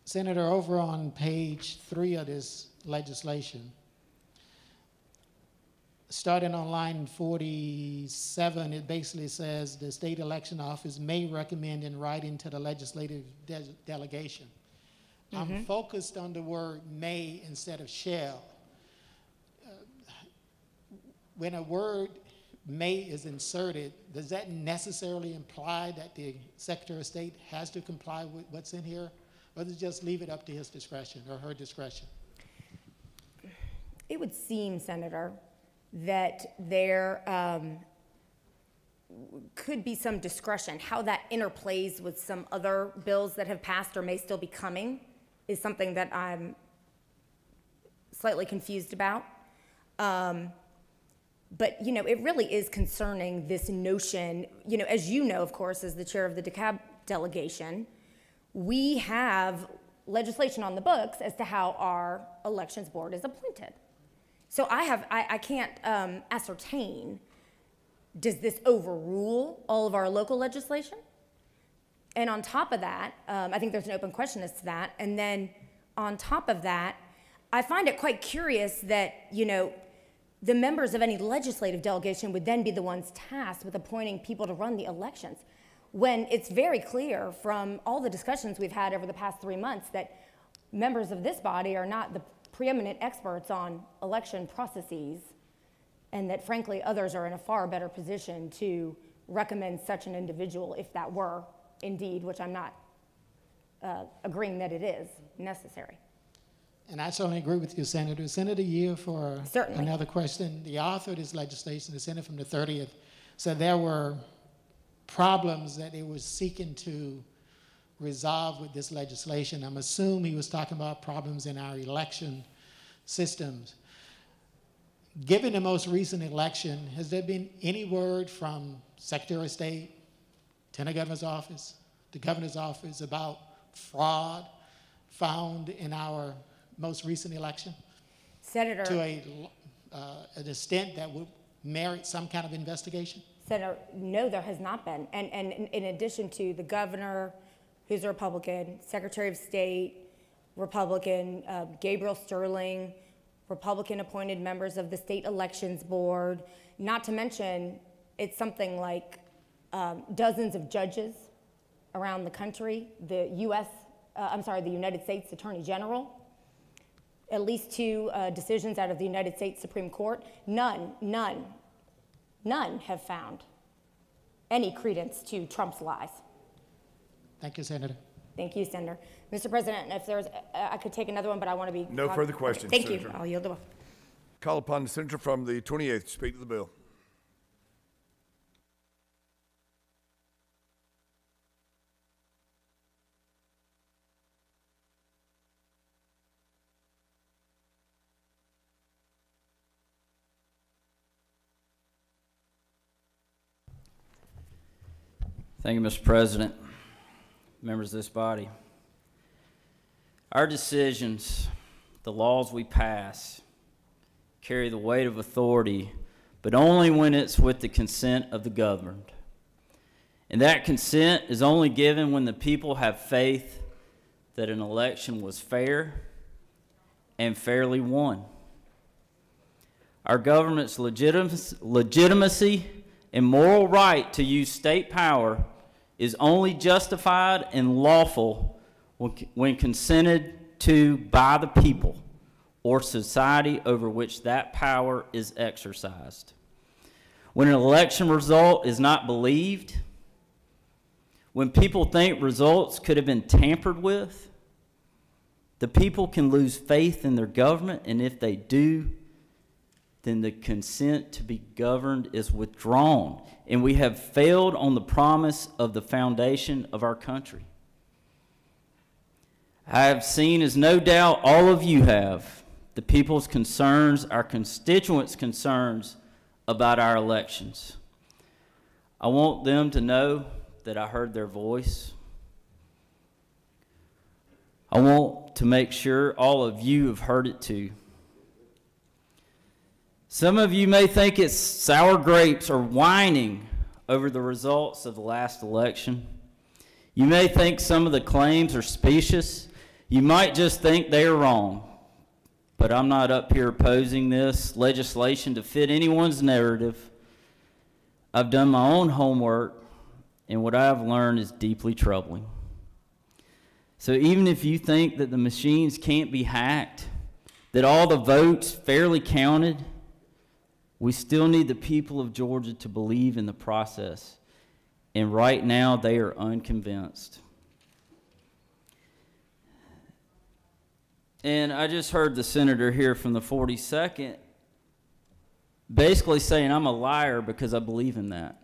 Senator, over on page 3 of this legislation, starting on line 47, it basically says the state election office may recommend in writing to the legislative delegation. I'm focused on the word may instead of shall. When a word may is inserted, does that necessarily imply that the Secretary of State has to comply with what's in here, or does it just leave it up to his discretion or her discretion? It would seem, Senator, that there could be some discretion. How that interplays with some other bills that have passed or may still be coming is something that I'm slightly confused about. But, it really is concerning, this notion, as you know, of course, as the chair of the DeKalb delegation, we have legislation on the books as to how our elections board is appointed. So I can't ascertain, does this overrule all of our local legislation? And on top of that, I think there's an open question as to that. And then on top of that, I find it quite curious that, the members of any legislative delegation would then be the ones tasked with appointing people to run the elections, when it's very clear from all the discussions we've had over the past 3 months that members of this body are not the preeminent experts on election processes, and that frankly others are in a far better position to recommend such an individual if that were indeed, which I'm not agreeing that it is necessary. And I certainly agree with you, Senator. Senator Yield, for Certainly. another question. The author of this legislation, the senator from the 30th, said there were problems that they were seeking to resolve with this legislation. I'm assuming he was talking about problems in our election systems. Given the most recent election, has there been any word from Secretary of State, Lieutenant Governor's office, the Governor's office about fraud found in our most recent election? Senator. To an extent that would merit some kind of investigation? Senator, no, there has not been. And in addition to the governor, who's a Republican, Secretary of State, Republican, Gabriel Sterling, Republican appointed members of the State Elections Board, not to mention it's something like dozens of judges around the country, the United States Attorney General, at least 2 decisions out of the United States Supreme Court. None have found any credence to Trump's lies. Thank you, Senator. Thank you, Senator. Mr. President, if there's, I could take another one, but I want to be. No further questions, Thank Senator. you. I'll yield the floor. Call upon the senator from the 28th to speak to the bill. Thank you, Mr. President, members of this body. Our decisions, the laws we pass, carry the weight of authority, but only when it's with the consent of the governed. And that consent is only given when the people have faith that an election was fair and fairly won. Our government's legitimacy and moral right to use state power is only justified and lawful when consented to by the people or society over which that power is exercised. When an election result is not believed, when people think results could have been tampered with, the people can lose faith in their government, and if they do, then the consent to be governed is withdrawn, and we have failed on the promise of the foundation of our country. I have seen, as no doubt all of you have, the people's concerns, our constituents' concerns about our elections. I want them to know that I heard their voice. I want to make sure all of you have heard it too. Some of you may think it's sour grapes or whining over the results of the last election. You may think some of the claims are specious. You might just think they are wrong. But I'm not up here opposing this legislation to fit anyone's narrative. I've done my own homework, and what I've learned is deeply troubling. So even if you think that the machines can't be hacked, that all the votes fairly counted, we still need the people of Georgia to believe in the process. And right now, they are unconvinced. And I just heard the senator here from the 42nd basically saying I'm a liar because I believe in that.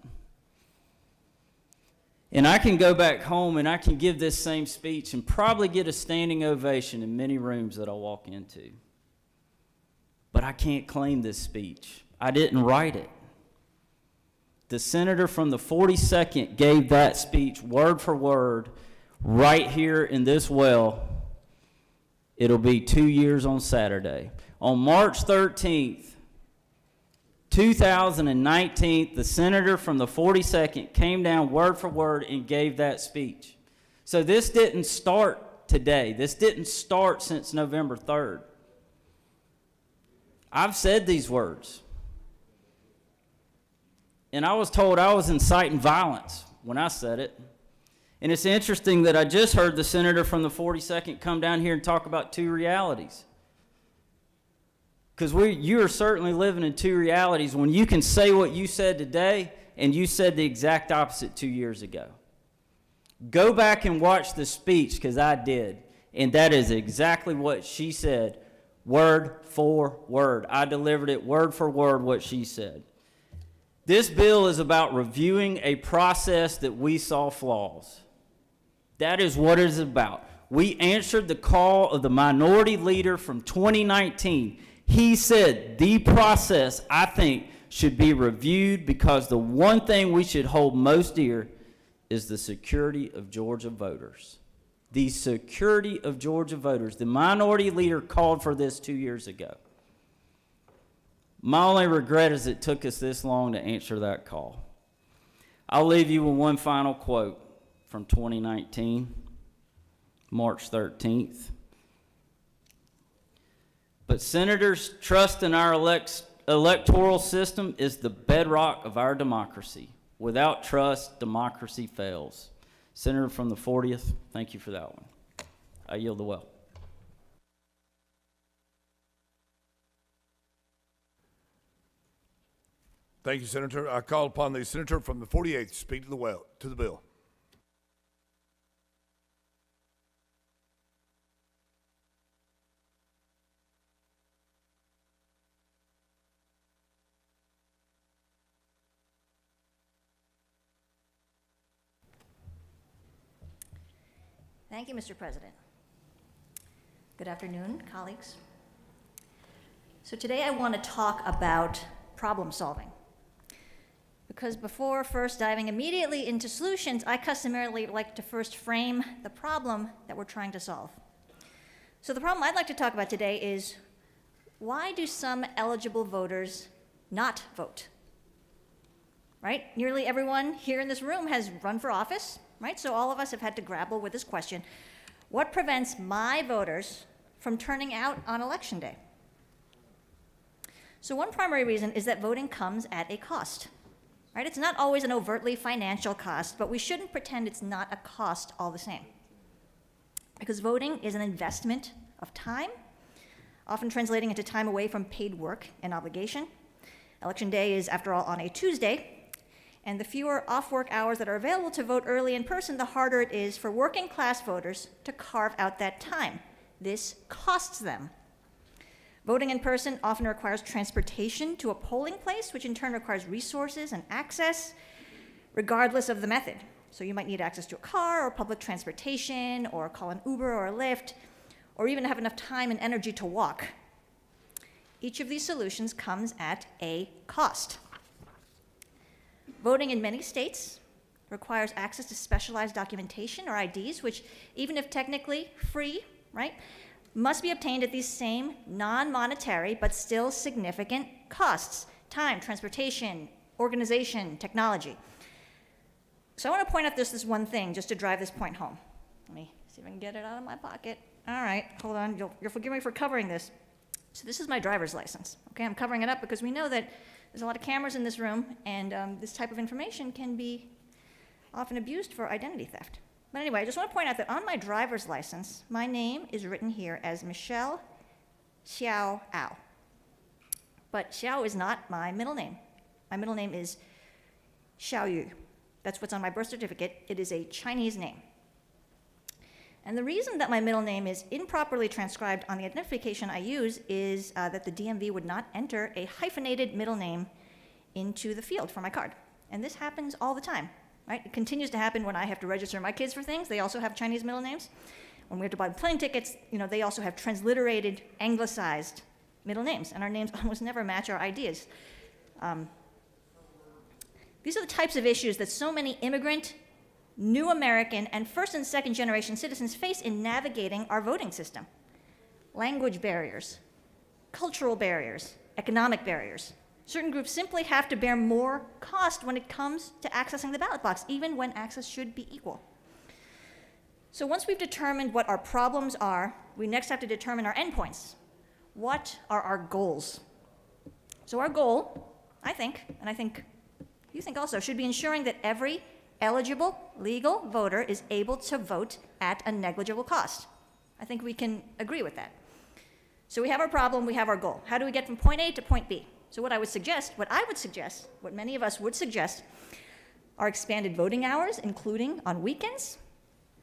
And I can go back home and I can give this same speech and probably get a standing ovation in many rooms that I walk into. But I can't claim this speech. I didn't write it. The senator from the 42nd gave that speech word for word right here in this well. It'll be 2 years on Saturday. On March 13th, 2019, the senator from the 42nd came down word for word and gave that speech. So this didn't start today. This didn't start since November 3rd. I've said these words. And I was told I was inciting violence when I said it. And it's interesting that I just heard the senator from the 42nd come down here and talk about 2 realities. Because you are certainly living in 2 realities when you can say what you said today and you said the exact opposite 2 years ago. Go back and watch the speech, because I did. And that is exactly what she said, word for word. I delivered it word for word what she said. This bill is about reviewing a process that we saw flaws. That is what it is about. We answered the call of the minority leader from 2019. He said the process, I think, should be reviewed because the one thing we should hold most dear is the security of Georgia voters. The security of Georgia voters. The minority leader called for this 2 years ago. My only regret is it took us this long to answer that call. I'll leave you with one final quote from 2019, March 13th. But senators, trust in our electoral system is the bedrock of our democracy. Without trust, democracy fails. Senator from the 40th, thank you for that one. I yield the well. Thank you, Senator. I call upon the senator from the 48th to speak to the bill. Thank you, Mr. President. Good afternoon, colleagues. So today I want to talk about problem solving. Because before first diving immediately into solutions, I customarily like to first frame the problem that we're trying to solve. So the problem I'd like to talk about today is, why do some eligible voters not vote? Right? Nearly everyone here in this room has run for office, right? So all of us have had to grapple with this question. What prevents my voters from turning out on election day? So one primary reason is that voting comes at a cost, right? It's not always an overtly financial cost, but we shouldn't pretend it's not a cost all the same. Because voting is an investment of time, often translating into time away from paid work and obligation. Election day is, after all, on a Tuesday, and the fewer off-work hours that are available to vote early in person, the harder it is for working-class voters to carve out that time. This costs them. Voting in person often requires transportation to a polling place, which in turn requires resources and access, regardless of the method. So you might need access to a car or public transportation, or call an Uber or a Lyft, or even have enough time and energy to walk. Each of these solutions comes at a cost. Voting in many states requires access to specialized documentation or IDs, which, even if technically free, right, must be obtained at these same non-monetary but still significant costs: time, transportation, organization, technology. So I want to point out this one thing just to drive this point home. Let me see if I can get it out of my pocket. All right, hold on. You'll forgive me for covering this. So this is my driver's license. Okay, I'm covering it up because we know that there's a lot of cameras in this room, and this type of information can be often abused for identity theft. But anyway, I just want to point out that on my driver's license, my name is written here as Michelle Xiao Ao. But Xiao is not my middle name. My middle name is Xiaoyu. That's what's on my birth certificate. It is a Chinese name. And the reason that my middle name is improperly transcribed on the identification I use is that the DMV would not enter a hyphenated middle name into the field for my card. And this happens all the time, right? It continues to happen when I have to register my kids for things. They also have Chinese middle names. When we have to buy plane tickets, they also have transliterated, anglicized middle names, and our names almost never match our IDs. These are the types of issues that so many immigrant, new American, and first and second generation citizens face in navigating our voting system. Language barriers, cultural barriers, economic barriers. Certain groups simply have to bear more cost when it comes to accessing the ballot box, even when access should be equal. So once we've determined what our problems are, we next have to determine our endpoints. What are our goals? So our goal, I think, and I think you think also, should be ensuring that every eligible legal voter is able to vote at a negligible cost. I think we can agree with that. So we have our problem, we have our goal. How do we get from point A to point B? So what I would suggest, what many of us would suggest, are expanded voting hours, including on weekends.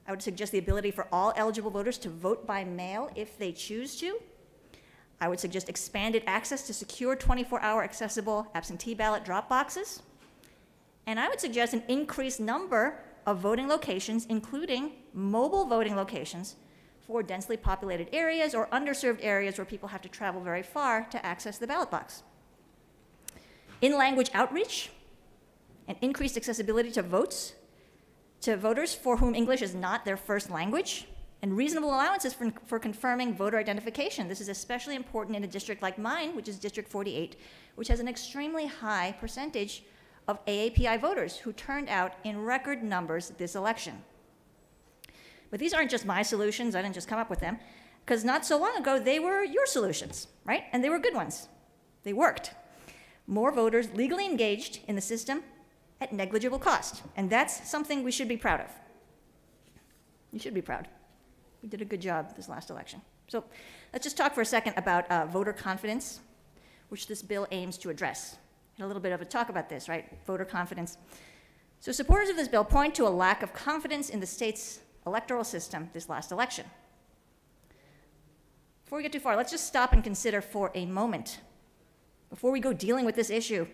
I would suggest the ability for all eligible voters to vote by mail if they choose to. I would suggest expanded access to secure 24-hour accessible absentee ballot drop boxes. And I would suggest an increased number of voting locations, including mobile voting locations, for densely populated areas or underserved areas where people have to travel very far to access the ballot box. In-language outreach and increased accessibility to votes to voters for whom English is not their first language, and reasonable allowances for confirming voter identification. This is especially important in a district like mine, which is District 48, which has an extremely high percentage of AAPI voters who turned out in record numbers this election. But these aren't just my solutions. I didn't just come up with them, because not so long ago, they were your solutions, right? And they were good ones. They worked. More voters legally engaged in the system at negligible cost. And that's something we should be proud of. You should be proud. We did a good job this last election. So let's just talk for a second about voter confidence, which this bill aims to address. And a little bit of a talk about this, right? Voter confidence. So supporters of this bill point to a lack of confidence in the state's electoral system this last election. Before we get too far, let's just stop and consider for a moment, before we go dealing with this issue,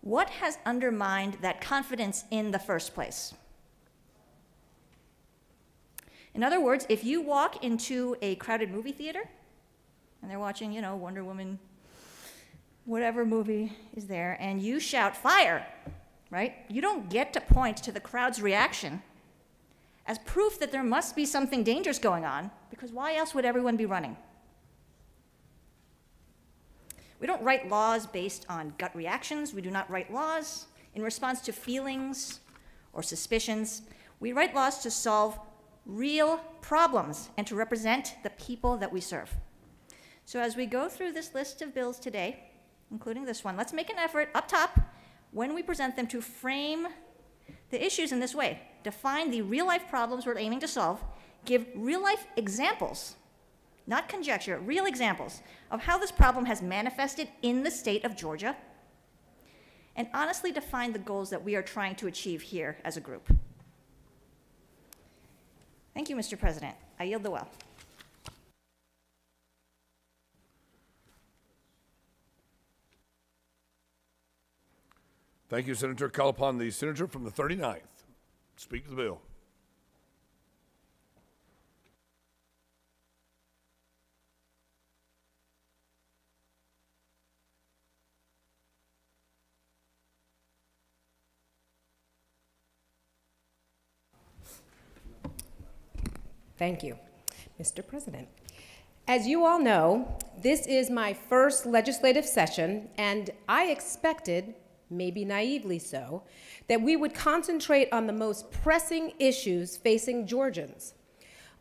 what has undermined that confidence in the first place? In other words, if you walk into a crowded movie theater and they're watching, you know, Wonder Woman, whatever movie is there, and you shout fire, right? You don't get to point to the crowd's reaction as proof that there must be something dangerous going on, because why else would everyone be running? We don't write laws based on gut reactions. We do not write laws in response to feelings or suspicions. We write laws to solve real problems and to represent the people that we serve. So as we go through this list of bills today, including this one, let's make an effort up top when we present them to frame the issues in this way. Define the real-life problems we're aiming to solve, give real-life examples, not conjecture, real examples of how this problem has manifested in the state of Georgia, and honestly define the goals that we are trying to achieve here as a group. Thank you, Mr. President. I yield the well. Thank you, Senator. Call upon the senator from the 39th. Speak to the bill. Thank you, Mr. President. As you all know, this is my first legislative session, and I expected, maybe naively so, that we would concentrate on the most pressing issues facing Georgians.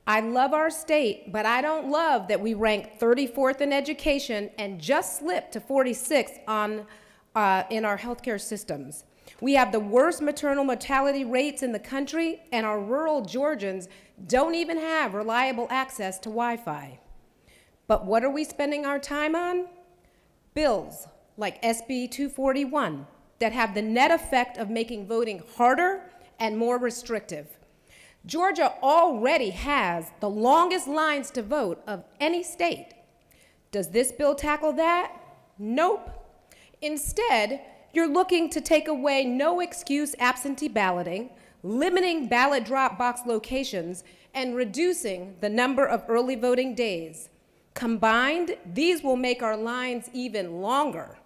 I love our state, but I don't love that we rank 34th in education and just slipped to 46th in our healthcare systems. We have the worst maternal mortality rates in the country, and our rural Georgians don't even have reliable access to Wi-Fi. But what are we spending our time on? Bills like SB 241 that have the net effect of making voting harder and more restrictive. Georgia already has the longest lines to vote of any state. Does this bill tackle that? Nope. Instead, you're looking to take away no-excuse absentee balloting, limiting ballot drop box locations, and reducing the number of early voting days. Combined, these will make our lines even longer.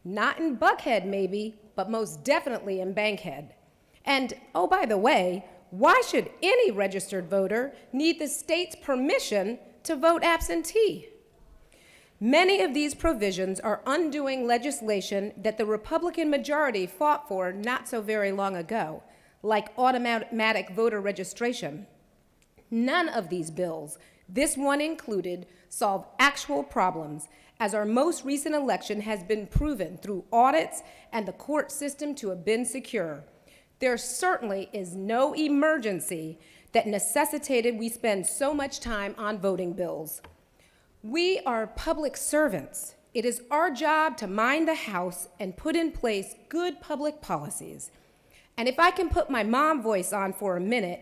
Not in Buckhead, maybe, but most definitely in Bankhead. And, oh, by the way, why should any registered voter need the state's permission to vote absentee? Many of these provisions are undoing legislation that the Republican majority fought for not so very long ago, like automatic voter registration. None of these bills, this one included, solve actual problems, as our most recent election has been proven through audits and the court system to have been secure. There certainly is no emergency that necessitated we spend so much time on voting bills. We are public servants. It is our job to mind the House and put in place good public policies. And if I can put my mom voice on for a minute,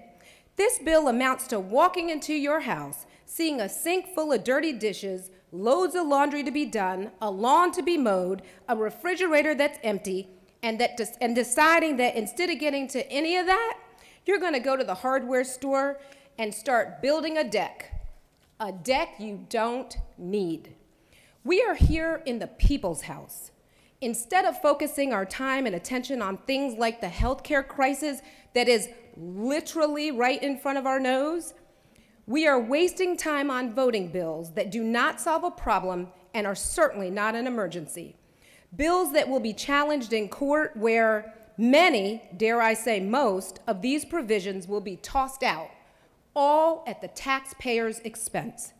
this bill amounts to walking into your house, seeing a sink full of dirty dishes, loads of laundry to be done, a lawn to be mowed, a refrigerator that's empty, and deciding that instead of getting to any of that, you're going to go to the hardware store and start building a deck you don't need. We are here in the people's house. Instead of focusing our time and attention on things like the healthcare crisis that is literally right in front of our nose, we are wasting time on voting bills that do not solve a problem and are certainly not an emergency. Bills that will be challenged in court where many, dare I say most, of these provisions will be tossed out, all at the taxpayer's expense.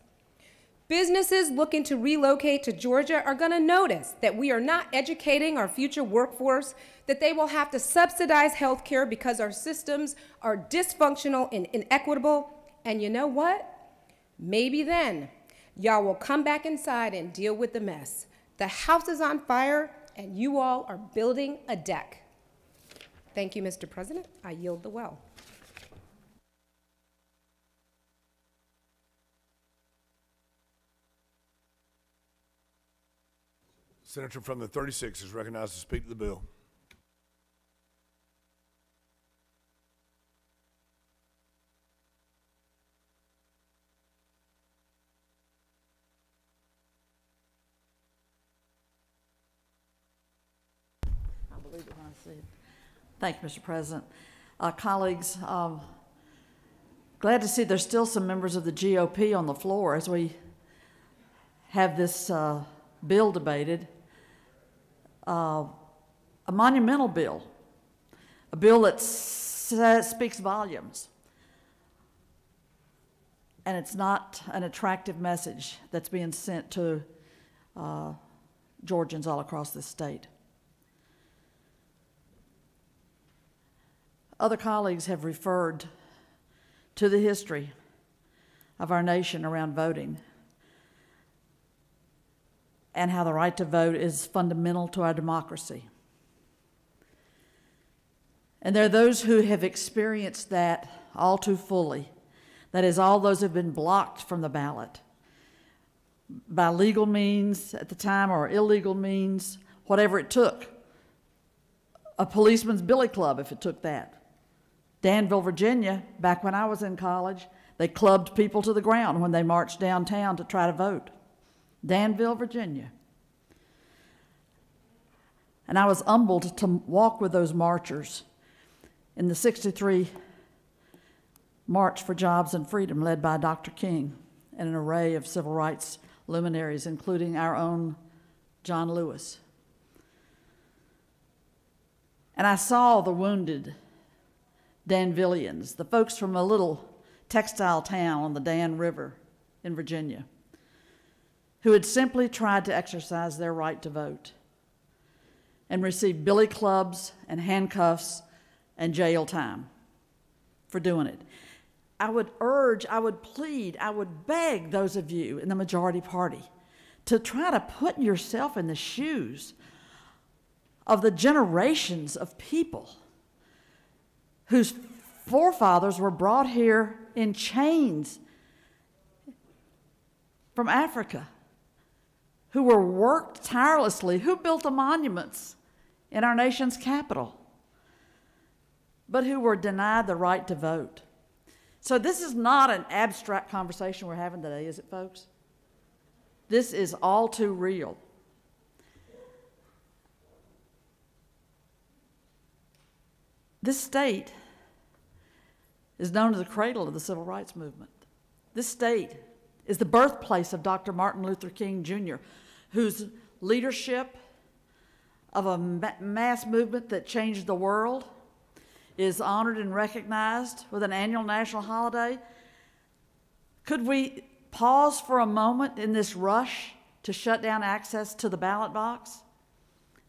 Businesses looking to relocate to Georgia are going to notice that we are not educating our future workforce, that they will have to subsidize health care because our systems are dysfunctional and inequitable. And you know what? Maybe then y'all will come back inside and deal with the mess. The house is on fire, and you all are building a deck. Thank you, Mr. President. I yield the well. Senator from the 36 is recognized to speak to the bill. I believe it when I see it. Thank you, Mr. President. Colleagues, glad to see there's still some members of the GOP on the floor as we have this bill debated. A monumental bill, a bill that speaks volumes. And it's not an attractive message that's being sent to Georgians all across this state. Other colleagues have referred to the history of our nation around voting and how the right to vote is fundamental to our democracy. And there are those who have experienced that all too fully. That is, all those who have been blocked from the ballot by legal means at the time or illegal means, whatever it took. A policeman's billy club, if it took that. Danville, Virginia, back when I was in college, they clubbed people to the ground when they marched downtown to try to vote. Danville, Virginia. And I was humbled to walk with those marchers in the '63 March for Jobs and Freedom led by Dr. King and an array of civil rights luminaries, including our own John Lewis. And I saw the wounded Danvillians, the folks from a little textile town on the Dan River in Virginia, who had simply tried to exercise their right to vote and received billy clubs and handcuffs and jail time for doing it. I would urge, I would plead, I would beg those of you in the majority party to try to put yourself in the shoes of the generations of people whose forefathers were brought here in chains from Africa, who were worked tirelessly, who built the monuments in our nation's capital, but who were denied the right to vote. So this is not an abstract conversation we're having today, is it, folks? This is all too real. This state is known as the cradle of the civil rights movement. This state is the birthplace of Dr. Martin Luther King Jr., whose leadership of a mass movement that changed the world is honored and recognized with an annual national holiday. Could we pause for a moment in this rush to shut down access to the ballot box?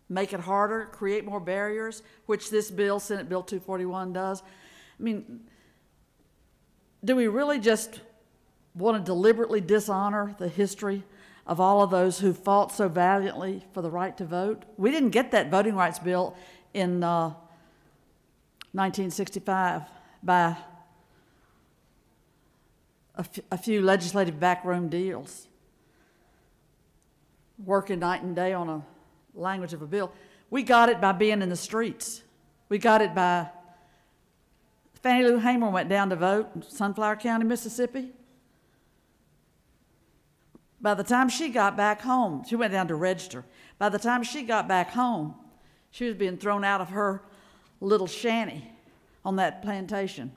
Make it harder, create more barriers, which this bill, Senate Bill 241, does? I mean, do we really just want to deliberately dishonor the history of all of those who fought so valiantly for the right to vote? We didn't get that voting rights bill in 1965 by a few legislative backroom deals, working night and day on a language of a bill. We got it by being in the streets. We got it by Fannie Lou Hamer went down to vote in Sunflower County, Mississippi. By the time she got back home, she went down to register. By the time she got back home, she was being thrown out of her little shanty on that plantation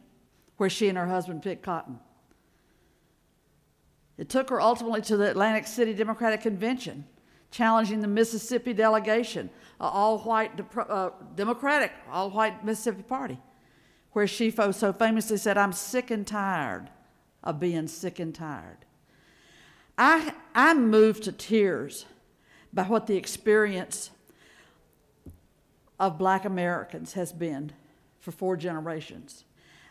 where she and her husband picked cotton. It took her ultimately to the Atlantic City Democratic Convention, challenging the Mississippi delegation, all-white Democratic, all-white Mississippi Party, where she so famously said, "I'm sick and tired of being sick and tired." I'm moved to tears by what the experience of Black Americans has been for 4 generations.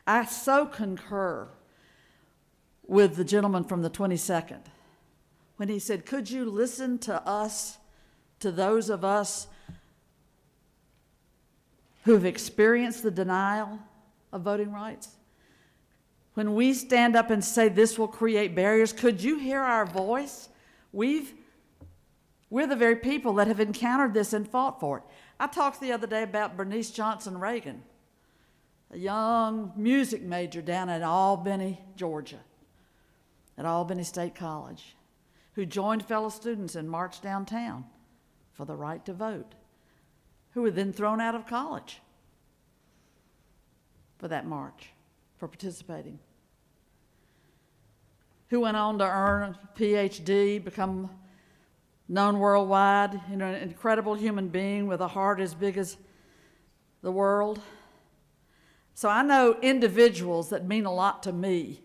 I so concur with the gentleman from the 22nd when he said, could you listen to us, to those of us who've experienced the denial of voting rights? When we stand up and say this will create barriers, could you hear our voice? We're the very people that have encountered this and fought for it. I talked the other day about Bernice Johnson Reagan, a young music major down at Albany, Georgia, at Albany State College, who joined fellow students and marched downtown for the right to vote, who were then thrown out of college for that march, for participating, who went on to earn a PhD, become known worldwide, an incredible human being with a heart as big as the world. So I know individuals that mean a lot to me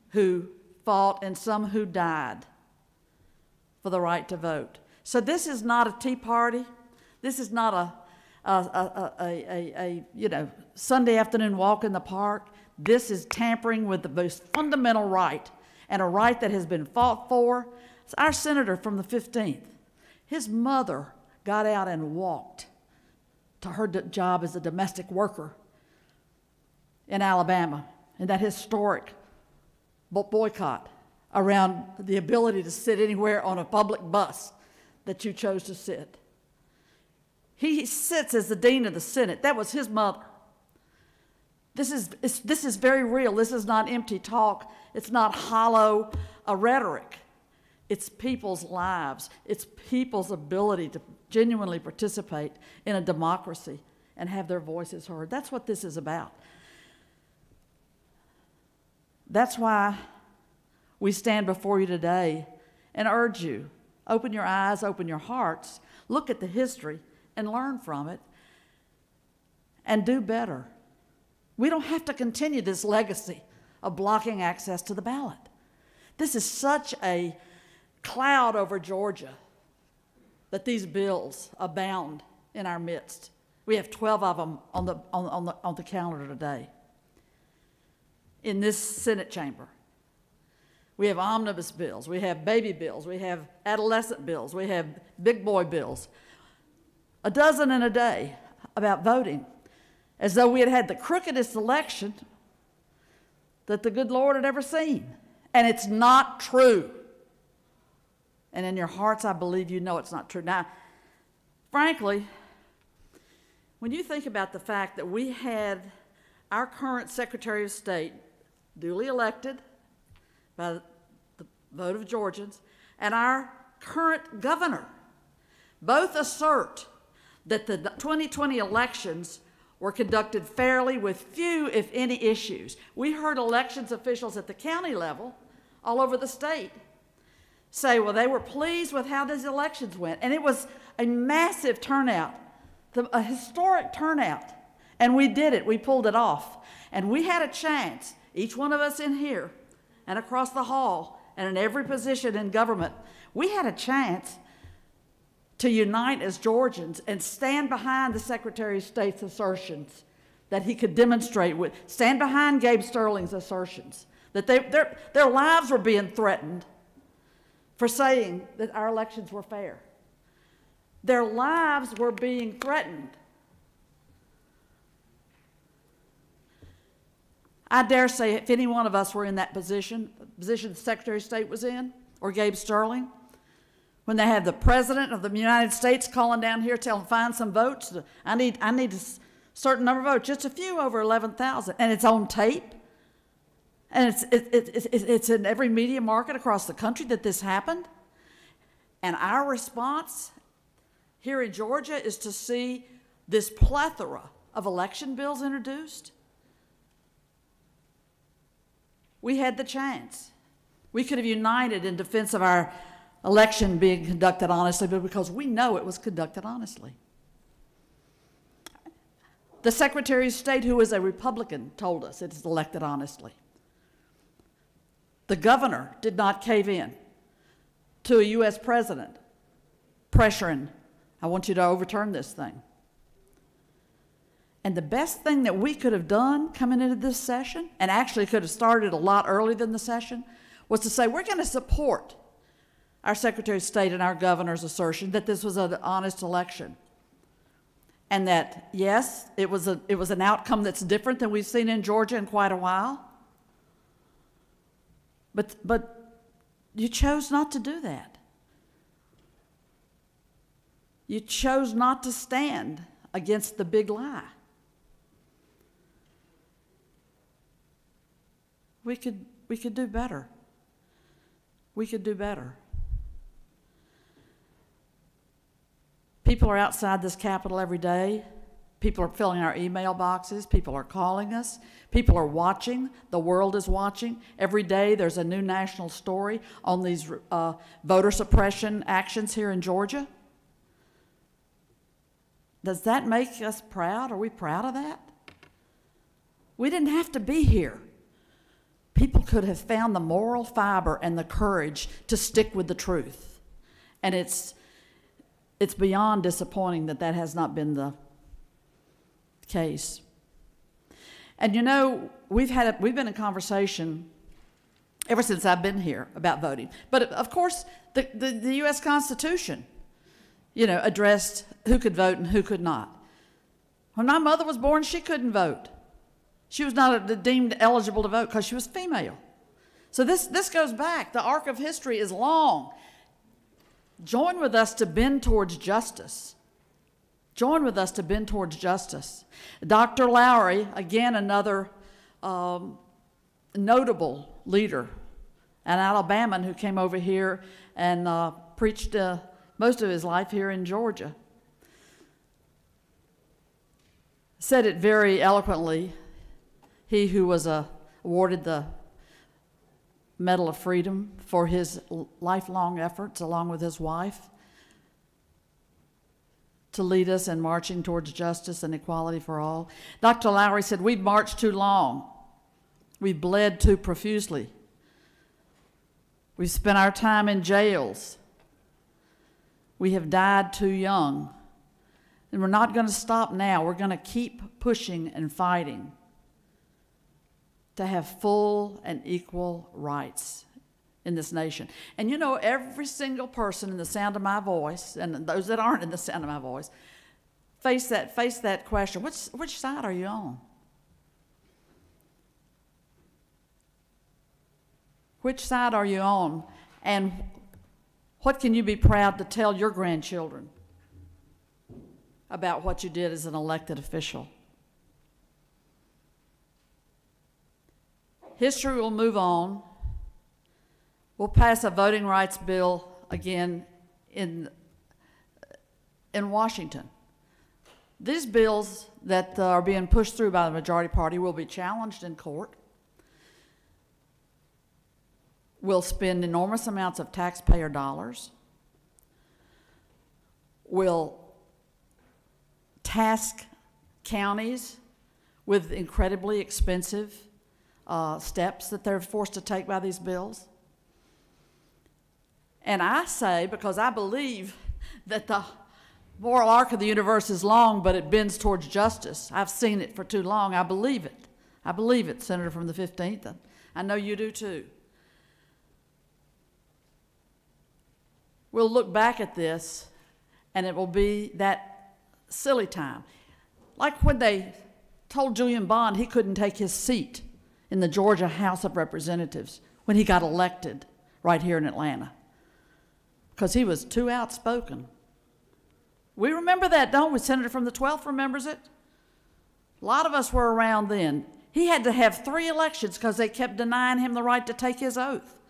who fought and some who died for the right to vote. So this is not a tea party. This is not a Sunday afternoon walk in the park. This is tampering with the most fundamental right, and a right that has been fought for. It's our senator from the 15th. His mother got out and walked to her job as a domestic worker in Alabama, in that historic boycott around the ability to sit anywhere on a public bus that you chose to sit. He sits as the dean of the Senate. That was his mother. This is very real. This is not empty talk. It's not hollow rhetoric. It's people's lives. It's people's ability to genuinely participate in a democracy and have their voices heard. That's what this is about. That's why we stand before you today and urge you, open your eyes, open your hearts, look at the history and learn from it and do better. We don't have to continue this legacy of blocking access to the ballot. This is such a cloud over Georgia that these bills abound in our midst. We have 12 of them on the calendar today in this Senate chamber. We have omnibus bills, we have baby bills, we have adolescent bills, we have big boy bills. A dozen in a day about voting, as though we had had the crookedest election that the good Lord had ever seen. And it's not true. And in your hearts, I believe you know it's not true. Now, frankly, when you think about the fact that we had our current Secretary of State duly elected by the vote of Georgians, and our current governor both assert that the 2020 elections were conducted fairly with few, if any, issues. We heard elections officials at the county level all over the state say, well, they were pleased with how these elections went. And it was a massive turnout, a historic turnout. And we did it. We pulled it off. And we had a chance, each one of us in here and across the hall and in every position in government, we had a chance to unite as Georgians and stand behind the Secretary of State's assertions that he could demonstrate with, stand behind Gabe Sterling's assertions, that their lives were being threatened for saying that our elections were fair. Their lives were being threatened. I dare say if any one of us were in that position, the position the Secretary of State was in, or Gabe Sterling, when they had the President of the United States calling down here telling find some votes, I need a certain number of votes, just a few over 11,000, and it's on tape. And it's in every media market across the country that this happened. And our response here in Georgia is to see this plethora of election bills introduced. We had the chance. We could have united in defense of our election being conducted honestly, but because we know it was conducted honestly. The Secretary of State, who is a Republican, told us it is elected honestly. The governor did not cave in to a U.S. president pressuring, I want you to overturn this thing. And the best thing that we could have done coming into this session, and actually could have started a lot earlier than the session, was to say we're going to support our Secretary of State and our governor's assertion that this was an honest election. And that, yes, it was an outcome that's different than we've seen in Georgia in quite a while. But you chose not to do that. You chose not to stand against the big lie. We could do better. We could do better. People are outside this Capitol every day. People are filling our email boxes. People are calling us. People are watching. The world is watching. Every day there's a new national story on these voter suppression actions here in Georgia. Does that make us proud? Are we proud of that? We didn't have to be here. People could have found the moral fiber and the courage to stick with the truth. And it's beyond disappointing that that has not been the case. And you know, we've been in conversation ever since I've been here about voting. But of course, the U.S. Constitution, you know, addressed who could vote and who could not. When my mother was born, she couldn't vote. She was not deemed eligible to vote because she was female. So this goes back. The arc of history is long. Join with us to bend towards justice. Join with us to bend towards justice. Dr. Lowry, again, another notable leader, an Alabaman who came over here and preached most of his life here in Georgia, said it very eloquently. He who was awarded the Medal of Freedom for his lifelong efforts, along with his wife, to lead us in marching towards justice and equality for all. Dr. Lowry said, we've marched too long. We've bled too profusely. We've spent our time in jails. We have died too young. And we're not going to stop now. We're going to keep pushing and fighting to have full and equal rights in this nation. And you know, every single person in the sound of my voice, and those that aren't in the sound of my voice, face that question. Which side are you on? Which side are you on? And what can you be proud to tell your grandchildren about what you did as an elected official? History will move on. We'll pass a voting rights bill again in Washington. These bills that are being pushed through by the majority party will be challenged in court. We'll spend enormous amounts of taxpayer dollars. We'll task counties with incredibly expensive steps that they're forced to take by these bills. And I say, because I believe that the moral arc of the universe is long, but it bends towards justice. I've seen it for too long. I believe it. I believe it, Senator from the 15th. And I know you do too. We'll look back at this, and it will be that silly time. Like when they told Julian Bond he couldn't take his seat in the Georgia House of Representatives when he got elected right here in Atlanta, because he was too outspoken. We remember that, don't we? Senator from the 12th remembers it. A lot of us were around then. He had to have 3 elections because they kept denying him the right to take his oath.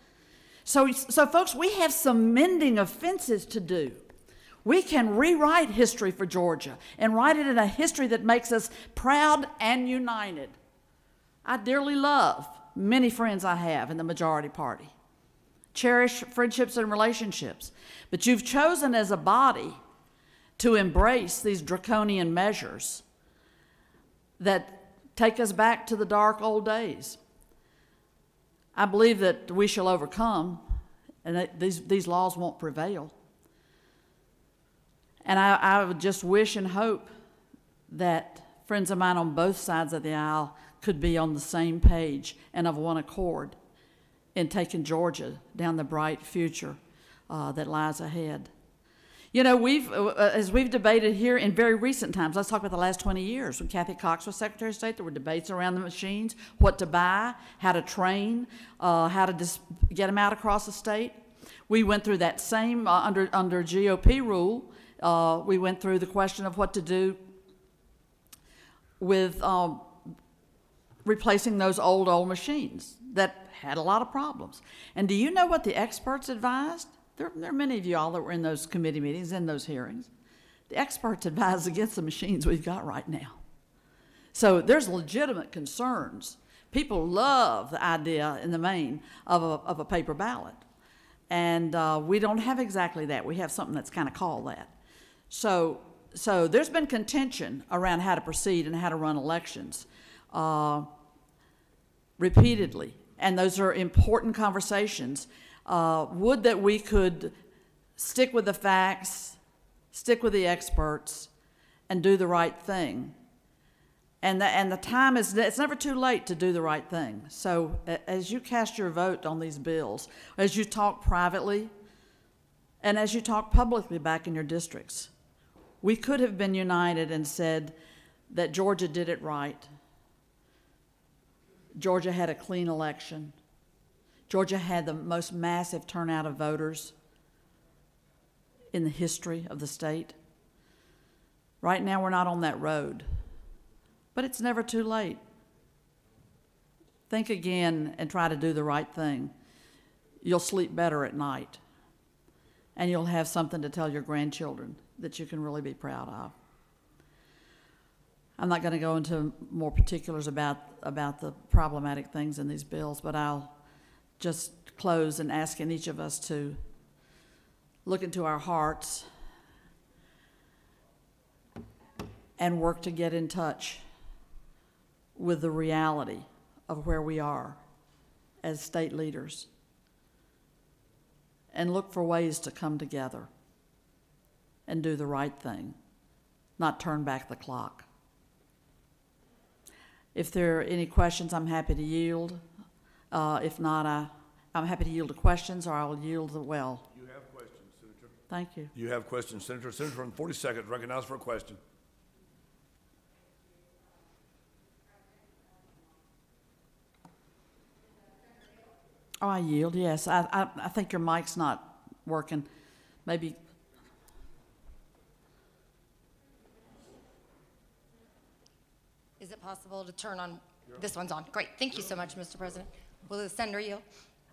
So folks, we have some mending of fences to do. We can rewrite history for Georgia and write it in a history that makes us proud and united. I dearly love many friends I have in the majority party. Cherish friendships and relationships. But you've chosen as a body to embrace these draconian measures that take us back to the dark old days. I believe that we shall overcome and these laws won't prevail. And I would just wish and hope that friends of mine on both sides of the aisle could be on the same page and of one accord in taking Georgia down the bright future that lies ahead. You know, as we've debated here in very recent times, let's talk about the last 20 years. When Kathy Cox was Secretary of State, there were debates around the machines, what to buy, how to train, how to get them out across the state. We went through that same, under GOP rule, we went through the question of what to do with replacing those old machines that had a lot of problems. And do you know what the experts advised? There are many of you all that were in those committee meetings, in those hearings. The experts advised against the machines we've got right now. So there's legitimate concerns. People love the idea, in the main, of a paper ballot. And we don't have exactly that. We have something that's kind of called that. So there's been contention around how to proceed and how to run elections repeatedly. And those are important conversations. Would that we could stick with the facts, stick with the experts, and do the right thing. And the time is, it's never too late to do the right thing. So as you cast your vote on these bills, as you talk privately, and as you talk publicly back in your districts, we could have been united and said that Georgia did it right. Georgia had a clean election. Georgia had the most massive turnout of voters in the history of the state. Right now, we're not on that road, but it's never too late. Think again and try to do the right thing. You'll sleep better at night, and you'll have something to tell your grandchildren that you can really be proud of. I'm not going to go into more particulars about the problematic things in these bills, but I'll just close and asking each of us to look into our hearts and work to get in touch with the reality of where we are as state leaders and look for ways to come together and do the right thing, not turn back the clock. If there are any questions, I'm happy to yield. If not, I'm happy to yield to questions, or I'll yield the well. You have questions, Senator. Thank you. You have questions, Senator. Senator, in 40 seconds, recognized for a question. Oh, I yield, yes. I think your mic's not working. Maybe. Is it possible to turn on? This one's on. Great. Thank you so much, Mr. President. Will the senator yield?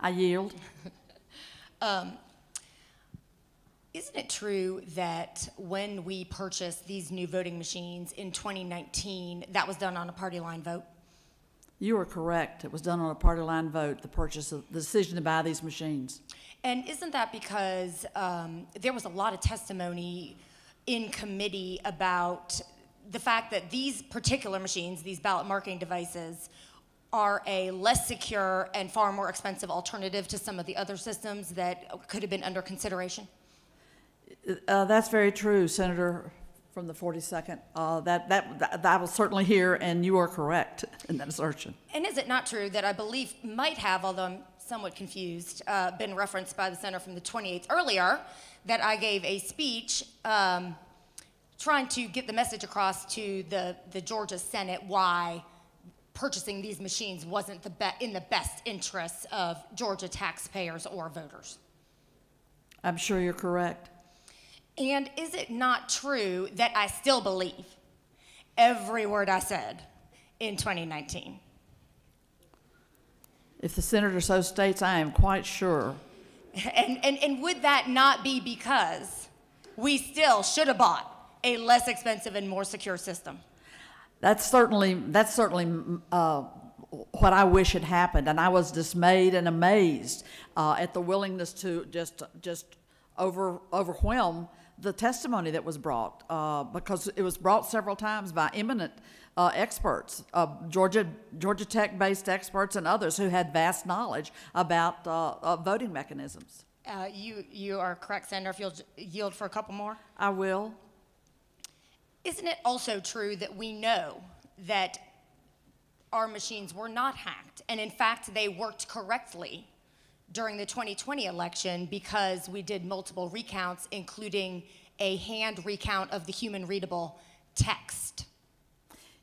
I yield. Isn't it true that when we purchased these new voting machines in 2019, that was done on a party line vote? You are correct. It was done on a party line vote, the decision to buy these machines. And isn't that because there was a lot of testimony in committee about the fact that these particular machines, these ballot marking devices, are a less secure and far more expensive alternative to some of the other systems that could have been under consideration? That's very true, Senator from the 42nd. That was certainly here, and you are correct in that assertion. And is it not true that I believe might have, although I'm somewhat confused, been referenced by the senator from the 28th earlier, that I gave a speech trying to get the message across to the Georgia Senate why purchasing these machines wasn't in the best interests of Georgia taxpayers or voters? I'm sure you're correct. And is it not true that I still believe every word I said in 2019? If the senator so states, I am quite sure. And would that not be because we still should have bought a less expensive and more secure system? That's certainly what I wish had happened, and I was dismayed and amazed at the willingness to just overwhelm the testimony that was brought, because it was brought several times by eminent experts, Georgia Tech-based experts and others who had vast knowledge about voting mechanisms. You are correct, Senator. If you'll yield for a couple more. I will. Isn't it also true that we know that our machines were not hacked, and in fact, they worked correctly during the 2020 election because we did multiple recounts, including a hand recount of the human readable text?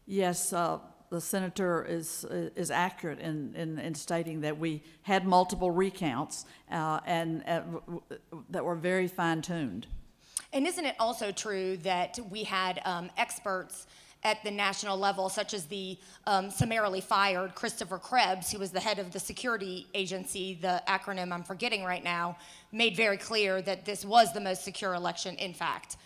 Yes, the senator is accurate in stating that we had multiple recounts and that were very fine-tuned. And isn't it also true that we had experts at the national level, such as the summarily fired Christopher Krebs, who was the head of the security agency, the acronym I'm forgetting right now, made very clear that this was the most secure election, in fact,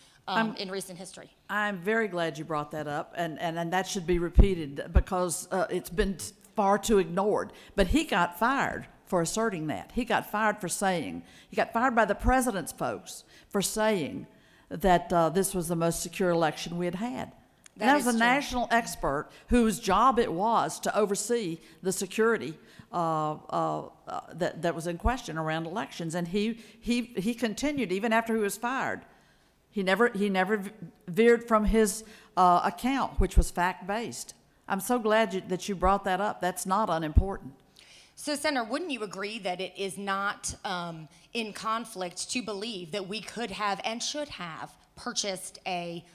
in recent history? I'm very glad you brought that up, and that should be repeated because it's been far too ignored. But he got fired for asserting that. He got fired for saying, he got fired by the president's folks for saying that this was the most secure election we had had. And that was a national expert whose job it was to oversee the security that was in question around elections. And he continued even after he was fired. He never veered from his account, which was fact-based. I'm so glad that you brought that up. That's not unimportant. So, Senator, wouldn't you agree that it is not in conflict to believe that we could have and should have purchased a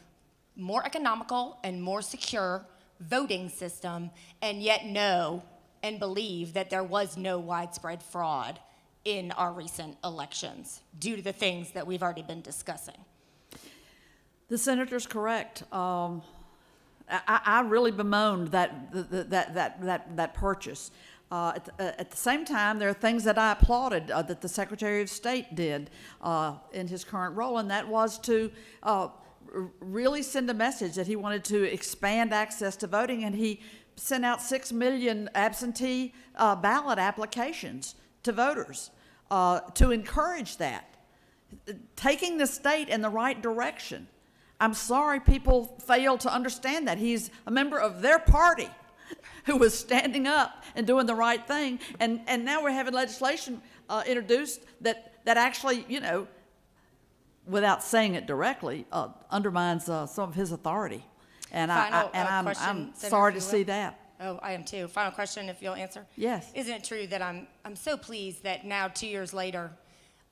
more economical and more secure voting system, and yet know and believe that there was no widespread fraud in our recent elections due to the things that we've already been discussing? The senator's correct. I really bemoaned that purchase. At the same time, there are things that I applauded that the Secretary of State did in his current role, and that was to really send a message that he wanted to expand access to voting, and he sent out 6 million absentee ballot applications to voters to encourage that, taking the state in the right direction. I'm sorry people fail to understand that. He's a member of their party who was standing up and doing the right thing, and now we're having legislation introduced that actually, you know, without saying it directly, undermines some of his authority. And I'm sorry to see that. Oh, I am too. Final question, if you'll answer. Yes. Isn't it true that I'm so pleased that now, 2 years later,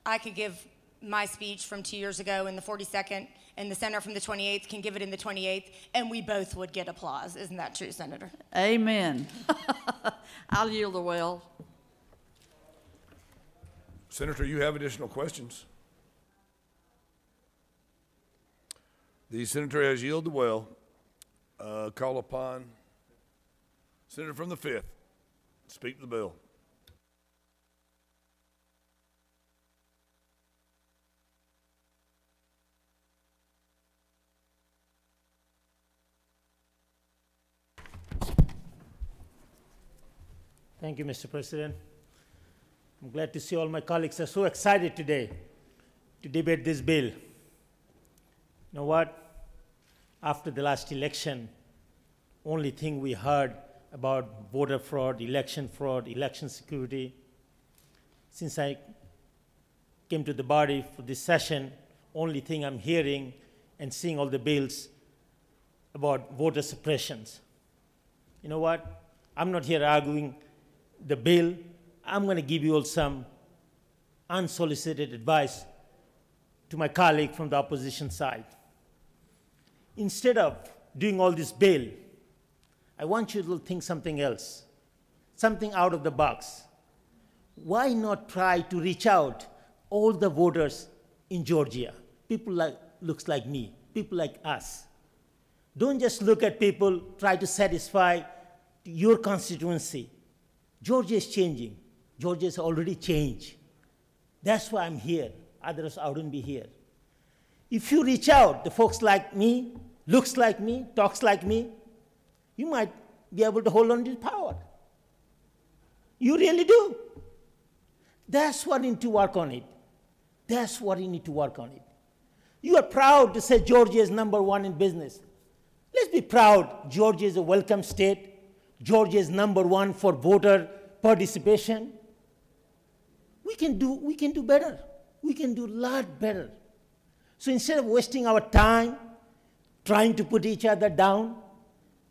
I could give my speech from 2 years ago in the 42nd, and the senator from the 28th can give it in the 28th, and we both would get applause. Isn't that true, Senator? Amen. I'll yield the well. Senator, you have additional questions. The senator has yielded the well. Call upon Senator from the 5th. Speak to the bill. Thank you, Mr. President. I'm glad to see all my colleagues are so excited today to debate this bill. You know what? After the last election, only thing we heard about voter fraud, election security. Since I came to the body for this session, only thing I'm hearing and seeing all the bills about voter suppressions. You know what? I'm not here arguing the bill. I'm going to give you all some unsolicited advice to my colleague from the opposition side. Instead of doing all this bill, I want you to think something else, something out of the box. Why not try to reach out all the voters in Georgia, people looks like me, people like us. Don't just look at people, try to satisfy your constituency. Georgia is changing. Georgia has already changed. That's why I'm here. Otherwise, I wouldn't be here. If you reach out to folks like me, looks like me, talks like me, you might be able to hold on to power. You really do. That's what you need to work on it. That's what you need to work on it. You are proud to say Georgia is #1 in business. Let's be proud. Georgia is a welcome state. Georgia is #1 for voter participation. We can do better. we can do a lot better. So instead of wasting our time trying to put each other down,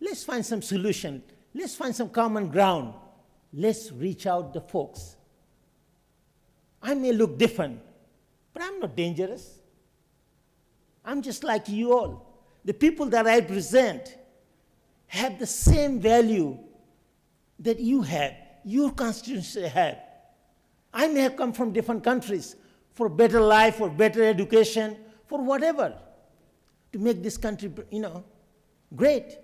let's find some solution. Let's find some common ground. Let's reach out to folks. I may look different, but I'm not dangerous. I'm just like you all. The people that I represent have the same value that you have, your constituency have. I may have come from different countries for better life, for better education, for whatever, to make this country, great.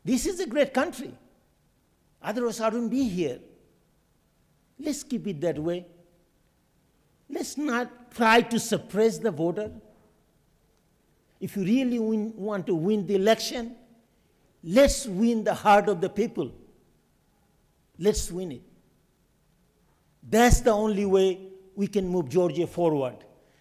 This is a great country. Otherwise, I wouldn't be here. Let's keep it that way. Let's not try to suppress the voter. If you really want to win the election, let's win the heart of the people. Let's win it. That's the only way we can move Georgia forward.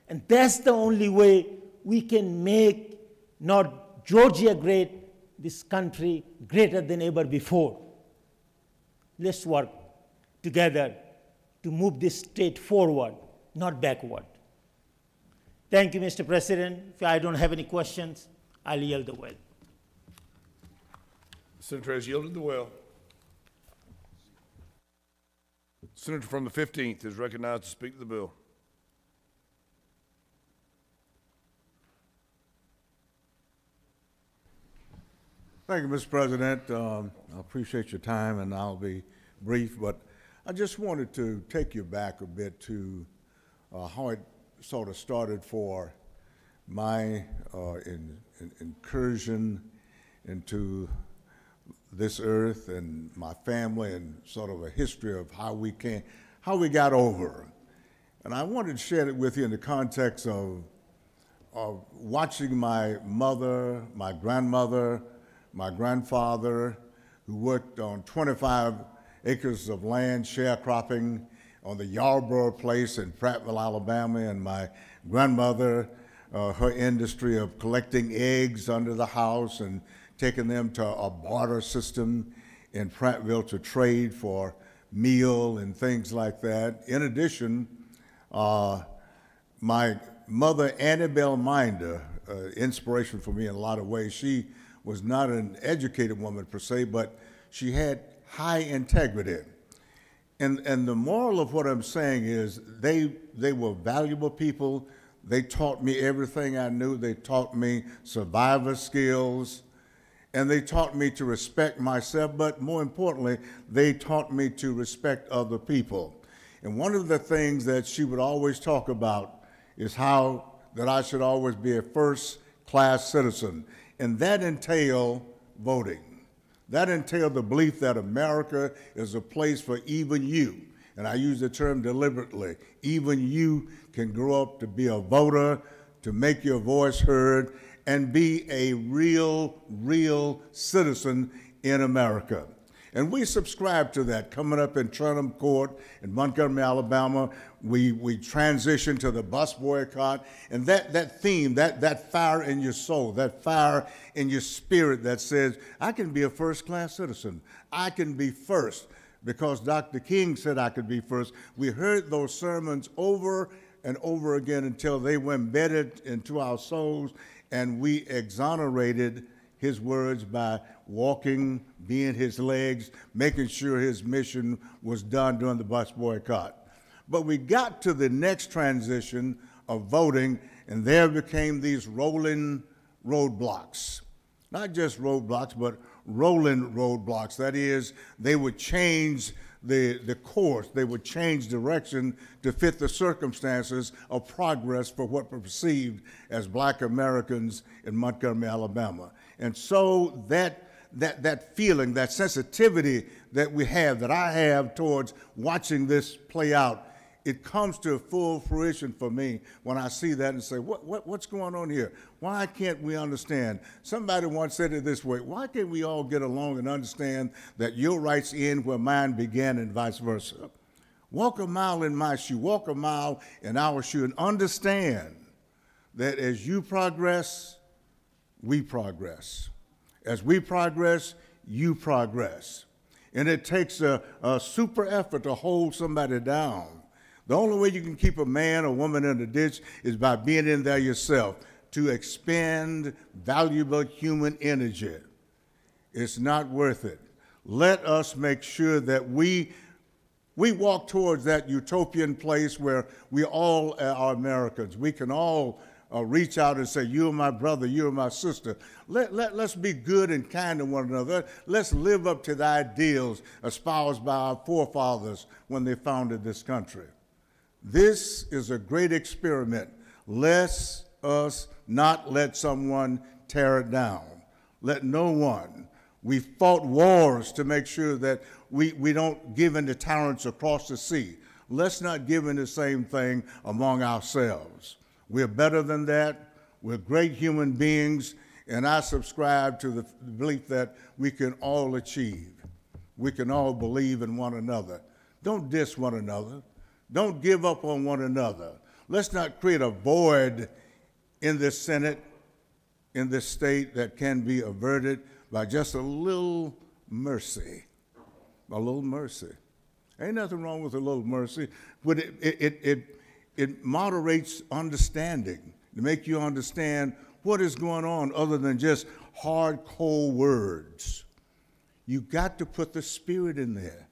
And that's the only way we can make not Georgia great, this country greater than ever before. Let's work together to move this state forward, not backward. Thank you, Mr. President. If I don't have any questions, I'll yield the well. The senator has yielded the well. The senator from the 15th is recognized to speak to the bill. Thank you, Mr. President. I appreciate your time, and I'll be brief, but I just wanted to take you back a bit to how it sort of started for my incursion into this earth and my family, and sort of a history of how we got over. And I wanted to share it with you in the context of watching my mother, my grandmother, my grandfather, who worked on 25 acres of land sharecropping on the Yarborough Place in Prattville, Alabama, and my grandmother, her industry of collecting eggs under the house and taking them to a barter system in Prattville to trade for meal and things like that. In addition, my mother, Annabelle Minder, inspiration for me in a lot of ways. She was not an educated woman per se, but she had high integrity. And the moral of what I'm saying is they were valuable people. They taught me everything I knew. They taught me survivor skills, and they taught me to respect myself, but more importantly, they taught me to respect other people. And one of the things that she would always talk about is how that I should always be a first-class citizen. And that entailed voting. That entailed the belief that America is a place for even you. And I use the term deliberately. Even you can grow up to be a voter, to make your voice heard, and be a real citizen in America. And we subscribe to that. Coming up in Trenton Court in Montgomery, Alabama, we transitioned to the bus boycott. And that theme, that fire in your soul, that fire in your spirit that says, I can be a first-class citizen. I can be first, because Dr. King said I could be first. We heard those sermons over and over again until they were embedded into our souls, and we exonerated his words by walking, being his legs, making sure his mission was done during the bus boycott. But we got to the next transition of voting, and there became these rolling roadblocks. Not just roadblocks, but rolling roadblocks. That is, they would change the course, they would change direction to fit the circumstances of progress for what were perceived as Black Americans in Montgomery, Alabama. And so that feeling, that sensitivity that we have, that I have towards watching this play out, it comes to full fruition for me when I see that and say, what's going on here? Why can't we understand? Somebody once said it this way: why can't we all get along and understand that your rights end where mine began and vice versa? Walk a mile in my shoe, walk a mile in our shoe, and understand that as you progress, we progress. As we progress, you progress. And it takes a super effort to hold somebody down. The only way you can keep a man or woman in the ditch is by being in there yourself to expend valuable human energy. It's not worth it. Let us make sure that we walk towards that utopian place where we all are Americans. We can all reach out and say, you are my brother, you are my sister. Let's be good and kind to one another. Let's live up to the ideals espoused by our forefathers when they founded this country. This is a great experiment. Let us not let someone tear it down. Let no one. We fought wars to make sure that we don't give in to tyrants across the sea. Let's not give in the same thing among ourselves. We're better than that. We're great human beings, and I subscribe to the belief that we can all achieve. We can all believe in one another. Don't diss one another. Don't give up on one another. Let's not create a void in this Senate, in this state that can be averted by just a little mercy. A little mercy. Ain't nothing wrong with a little mercy, but it moderates understanding, to make you understand what is going on other than just hard, cold words. You got to put the spirit in there.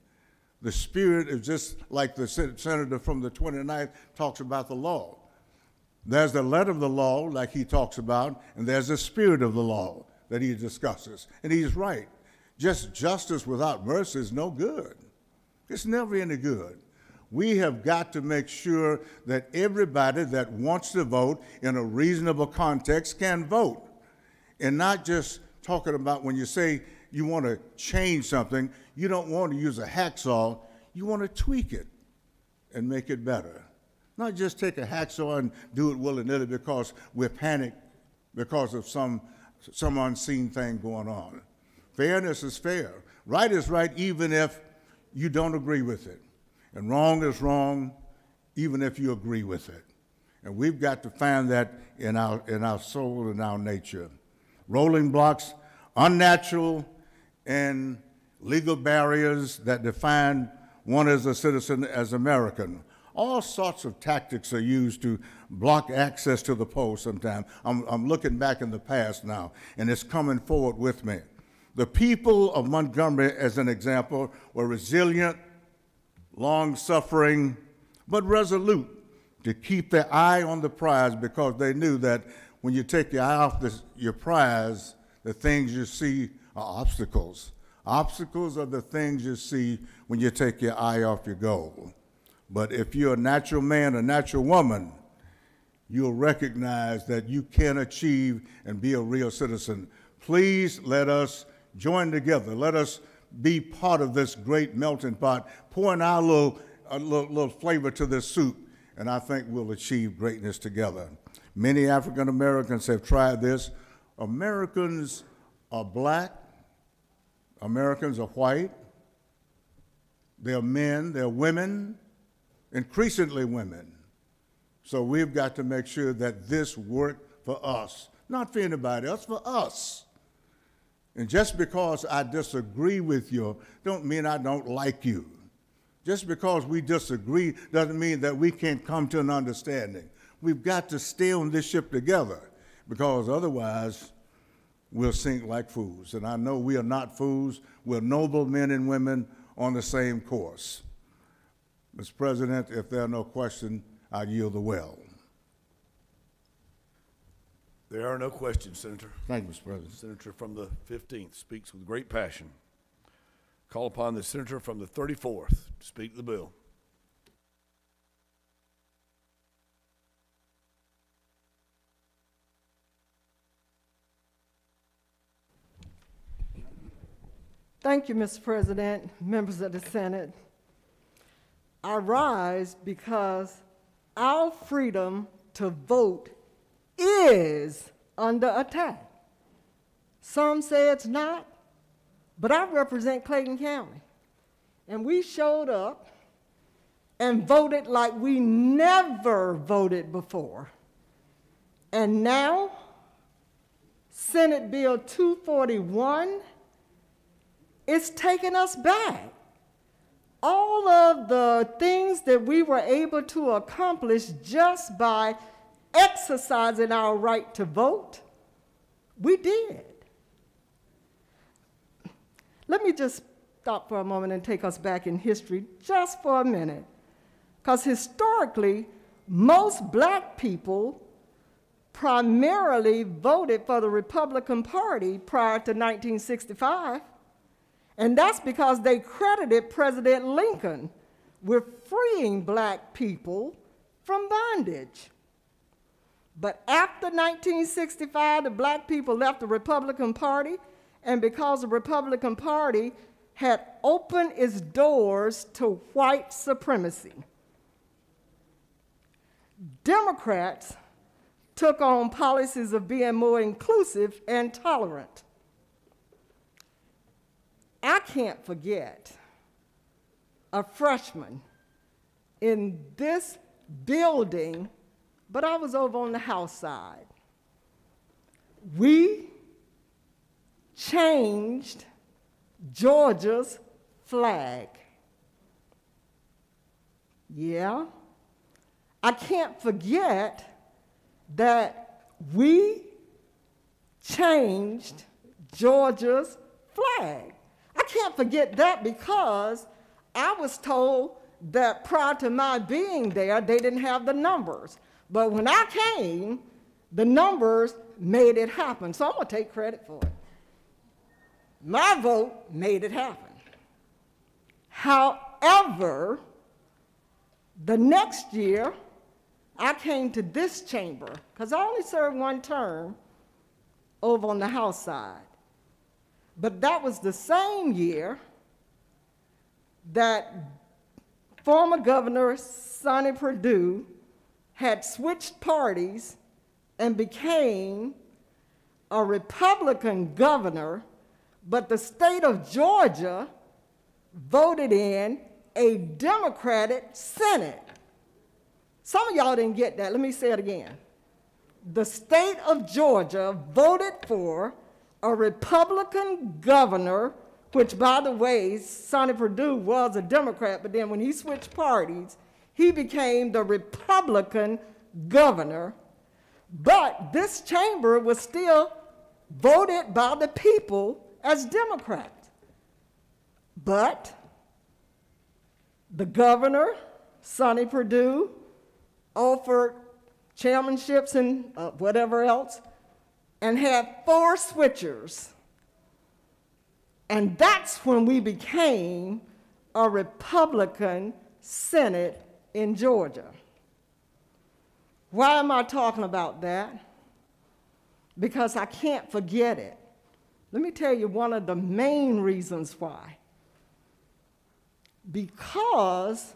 The spirit is just like the senator from the 29th talks about the law. There's the letter of the law, like he talks about, and there's the spirit of the law that he discusses. And he's right. Just justice without mercy is no good. It's never any good. We have got to make sure that everybody that wants to vote in a reasonable context can vote. And not just talking about when you say you want to change something, you don't want to use a hacksaw, you want to tweak it and make it better. Not just take a hacksaw and do it willy-nilly because we're panicked because of some unseen thing going on. Fairness is fair. Right is right even if you don't agree with it. And wrong is wrong even if you agree with it. And we've got to find that in our soul and our nature. Rolling blocks, unnatural and legal barriers that define one as a citizen as American. All sorts of tactics are used to block access to the polls sometimes. I'm looking back in the past now, and it's coming forward with me. The people of Montgomery, as an example, were resilient, long-suffering, but resolute to keep their eye on the prize because they knew that when you take your eye off your prize, the things you see are obstacles. Obstacles are the things you see when you take your eye off your goal. But if you're a natural man, a natural woman, you'll recognize that you can achieve and be a real citizen. Please let us join together. Let us be part of this great melting pot, pouring our little flavor to this soup, and I think we'll achieve greatness together. Many African Americans have tried this. Americans are black. Americans are white. They're men, they're women, increasingly women. So we've got to make sure that this worked for us, not for anybody else, for us. And just because I disagree with you don't mean I don't like you. Just because we disagree doesn't mean that we can't come to an understanding. We've got to stay on this ship together because otherwise we'll sink like fools. And I know we are not fools. We're noble men and women on the same course. Mr. President, if there are no questions, I yield the well. There are no questions, Senator. Thank you, Mr. President. The senator from the 15th speaks with great passion. Call upon the senator from the 34th to speak the bill. Thank you, Mr. President, members of the Senate. I rise because our freedom to vote is under attack. Some say it's not, but I represent Clayton County, and we showed up and voted like we never voted before. And now, Senate Bill 241 is taking us back. all of the things that we were able to accomplish just by exercising our right to vote, we did. Let me just stop for a moment and take us back in history just for a minute. Because historically, most black people primarily voted for the Republican Party prior to 1965. And that's because they credited President Lincoln with freeing black people from bondage. But after 1965, the black people left the Republican Party, and because the Republican Party had opened its doors to white supremacy, Democrats took on policies of being more inclusive and tolerant. I can't forget a freshman in this building, but I was over on the House side. We changed Georgia's flag. Yeah. I can't forget that we changed Georgia's flag. I can't forget that because I was told that prior to my being there, they didn't have the numbers. But when I came, the numbers made it happen. So I'm going to take credit for it. My vote made it happen. However, the next year, I came to this chamber, because I only served one term over on the House side. But that was the same year that former Governor Sonny Perdue had switched parties and became a Republican governor, but the state of Georgia voted in a Democratic Senate. Some of y'all didn't get that. Let me say it again. The state of Georgia voted for a Republican governor, which, by the way, Sonny Perdue was a Democrat, but then when he switched parties, he became the Republican governor. But this chamber was still voted by the people as Democrats. But the governor, Sonny Perdue, offered chairmanships and whatever else, and had 4 switchers. And that's when we became a Republican Senate in Georgia. Why am I talking about that? Because I can't forget it. Let me tell you one of the main reasons why. Because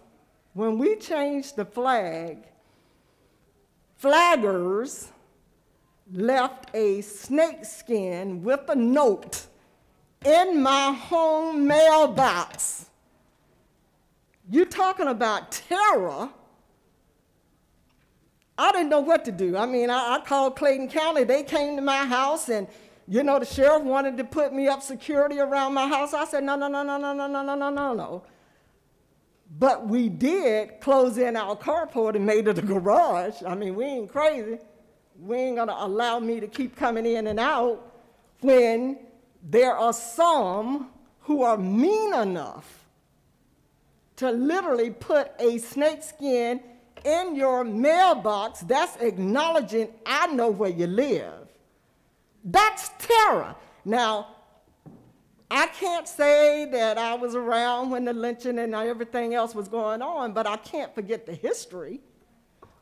when we changed the flag, flaggers left a snake skin with a note in my home mailbox. You're talking about terror. I didn't know what to do. I mean, I called Clayton County. They came to my house, and, you know, the sheriff wanted to put me up security around my house. I said, no, no, no, no, no, no, no, no, no, no, no. But we did close in our carport and made it a garage. I mean, we ain't crazy. We ain't gonna allow me to keep coming in and out when there are some who are mean enough to literally put a snakeskin in your mailbox. That's acknowledging I know where you live. That's terror. Now, I can't say that I was around when the lynching and everything else was going on, but I can't forget the history.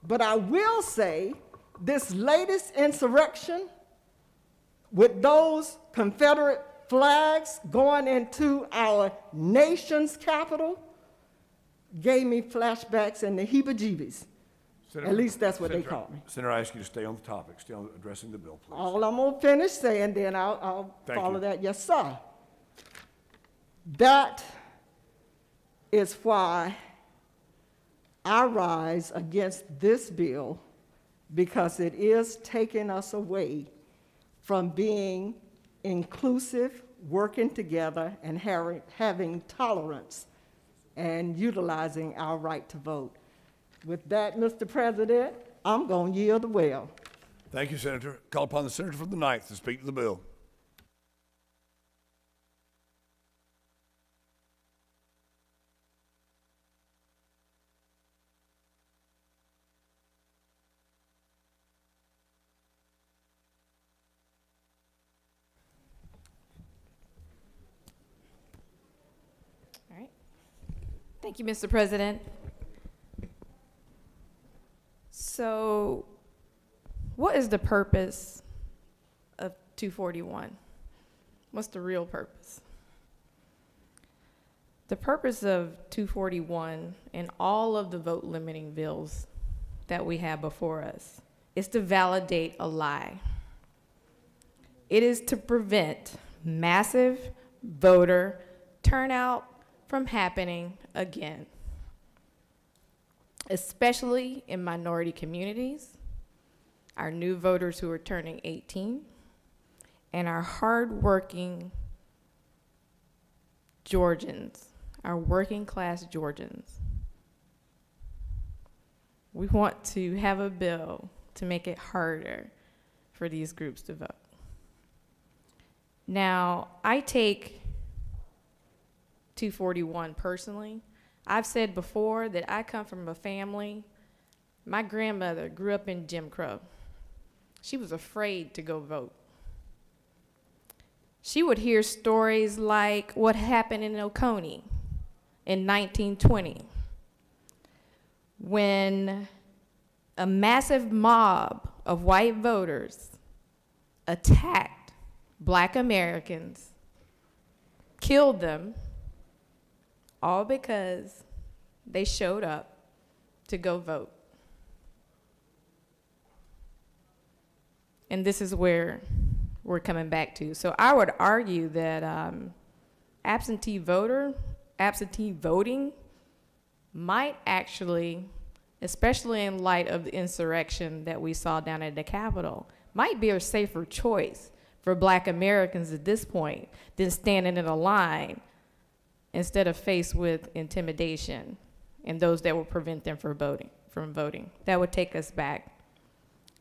But I will say this latest insurrection with those Confederate flags going into our nation's capital gave me flashbacks and the heebie-jeebies. At least that's what they call me. Senator, I ask you to stay on the topic, stay on addressing the bill, please. All I'm going to finish saying, then I'll follow that. Yes, sir. That is why I rise against this bill, because it is taking us away from being inclusive, working together, and having tolerance and utilizing our right to vote. With that, Mr. President, I'm going to yield the well. Thank you, Senator. Call upon the senator from the 9th to speak to the bill. All right. Thank you, Mr. President. So, what is the purpose of 241? What's the real purpose? The purpose of 241 and all of the vote limiting bills that we have before us is to validate a lie. It is to prevent massive voter turnout from happening again, especially in minority communities, our new voters who are turning 18, and our hardworking Georgians, our working class Georgians. We want to have a bill to make it harder for these groups to vote. Now, I take 241 personally. I've said before that I come from a family. My grandmother grew up in Jim Crow. She was afraid to go vote. She would hear stories like what happened in Oconee in 1920, when a massive mob of white voters attacked Black Americans, killed them, all because they showed up to go vote. And this is where we're coming back to. So I would argue that absentee voting might actually, especially in light of the insurrection that we saw down at the Capitol, might be a safer choice for Black Americans at this point than standing in a line instead of faced with intimidation and those that will prevent them from voting. That would take us back.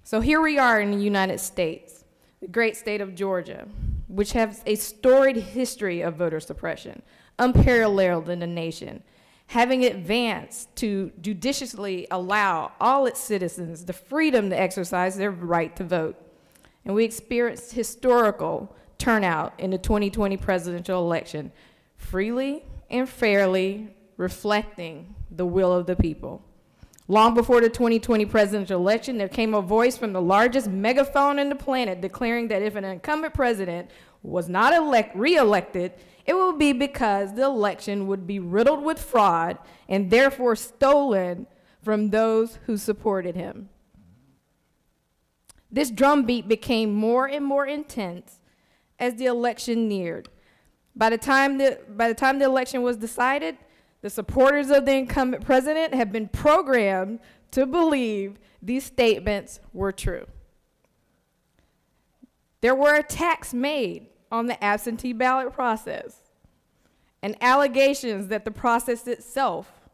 So here we are in the United States, the great state of Georgia, which has a storied history of voter suppression, unparalleled in the nation, having advanced to judiciously allow all its citizens the freedom to exercise their right to vote. And we experienced historical turnout in the 2020 presidential election, freely and fairly reflecting the will of the people. Long before the 2020 presidential election, there came a voice from the largest megaphone on the planet declaring that if an incumbent president was not re-elected, it would be because the election would be riddled with fraud and therefore stolen from those who supported him. This drumbeat became more and more intense as the election neared. By the time the election was decided, the supporters of the incumbent president had been programmed to believe these statements were true. There were attacks made on the absentee ballot process and allegations that the process itself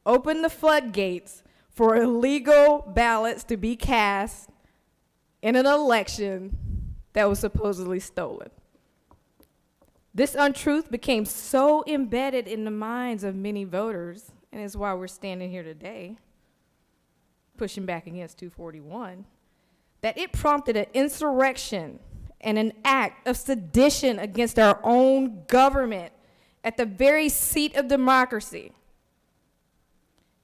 opened the floodgates for illegal ballots to be cast in an election that was supposedly stolen. This untruth became so embedded in the minds of many voters, and is why we're standing here today, pushing back against 241, that it prompted an insurrection and an act of sedition against our own government at the very seat of democracy.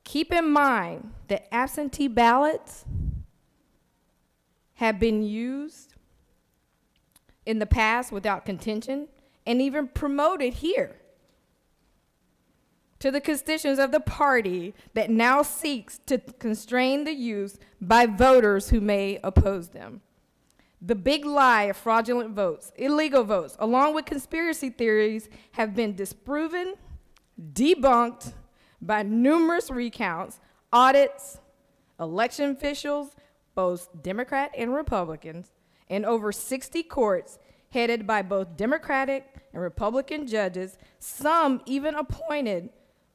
Keep in mind that absentee ballots have been used in the past without contention and even promoted here to the constituents of the party that now seeks to constrain the use by voters who may oppose them. The big lie of fraudulent votes, illegal votes, along with conspiracy theories have been disproven, debunked by numerous recounts, audits, election officials, both Democrat and Republicans, and over 60 courts headed by both Democratic and Republican judges, some even appointed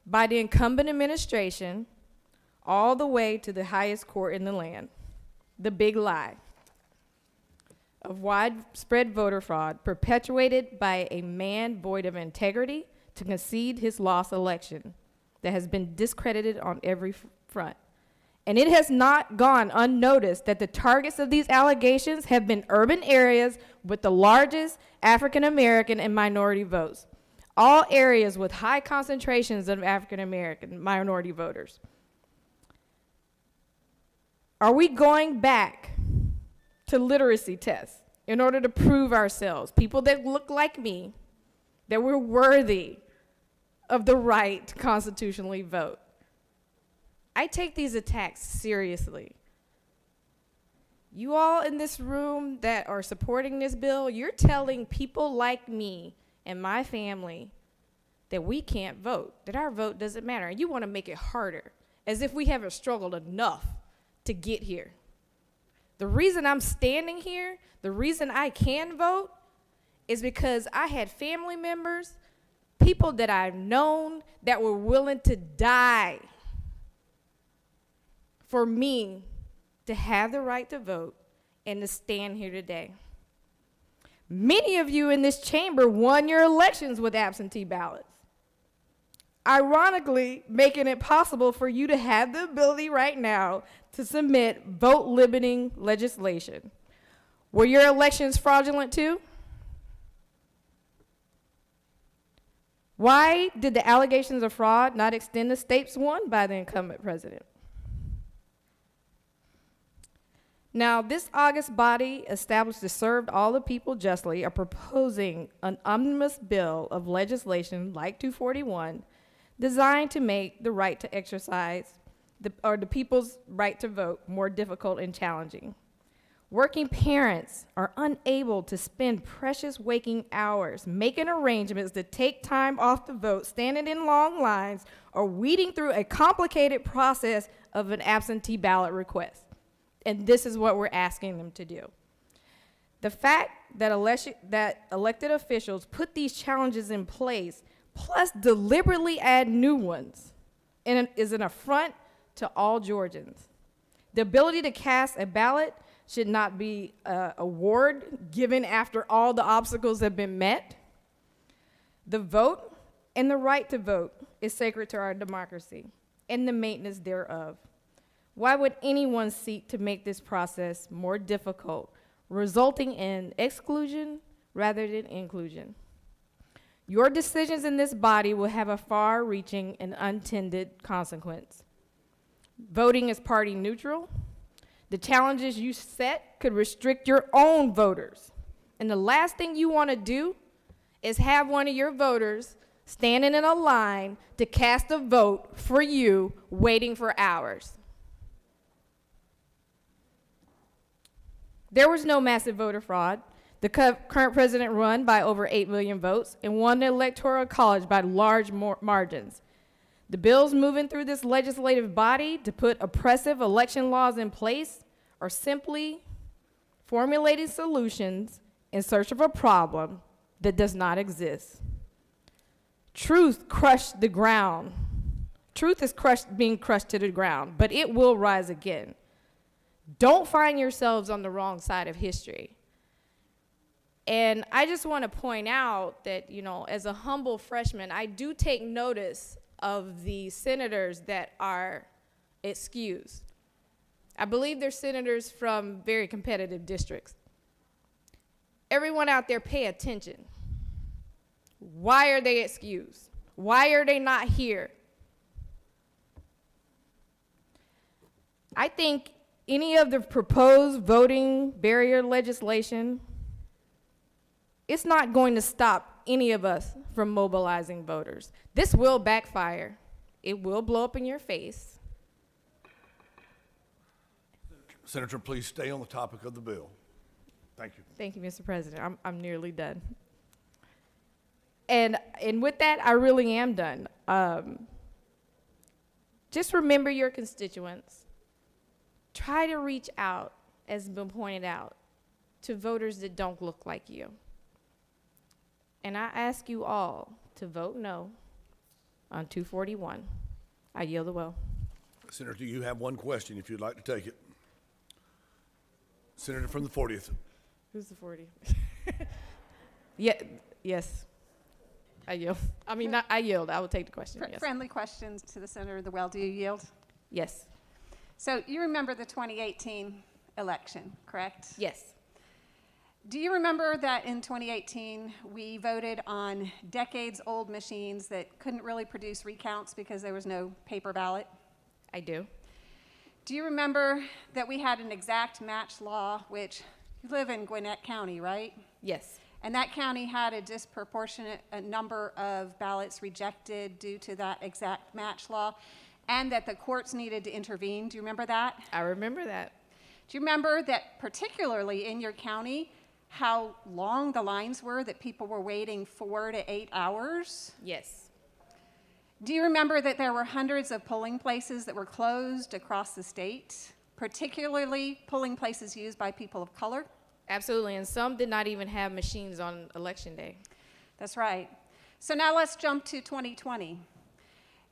by the incumbent administration all the way to the highest court in the land. The big lie of widespread voter fraud perpetuated by a man void of integrity to concede his lost election that has been discredited on every front. And it has not gone unnoticed that the targets of these allegations have been urban areas with the largest African American and minority votes, all areas with high concentrations of African American minority voters. Are we going back to literacy tests in order to prove ourselves, people that look like me, that we're worthy of the right to constitutionally vote? I take these attacks seriously. You all in this room that are supporting this bill, you're telling people like me and my family that we can't vote, that our vote doesn't matter. And you want to make it harder, as if we haven't struggled enough to get here. The reason I'm standing here, the reason I can vote, is because I had family members, people that I've known that were willing to die for me to have the right to vote and to stand here today. Many of you in this chamber won your elections with absentee ballots, ironically making it possible for you to have the ability right now to submit vote-limiting legislation. Were your elections fraudulent too? Why did the allegations of fraud not extend to states won by the incumbent president? Now, this August body, established to serve all the people justly, are proposing an omnibus bill of legislation like 241 designed to make the right to exercise the people's right to vote more difficult and challenging. Working parents are unable to spend precious waking hours making arrangements to take time off to vote, standing in long lines, or weeding through a complicated process of an absentee ballot request. And this is what we're asking them to do. The fact that elected officials put these challenges in place, plus deliberately add new ones, is an affront to all Georgians. The ability to cast a ballot should not be an award given after all the obstacles have been met. The vote and the right to vote is sacred to our democracy and the maintenance thereof. Why would anyone seek to make this process more difficult, resulting in exclusion rather than inclusion? Your decisions in this body will have a far-reaching and unintended consequence. Voting is party neutral. The challenges you set could restrict your own voters. And the last thing you want to do is have one of your voters standing in a line to cast a vote for you, waiting for hours. There was no massive voter fraud. The current president won by over 8 million votes and won the Electoral College by large margins. The bills moving through this legislative body to put oppressive election laws in place are simply formulating solutions in search of a problem that does not exist. Truth crushed the ground. Truth is being crushed to the ground, but it will rise again. Don't find yourselves on the wrong side of history. And I just want to point out that, you know, as a humble freshman, I do take notice of the senators that are excused. I believe they're senators from very competitive districts. Everyone out there, pay attention. Why are they excused? Why are they not here? I think any of the proposed voting barrier legislation, it's not going to stop any of us from mobilizing voters. This will backfire. It will blow up in your face. Senator, please stay on the topic of the bill. Thank you. Thank you, Mr. President. I'm nearly done. And with that, I really am done. Just remember your constituents. Try to reach out, as has been pointed out, to voters that don't look like you. And I ask you all to vote no on 241. I yield the will. Senator, you have one question if you'd like to take it. Senator from the 40th. Who's the 40? Yeah, yes. I yield. I mean, not, I yield. I will take the question. Yes. Friendly questions to the Senator of the Well. Do you yield? Yes. So you remember the 2018 election, correct? Yes. Do you remember that in 2018 we voted on decades-old machines that couldn't really produce recounts because there was no paper ballot? I do. Do you remember that we had an exact match law, which you live in Gwinnett County, right? Yes. And that county had a disproportionate number of ballots rejected due to that exact match law, and that the courts needed to intervene. Do you remember that? I remember that. Do you remember that particularly in your county, how long the lines were, that people were waiting 4 to 8 hours? Yes. Do you remember that there were hundreds of polling places that were closed across the state, particularly polling places used by people of color? Absolutely, and some did not even have machines on Election Day. That's right. So now let's jump to 2020.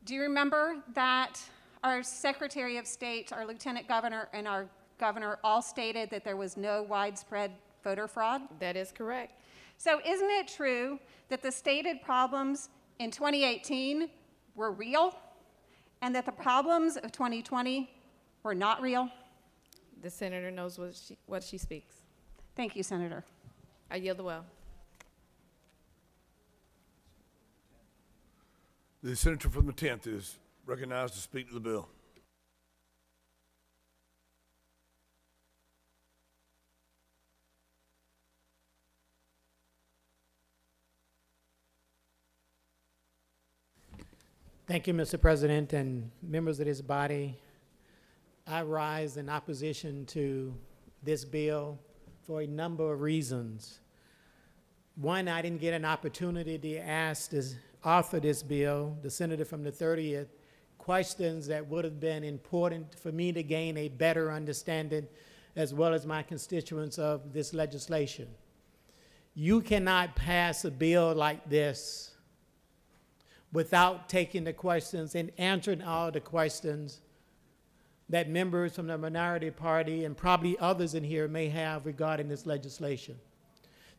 Do you remember that our Secretary of State, our Lieutenant Governor, and our Governor all stated that there was no widespread voter fraud? That is correct. So isn't it true that the stated problems in 2018 were real, and that the problems of 2020 were not real? The senator knows what she speaks. Thank you, Senator. I yield the well. The senator from the 10th is recognized to speak to the bill. Thank you, Mr. President, and members of this body. I rise in opposition to this bill for a number of reasons. One, I didn't get an opportunity to ask the author of this bill, the senator from the 30th, questions that would have been important for me to gain a better understanding, as well as my constituents, of this legislation. You cannot pass a bill like this without taking the questions and answering all the questions that members from the minority party and probably others in here may have regarding this legislation.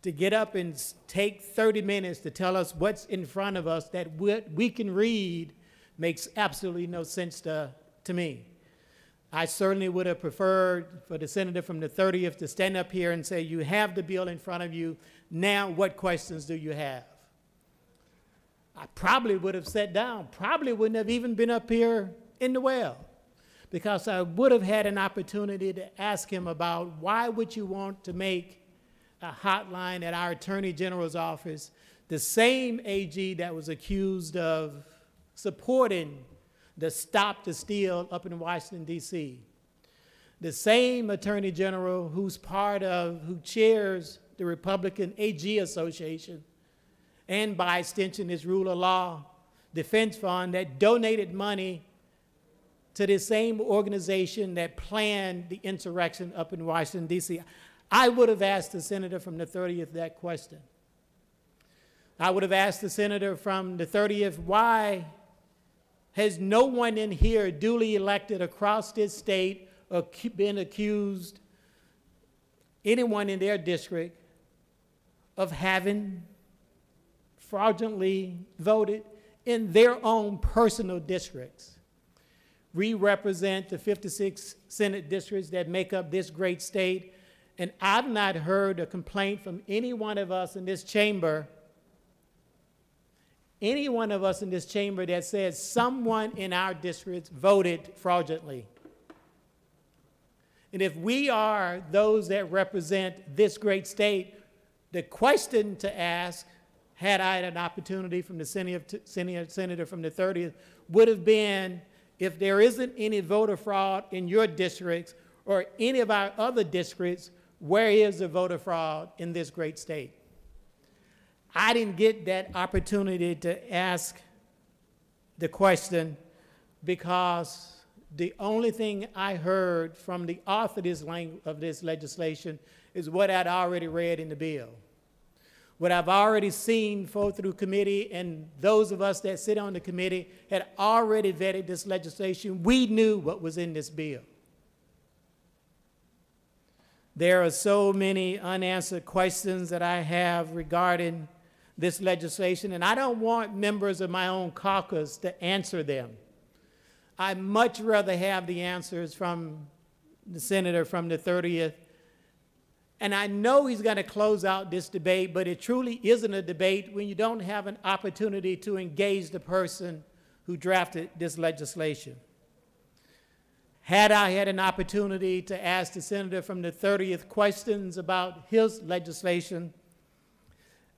To get up and take 30 minutes to tell us what's in front of us that we can read makes absolutely no sense to me. I certainly would have preferred for the senator from the 30th to stand up here and say, you have the bill in front of you, now what questions do you have? I probably would have sat down, probably wouldn't have even been up here in the well, because I would have had an opportunity to ask him about why would you want to make a hotline at our Attorney General's office, the same AG that was accused of supporting the Stop the Steal up in Washington, D.C. The same Attorney General who chairs the Republican AG Association, and by extension his Rule of Law Defense Fund that donated money to the same organization that planned the insurrection up in Washington, D.C. I would have asked the senator from the 30th that question. I would have asked the senator from the 30th, why has no one in here duly elected across this state or been accused, anyone in their district, of having fraudulently voted in their own personal districts? We represent the 56 Senate districts that make up this great state, and I've not heard a complaint from any one of us in this chamber, that says someone in our districts voted fraudulently. And if we are those that represent this great state, the question to ask, had I had an opportunity from the senator from the 30th, would have been, if there isn't any voter fraud in your districts or any of our other districts, where is the voter fraud in this great state? I didn't get that opportunity to ask the question because the only thing I heard from the author of this legislation is what I'd already read in the bill. what I've already seen flow through committee, and those of us that sit on the committee had already vetted this legislation. We knew what was in this bill. There are so many unanswered questions that I have regarding this legislation, and I don't want members of my own caucus to answer them. I'd much rather have the answers from the senator from the 30th. And I know he's going to close out this debate, but it truly isn't a debate when you don't have an opportunity to engage the person who drafted this legislation. Had I had an opportunity to ask the senator from the 30th questions about his legislation,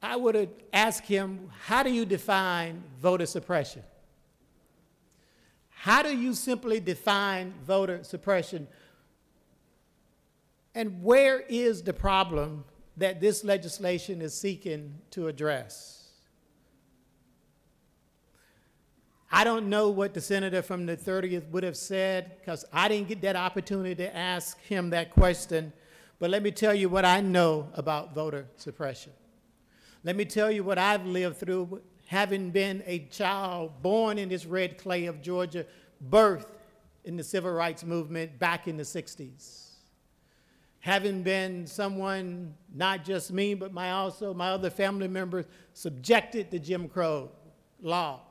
I would have asked him, how do you define voter suppression? How do you simply define voter suppression? And where is the problem that this legislation is seeking to address? I don't know what the senator from the 30th would have said, because I didn't get that opportunity to ask him that question. But let me tell you what I know about voter suppression. Let me tell you what I've lived through, having been a child born in this red clay of Georgia, birthed in the civil rights movement back in the 60s. Having been someone, not just me, but my other family members, subjected to Jim Crow laws.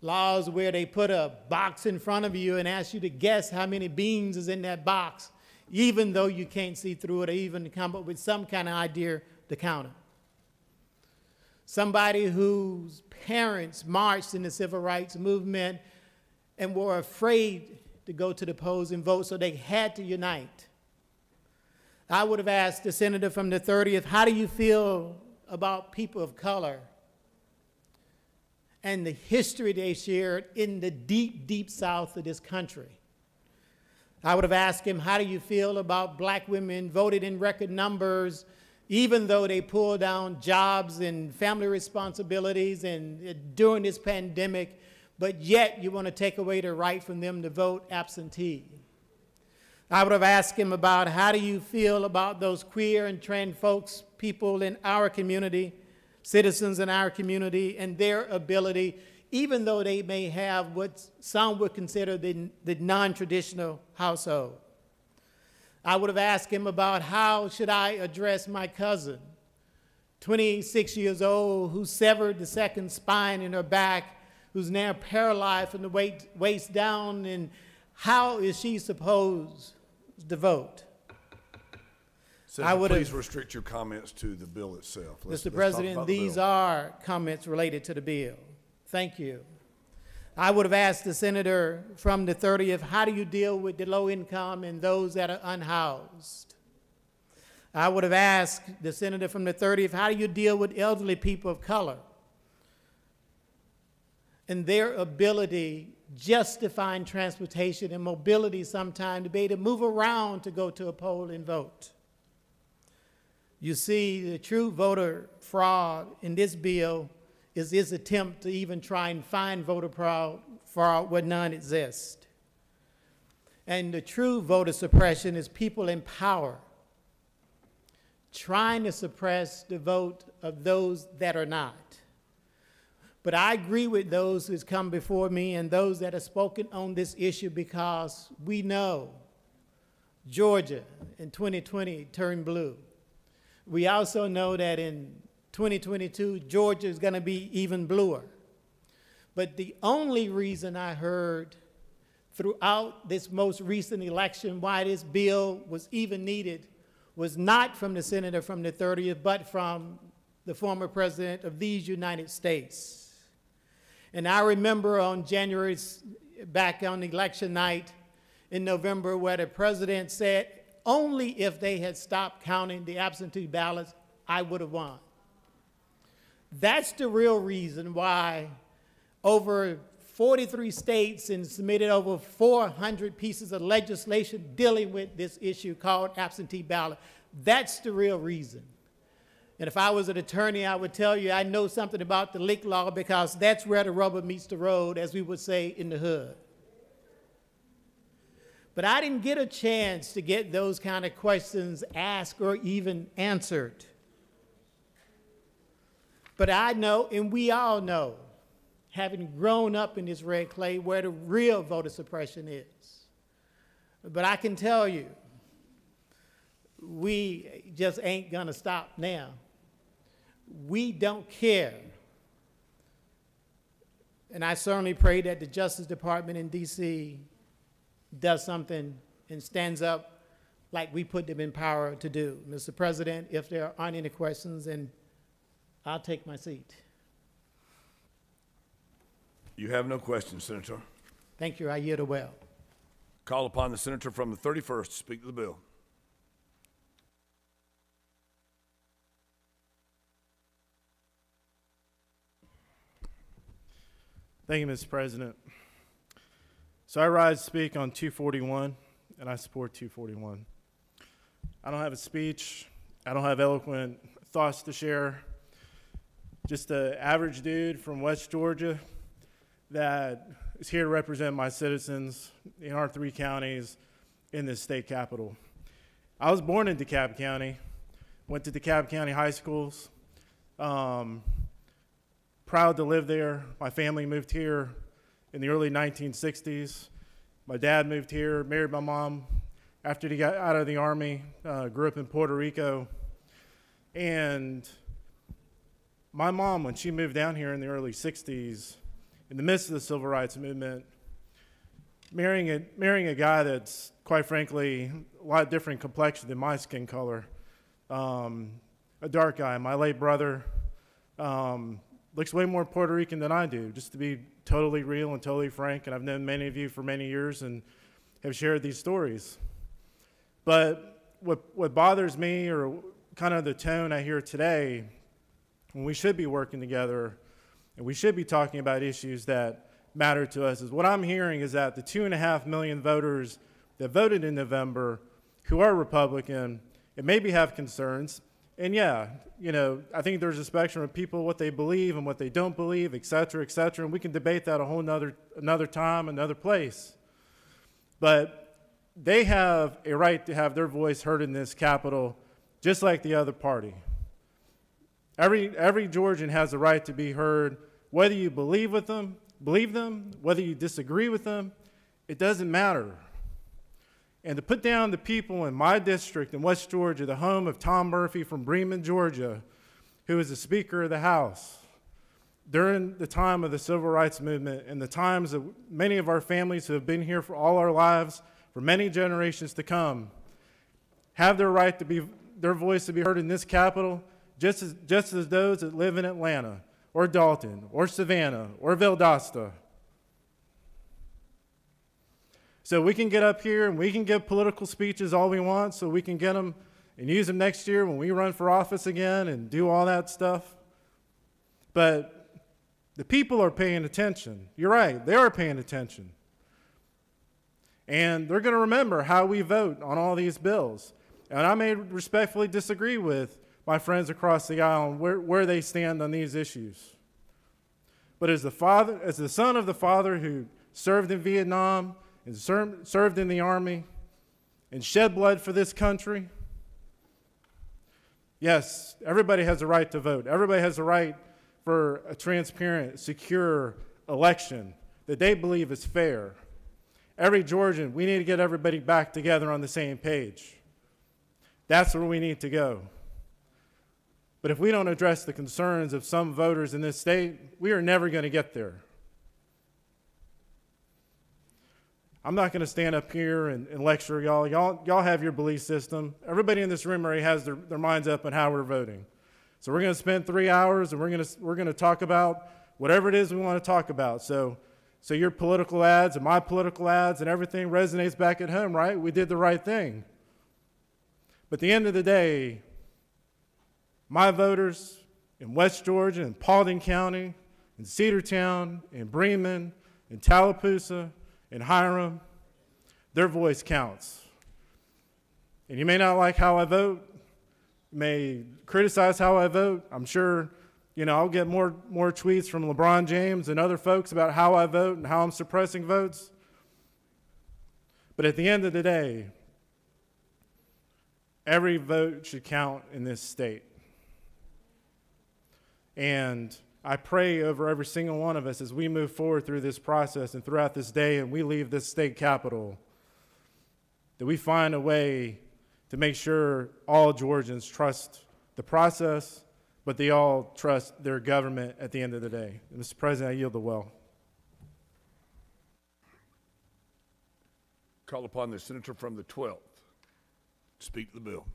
Laws where they put a box in front of you and ask you to guess how many beans is in that box, even though you can't see through it or even come up with some kind of idea to count it. Somebody whose parents marched in the civil rights movement and were afraid to go to the polls and vote, so they had to unite. I would have asked the senator from the 30th, how do you feel about people of color and the history they shared in the deep, deep South of this country? I would have asked him, how do you feel about black women voted in record numbers, even though they pulled down jobs and family responsibilities and during this pandemic, but yet you want to take away the right from them to vote absentee? I would have asked him about, how do you feel about those queer and trans folks, people in our community, citizens in our community, and their ability, even though they may have what some would consider the non-traditional household. I would have asked him about, how should I address my cousin, 26 years old, who severed the second spine in her back, who's now paralyzed from the waist down, and how is she supposed to vote? Senator, please restrict your comments to the bill itself. Mr. President, these are comments related to the bill. Thank you. I would have asked the senator from the 30th, how do you deal with the low income and those that are unhoused? I would have asked the senator from the 30th, how do you deal with elderly people of color and their ability just to find transportation and mobility sometime to be able to move around to go to a poll and vote? You see, the true voter fraud in this bill is his attempt to even try and find voter fraud where none exist. And the true voter suppression is people in power trying to suppress the vote of those that are not. But I agree with those who's come before me and those that have spoken on this issue, because we know Georgia in 2020 turned blue. We also know that in 2022, Georgia is going to be even bluer. But the only reason I heard throughout this most recent election why this bill was even needed was not from the senator from the 30th, but from the former president of these United States. And I remember on back on election night in November, where the president said, only if they had stopped counting the absentee ballots, I would have won. That's the real reason why over 43 states and submitted over 400 pieces of legislation dealing with this issue called absentee ballot. That's the real reason. And if I was an attorney, I would tell you I know something about the lick law, because that's where the rubber meets the road, as we would say in the hood. But I didn't get a chance to get those kind of questions asked or even answered. But I know, and we all know, having grown up in this red clay, where the real voter suppression is. But I can tell you, we just ain't gonna stop now. We don't care. And I certainly pray that the Justice Department in DC does something and stands up like we put them in power to do. Mr. President, if there aren't any questions, then I'll take my seat. You have no questions, Senator. Thank you. I yield the well. Call upon the senator from the 31st to speak to the bill. Thank you, Mr. President. So I rise to speak on 241, and I support 241. I don't have a speech. I don't have eloquent thoughts to share. Just an average dude from West Georgia that is here to represent my citizens in our 3 counties in this state capital. I was born in DeKalb County, went to DeKalb County high schools, proud to live there. My family moved here in the early 1960s. My dad moved here, married my mom after he got out of the Army, grew up in Puerto Rico. And my mom, when she moved down here in the early 60s, in the midst of the civil rights movement, marrying a guy that's, quite frankly, a lot different complexion than my skin color, a dark guy. My late brother looks way more Puerto Rican than I do, just to be totally real and totally frank, and I've known many of you for many years and have shared these stories. But what bothers me, or kind of the tone I hear today, when we should be working together and we should be talking about issues that matter to us, is what I'm hearing is that the 2.5 million voters that voted in November who are Republican and maybe have concerns, and yeah, you know, I think there's a spectrum of people, what they believe and what they don't believe, et cetera, and we can debate that a whole another time, another place. But they have a right to have their voice heard in this Capitol, just like the other party. Every Georgian has a right to be heard, whether you believe them, whether you disagree with them, it doesn't matter. And to put down the people in my district in West Georgia, the home of Tom Murphy from Bremen, Georgia, who was the Speaker of the House during the time of the Civil Rights Movement and the times of many of our families who have been here for all our lives, for many generations to come, have their right to be, their voice to be heard in this Capitol, just as those that live in Atlanta, or Dalton, or Savannah, or Valdosta. So we can get up here and we can give political speeches all we want, so we can get them and use them next year when we run for office again and do all that stuff. But the people are paying attention. You're right, they are paying attention. And they're going to remember how we vote on all these bills. And I may respectfully disagree with my friends across the aisle on where they stand on these issues. But as the son of the father who served in Vietnam and served in the Army and shed blood for this country, yes, everybody has a right to vote. Everybody has a right for a transparent, secure election that they believe is fair. Every Georgian, we need to get everybody back together on the same page. That's where we need to go. But if we don't address the concerns of some voters in this state, we are never going to get there. I'm not going to stand up here and lecture y'all. Y'all have your belief system. Everybody in this room already has their minds up on how we're voting. So we're going to spend 3 hours and we're going to talk about whatever it is we want to talk about. So your political ads and my political ads and everything resonates back at home, right? We did the right thing. But at the end of the day, my voters in West Georgia, in Paulding County, in Cedartown, in Bremen, in Tallapoosa, in Hiram, their voice counts. And you may not like how I vote, you may criticize how I vote. I'm sure, you know, I'll get more tweets from LeBron James and other folks about how I vote and how I'm suppressing votes. But at the end of the day, every vote should count in this state. And I pray over every single one of us as we move forward through this process and throughout this day and we leave this state capitol, that we find a way to make sure all Georgians trust the process, but they all trust their government at the end of the day. Mr. President, I yield the well. Call upon the senator from the 12th to speak to the bill.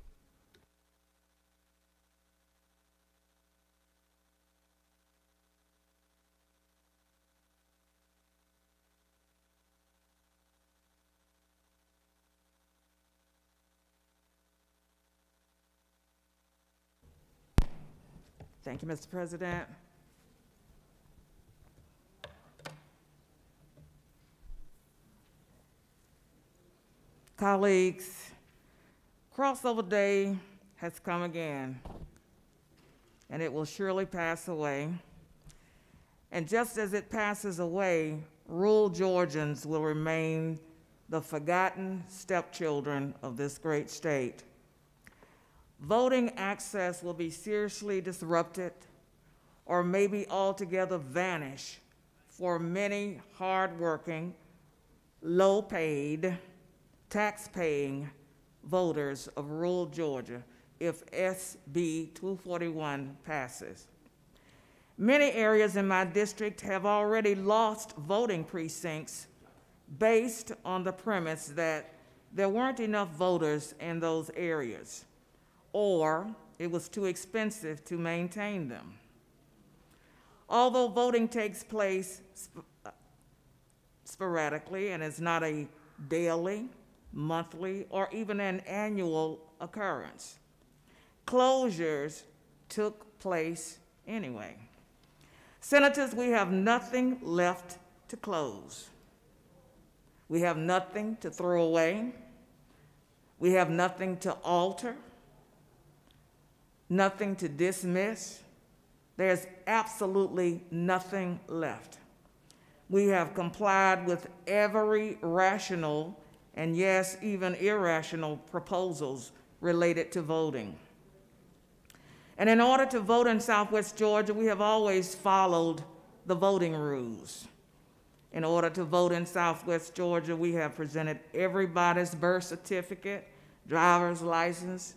Thank you, Mr. President. Colleagues, crossover day has come again, and it will surely pass away. And just as it passes away, rural Georgians will remain the forgotten stepchildren of this great state. Voting access will be seriously disrupted or maybe altogether vanish for many hardworking, low-paid, tax-paying voters of rural Georgia if SB 241 passes. Many areas in my district have already lost voting precincts based on the premise that there weren't enough voters in those areas, or it was too expensive to maintain them. Although voting takes place sporadically and is not a daily, monthly, or even an annual occurrence, closures took place anyway. Senators, we have nothing left to close. We have nothing to throw away. We have nothing to alter, nothing to dismiss. There's absolutely nothing left. We have complied with every rational and yes, even irrational proposals related to voting. And in order to vote in Southwest Georgia, we have always followed the voting rules. In order to vote in Southwest Georgia, we have presented everybody's birth certificate, driver's license,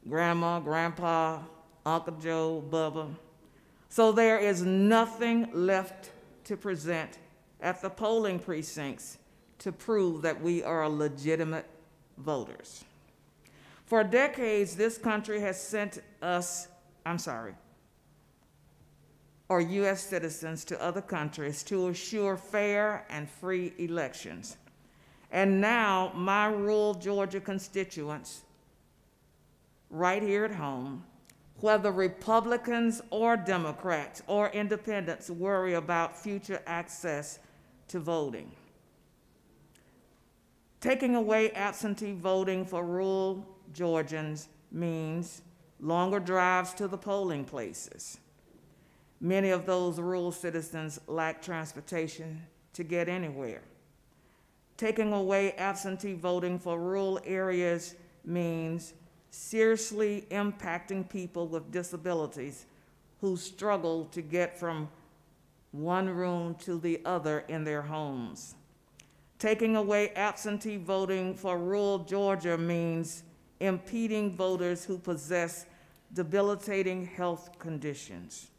grandma, grandpa, Uncle Joe, Bubba. So there is nothing left to present at the polling precincts to prove that we are legitimate voters. For decades, this country has sent us, U.S. citizens to other countries to assure fair and free elections. And now my rural Georgia constituents, right here at home, whether Republicans or Democrats or independents, worry about future access to voting. Taking away absentee voting for rural Georgians means longer drives to the polling places. Many of those rural citizens lack transportation to get anywhere. Taking away absentee voting for rural areas means seriously impacting people with disabilities who struggle to get from one room to the other in their homes. Taking away absentee voting for rural Georgia means impeding voters who possess debilitating health conditions.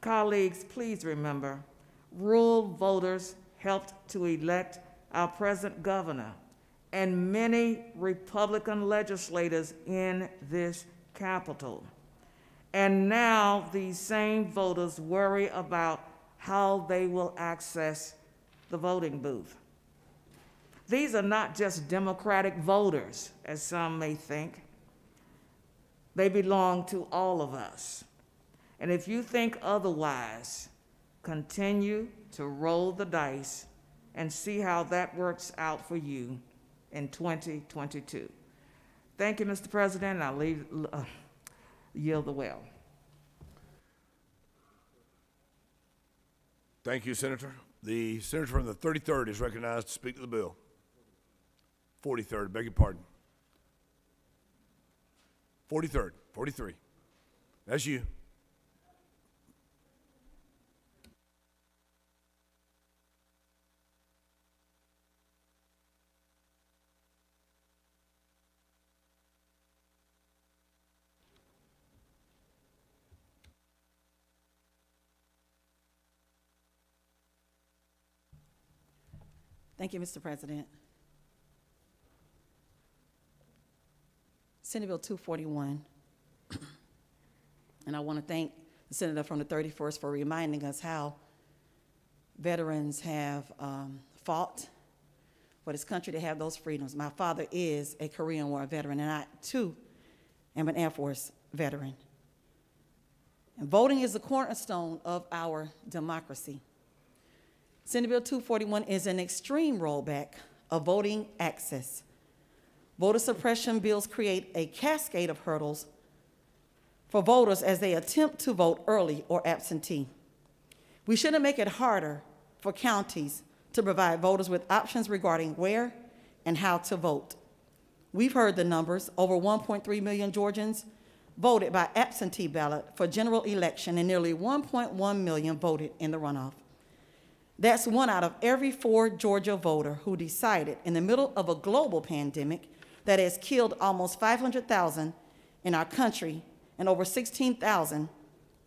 Colleagues, please remember, rural voters helped to elect our present governor and many Republican legislators in this Capitol. And now these same voters worry about how they will access the voting booth. These are not just Democratic voters, as some may think. They belong to all of us. And if you think otherwise, continue to roll the dice and see how that works out for you in 2022. Thank you, Mr. President, and I'll yield the well. Thank you, Senator. The senator from the 33rd is recognized to speak to the bill. 43rd, beg your pardon. 43rd, 43. That's you. Thank you, Mr. President. Senate Bill 241. And I want to thank the senator from the 31st for reminding us how veterans have fought for this country to have those freedoms. My father is a Korean War veteran, and I, too, am an Air Force veteran. And voting is the cornerstone of our democracy. Senate Bill 241 is an extreme rollback of voting access. Voter suppression bills create a cascade of hurdles for voters as they attempt to vote early or absentee. We shouldn't make it harder for counties to provide voters with options regarding where and how to vote. We've heard the numbers. Over 1.3 million Georgians voted by absentee ballot for general election, and nearly 1.1 million voted in the runoff. That's 1 out of every 4 Georgia voter who decided in the middle of a global pandemic that has killed almost 500,000 in our country and over 16,000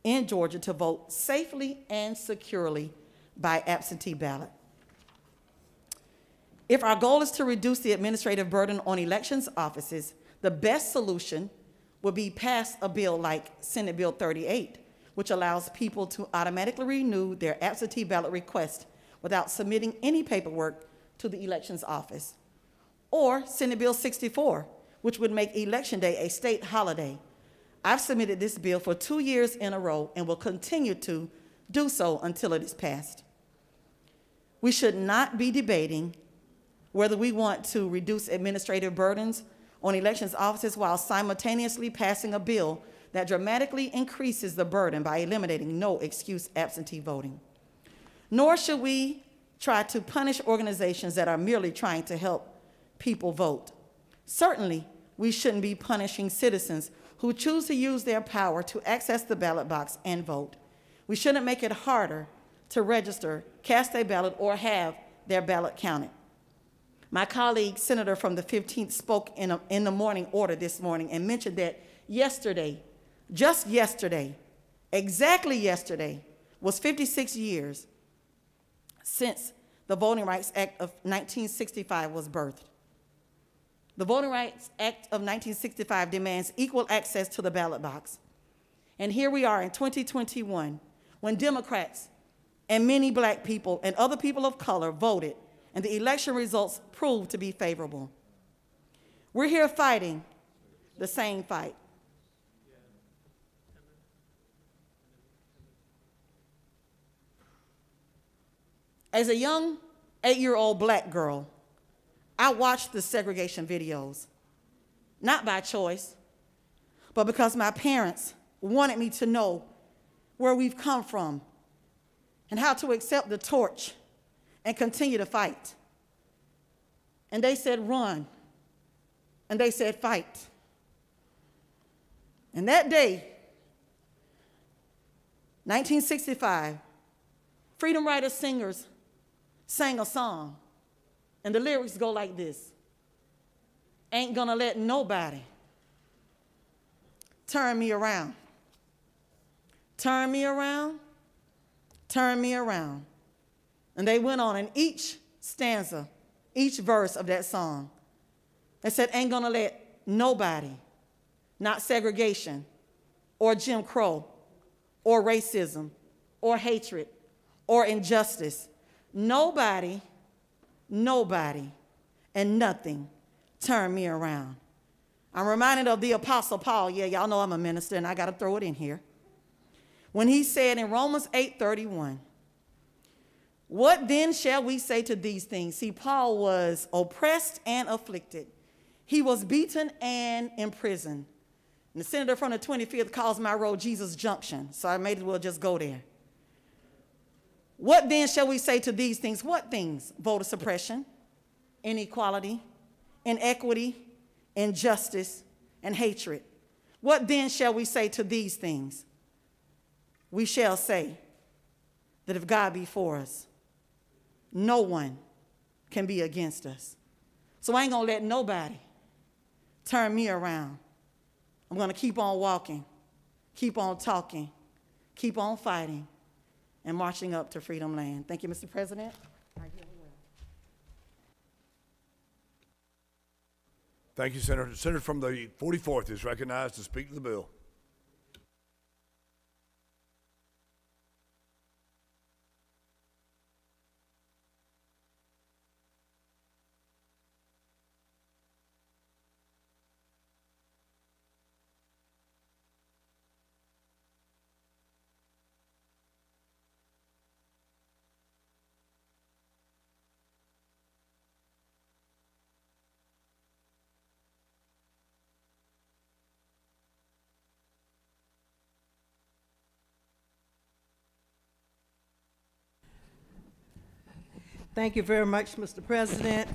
in Georgia to vote safely and securely by absentee ballot. If our goal is to reduce the administrative burden on elections offices, the best solution would be pass a bill like Senate Bill 38, which allows people to automatically renew their absentee ballot request without submitting any paperwork to the elections office. Or Senate Bill 64, which would make Election Day a state holiday. I've submitted this bill for 2 years in a row and will continue to do so until it is passed. We should not be debating whether we want to reduce administrative burdens on elections offices while simultaneously passing a bill that dramatically increases the burden by eliminating no excuse absentee voting. Nor should we try to punish organizations that are merely trying to help people vote. Certainly, we shouldn't be punishing citizens who choose to use their power to access the ballot box and vote. We shouldn't make it harder to register, cast a ballot, or have their ballot counted. My colleague, senator from the 15th, spoke in the morning order this morning and mentioned that yesterday, just yesterday, exactly yesterday, was 56 years since the Voting Rights Act of 1965 was birthed. The Voting Rights Act of 1965 demands equal access to the ballot box. And here we are in 2021, when Democrats and many black people and other people of color voted, and the election results proved to be favorable. We're here fighting the same fight. As a young 8-year-old black girl, I watched the segregation videos, not by choice, but because my parents wanted me to know where we've come from and how to accept the torch and continue to fight. And they said, run. And they said, fight. And that day, 1965, freedom writers, singers sang a song. And the lyrics go like this: ain't gonna let nobody turn me around. Turn me around, turn me around. And they went on in each stanza, each verse of that song. They said, ain't gonna let nobody, not segregation or Jim Crow or racism or hatred or injustice, nobody, and nothing turn me around. I'm reminded of the Apostle Paul. Yeah, y'all know I'm a minister, and I got to throw it in here. When he said in Romans 8:31, what then shall we say to these things? See, Paul was oppressed and afflicted. He was beaten and imprisoned. And the senator from the 25th calls my road Jesus Junction, so I may as well just go there. What then shall we say to these things? What things? Voter suppression, inequality, inequity, injustice, and hatred. What then shall we say to these things? We shall say that if God be for us, no one can be against us. So I ain't gonna let nobody turn me around. I'm gonna keep on walking, keep on talking, keep on fighting, and marching up to Freedom Land. Thank you, Mr. President. Thank you, Senator. The senator from the 44th is recognized to speak to the bill. Thank you very much, Mr. President.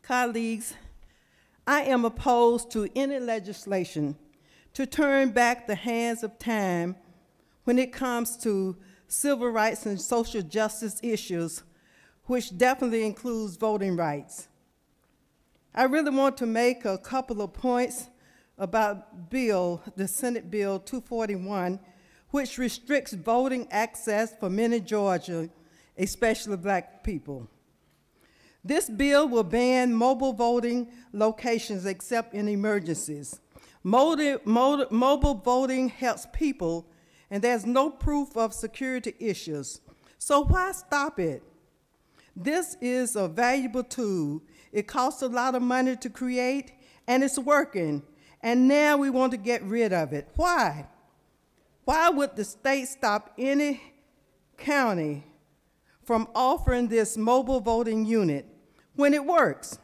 Colleagues, I am opposed to any legislation to turn back the hands of time when it comes to civil rights and social justice issues, which definitely includes voting rights. I really want to make a couple of points about the Senate Bill 241, which restricts voting access for many Georgians, especially black people. This bill will ban mobile voting locations except in emergencies. Mobile voting helps people, and there's no proof of security issues. So why stop it? This is a valuable tool. It costs a lot of money to create, and it's working. And now we want to get rid of it. Why? Why would the state stop any county from offering this mobile voting unit when it works?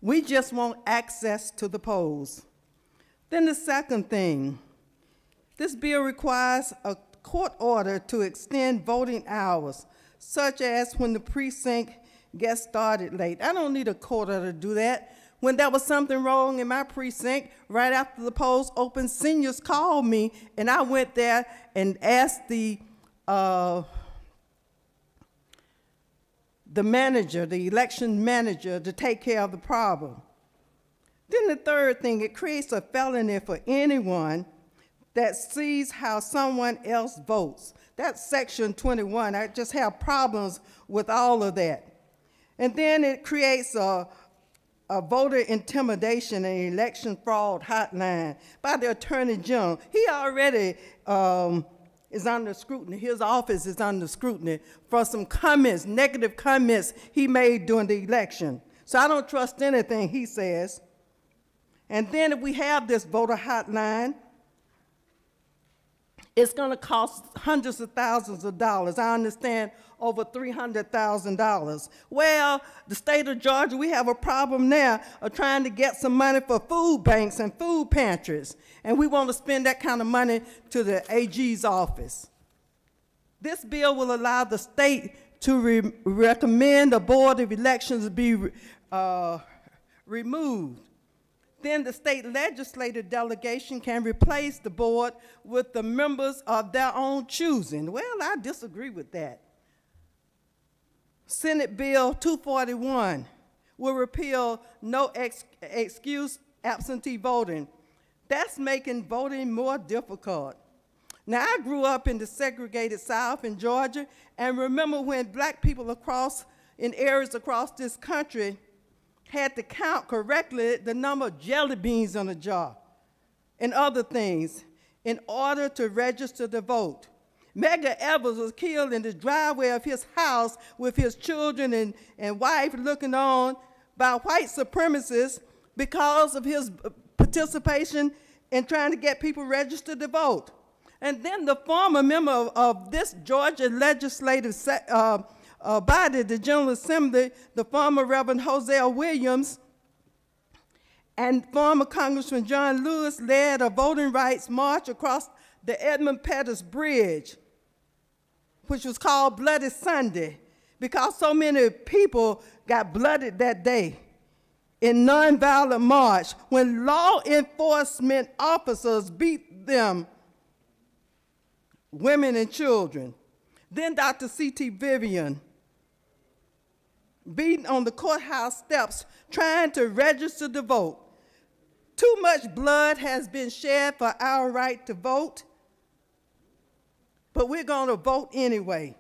We just want access to the polls. Then the second thing, this bill requires a court order to extend voting hours, such as when the precinct gets started late. I don't need a court order to do that. When there was something wrong in my precinct, right after the polls opened, seniors called me, and I went there and asked the manager, the election manager, to take care of the problem. Then the third thing, it creates a felony for anyone that sees how someone else votes. That's Section 21. I just have problems with all of that. And then it creates a voter intimidation and election fraud hotline by the Attorney General. He already is under scrutiny. His office is under scrutiny for some comments, negative comments he made during the election. So I don't trust anything he says. And then if we have this voter hotline, it's going to cost hundreds of thousands of dollars. I understand over $300,000. Well, the state of Georgia, we have a problem now of trying to get some money for food banks and food pantries, and we want to spend that kind of money to the AG's office. This bill will allow the state to recommend the Board of Elections be removed. Then the state legislative delegation can replace the board with the members of their own choosing. Well, I disagree with that. Senate Bill 241 will repeal no excuse absentee voting. That's making voting more difficult. Now, I grew up in the segregated South in Georgia, and remember when black people in areas across this country had to count correctly the number of jelly beans on a jar and other things in order to register to vote. Medgar Evers was killed in the driveway of his house with his children and wife looking on by white supremacists because of his participation in trying to get people registered to vote. And then the former member of this Georgia legislative body, the General Assembly, the former Reverend Hosea Williams, and former Congressman John Lewis led a voting rights march across the Edmund Pettus Bridge, which was called Bloody Sunday, because so many people got blooded that day in nonviolent march when law enforcement officers beat them, women and children. Then Dr. C.T. Vivian beaten on the courthouse steps trying to register to vote. Too much blood has been shed for our right to vote, but we're going to vote anyway.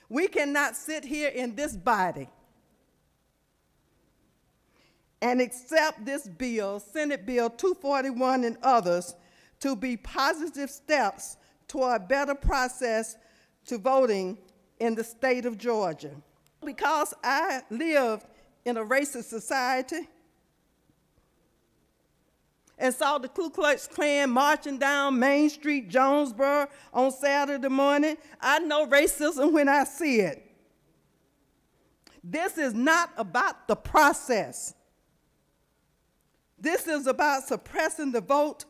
We cannot sit here in this body and accept this bill, Senate Bill 241 and others, to be positive steps toward a better process to voting in the state of Georgia. Because I lived in a racist society and saw the Ku Klux Klan marching down Main Street, Jonesboro, on Saturday morning, I know racism when I see it. This is not about the process. This is about suppressing the vote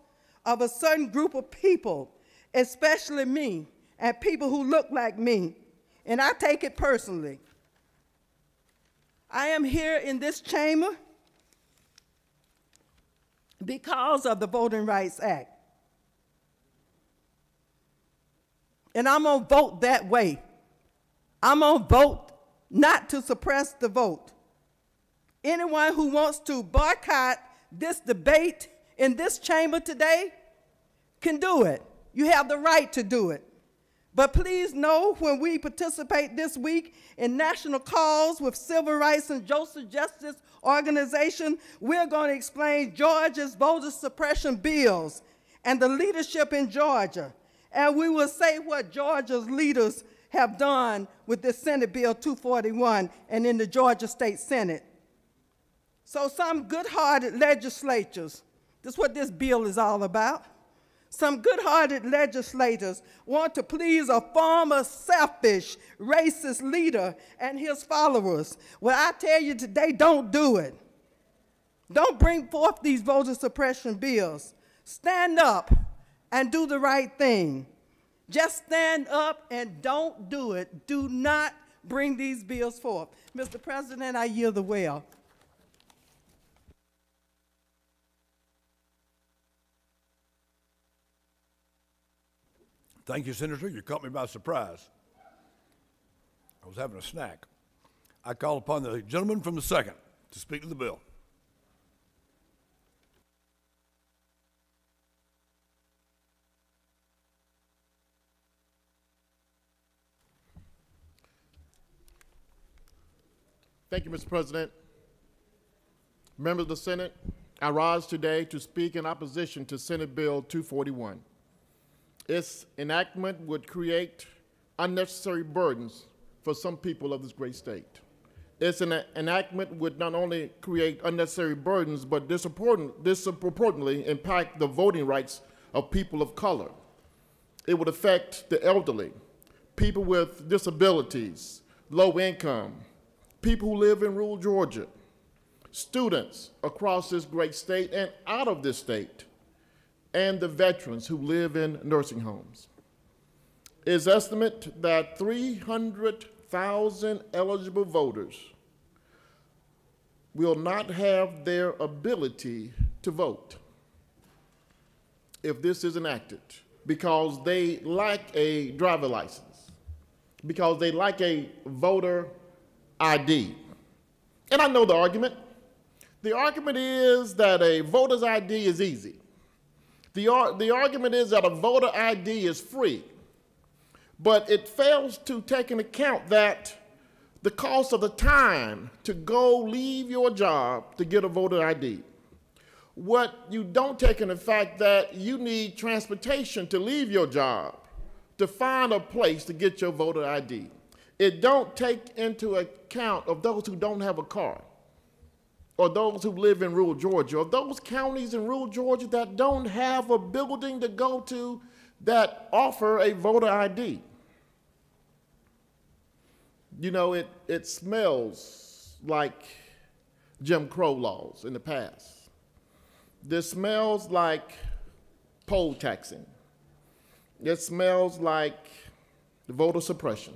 of a certain group of people, especially me, and people who look like me, and I take it personally. I am here in this chamber because of the Voting Rights Act. And I'm gonna vote that way. I'm gonna vote not to suppress the vote. Anyone who wants to boycott this debate in this chamber today can do it. You have the right to do it. But please know, when we participate this week in national calls with civil rights and social justice organizations, we're going to explain Georgia's voter suppression bills and the leadership in Georgia. And we will say what Georgia's leaders have done with this Senate Bill 241 and in the Georgia State Senate. So some good-hearted legislators, this is what this bill is all about. Some good-hearted legislators want to please a former selfish, racist leader and his followers. Well, I tell you today, don't do it. Don't bring forth these voter suppression bills. Stand up and do the right thing. Just stand up and don't do it. Do not bring these bills forth. Mr. President, I yield the well. Thank you, Senator. You caught me by surprise. I was having a snack. I call upon the gentleman from the second to speak to the bill. Thank you, Mr. President. Members of the Senate, I rise today to speak in opposition to Senate Bill 241. Its enactment would create unnecessary burdens for some people of this great state. Its enactment would not only create unnecessary burdens, but disproportionately impact the voting rights of people of color. It would affect the elderly, people with disabilities, low income, people who live in rural Georgia, students across this great state and out of this state, and the veterans who live in nursing homes. It's estimated that 300,000 eligible voters will not have their ability to vote if this is enacted, because they lack a driver license, because they lack a voter ID. And I know the argument. The argument is that a voter's ID is easy. The argument is that a voter ID is free, but it fails to take into account that the cost of the time to go leave your job to get a voter ID. What you don't take into fact that you need transportation to leave your job to find a place to get your voter ID. It don't take into account of those who don't have a car, or those who live in rural Georgia, or those counties in rural Georgia that don't have a building to go to that offer a voter ID. You know, it smells like Jim Crow laws in the past. This smells like poll taxing. It smells like voter suppression.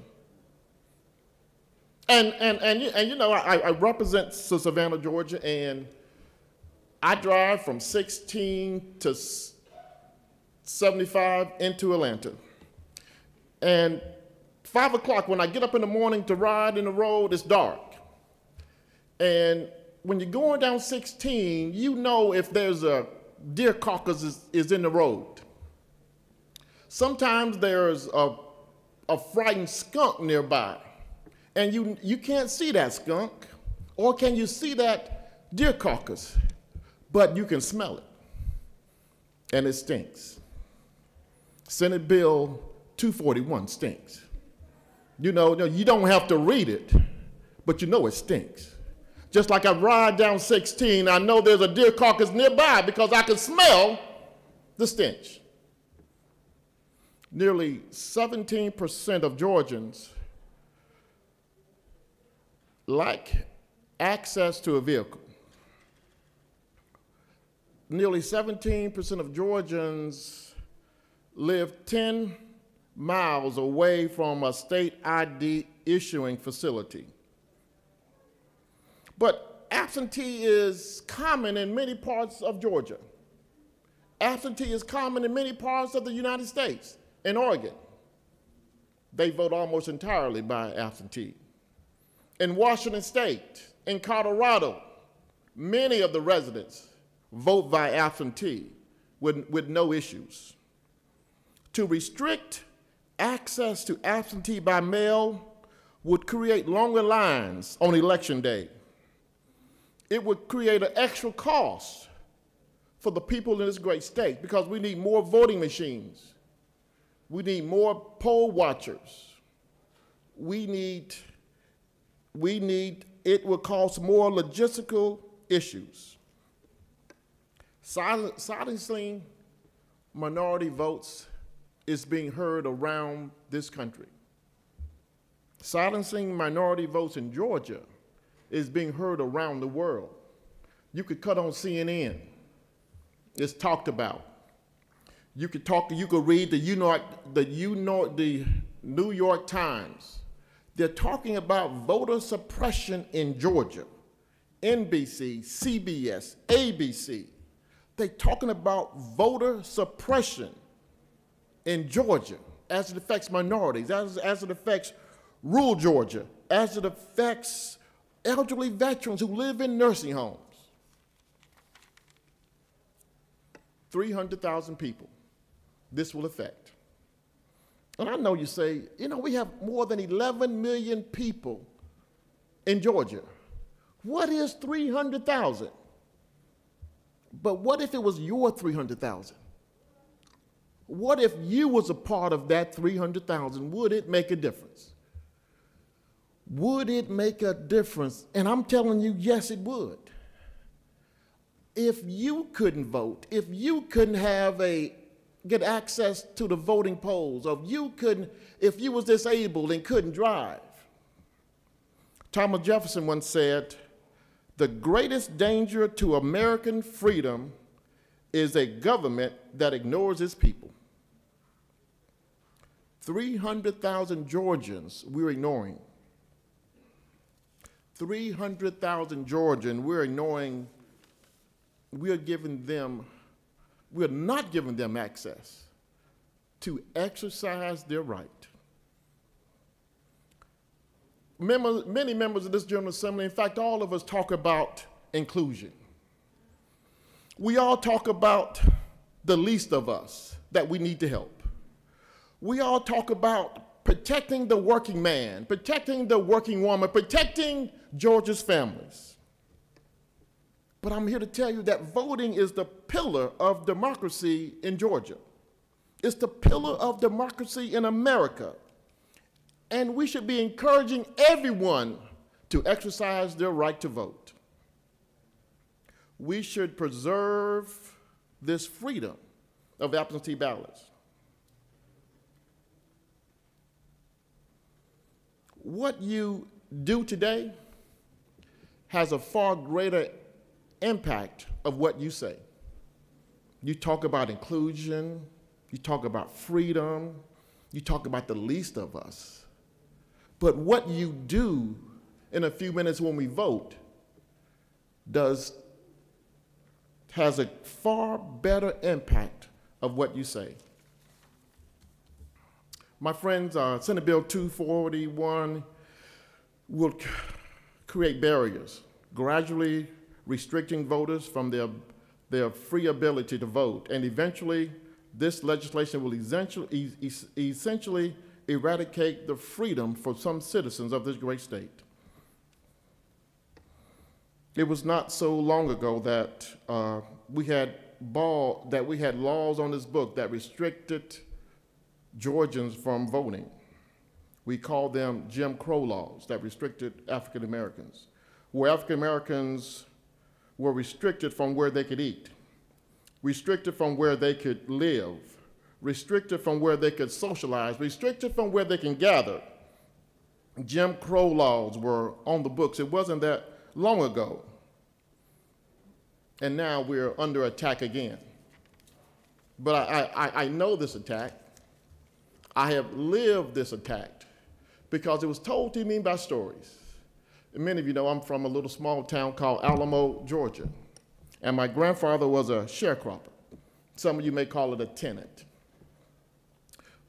And you know, I represent Savannah, Georgia, and I drive from 16 to 75 into Atlanta. And 5 o'clock, when I get up in the morning to ride in the road, it's dark. And when you're going down 16, you know if there's a deer carcass is in the road. Sometimes there's a frightened skunk nearby, and you can't see that skunk, or can you see that deer carcass, but you can smell it, and it stinks. Senate Bill 241 stinks. You know, you don't have to read it, but you know it stinks. Just like I ride down 16, I know there's a deer carcass nearby because I can smell the stench. Nearly 17% of Georgians lack access to a vehicle. Nearly 17% of Georgians live 10 miles away from a state ID issuing facility. But absentee is common in many parts of Georgia. Absentee is common in many parts of the United States. In Oregon, they vote almost entirely by absentee. In Washington State, in Colorado, many of the residents vote by absentee with no issues. To restrict access to absentee by mail would create longer lines on election day. It would create an extra cost for the people in this great state because we need more voting machines. We need more poll watchers. It will cause more logistical issues. Silencing minority votes is being heard around this country. Silencing minority votes in Georgia is being heard around the world. You could cut on CNN. It's talked about. You could read the New York Times. They're talking about voter suppression in Georgia. NBC, CBS, ABC. They're talking about voter suppression in Georgia as it affects minorities, as it affects rural Georgia, as it affects elderly veterans who live in nursing homes. 300,000 people this will affect. And I know you say, you know, we have more than 11 million people in Georgia. What is 300,000? But what if it was your 300,000? What if you was a part of that 300,000? Would it make a difference? Would it make a difference? And I'm telling you, yes, it would. If you couldn't vote, if you couldn't get access to the voting polls, if you was disabled and couldn't drive. Thomas Jefferson once said, "The greatest danger to American freedom is a government that ignores its people." 300,000 Georgians we're ignoring. 300,000 Georgians we're ignoring. We're not giving them access to exercise their right. Many members of this General Assembly, in fact, all of us talk about inclusion. We all talk about the least of us that we need to help. We all talk about protecting the working man, protecting the working woman, protecting Georgia's families. But I'm here to tell you that voting is the pillar of democracy in Georgia. It's the pillar of democracy in America. And we should be encouraging everyone to exercise their right to vote. We should preserve this freedom of absentee ballots. What you do today has a far greater impact of what you say. You talk about inclusion, you talk about freedom, you talk about the least of us. But what you do in a few minutes when we vote has a far better impact of what you say. My friends, Senate Bill 241 will create barriers, gradually restricting voters from their free ability to vote. And eventually, this legislation will essentially eradicate the freedom for some citizens of this great state. It was not so long ago that we had laws on this book that restricted Georgians from voting. We called them Jim Crow laws that restricted African Americans, where African Americans were restricted from where they could eat, restricted from where they could live, restricted from where they could socialize, restricted from where they can gather. Jim Crow laws were on the books. It wasn't that long ago. And now we're under attack again. But I know this attack. I have lived this attack because it was told to me by stories. And many of you know I'm from a little small town called Alamo, Georgia. And my grandfather was a sharecropper. Some of you may call it a tenant.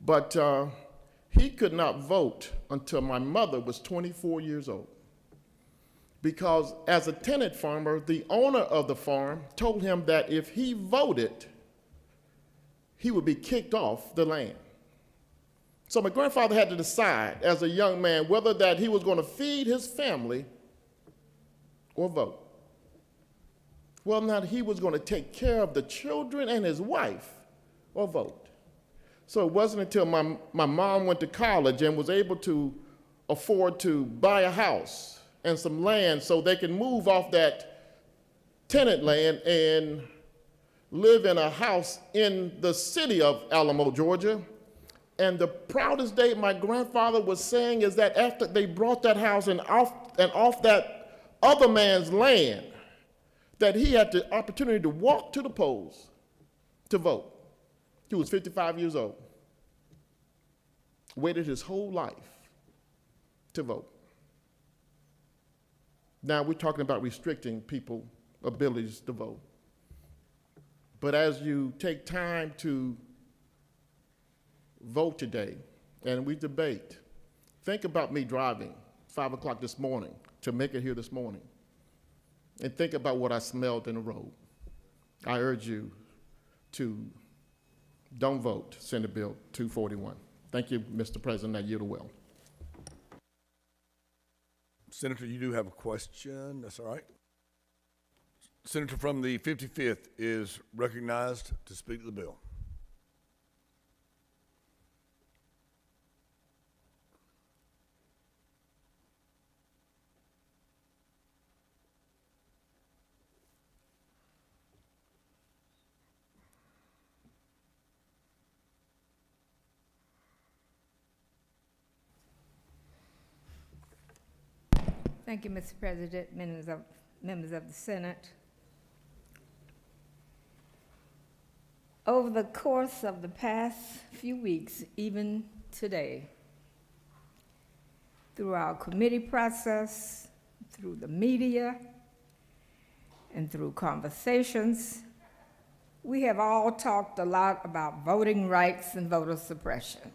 But he could not vote until my mother was 24 years old. Because as a tenant farmer, the owner of the farm told him that if he voted, he would be kicked off the land. So my grandfather had to decide as a young man whether that he was going to feed his family or vote. Whether or not he was going to take care of the children and his wife or vote. So it wasn't until my mom went to college and was able to afford to buy a house and some land so they can move off that tenant land and live in a house in the city of Alamo, Georgia. And the proudest day my grandfather was saying is that after they brought that house and off that other man's land, that he had the opportunity to walk to the polls to vote. He was 55 years old. Waited his whole life to vote. Now we're talking about restricting people's abilities to vote. But as you take time to vote today, and we debate, think about me driving 5 o'clock this morning to make it here this morning, and think about what I smelled in the road. I urge you to don't vote Senate Bill 241. Thank you, Mr. President. I yield the will. Senator, you do have a question. That's all right. Senator from the 55th is recognized to speak to the bill. Thank you, Mr. President, members of the Senate. Over the course of the past few weeks, even today, through our committee process, through the media, and through conversations, we have all talked a lot about voting rights and voter suppression.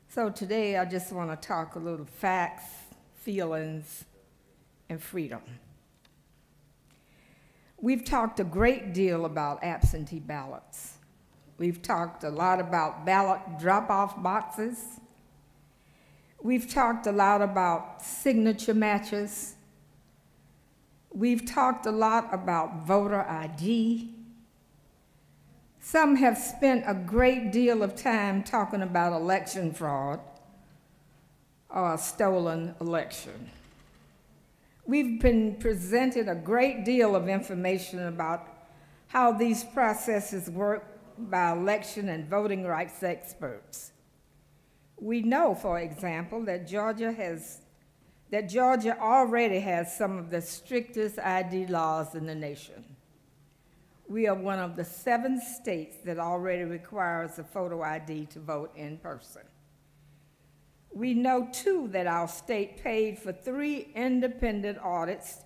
So today I just want to talk a little facts, feelings, and freedom. We've talked a great deal about absentee ballots. We've talked a lot about ballot drop-off boxes. We've talked a lot about signature matches. We've talked a lot about voter ID. Some have spent a great deal of time talking about election fraud or a stolen election. We've been presented a great deal of information about how these processes work by election and voting rights experts. We know, for example, that Georgia already has some of the strictest ID laws in the nation. We are one of the 7 states that already requires a photo ID to vote in person. We know, too, that our state paid for 3 independent audits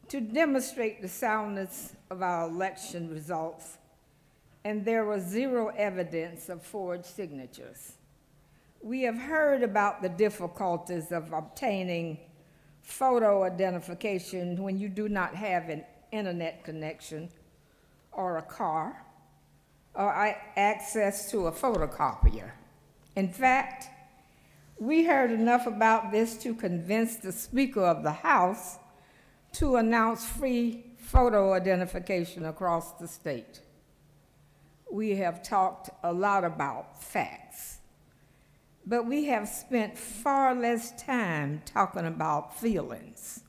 to demonstrate the soundness of our election results, and there was 0 evidence of forged signatures. We have heard about the difficulties of obtaining photo identification when you do not have an internet connection or a car or access to a photocopier. In fact, we heard enough about this to convince the Speaker of the House to announce free photo identification across the state. We have talked a lot about facts, but we have spent far less time talking about feelings.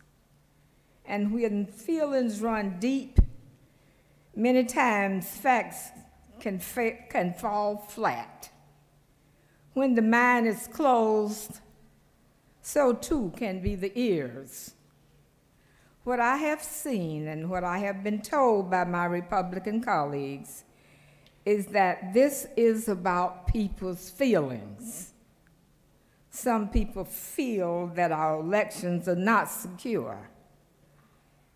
And when feelings run deep, many times facts can fall flat. When the mind is closed, so too can be the ears. What I have seen and what I have been told by my Republican colleagues is that this is about people's feelings. Some people feel that our elections are not secure.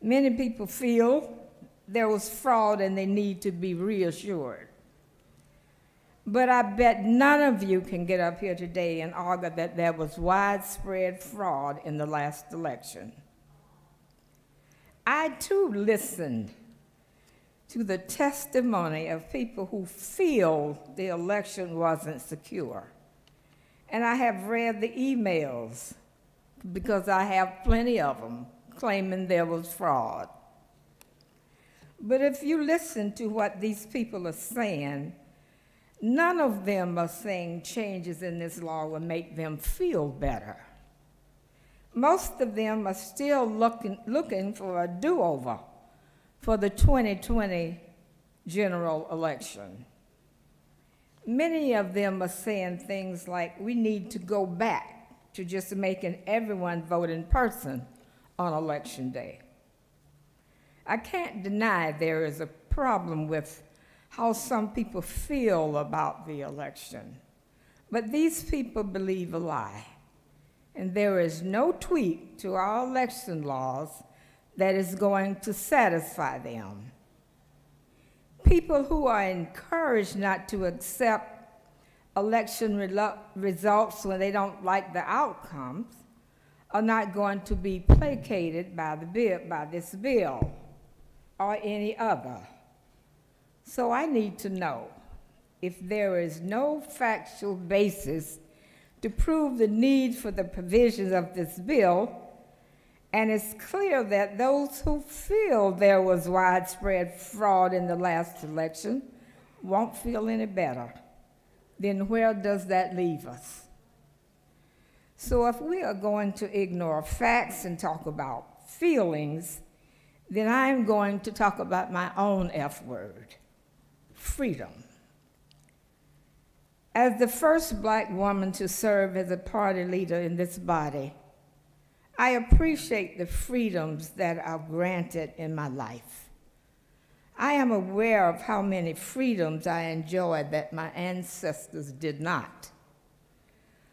Many people feel there was fraud and they need to be reassured. But I bet none of you can get up here today and argue that there was widespread fraud in the last election. I too listened to the testimony of people who feel the election wasn't secure. And I have read the emails, because I have plenty of them, claiming there was fraud. But if you listen to what these people are saying, none of them are saying changes in this law will make them feel better. Most of them are still looking for a do-over for the 2020 general election. Many of them are saying things like, we need to go back to just making everyone vote in person on election day. I can't deny there is a problem with how some people feel about the election, but these people believe a lie. And there is no tweak to our election laws that is going to satisfy them. People who are encouraged not to accept election results when they don't like the outcomes are not going to be placated by this bill or any other. So I need to know if there is no factual basis to prove the need for the provisions of this bill, and it's clear that those who feel there was widespread fraud in the last election won't feel any better, then where does that leave us? So if we are going to ignore facts and talk about feelings, then I'm going to talk about my own F word, freedom. As the first Black woman to serve as a party leader in this body, I appreciate the freedoms that are granted in my life. I am aware of how many freedoms I enjoyed that my ancestors did not.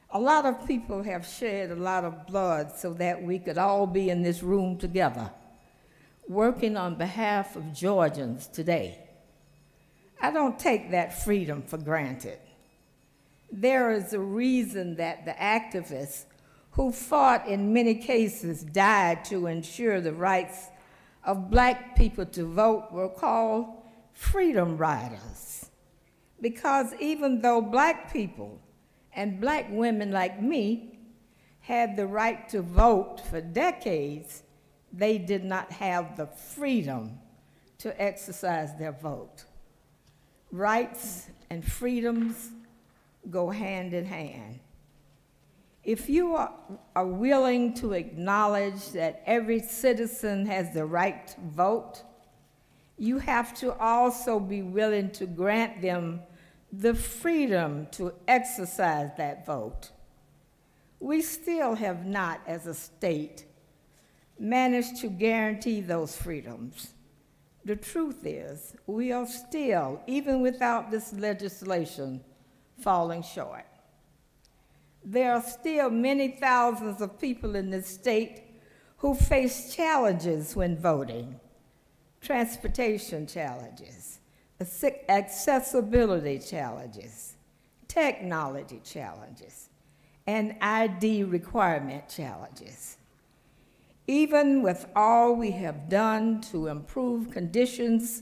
A lot of people have shed a lot of blood so that we could all be in this room together, working on behalf of Georgians today. I don't take that freedom for granted. There is a reason that the activists who fought in many cases died to ensure the rights of Black people to vote were called freedom riders. Because even though Black people and Black women like me had the right to vote for decades, they did not have the freedom to exercise their vote. Rights and freedoms go hand in hand. If you are willing to acknowledge that every citizen has the right to vote, you have to also be willing to grant them the freedom to exercise that vote. We still have not, as a state, managed to guarantee those freedoms. The truth is, we are still, even without this legislation, falling short. There are still many thousands of people in this state who face challenges when voting. Transportation challenges, accessibility challenges, technology challenges, and ID requirement challenges. Even with all we have done to improve conditions,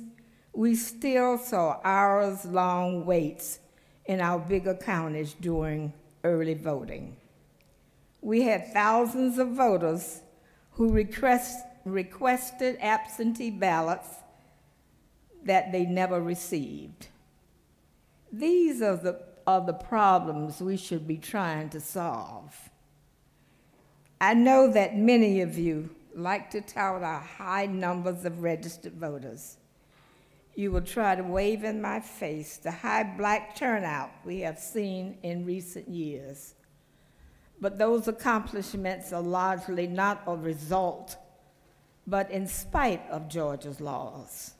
we still saw hours-long waits in our bigger counties during early voting. We had thousands of voters who requested absentee ballots that they never received. These are the problems we should be trying to solve. I know that many of you like to tout our high numbers of registered voters. You will try to wave in my face the high black turnout we have seen in recent years. But those accomplishments are largely not a result, but in spite of Georgia's laws.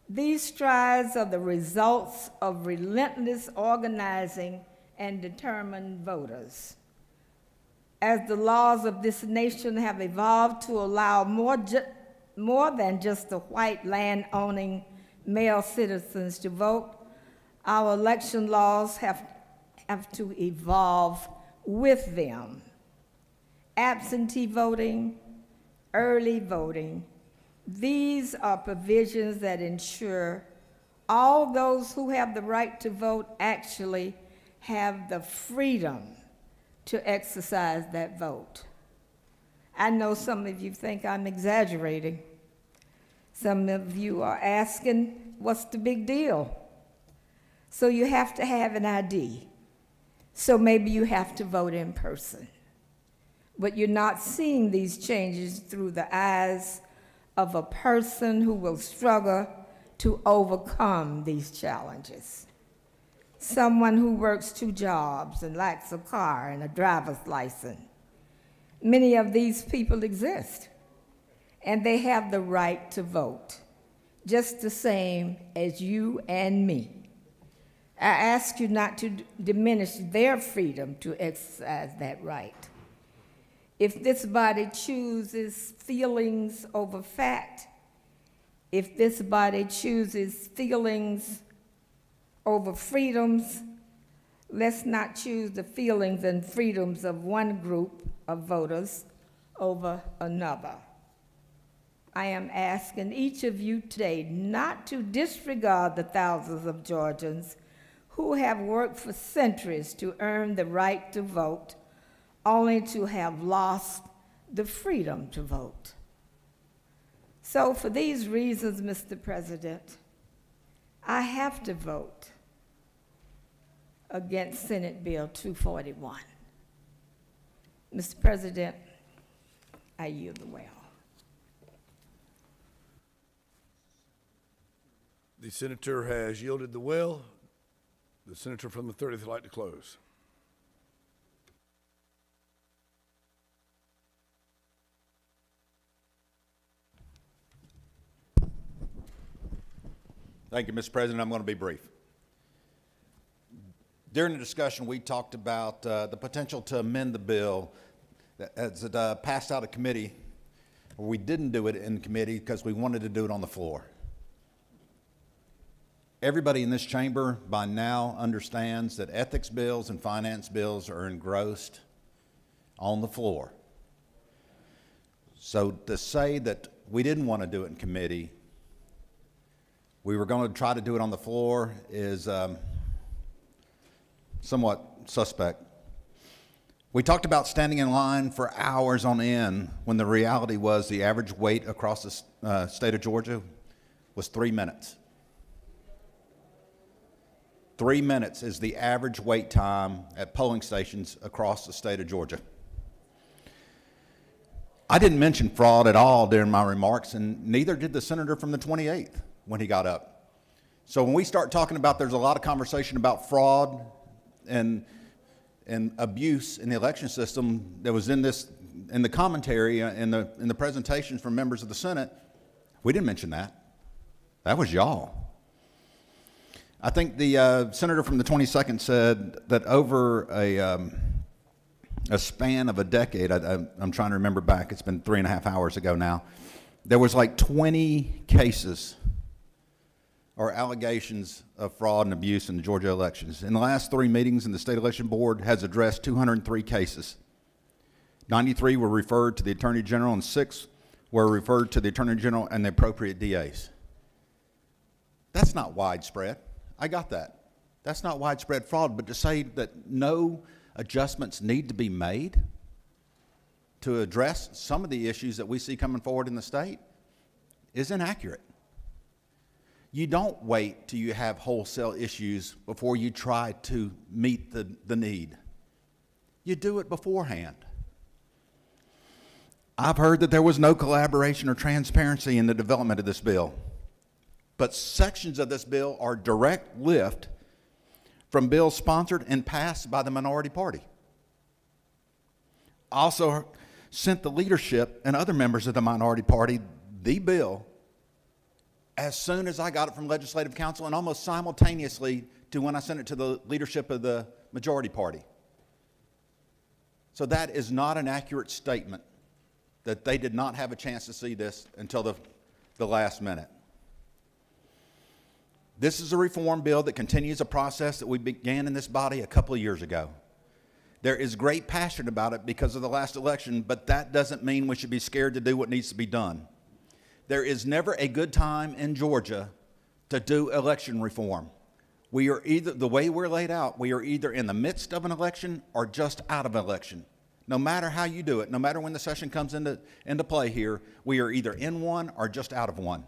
These strides are the results of relentless organizing and determined voters. As the laws of this nation have evolved to allow more than just the white land-owning male citizens to vote, our election laws have to evolve with them. Absentee voting, early voting, these are provisions that ensure all those who have the right to vote actually have the freedom to exercise that vote. I know some of you think I'm exaggerating. Some of you are asking, what's the big deal? So you have to have an ID. So maybe you have to vote in person. But you're not seeing these changes through the eyes of a person who will struggle to overcome these challenges. Someone who works 2 jobs and lacks a car and a driver's license. Many of these people exist, and they have the right to vote, just the same as you and me. I ask you not to diminish their freedom to exercise that right. If this body chooses feelings over fact, if this body chooses feelings over freedoms, let's not choose the feelings and freedoms of one group of voters over another. I am asking each of you today not to disregard the thousands of Georgians who have worked for centuries to earn the right to vote, only to have lost the freedom to vote. So for these reasons, Mr. President, I have to vote against Senate Bill 241. Mr. President, I yield the well. The senator has yielded the well. The senator from the 30th would like to close. Thank you, Mr. President. I'm going to be brief. During the discussion, we talked about the potential to amend the bill as it passed out of committee. We didn't do it in committee because we wanted to do it on the floor. Everybody in this chamber by now understands that ethics bills and finance bills are engrossed on the floor. So to say that we didn't want to do it in committee, we were going to try to do it on the floor is somewhat suspect. We talked about standing in line for hours on end when the reality was the average wait across the state of Georgia was 3 minutes. 3 minutes is the average wait time at polling stations across the state of Georgia. I didn't mention fraud at all during my remarks, and neither did the senator from the 28th when he got up. So when we start talking about there's a lot of conversation about fraud and abuse in the election system that was in the commentary in the presentations from members of the Senate, we didn't mention that. That was y'all. I think the senator from the 22nd said that over a span of a decade, I'm trying to remember back, it's been 3.5 hours ago now, there was like 20 cases or allegations of fraud and abuse in the Georgia elections. In the last 3 meetings, the State Election Board has addressed 203 cases. 93 were referred to the Attorney General and 6 were referred to the Attorney General and the appropriate DAs. That's not widespread. I got that. That's not widespread fraud, but to say that no adjustments need to be made, to address some of the issues that we see coming forward in the state is inaccurate. You don't wait till you have wholesale issues before you try to meet the need. You do it beforehand. I've heard that there was no collaboration or transparency in the development of this bill, but sections of this bill are direct lift from bills sponsored and passed by the minority party. I also sent the leadership and other members of the minority party the bill as soon as I got it from Legislative Council and almost simultaneously to when I sent it to the leadership of the majority party. So that is not an accurate statement that they did not have a chance to see this until the last minute. This is a reform bill that continues a process that we began in this body a couple of years ago. There is great passion about it because of the last election, but that doesn't mean we should be scared to do what needs to be done. There is never a good time in Georgia to do election reform. We are either, the way we're laid out, we are either in the midst of an election or just out of an election. No matter how you do it, no matter when the session comes into play here, we are either in one or just out of one.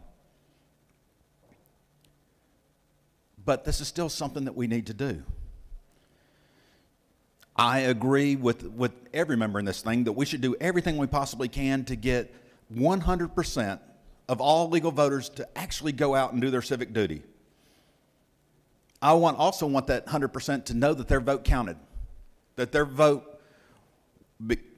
But this is still something that we need to do. I agree with every member in this thing that we should do everything we possibly can to get 100% of all legal voters to actually go out and do their civic duty. I also want that 100% to know that their vote counted, that their vote,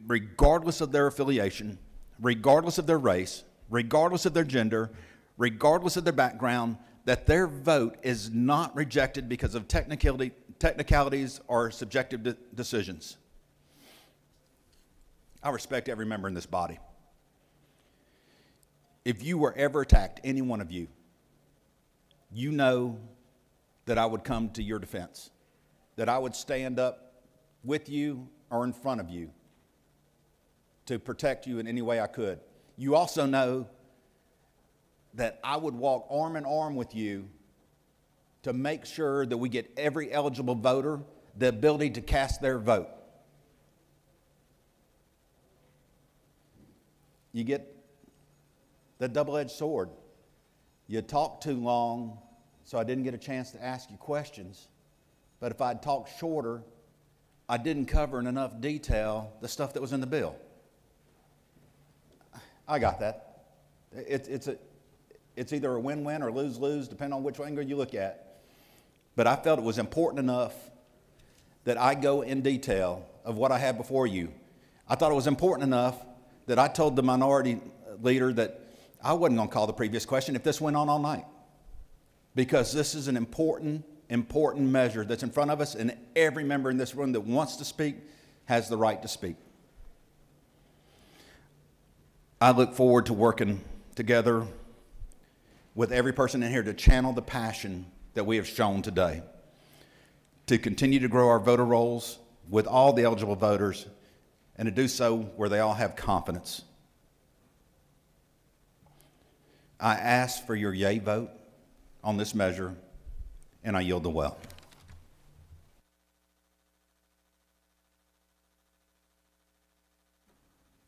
regardless of their affiliation, regardless of their race, regardless of their gender, regardless of their background, that their vote is not rejected because of technicalities or subjective decisions. I respect every member in this body. If you were ever attacked, any one of you, you know that I would come to your defense, that I would stand up with you or in front of you to protect you in any way I could. You also know that I would walk arm in arm with you to make sure that we get every eligible voter the ability to cast their vote. You get the double-edged sword. You talk too long, so I didn't get a chance to ask you questions. But if I'd talked shorter, I didn't cover in enough detail the stuff that was in the bill. I got that. It's either a win-win or lose-lose, depending on which angle you look at. But I felt it was important enough that I go in detail of what I have before you. I thought it was important enough that I told the minority leader that I wasn't going to call the previous question if this went on all night, because this is an important measure that's in front of us, and every member in this room that wants to speak has the right to speak. I look forward to working together with every person in here to channel the passion that we have shown today, to continue to grow our voter rolls with all the eligible voters, and to do so where they all have confidence. I ask for your yay vote on this measure, and I yield the well.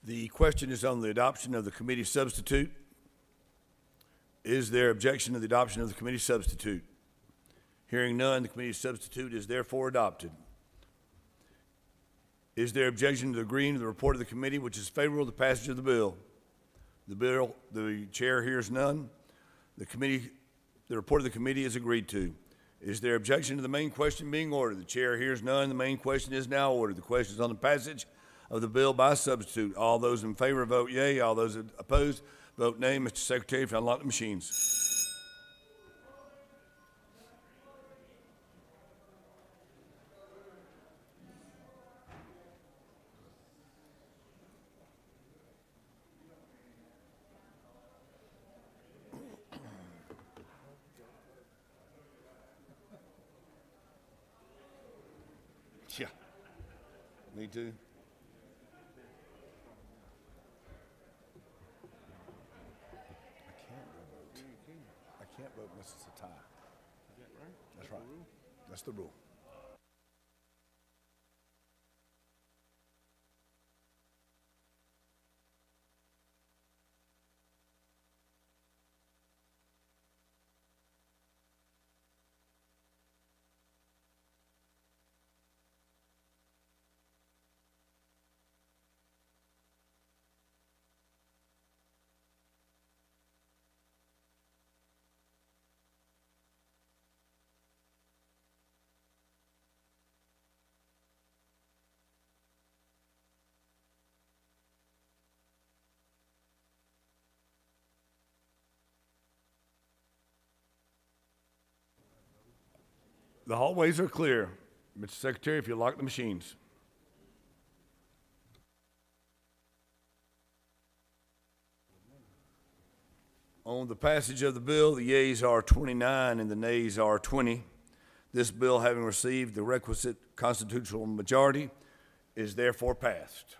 The question is on the adoption of the committee substitute. Is there objection to the adoption of the committee substitute? Hearing none, the committee substitute is therefore adopted. Is there objection to agreeing to the report of the committee, which is favorable to the passage of the bill? The chair hears none. The report of the committee is agreed to. Is there objection to the main question being ordered? The chair hears none. The main question is now ordered. The question is on the passage of the bill by substitute. All those in favor vote yea. All those opposed vote nay. Mr. Secretary, if you unlock the machines. Yeah, me too. I can't vote unless it's a tie. That's right. That's the rule. The hallways are clear. Mr. Secretary, if you lock the machines. On the passage of the bill, the yeas are 29 and the nays are 20. This bill, having received the requisite constitutional majority, is therefore passed.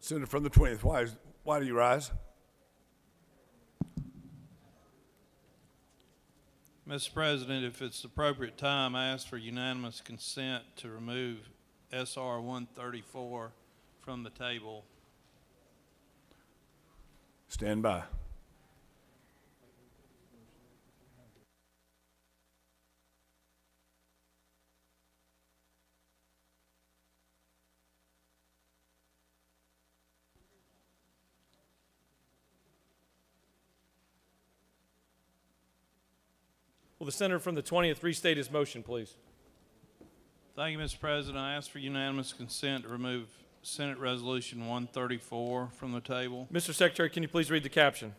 Senator from the 20th, why do you rise? Mr. President, if it's the appropriate time, I ask for unanimous consent to remove SR 134 from the table. Stand by. Will the senator from the 20th restate his motion, please? Thank you, Mr. President. I ask for unanimous consent to remove Senate Resolution 134 from the table. Mr. Secretary, can you please read the caption?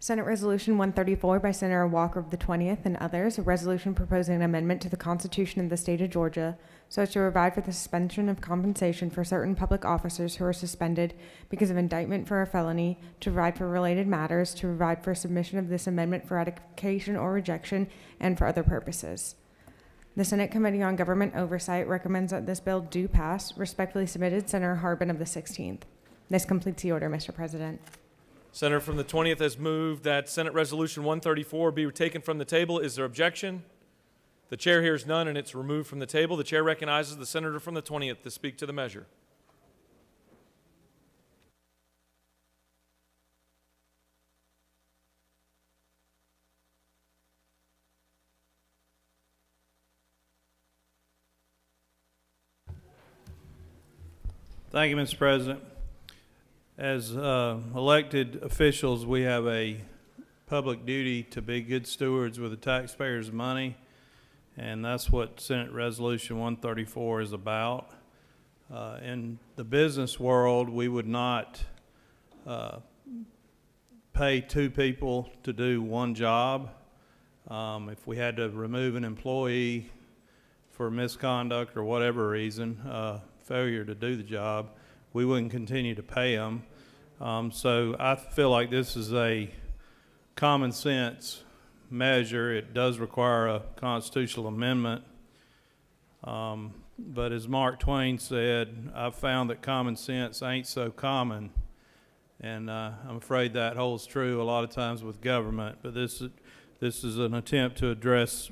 Senate Resolution 134 by Senator Walker of the 20th and others, a resolution proposing an amendment to the Constitution of the State of Georgia so as to provide for the suspension of compensation for certain public officers who are suspended because of indictment for a felony, to provide for related matters, to provide for submission of this amendment for ratification or rejection, and for other purposes. The Senate Committee on Government Oversight recommends that this bill do pass. Respectfully submitted, Senator Harbin of the 16th. This completes the order, Mr. President. Senator from the 20th has moved that Senate Resolution 134 be taken from the table. Is there objection? The chair hears none and it's removed from the table. The chair recognizes the senator from the 20th to speak to the measure. Thank you, Mr. President. As elected officials, we have a public duty to be good stewards with the taxpayers' money, and that's what Senate Resolution 134 is about. In the business world, we would not pay two people to do one job. If we had to remove an employee for misconduct or whatever reason, failure to do the job, we wouldn't continue to pay them. So I feel like this is a common sense measure. It does require a constitutional amendment. But as Mark Twain said, I've found that common sense ain't so common. And I'm afraid that holds true a lot of times with government. But this is an attempt to address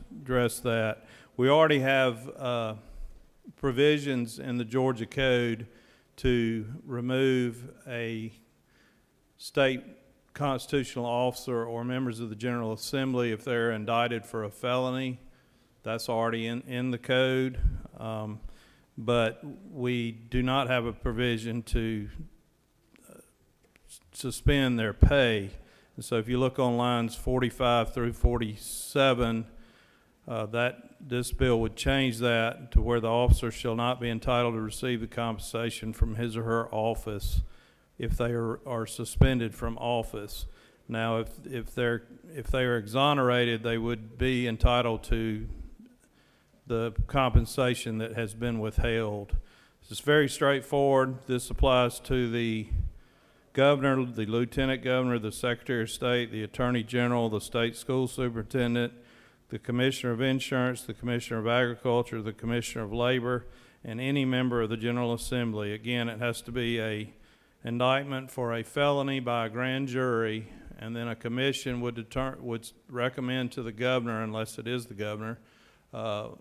that. We already have provisions in the Georgia Code to remove a state constitutional officer or members of the General Assembly if they're indicted for a felony. That's already in the code. But we do not have a provision to suspend their pay. And so if you look on lines 45 through 47, this bill would change that to where the officer shall not be entitled to receive the compensation from his or her office if they are suspended from office. Now, if they are exonerated, they would be entitled to the compensation that has been withheld. This is very straightforward. This applies to the governor, the lieutenant governor, the secretary of state, the attorney general, the state school superintendent, the commissioner of insurance, the commissioner of agriculture, the commissioner of labor, and any member of the General Assembly. Again, it has to be an indictment for a felony by a grand jury, and then a commission would recommend to the governor, unless it is the governor, that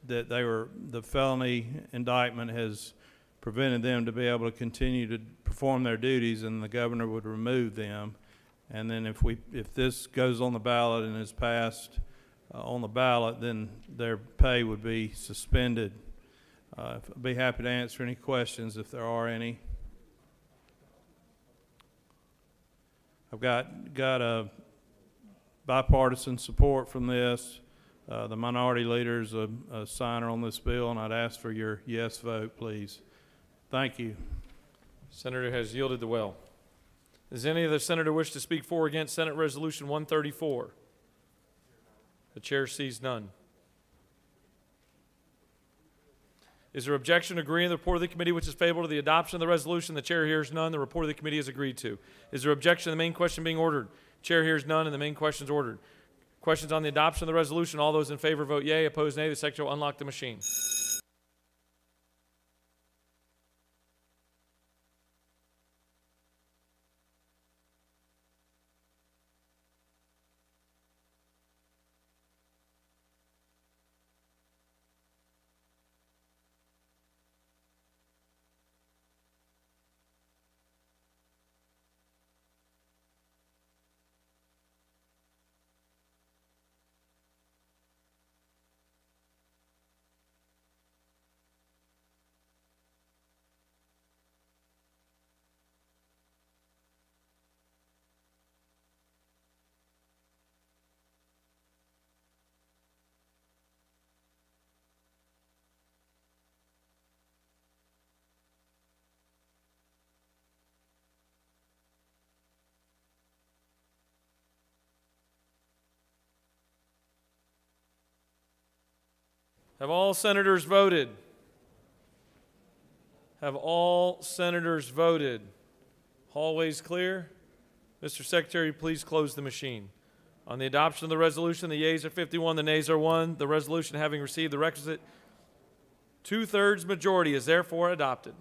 the felony indictment has prevented them to be able to continue to perform their duties, and the governor would remove them. And then if this goes on the ballot and is passed on the ballot, then their pay would be suspended. I'd be happy to answer any questions if there are any. I've got a bipartisan support from this. The minority leader is a signer on this bill, and I'd ask for your yes vote, please. Thank you. Senator has yielded the well. Does any other senator wish to speak for or against Senate Resolution 134? The chair sees none. Is there objection to agreeing to the report of the committee which is favorable to the adoption of the resolution? The chair hears none. The report of the committee is agreed to. Is there objection to the main question being ordered? Chair hears none, and the main question is ordered. Questions on the adoption of the resolution? All those in favor vote yea. Opposed, nay. The secretary will unlock the machine. Have all senators voted? Have all senators voted? Hallways clear? Mr. Secretary, please close the machine. On the adoption of the resolution, the yeas are 51, the nays are 1. The resolution, having received the requisite two-thirds majority, is therefore adopted.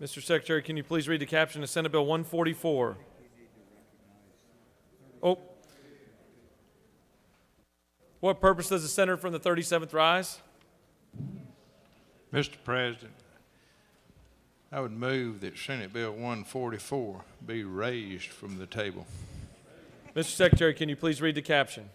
Mr. Secretary, can you please read the caption of Senate Bill 144? Oh. What purpose does the senator from the 37th rise? Mr. President, I would move that Senate Bill 144 be raised from the table. Mr. Secretary, can you please read the caption?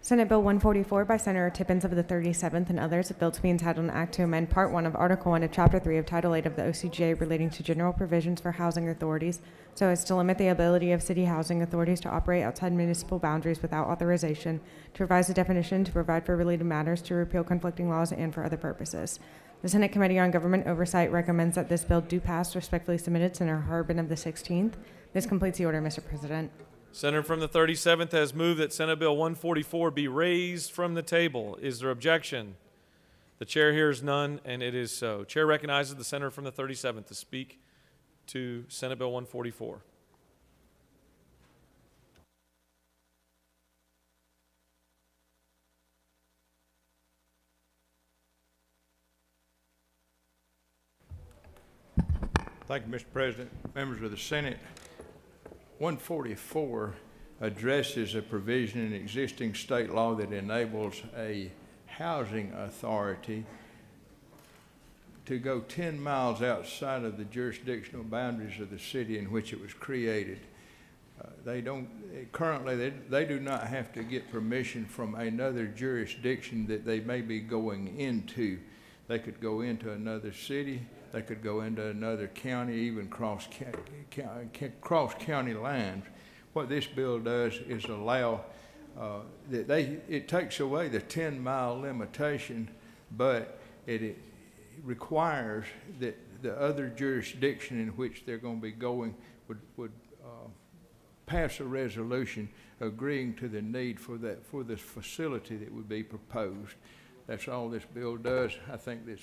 Senate Bill 144 by Senator Tippins of the 37th and others, a bill to be entitled an act to amend Part 1 of Article 1 of Chapter 3 of Title 8 of the OCGA relating to general provisions for housing authorities so as to limit the ability of city housing authorities to operate outside municipal boundaries without authorization, to revise the definition, to provide for related matters, to repeal conflicting laws, and for other purposes. The Senate Committee on Government Oversight recommends that this bill do pass. Respectfully submitted, Senator Harbin of the 16th. This completes the order, Mr. President. Senator from the 37th has moved that Senate Bill 144 be raised from the table. Is there objection? The chair hears none, and it is so. Chair recognizes the senator from the 37th to speak to Senate Bill 144. Thank you, Mr. President. Members of the Senate, 144 addresses a provision in existing state law that enables a housing authority to go 10 miles outside of the jurisdictional boundaries of the city in which it was created. They do not have to get permission from another jurisdiction that they may be going into. They could go into another city, they could go into another county, even cross county lines. What this bill does is allow it takes away the 10-mile limitation, but it requires that the other jurisdiction in which they're going to be going would pass a resolution agreeing to the need for this facility that would be proposed. That's all this bill does. I think this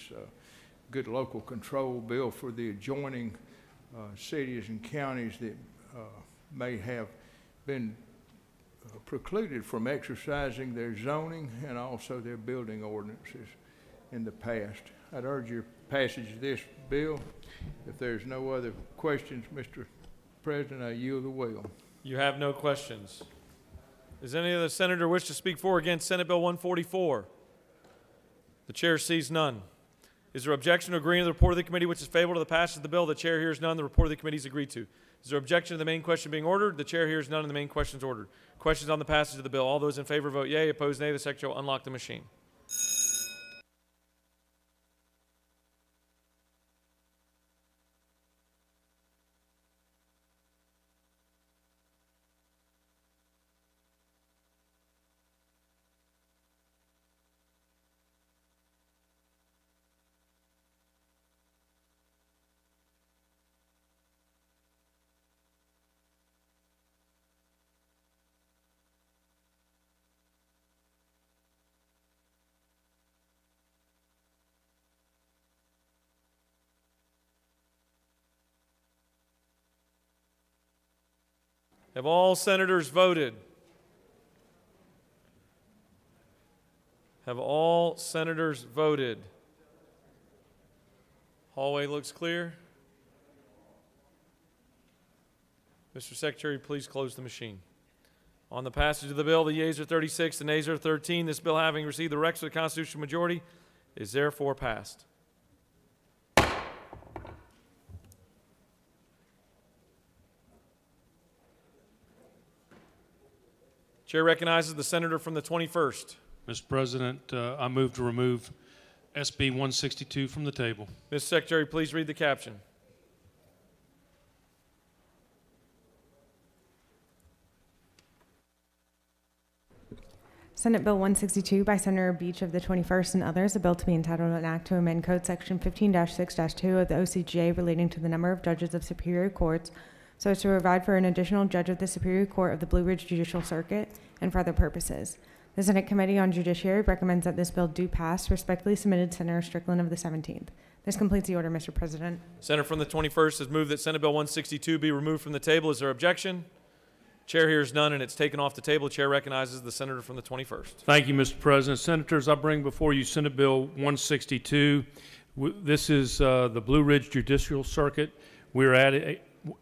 good local control bill for the adjoining cities and counties that may have been precluded from exercising their zoning and also their building ordinances in the past. I'd urge your passage of this bill. If there's no other questions, Mr. President, I yield the will. You have no questions. Does any other senator wish to speak for or against Senate Bill 144? The chair sees none. Is there objection to agreeing to the report of the committee which is favorable to the passage of the bill? The chair hears none. The report of the committee is agreed to. Is there objection to the main question being ordered? The chair hears none and the main question is ordered. Questions on the passage of the bill? All those in favor vote yea. Opposed, nay. The secretary will unlock the machine. Have all senators voted? Have all senators voted? Hallway looks clear. Mr. Secretary, please close the machine. On the passage of the bill, the yeas are 36, the nays are 13. This bill, having received the requisite constitutional majority, is therefore passed. Chair recognizes the senator from the 21st. Mr. President, I move to remove SB 162 from the table. Mr. Secretary, please read the caption. Senate Bill 162 by Senator Beach of the 21st and others, a bill to be entitled an act to amend Code Section 15-6-2 of the OCGA relating to the number of judges of superior courts so as to provide for an additional judge of the Superior Court of the Blue Ridge Judicial Circuit and for other purposes. The Senate Committee on Judiciary recommends that this bill do pass. Respectfully submitted, Senator Strickland of the 17th. This completes the order, Mr. President. Senator from the 21st has moved that Senate Bill 162 be removed from the table. Is there objection? Chair hears none, and it's taken off the table. Chair recognizes the senator from the 21st. Thank you, Mr. President. Senators, I bring before you Senate Bill 162. This is the Blue Ridge Judicial Circuit. We're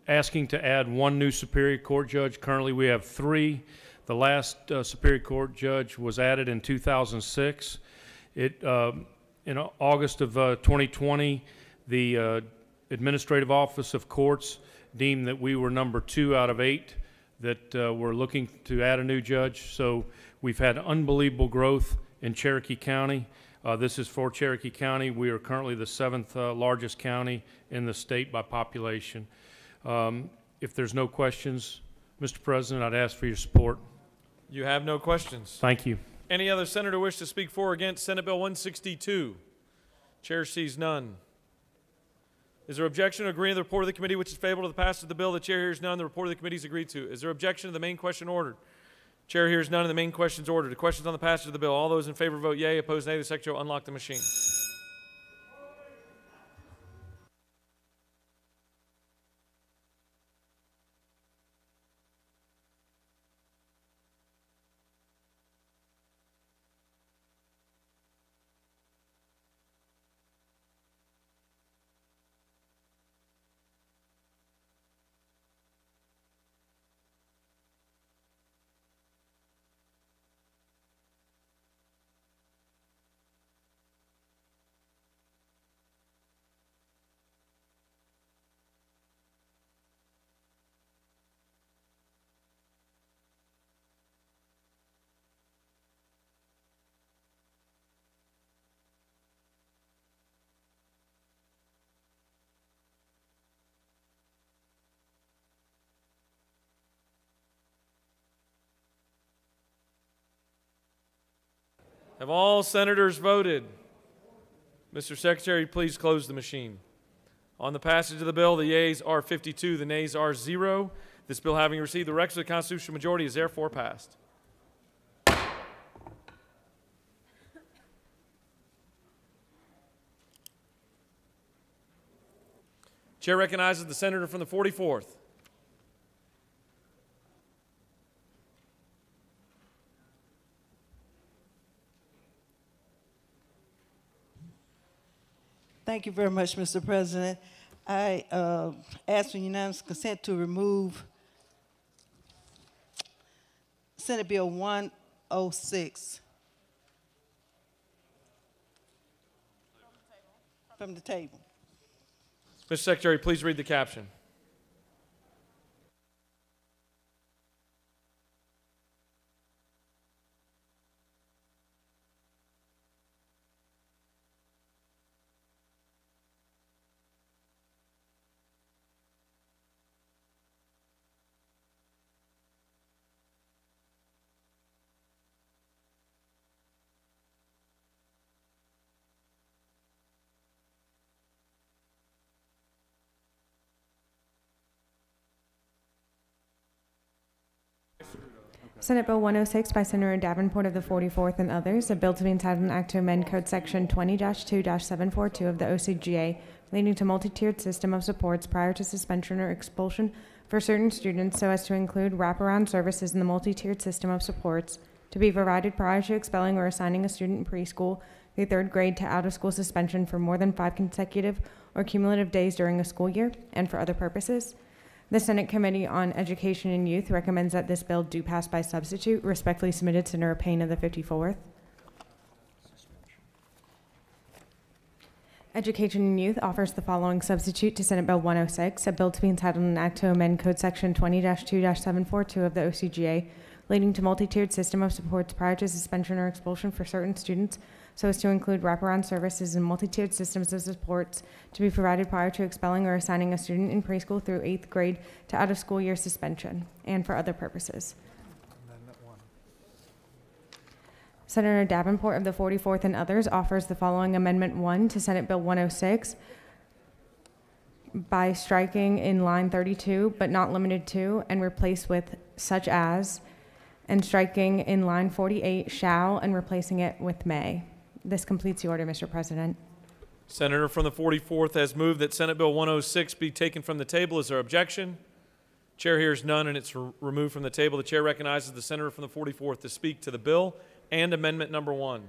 asking to add one new Superior Court judge. Currently, we have 3. The last Superior Court judge was added in 2006. In August of 2020, the Administrative Office of Courts deemed that we were number 2 out of 8 that were looking to add a new judge. So we've had unbelievable growth in Cherokee County. This is for Cherokee County. We are currently the 7th largest county in the state by population. If there's no questions, Mr. President, I'd ask for your support. You have no questions. Thank you. Any other senator wish to speak for or against Senate Bill 162? Chair sees none. Is there objection to agreeing to the report of the committee which is favorable to the passage of the bill? The chair hears none. The report of the committee is agreed to. Is there objection to the main question ordered? Chair hears none and the main question is ordered. The questions on the passage of the bill. All those in favor vote yea. Opposed, nay. The secretary will unlock the machine. Have all senators voted? Mr. Secretary, please close the machine. On the passage of the bill, the yeas are 52, the nays are 0. This bill, having received the requisite constitutional majority, is therefore passed. Chair recognizes the senator from the 44th. Thank you very much, Mr. President. I ask for unanimous consent to remove Senate Bill 106 from the table. Mr. Secretary, please read the caption. Senate Bill 106 by Senator Davenport of the 44th and others, a bill to be entitled an act to amend Code Section 20-2-742 of the OCGA leading to multi-tiered system of supports prior to suspension or expulsion for certain students so as to include wraparound services in the multi-tiered system of supports to be provided prior to expelling or assigning a student in preschool through third grade to out-of-school suspension for more than 5 consecutive or cumulative days during a school year and for other purposes. The Senate Committee on Education and Youth recommends that this bill do pass by substitute. Respectfully submitted, Senator Payne of the 54th. Education and Youth offers the following substitute to Senate Bill 106, a bill to be entitled an act to amend Code Section 20-2-742 of the OCGA, leading to multi-tiered system of supports prior to suspension or expulsion for certain students, so as to include wraparound services and multi-tiered systems of supports to be provided prior to expelling or assigning a student in preschool through 8th grade to out-of-school year suspension, and for other purposes. Senator Davenport of the 44th and others offers the following Amendment 1 to Senate Bill 106 by striking in line 32, but not limited to, and replace with such as, and striking in line 48, shall, and replacing it with may. This completes the order, Mr. President. Senator from the 44th has moved that Senate Bill 106 be taken from the table. Is there objection? Chair hears none, and it's removed from the table. The chair recognizes the senator from the 44th to speak to the bill and amendment number 1.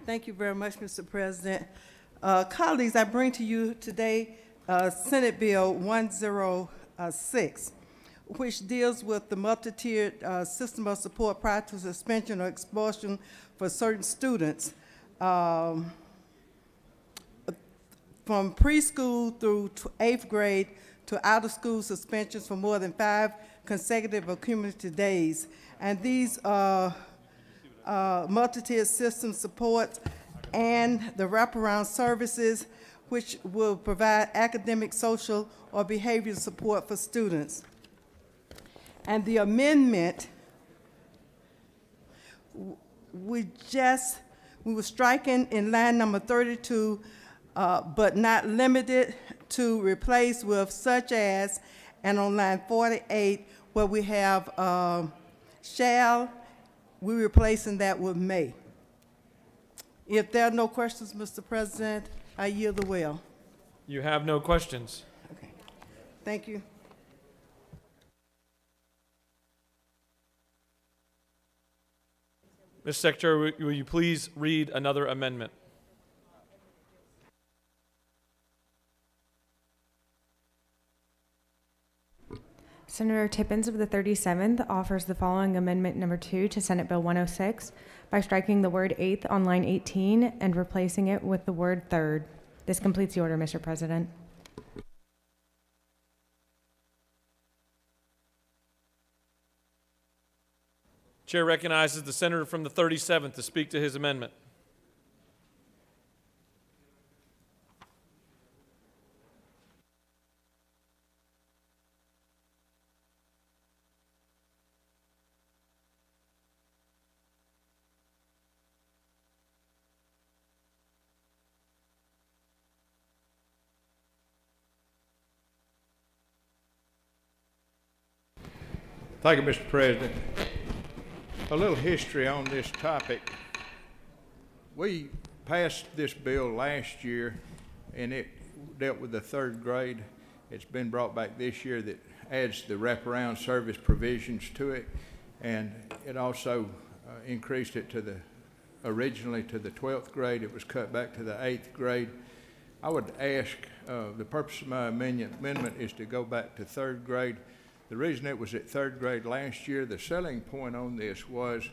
Thank you very much, Mr. President. Colleagues, I bring to you today Senate Bill 106, which deals with the multi-tiered system of support prior to suspension or expulsion for certain students from preschool through 8th grade to out-of-school suspensions for more than 5 consecutive or cumulative days. And these multi-tiered system supports and the wraparound services which will provide academic, social, or behavioral support for students. And the amendment, we were striking in line number 32, but not limited to, replace with such as, and on line 48, where we have shall, we're replacing that with may. If there are no questions, Mr. President, I yield the will. You have no questions. Okay. Thank you. Mr. Secretary, will you please read another amendment? Senator Tippins of the 37th offers the following Amendment number 2 to Senate Bill 106 by striking the word 8th on line 18 and replacing it with the word 3rd. This completes the order, Mr. President. Chair recognizes the senator from the 37th to speak to his amendment. Thank you, Mr. President. A little history on this topic. We passed this bill last year, and it dealt with the third grade. It's been brought back this year that adds the wraparound service provisions to it, and it also increased it to originally to the 12th grade. It was cut back to the 8th grade. I would ask, the purpose of my amendment is to go back to 3rd grade. The reason it was at 3rd grade last year, the selling point on this was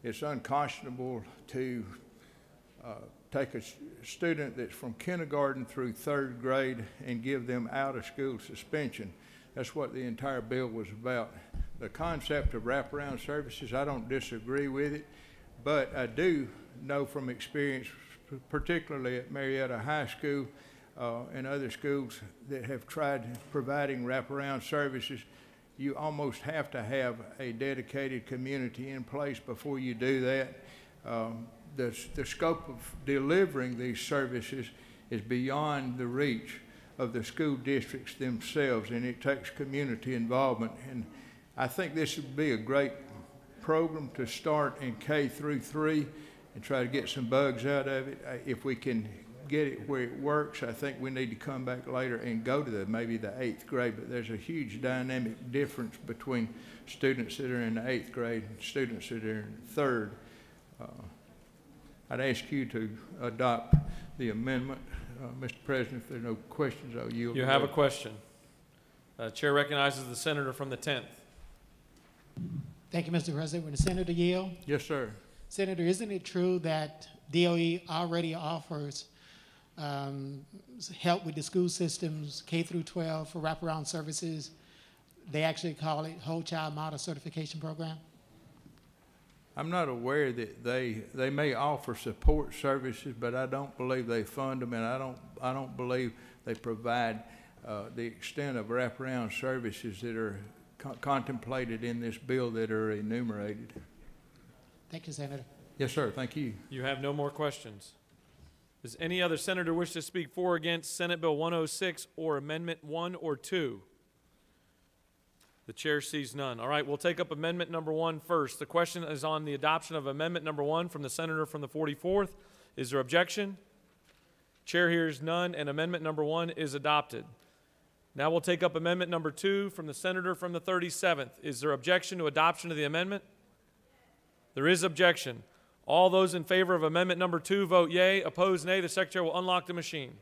it's unconscionable to take a student that's from kindergarten through 3rd grade and give them out-of-school suspension. That's what the entire bill was about. The concept of wraparound services, I don't disagree with it, but I do know from experience, particularly at Marietta High School and other schools that have tried providing wraparound services, you almost have to have a dedicated community in place before you do that. The scope of delivering these services is beyond the reach of the school districts themselves, and it takes community involvement. And I think this would be a great program to start in K through 3 and try to get some bugs out of it. If we can get it where it works, I think we need to come back later and go to maybe the 8th grade, but there's a huge dynamic difference between students that are in the 8th grade and students that are in 3rd. I'd ask you to adopt the amendment. Mr. President, if there are no questions, I'll yield. You have a question. Chair recognizes the senator from the 10th. Thank you, Mr. President. When the senator yield? Yes, sir. Senator, isn't it true that DOE already offers help with the school systems K through 12 for wraparound services? They actually call it Whole Child Model Certification Program. I'm not aware that they may offer support services, but I don't believe they fund them, and I don't believe they provide the extent of wraparound services that are contemplated in this bill that are enumerated. Thank you, Senator. Yes, sir. Thank you. You have no more questions. Does any other senator wish to speak for or against Senate Bill 106 or Amendment 1 or 2? The chair sees none. All right, we'll take up Amendment number 1 first. The question is on the adoption of Amendment number 1 from the senator from the 44th. Is there objection? Chair hears none, and Amendment number 1 is adopted. Now we'll take up Amendment number 2 from the senator from the 37th. Is there objection to adoption of the amendment? There is objection. All those in favor of Amendment number 2 vote yea. Opposed, nay. The secretary will unlock the machine.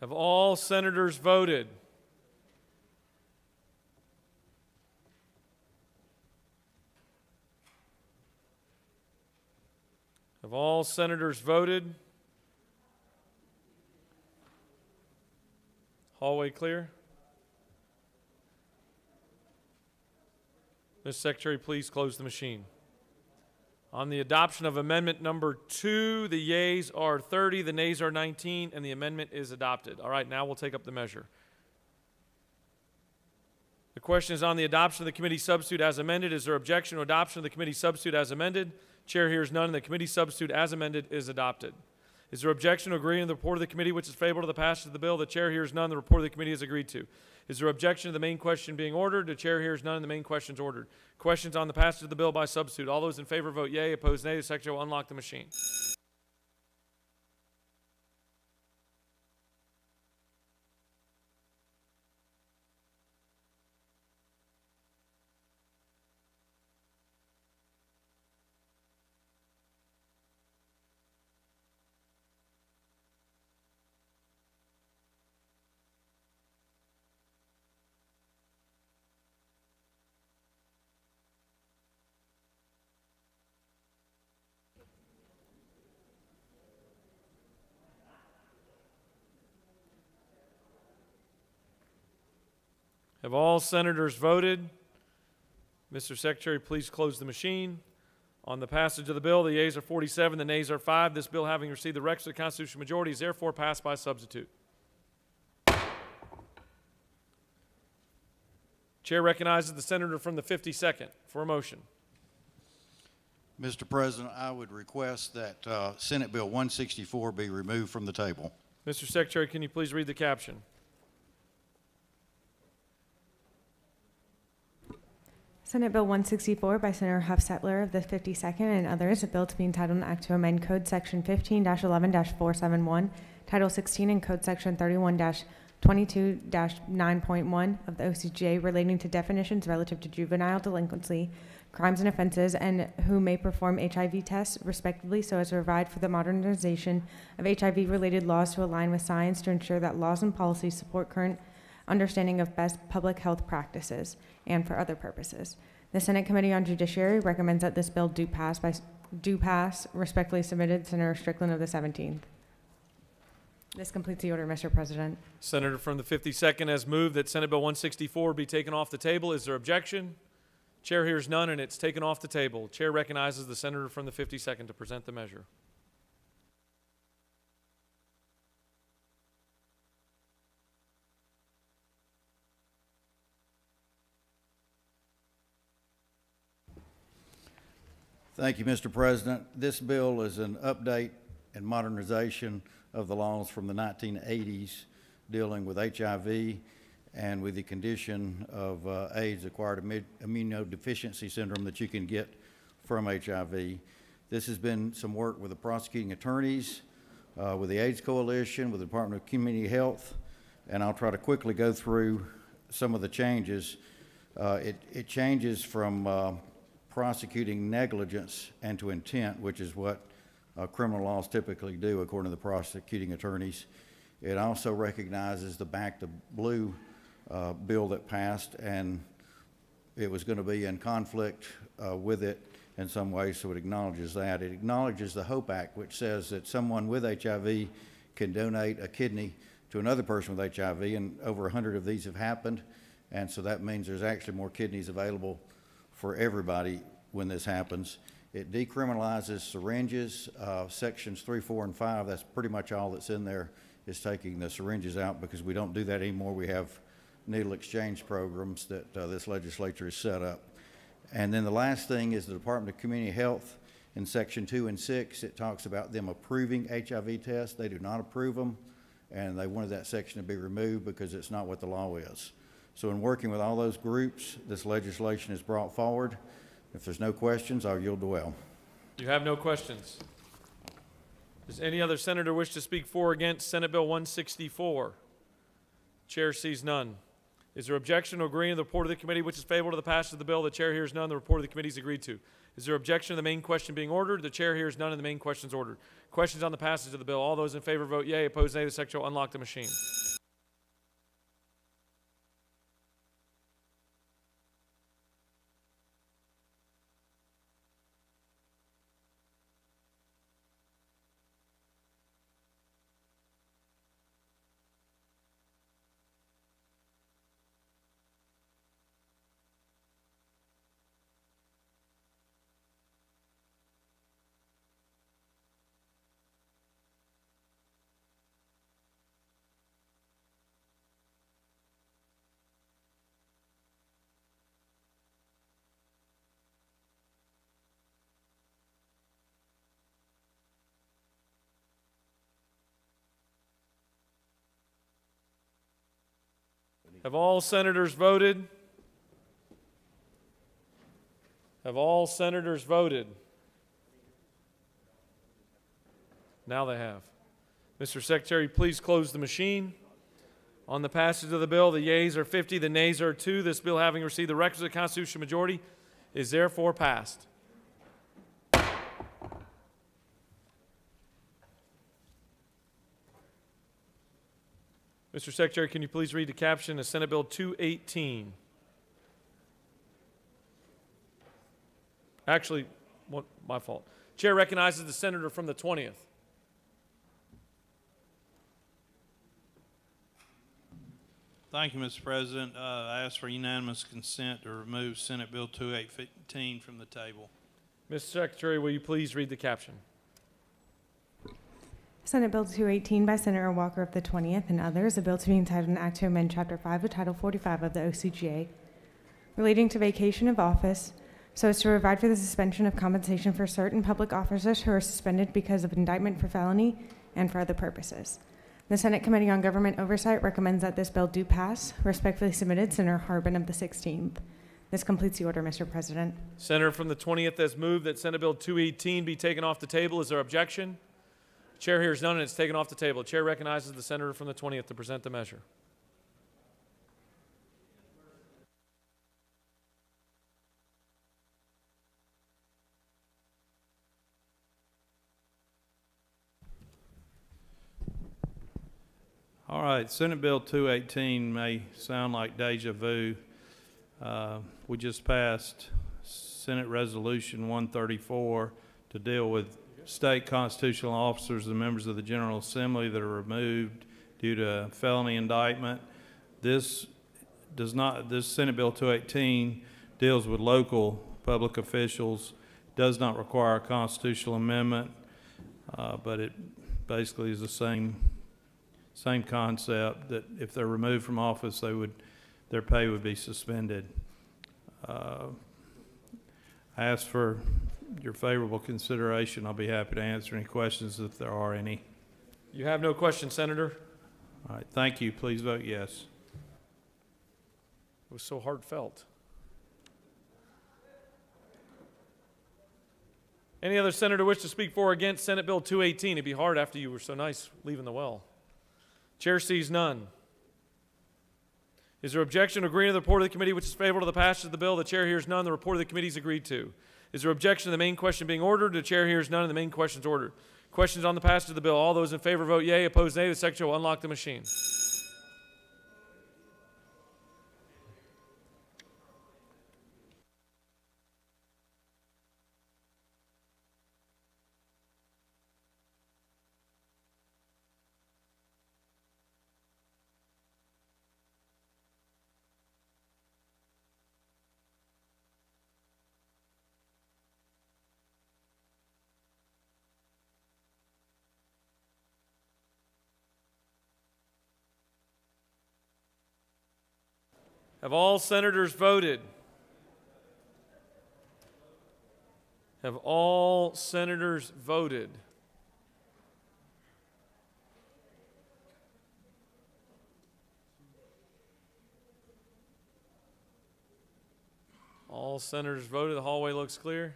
Have all senators voted? Have all senators voted? Hallway clear? Ms. Secretary, please close the machine. On the adoption of Amendment number 2, the yeas are 30, the nays are 19, and the amendment is adopted. All right, now we'll take up the measure. The question is on the adoption of the committee substitute as amended. Is there objection to adoption of the committee substitute as amended? Chair hears none, and the committee substitute as amended is adopted. Is there objection to agreeing to the report of the committee which is favorable to the passage of the bill? The chair hears none, the report of the committee is agreed to. Is there objection to the main question being ordered? The chair hears none, and the main question is ordered. Questions on the passage of the bill by substitute. All those in favor vote yea. Opposed, nay. The secretary will unlock the machine. Have all senators voted? Mr. Secretary, please close the machine. On the passage of the bill, the yeas are 47, the nays are 5. This bill, having received the requisite constitutional majority, is therefore passed by substitute. Chair recognizes the senator from the 52nd for a motion. Mr. President, I would request that Senate Bill 164 be removed from the table. Mr. Secretary, can you please read the caption? Senate Bill 164 by Senator Huffstetler of the 52nd and others, a bill to be entitled an act to amend Code Section 15-11-471, Title 16, and Code Section 31-22-9.1 of the OCGA relating to definitions relative to juvenile delinquency, crimes and offenses, and who may perform HIV tests, respectively, so as to provide for the modernization of HIV-related laws to align with science to ensure that laws and policies support current understanding of best public health practices, and for other purposes. The Senate Committee on Judiciary recommends that this bill do pass. Respectfully submitted, Senator Strickland of the 17th. This completes the order, Mr. President. Senator from the 52nd has moved that Senate Bill 164 be taken off the table. Is there objection? Chair hears none, and it's taken off the table. Chair recognizes the senator from the 52nd to present the measure. Thank you, Mr. President. This bill is an update and modernization of the laws from the 1980s dealing with HIV and with the condition of AIDS, acquired immunodeficiency syndrome, that you can get from HIV. This has been some work with the prosecuting attorneys, with the AIDS Coalition, with the Department of Community Health, and I'll try to quickly go through some of the changes. It changes from prosecuting negligence and to intent, which is what criminal laws typically do according to the prosecuting attorneys. It also recognizes the Back to Blue bill that passed, and it was going to be in conflict with it in some ways, so it acknowledges that. It acknowledges the HOPE Act, which says that someone with HIV can donate a kidney to another person with HIV, and over 100 of these have happened, and so that means there's actually more kidneys available for everybody when this happens. It decriminalizes syringes, sections 3, 4, and 5. That's pretty much all that's in there, is taking the syringes out, because we don't do that anymore. We have needle exchange programs that this legislature has set up. And then the last thing is the Department of Community Health in section 2 and 6. It talks about them approving HIV tests. They do not approve them, and they wanted that section to be removed because it's not what the law is. So in working with all those groups, this legislation is brought forward. If there's no questions, I'll yield the well. You have no questions. Does any other senator wish to speak for or against Senate Bill 164? Chair sees none. Is there objection or agreeing to the report of the committee which is favorable to the passage of the bill? The chair hears none. The report of the committee is agreed to. Is there objection to the main question being ordered? The chair hears none and the main question is ordered. Questions on the passage of the bill? All those in favor vote yea. Opposed nay. The secretary will unlock the machine. Have all senators voted? Have all senators voted? Now they have. Mr. Secretary, please close the machine. On the passage of the bill, the yeas are 50, the nays are 2. This bill, having received the requisite constitutional majority, is therefore passed. Mr. Secretary, can you please read the caption of Senate Bill 218? Actually, my fault. Chair recognizes the senator from the 20th. Thank you, Mr. President. I ask for unanimous consent to remove Senate Bill 2815 from the table. Mr. Secretary, will you please read the caption? Senate Bill 218 by Senator Walker of the 20th and others, a bill to be entitled an act to amend Chapter 5 of Title 45 of the OCGA relating to vacation of office so as to provide for the suspension of compensation for certain public officers who are suspended because of indictment for felony and for other purposes. The Senate Committee on Government Oversight recommends that this bill do pass. Respectfully submitted, Senator Harbin of the 16th. This completes the order, Mr. President. Senator from the 20th has moved that Senate Bill 218 be taken off the table. Is there objection? Chair hears none and it's taken off the table. Chair recognizes the senator from the 20th to present the measure. All right, Senate Bill 218 may sound like deja vu. We just passed Senate Resolution 134 to deal with state constitutional officers and members of the General Assembly that are removed due to felony indictment. This Senate Bill 218 deals with local public officials, does not require a constitutional amendment, but it basically is the same concept that if they're removed from office, their pay would be suspended. I ask for your favorable consideration. I'll be happy to answer any questions if there are any. You have no questions, Senator. All right, thank you. Please vote yes. It was so heartfelt. Any other senator wish to speak for or against Senate Bill 218? It'd be hard after you were so nice leaving the well. Chair sees none. Is there objection to agreeing to the report of the committee which is favorable to the passage of the bill? The chair hears none. The report of the committee is agreed to. Is there objection to the main question being ordered? The chair hears none and the main question is ordered. Questions on the passage of the bill. All those in favor vote yea. Opposed nay. The secretary will unlock the machine. Have all senators voted? Have all senators voted? All senators voted. The hallway looks clear.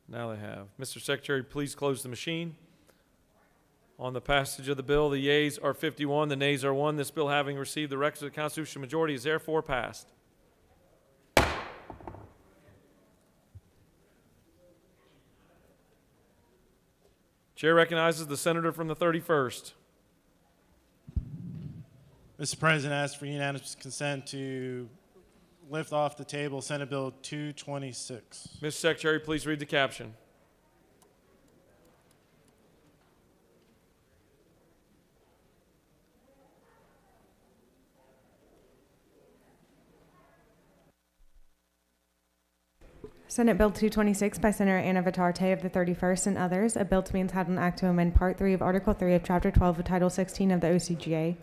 Now they have. Mr. Secretary, please close the machine. On the passage of the bill, the yeas are 51, the nays are 1. This bill, having received the requisite constitutional majority, is therefore passed. Chair recognizes the senator from the 31st. Mr. President, I ask for unanimous consent to lift off the table Senate Bill 226. Mr. Secretary, please read the caption. Senate Bill 226 by Senator Anna Vitarte of the 31st and others, a bill to be entitled an act to amend Part 3 of Article 3 of Chapter 12 of Title 16 of the OCGA,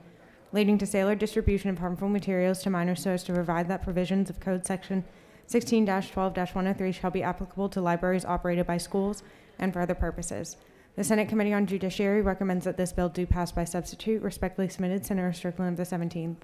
relating to sale or distribution of harmful materials to minors so as to provide that provisions of Code Section 16-12-103 shall be applicable to libraries operated by schools and for other purposes. The Senate Committee on Judiciary recommends that this bill do pass by substitute. Respectfully submitted, Senator Strickland of the 17th.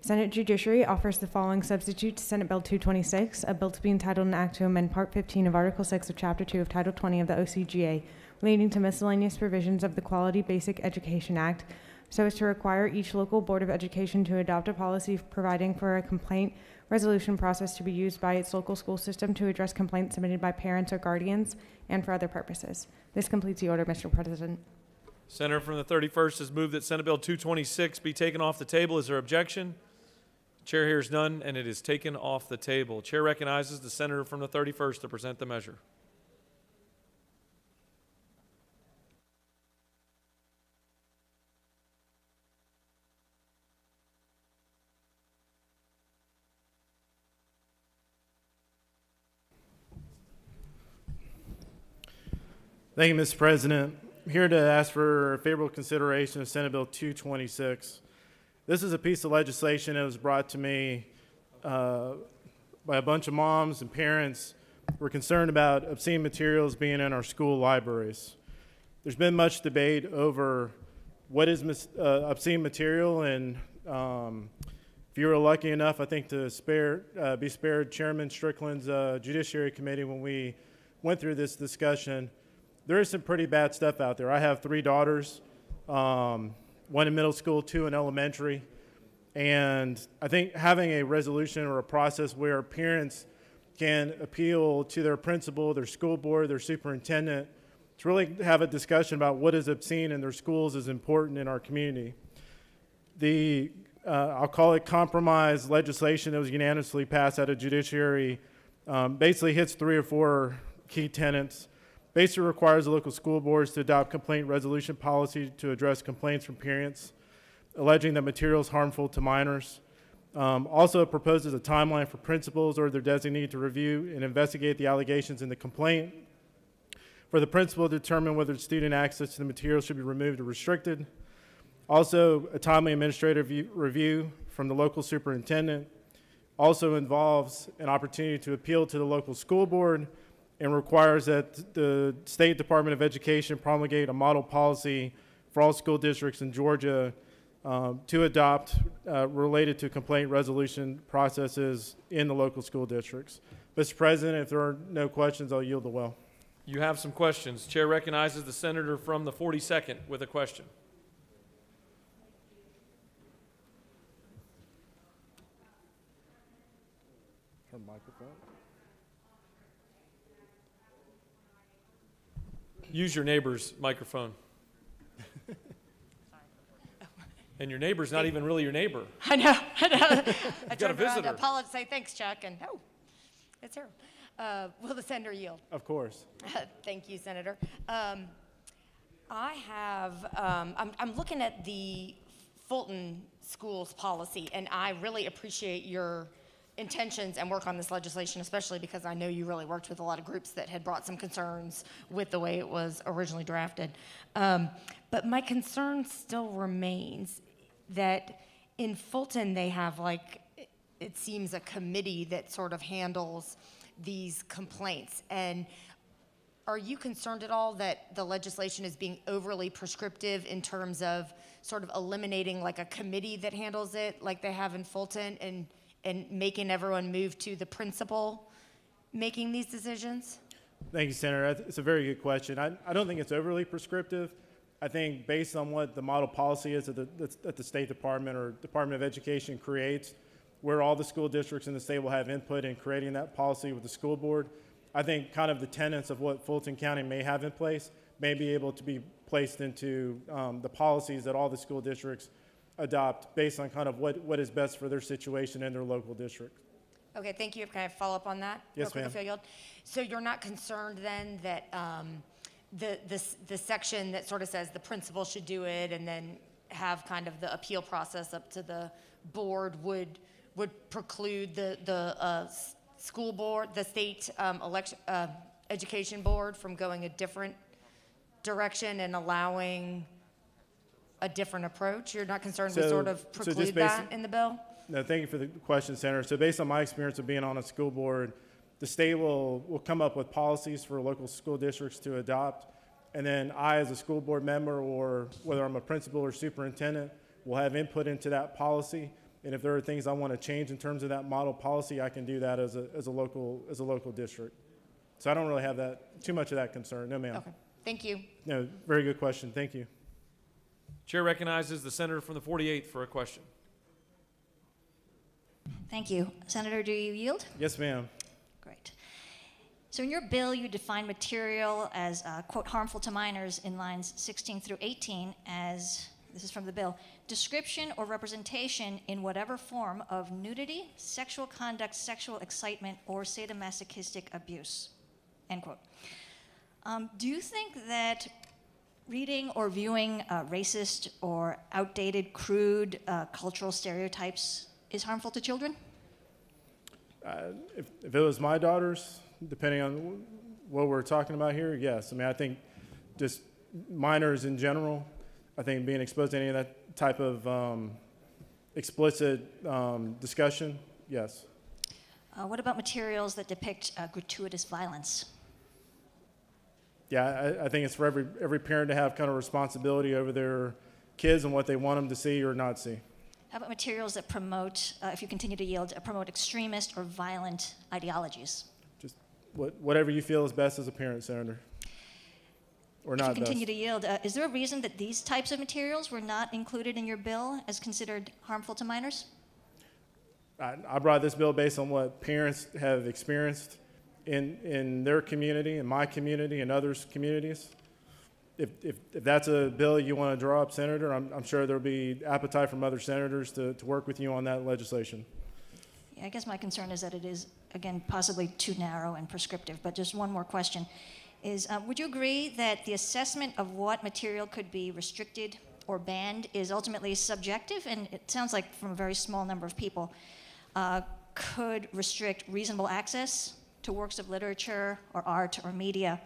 Senate Judiciary offers the following substitute to Senate Bill 226, a bill to be entitled an act to amend Part 15 of Article 6 of Chapter 2 of Title 20 of the OCGA, relating to miscellaneous provisions of the Quality Basic Education Act, so as to require each local Board of Education to adopt a policy providing for a complaint resolution process to be used by its local school system to address complaints submitted by parents or guardians and for other purposes. This completes the order, Mr. President. Senator from the 31st has moved that Senate Bill 226 be taken off the table. Is there objection? Chair hears none, and it is taken off the table. Chair recognizes the senator from the 31st to present the measure. Thank you, Mr. President. I'm here to ask for favorable consideration of Senate Bill 226. This is a piece of legislation that was brought to me by a bunch of moms and parents who are concerned about obscene materials being in our school libraries. There's been much debate over what is obscene material, and if you were lucky enough, I think, to be spared Chairman Strickland's Judiciary Committee when we went through this discussion, there is some pretty bad stuff out there. I have 3 daughters, one in middle school, 2 in elementary, and I think having a resolution or a process where parents can appeal to their principal, their school board, their superintendent, to really have a discussion about what is obscene in their schools is important in our community. The I'll call it compromise legislation that was unanimously passed out of Judiciary basically hits 3 or 4 key tenets. Basically requires the local school boards to adopt complaint resolution policy to address complaints from parents alleging that material is harmful to minors. Also proposes a timeline for principals or their designee to review and investigate the allegations in the complaint. For the principal to determine whether student access to the material should be removed or restricted. Also, a timely administrative review from the local superintendent. Also involves an opportunity to appeal to the local school board, and requires that the State Department of Education promulgate a model policy for all school districts in Georgia to adopt related to complaint resolution processes in the local school districts. Mr. President, if there are no questions, I'll yield the well. You have some questions. Chair recognizes the senator from the 42nd with a question. Turn microphone. Use your neighbor's microphone. And your neighbor's not even really your neighbor. I know. I You've got a visitor. To apologize, say thanks, Chuck, and oh, it's her. Will the senator yield? Of course. Thank you, Senator. I'm looking at the Fulton Schools policy, and I really appreciate your intentions and work on this legislation, especially because I know you really worked with a lot of groups that had brought some concerns with the way it was originally drafted. But my concern still remains that in Fulton they have, like, it seems a committee that sort of handles these complaints. And are you concerned at all that the legislation is being overly prescriptive in terms of sort of eliminating like a committee that handles it like they have in Fulton, and making everyone move to the principal making these decisions? Thank you, Senator. It's a very good question. I don't think it's overly prescriptive. I think based on what the model policy is that the State Department or Department of Education creates, where all the school districts in the state will have input in creating that policy with the school board, I think kind of the tenets of what Fulton County may have in place may be able to be placed into the policies that all the school districts adopt based on kind of what is best for their situation in their local district. Okay, thank you. Can I follow up on that? Yes, ma'am. So you're not concerned then that the section that sort of says the principal should do it and then have kind of the appeal process up to the board would preclude the school board, the state education board from going a different direction and allowing a different approach? You're not concerned to sort of preclude that in the bill? No, thank you for the question, Senator. So based on my experience of being on a school board, the state will come up with policies for local school districts to adopt, and then I, as a school board member, or whether I'm a principal or superintendent, will have input into that policy. And if there are things I want to change in terms of that model policy, I can do that as a local district. So I don't really have too much of that concern. No, ma'am. Okay. Thank you. No, very good question. Thank you. Chair recognizes the senator from the 48th for a question. Thank you. Senator, do you yield? Yes, ma'am. Great. So in your bill, you define material as, quote, harmful to minors in lines 16 through 18 as, this is from the bill, description or representation in whatever form of nudity, sexual conduct, sexual excitement, or sadomasochistic abuse, end quote. Do you think that reading or viewing racist or outdated, crude cultural stereotypes is harmful to children? If it was my daughters, depending on what we're talking about here, yes. I mean, I think just minors in general. I think being exposed to any of that type of explicit discussion, yes. What about materials that depict gratuitous violence? Yeah, I think it's for every parent to have kind of responsibility over their kids and what they want them to see or not see. How about materials that promote, if you continue to yield, promote extremist or violent ideologies? Just whatever you feel is best as a parent, Senator. Or not If you continue best. to yield, is there a reason that these types of materials were not included in your bill as considered harmful to minors? I brought this bill based on what parents have experienced in their community, in my community, and others' communities. If that's a bill you want to draw up, Senator, I'm sure there'll be appetite from other senators to work with you on that legislation. Yeah, I guess my concern is that it is, again, possibly too narrow and prescriptive. But just one more question is, would you agree that the assessment of what material could be restricted or banned is ultimately subjective? And it sounds like from a very small number of people could restrict reasonable access to works of literature or art or media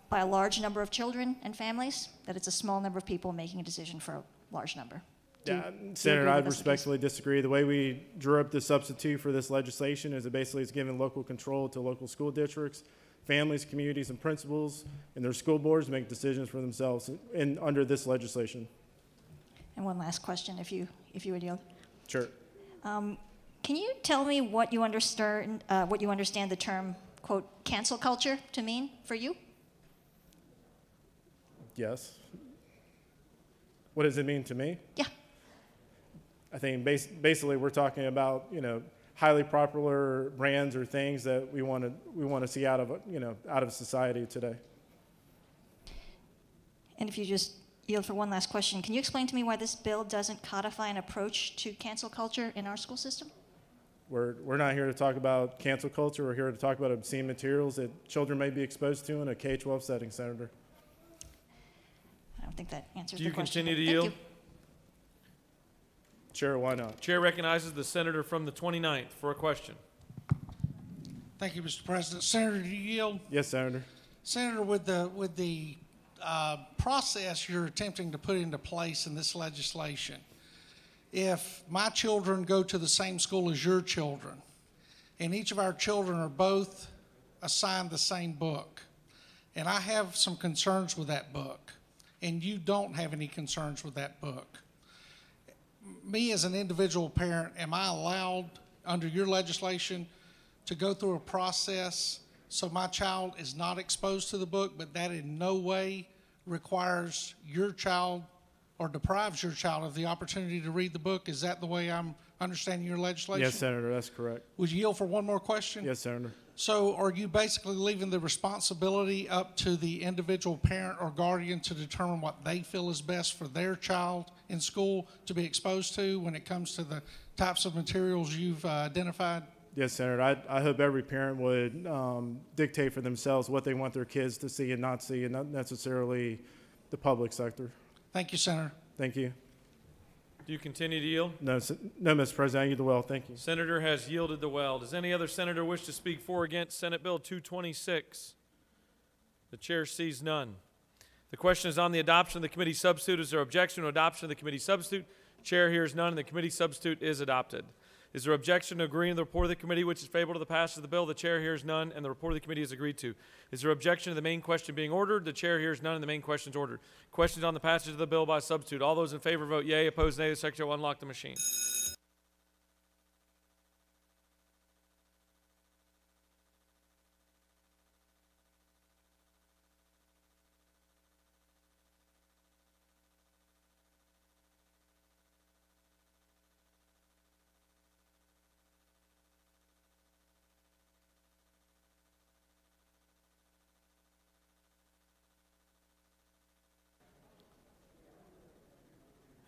by a large number of children and families, that it's a small number of people making a decision for a large number. Yeah, Senator, I respectfully disagree. The way we drew up the substitute for this legislation is it basically is giving local control to local school districts, families, communities, and principals, and their school boards to make decisions for themselves under this legislation. And one last question, if you would yield. Sure. Can you tell me what you understand the term, quote, cancel culture to mean for you? Yes. What does it mean to me? Yeah. I think basically we're talking about, highly popular brands or things that we want to see out of society today. And if you just yield for one last question, can you explain to me why this bill doesn't codify an approach to cancel culture in our school system? We're not here to talk about cancel culture. We're here to talk about obscene materials that children may be exposed to in a K-12 setting, Senator. I don't think that answers Do the you question. continue to Thank yield? you. Sure, why not? Chair recognizes the senator from the 29th for a question. Thank you, Mr. President. Senator, do you yield? Yes, Senator. Senator, with the process you're attempting to put into place in this legislation, if my children go to the same school as your children, and each of our children are both assigned the same book, and I have some concerns with that book, and you don't have any concerns with that book, me as an individual parent, am I allowed under your legislation to go through a process so my child is not exposed to the book, but that in no way requires your child or deprives your child of the opportunity to read the book? Is that the way I'm understanding your legislation? Yes, Senator, that's correct. Would you yield for one more question? Yes, Senator. So are you basically leaving the responsibility up to the individual parent or guardian to determine what they feel is best for their child in school to be exposed to when it comes to the types of materials you've identified? Yes, Senator. I hope every parent would dictate for themselves what they want their kids to see and not see, and not necessarily the public sector. Thank you, Senator. Thank you. Do you continue to yield? No, Mr. President, I yield the well. Thank you. Senator has yielded the well. Does any other senator wish to speak for or against Senate Bill 226? The chair sees none. The question is on the adoption of the committee substitute. Is there objection to adoption of the committee substitute? Chair hears none, and the committee substitute is adopted. Is there objection to agreeing to the report of the committee which is favorable to the passage of the bill? The chair hears none, and the report of the committee is agreed to. Is there objection to the main question being ordered? The chair hears none, and the main question is ordered. Questions on the passage of the bill by substitute. All those in favor vote yea. Opposed, nay. The secretary will unlock the machine.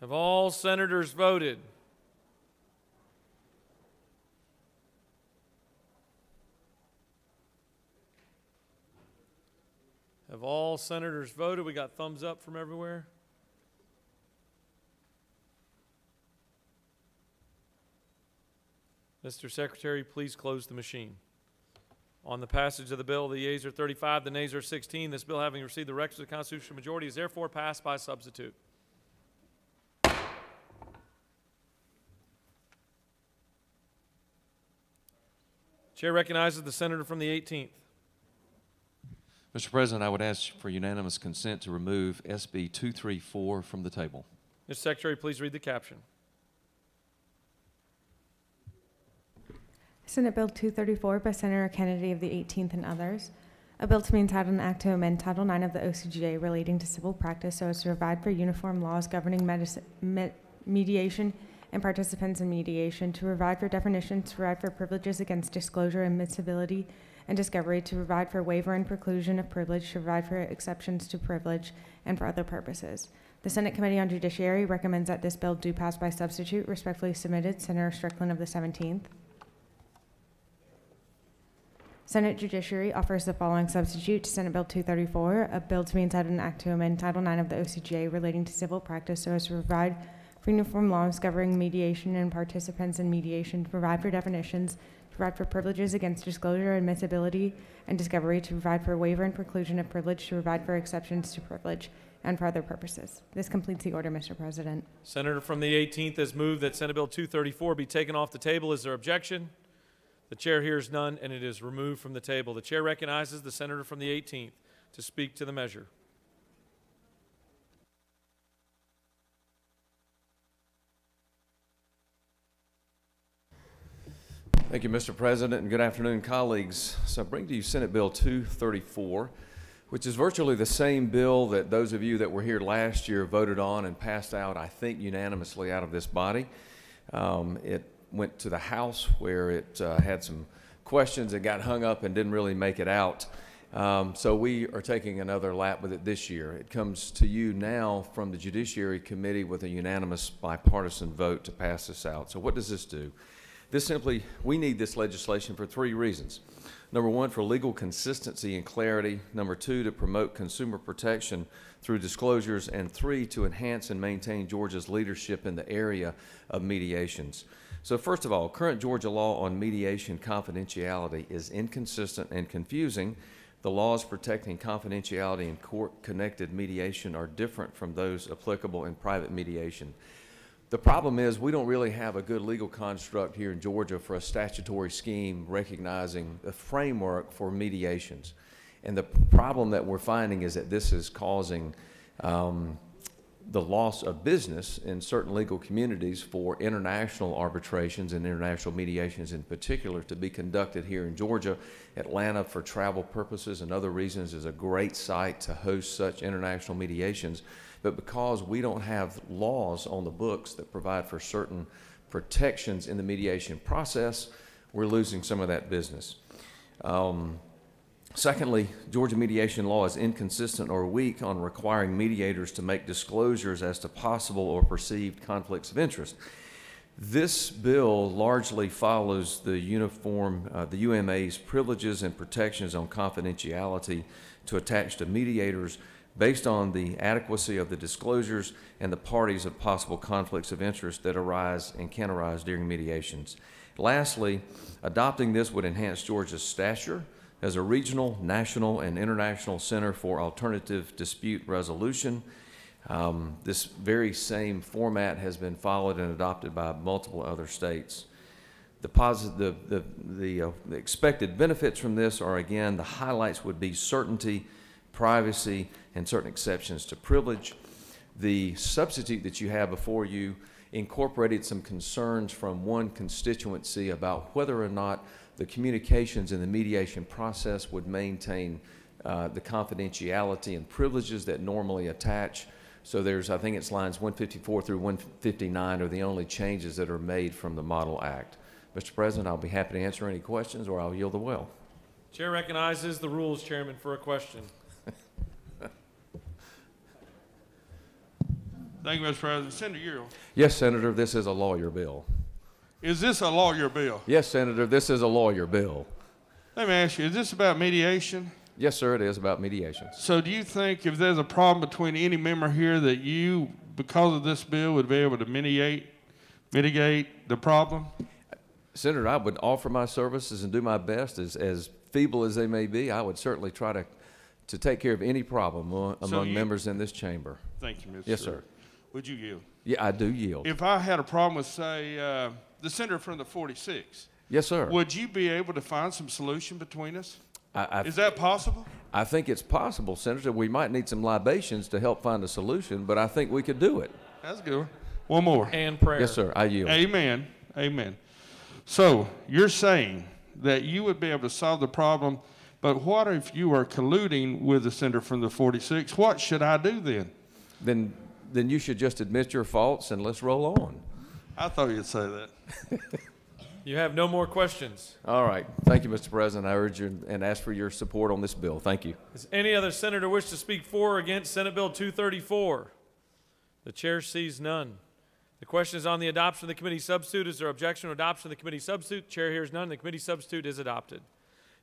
Have all senators voted? Have all senators voted? We got thumbs up from everywhere. Mr. Secretary, please close the machine. On the passage of the bill, the yeas are 35, the nays are 16. This bill, having received the requisite constitutional majority, is therefore passed by substitute. Chair recognizes the senator from the 18th. Mr. President, I would ask for unanimous consent to remove SB 234 from the table. Mr. Secretary, please read the caption. Senate Bill 234 by Senator Kennedy of the 18th and others. A bill to be entitled an act to amend Title IX of the OCGA relating to civil practice so as to provide for uniform laws governing mediation and participants in mediation, to provide for definitions, to provide for privileges against disclosure, admissibility, and discovery, to provide for waiver and preclusion of privilege, to provide for exceptions to privilege, and for other purposes. The Senate Committee on Judiciary recommends that this bill do pass by substitute. Respectfully submitted, Senator Strickland of the 17th. Senate Judiciary offers the following substitute to Senate Bill 234, a bill to be entitled an act to amend Title IX of the OCGA relating to civil practice so as to provide for uniform laws governing mediation and participants in mediation, to provide for definitions, to provide for privileges against disclosure, admissibility, and discovery, to provide for waiver and preclusion of privilege, to provide for exceptions to privilege, and for other purposes. This completes the order, Mr. President. Senator from the 18th has moved that Senate Bill 234 be taken off the table. Is there objection? The chair hears none, and it is removed from the table. The chair recognizes the senator from the 18th to speak to the measure. Thank you, Mr. President, and good afternoon, colleagues. So I bring to you Senate Bill 234, which is virtually the same bill that those of you that were here last year voted on and passed out, I think, unanimously out of this body. It went to the House where it had some questions that got hung up and didn't really make it out. So we are taking another lap with it this year. It comes to you now from the Judiciary Committee with a unanimous bipartisan vote to pass this out. So what does this do? We need this legislation for three reasons. Number one, for legal consistency and clarity. Number two, to promote consumer protection through disclosures. And three, to enhance and maintain Georgia's leadership in the area of mediations. So first of all, current Georgia law on mediation confidentiality is inconsistent and confusing. The laws protecting confidentiality in court-connected mediation are different from those applicable in private mediation. The problem is we don't really have a good legal construct here in Georgia for a statutory scheme recognizing the framework for mediations. And the problem that we're finding is that this is causing the loss of business in certain legal communities for international arbitrations and international mediations in particular to be conducted here in Georgia. Atlanta, for travel purposes and other reasons, is a great site to host such international mediations. But because we don't have laws on the books that provide for certain protections in the mediation process, we're losing some of that business. Secondly, Georgia mediation law is inconsistent or weak on requiring mediators to make disclosures as to possible or perceived conflicts of interest. This bill largely follows the UMA's privileges and protections on confidentiality to attach to mediators based on the adequacy of the disclosures and the parties of possible conflicts of interest that arise and can arise during mediations. Lastly, adopting this would enhance Georgia's stature as a regional, national, and international center for alternative dispute resolution. This very same format has been followed and adopted by multiple other states. The expected benefits from this are, again, the highlights would be certainty, privacy, and certain exceptions to privilege. The substitute that you have before you incorporated some concerns from one constituency about whether or not the communications in the mediation process would maintain the confidentiality and privileges that normally attach. So there's, I think it's lines 154 through 159 are the only changes that are made from the Model Act. Mr. President, I'll be happy to answer any questions or I'll yield the well. Chair recognizes the Rules Chairman for a question. Thank you, Mr. President. Senator Uriel. Yes, Senator, this is a lawyer bill. Is this a lawyer bill? Yes, Senator, this is a lawyer bill. Let me ask you, is this about mediation? Yes, sir, it is about mediation. So do you think if there's a problem between any member here that you, because of this bill, would be able to mitigate the problem? Senator, I would offer my services and do my best as feeble as they may be, I would certainly try to take care of any problem among members in this chamber. Thank you, Mr. Yes, sir. Would you yield? Yeah, I do yield. If I had a problem with, say, the senator from the 46, yes, sir. would you be able to find some solution between us? Is that possible? I think it's possible, Senator. We might need some libations to help find a solution, but I think we could do it. That's good. One more. And prayer. Yes, sir. I yield. Amen. Amen. So you're saying that you would be able to solve the problem, but what if you are colluding with the senator from the 46? What should I do then? Then you should just admit your faults and let's roll on. I thought you'd say that. You have no more questions. All right. Thank you, Mr. President. I urge you and ask for your support on this bill. Thank you. Does any other senator wish to speak for or against Senate Bill 234? The chair sees none. The question is on the adoption of the committee substitute. Is there objection to adoption of the committee substitute? The chair hears none. The committee substitute is adopted.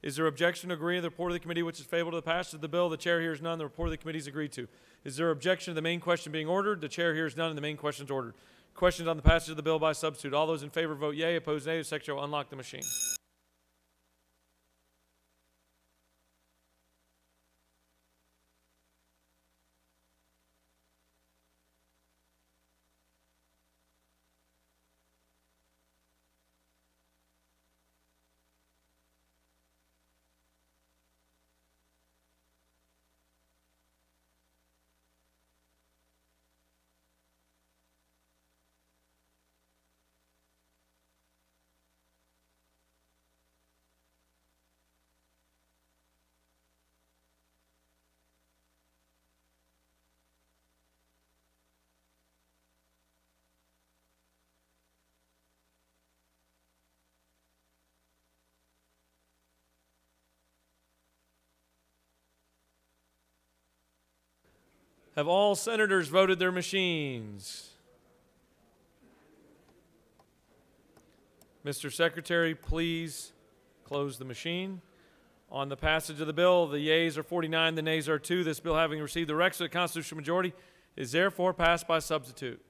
Is there objection to agreeing to the report of the committee which is favorable to the passage of the bill? The chair hears none. The report of the committee is agreed to. Is there objection to the main question being ordered? The chair hears none, and the main question is ordered. Questions on the passage of the bill by substitute. All those in favor vote yea. Opposed nay. The secretary will unlock the machine. Have all senators voted their machines? Mr. Secretary, please close the machine. On the passage of the bill, the yeas are 49, the nays are 2. This bill, having received the requisite constitutional majority, is therefore passed by substitute.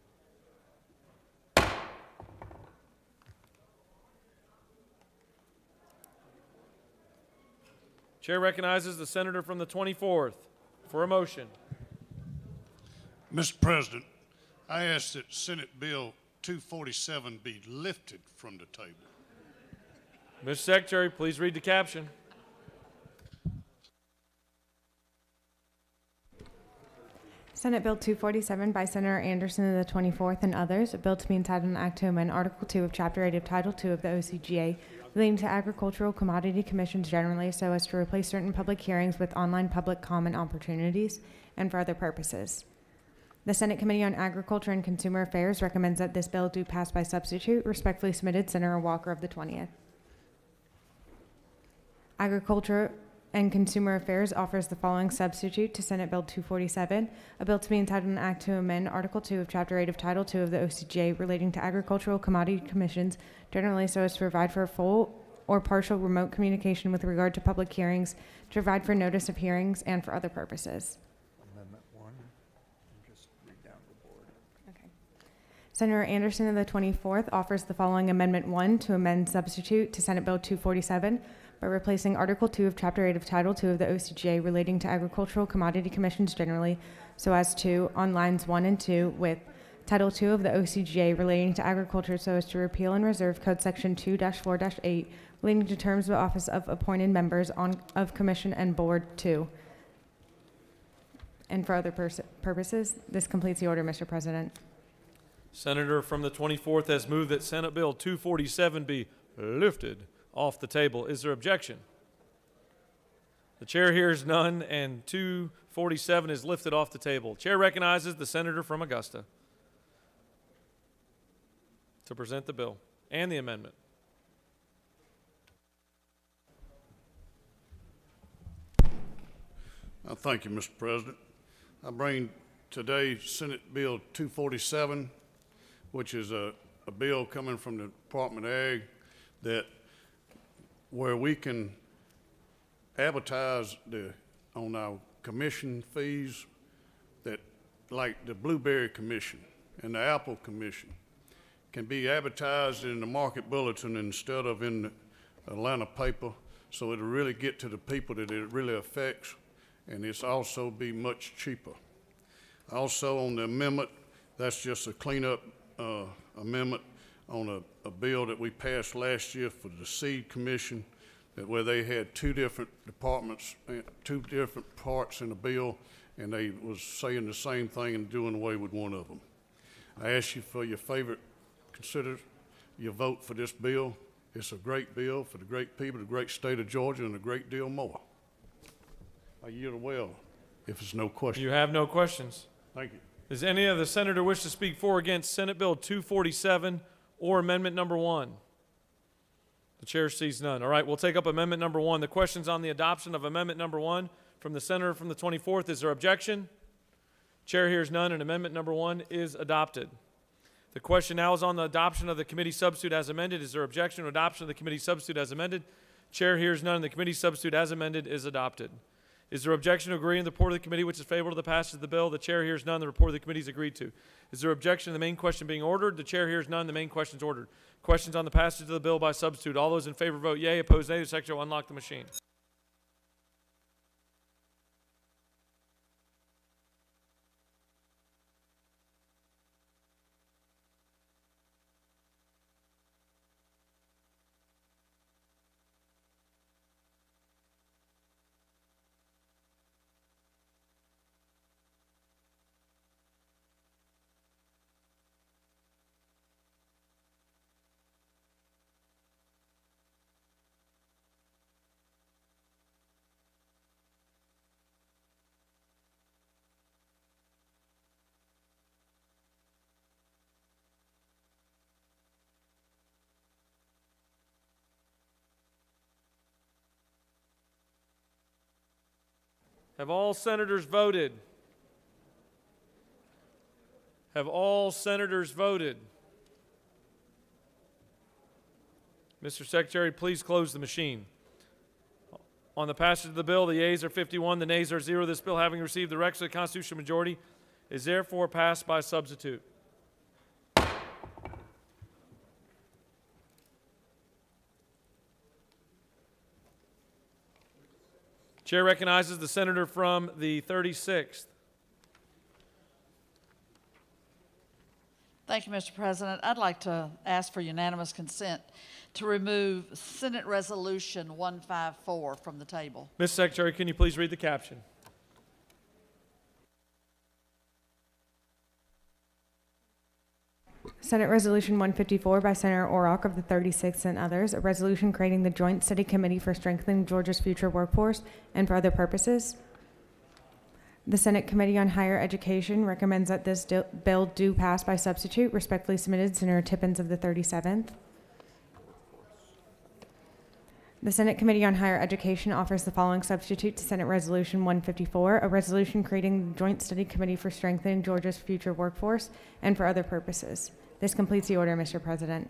Chair recognizes the senator from the 24th for a motion. Mr. President, I ask that Senate Bill 247 be lifted from the table. Mr. Secretary, please read the caption. Senate Bill 247 by Senator Anderson of the 24th and others, a bill to be entitled an act to amend Article 2 of Chapter 8 of Title 2 of the OCGA relating to agricultural commodity commissions generally so as to replace certain public hearings with online public comment opportunities and for other purposes. The Senate Committee on Agriculture and Consumer Affairs recommends that this bill do pass by substitute. Respectfully submitted, Senator Walker of the 20th. Agriculture and Consumer Affairs offers the following substitute to Senate Bill 247, a bill to be entitled an act to amend Article 2 of Chapter 8 of Title 2 of the OCGA relating to agricultural commodity commissions generally so as to provide for full or partial remote communication with regard to public hearings, to provide for notice of hearings, and for other purposes. Amendment 1. Just read down the board. Okay. Senator Anderson of the 24th offers the following Amendment 1 to amend substitute to Senate Bill 247 by replacing Article 2 of Chapter 8 of Title 2 of the OCGA relating to agricultural commodity commissions generally so as to, on lines 1 and 2, with Title 2 of the OCGA relating to agriculture so as to repeal and reserve Code Section 2-4-8 relating to terms of office of appointed members of Commission and Board 2. And for other purposes, this completes the order, Mr. President. Senator from the 24th has moved that Senate Bill 247 be lifted off the table. Is there objection? The chair hears none, and 247 is lifted off the table. Chair recognizes the senator from Augusta to present the bill and the amendment. Thank you, Mr. President. I bring today Senate Bill 247, which is a bill coming from the Department of Ag that where we can advertise on our commission fees that like the Blueberry Commission and the Apple Commission can be advertised in the Market Bulletin instead of in the Atlanta paper so it'll really get to the people that it really affects, and it's also be much cheaper. Also on the amendment, that's just a cleanup amendment on a bill that we passed last year for the Seed Commission, where they had two different departments, two different parts in the bill, and they was saying the same thing and doing away with one of them. I ask you for your favorite, consider your vote for this bill. It's a great bill for the great people, the great state of Georgia, and a great deal more. I yield well if there's no question. You have no questions. Thank you. Does any of the senator wish to speak for or against Senate Bill 247 or Amendment Number 1? The chair sees none. All right, we'll take up Amendment Number 1. The question's on the adoption of Amendment Number 1 from the senator from the 24th. Is there objection? Chair hears none, and Amendment Number 1 is adopted. The question now is on the adoption of the committee substitute as amended. Is there objection to adoption of the committee substitute as amended? Chair hears none, and the committee substitute as amended is adopted. Is there objection to agreeing to the report of the committee which is favorable to the passage of the bill? The chair hears none. The report of the committee is agreed to. Is there objection to the main question being ordered? The chair hears none. The main question is ordered. Questions on the passage of the bill by substitute. All those in favor vote yea. Opposed nay. The secretary will unlock the machine. Have all senators voted? Have all senators voted? Mr. Secretary, please close the machine. On the passage of the bill, the yeas are 51, the nays are 0. This bill, having received the requisite constitutional majority, is therefore passed by substitute. Chair recognizes the senator from the 36th. Thank you, Mr. President. I'd like to ask for unanimous consent to remove Senate Resolution 154 from the table. Ms. Secretary, can you please read the caption? Senate Resolution 154 by Senator Orrock of the 36th and others, a resolution creating the Joint Study Committee for Strengthening Georgia's Future Workforce and for other purposes. The Senate Committee on Higher Education recommends that this bill do pass by substitute. Respectfully submitted, Senator Tippins of the 37th. The Senate Committee on Higher Education offers the following substitute to Senate Resolution 154, a resolution creating the Joint Study Committee for Strengthening Georgia's Future Workforce and for other purposes. This completes the order, Mr. President.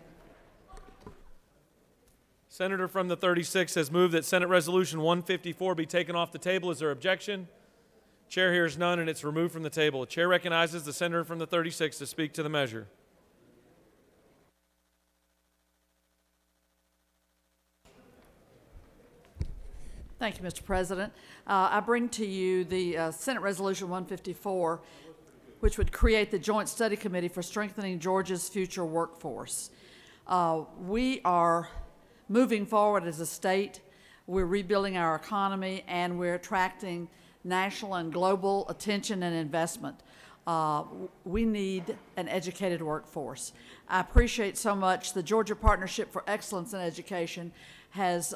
Senator from the 36th has moved that Senate Resolution 154 be taken off the table. Is there objection? Chair hears none, and it's removed from the table. The chair recognizes the senator from the 36th to speak to the measure. Thank you, Mr. President. I bring to you the Senate Resolution 154, which would create the Joint Study Committee for Strengthening Georgia's Future Workforce. We are moving forward as a state. We're rebuilding our economy, and we're attracting national and global attention and investment. We need an educated workforce. I appreciate so much the Georgia Partnership for Excellence in Education has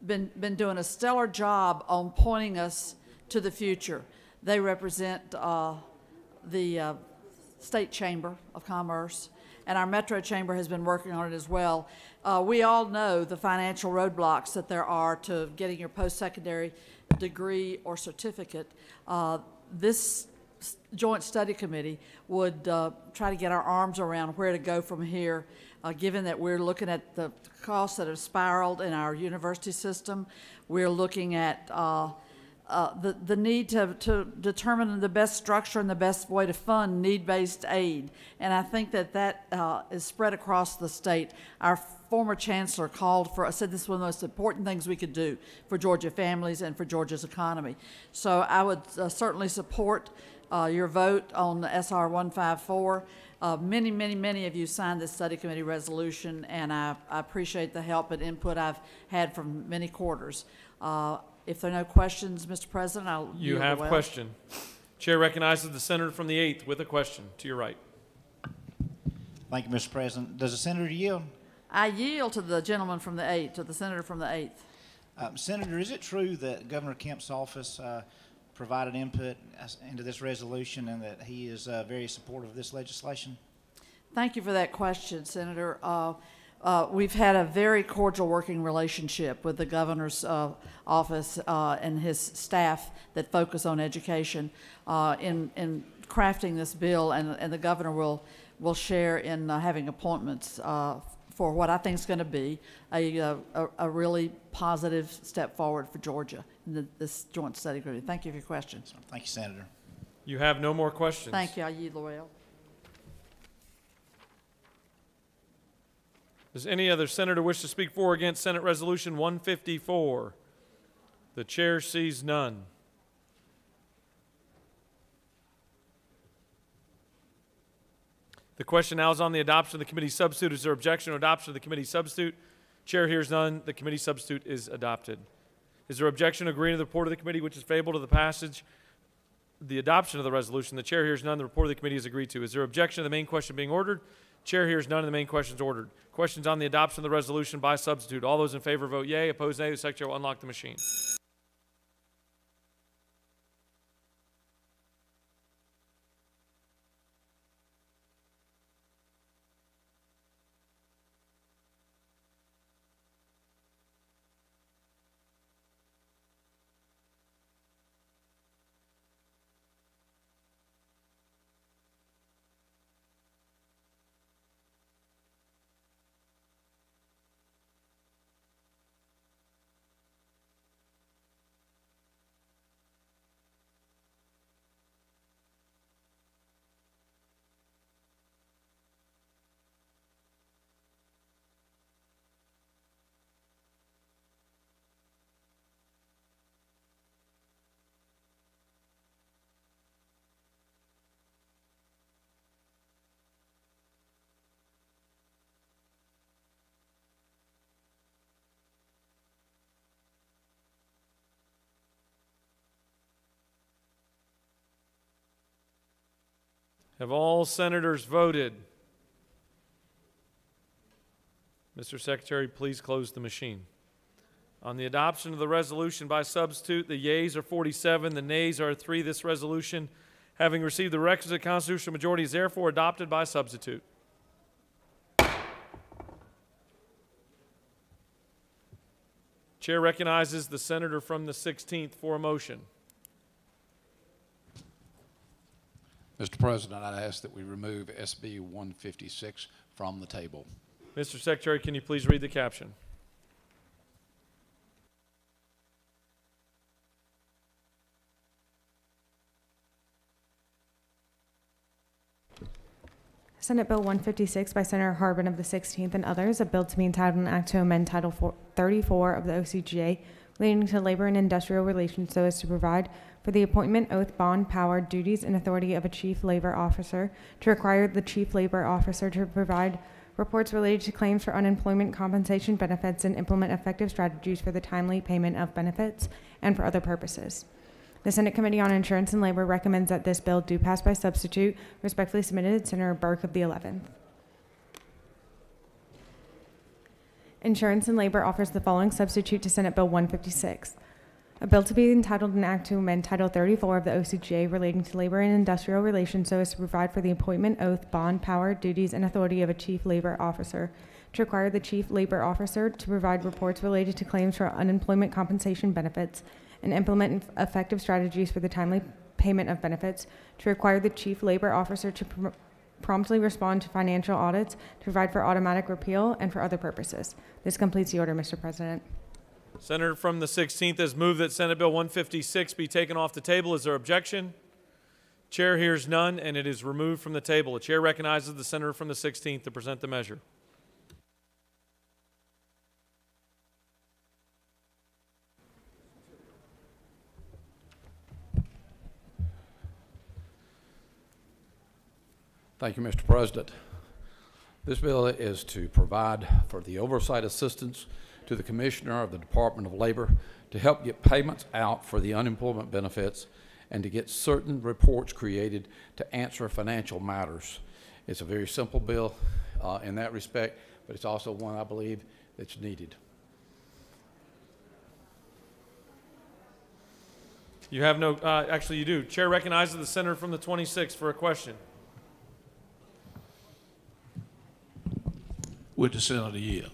been doing a stellar job on pointing us to the future. They represent the State Chamber of Commerce, and our Metro Chamber has been working on it as well. We all know the financial roadblocks that there are to getting your post-secondary degree or certificate. This Joint Study Committee would try to get our arms around where to go from here, given that we're looking at the costs that have spiraled in our university system. We're looking at the need to determine the best structure and the best way to fund need-based aid. And I think that is spread across the state. Our former chancellor said this was one of the most important things we could do for Georgia families and for Georgia's economy. So I would certainly support your vote on SR 154. Many of you signed this study committee resolution, and I appreciate the help and input I've had from many quarters. If there are no questions, Mr. President, I'll You yield have the well. question. Chair recognizes the senator from the 8th with a question to your right. Thank you, Mr. President. Does the senator yield? I yield to the gentleman from the 8th, to the senator from the 8th. Senator, is it true that Governor Kemp's office provided input into this resolution and that he is very supportive of this legislation? Thank you for that question, Senator. We've had a very cordial working relationship with the governor's office and his staff that focus on education in crafting this bill, and the governor will share in having appointments for what I think is going to be a really positive step forward for Georgia in this joint study group. Thank you for your questions. Thank you, Senator. You have no more questions. Thank you. I yield the well. Does any other senator wish to speak for or against Senate Resolution 154? The chair sees none. The question now is on the adoption of the committee substitute. Is there objection to adoption of the committee substitute? Chair hears none. The committee substitute is adopted. Is there objection to agreeing to the report of the committee, which is favorable to the passage, the adoption of the resolution? The chair hears none. The report of the committee is agreed to. Is there objection to the main question being ordered? Chair hears none, and the main question is ordered. Questions on the adoption of the resolution by substitute. All those in favor vote yea. Opposed, nay. The secretary will unlock the machine. Have all senators voted? Mr. Secretary, please close the machine. On the adoption of the resolution by substitute, the yeas are 47, the nays are 3. This resolution, having received the requisite constitutional majority, is therefore adopted by substitute. Chair recognizes the senator from the 16th for a motion. Mr. President, I'd ask that we remove SB 156 from the table. Mr. Secretary, can you please read the caption? Senate Bill 156 by Senator Harbin of the 16th and others, a bill to be entitled an act to amend Title 34 of the OCGA relating to labor and industrial relations so as to provide for the appointment, oath, bond, power, duties, and authority of a chief labor officer, to require the chief labor officer to provide reports related to claims for unemployment compensation benefits and implement effective strategies for the timely payment of benefits and for other purposes. The Senate Committee on Insurance and Labor recommends that this bill do pass by substitute. Respectfully submitted, Senator Burke of the 11th. Insurance and Labor offers the following substitute to Senate Bill 156. A bill to be entitled an act to amend Title 34 of the OCGA relating to labor and industrial relations so as to provide for the appointment, oath, bond, power, duties, and authority of a chief labor officer, to require the chief labor officer to provide reports related to claims for unemployment compensation benefits and implement effective strategies for the timely payment of benefits, to require the chief labor officer to promptly respond to financial audits, to provide for automatic repeal, and for other purposes. This completes the order, Mr. President. Senator from the 16th has moved that Senate Bill 156 be taken off the table. Is there objection? Chair hears none, and it is removed from the table. The chair recognizes the senator from the 16th to present the measure. Thank you, Mr. President. This bill is to provide for the oversight assistance to the Commissioner of the Department of Labor to help get payments out for the unemployment benefits and to get certain reports created to answer financial matters. It's a very simple bill in that respect, but it's also one I believe that's needed. You have no, actually you do. Chair recognizes the senator from the 26th for a question. Would the senator yield?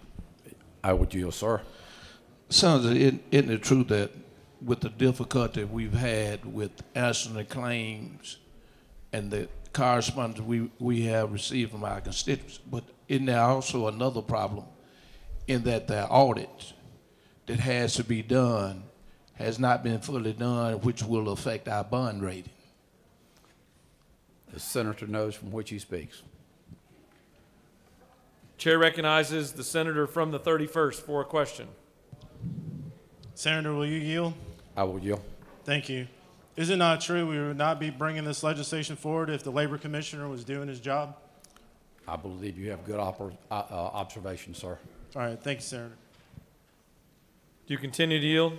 I would yield, sir. Senator, isn't it true that with the difficulty we've had with answering the claims and the correspondence we have received from our constituents, but isn't there also another problem in that the audit that has to be done has not been fully done, which will affect our bond rating? The senator knows from which he speaks. Chair recognizes the senator from the 31st for a question. Senator, will you yield? I will yield. Thank you. Is it not true we would not be bringing this legislation forward if the Labor Commissioner was doing his job? I believe you have good observation, sir. All right, thank you, Senator. Do you continue to yield?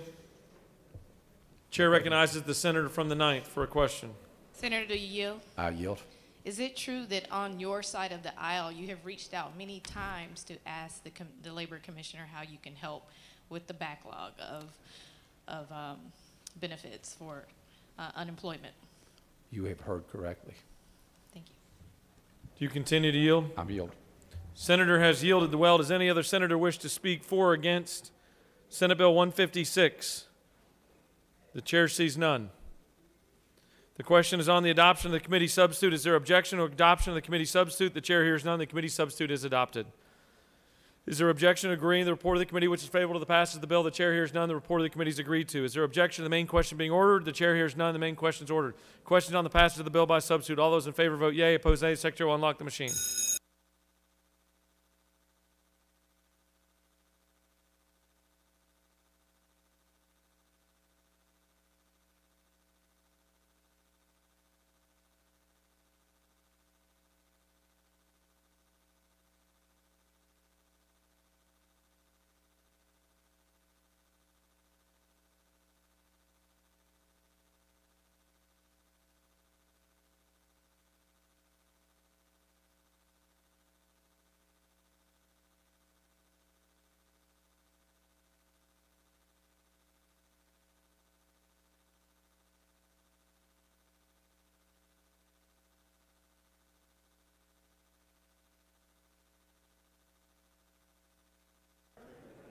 Chair recognizes the senator from the 9th for a question. Senator, do you yield? I yield. Is it true that on your side of the aisle, you have reached out many times to ask the Labor Commissioner how you can help with the backlog of benefits for unemployment? You have heard correctly. Thank you. Do you continue to yield? I'm yield. Senator has yielded the well. Does any other senator wish to speak for or against Senate Bill 156? The chair sees none. The question is on the adoption of the committee substitute. Is there objection to adoption of the committee substitute? The chair hears none. The committee substitute is adopted. Is there objection to agreeing to the report of the committee which is favorable to the passage of the bill? The chair hears none. The report of the committee is agreed to. Is there objection to the main question being ordered? The chair hears none. The main question is ordered. Questions on the passage of the bill by substitute. All those in favor vote yea. Opposed nay. The secretary will unlock the machine.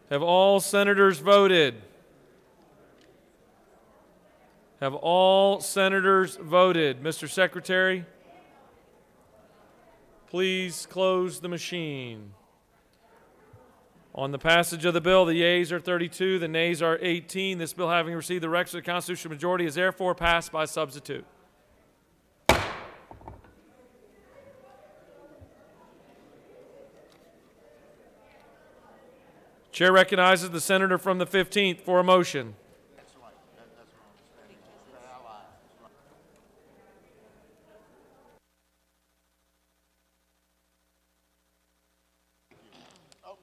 Have all senators voted? Have all senators voted? Mr. Secretary, please close the machine. On the passage of the bill, the yeas are 32, the nays are 18. This bill, having received the requisite constitutional majority, is therefore passed by substitute. Chair recognizes the senator from the 15th for a motion. Oh,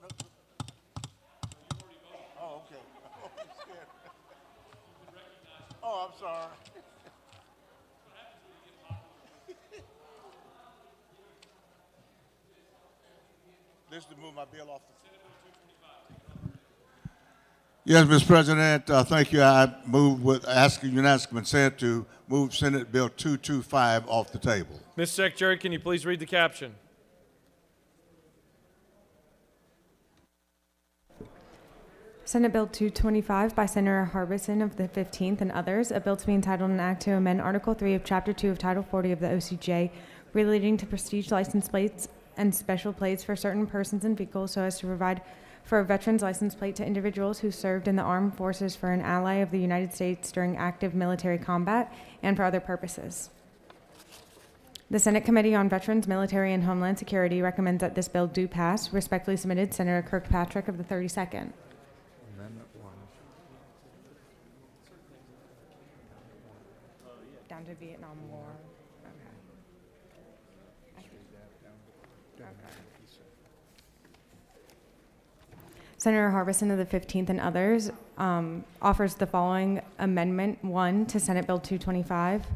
okay. Oh, I'm sorry. This is to move my bill off the. Yes, Mr. President, thank you. I move with asking unanimous consent to move Senate Bill 225 off the table. Mr. Secretary, can you please read the caption? Senate Bill 225 by Senator Harbison of the 15th and others, a bill to be entitled an act to amend Article 3 of Chapter 2 of Title 40 of the OCJ relating to prestige license plates and special plates for certain persons and vehicles so as to provide for a veteran's license plate to individuals who served in the armed forces for an ally of the United States during active military combat and for other purposes. The Senate Committee on Veterans, Military, and Homeland Security recommends that this bill do pass. Respectfully submitted, Senator Kirkpatrick of the 32nd. Amendment 1. Down to Vietnam War. Senator Harbison of the 15th and others offers the following Amendment 1 to Senate Bill 225.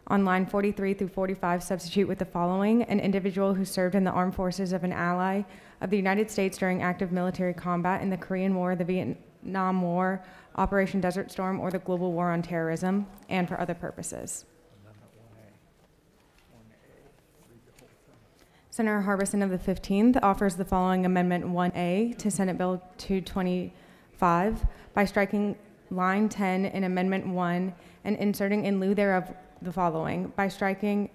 On line 43 through 45, substitute with the following: an individual who served in the armed forces of an ally of the United States during active military combat in the Korean War, the Vietnam War, Operation Desert Storm, or the global war on terrorism, and for other purposes. Senator Harbison of the 15th offers the following Amendment 1A to Senate Bill 225 by striking line 10 in Amendment 1 and inserting in lieu thereof the following: by striking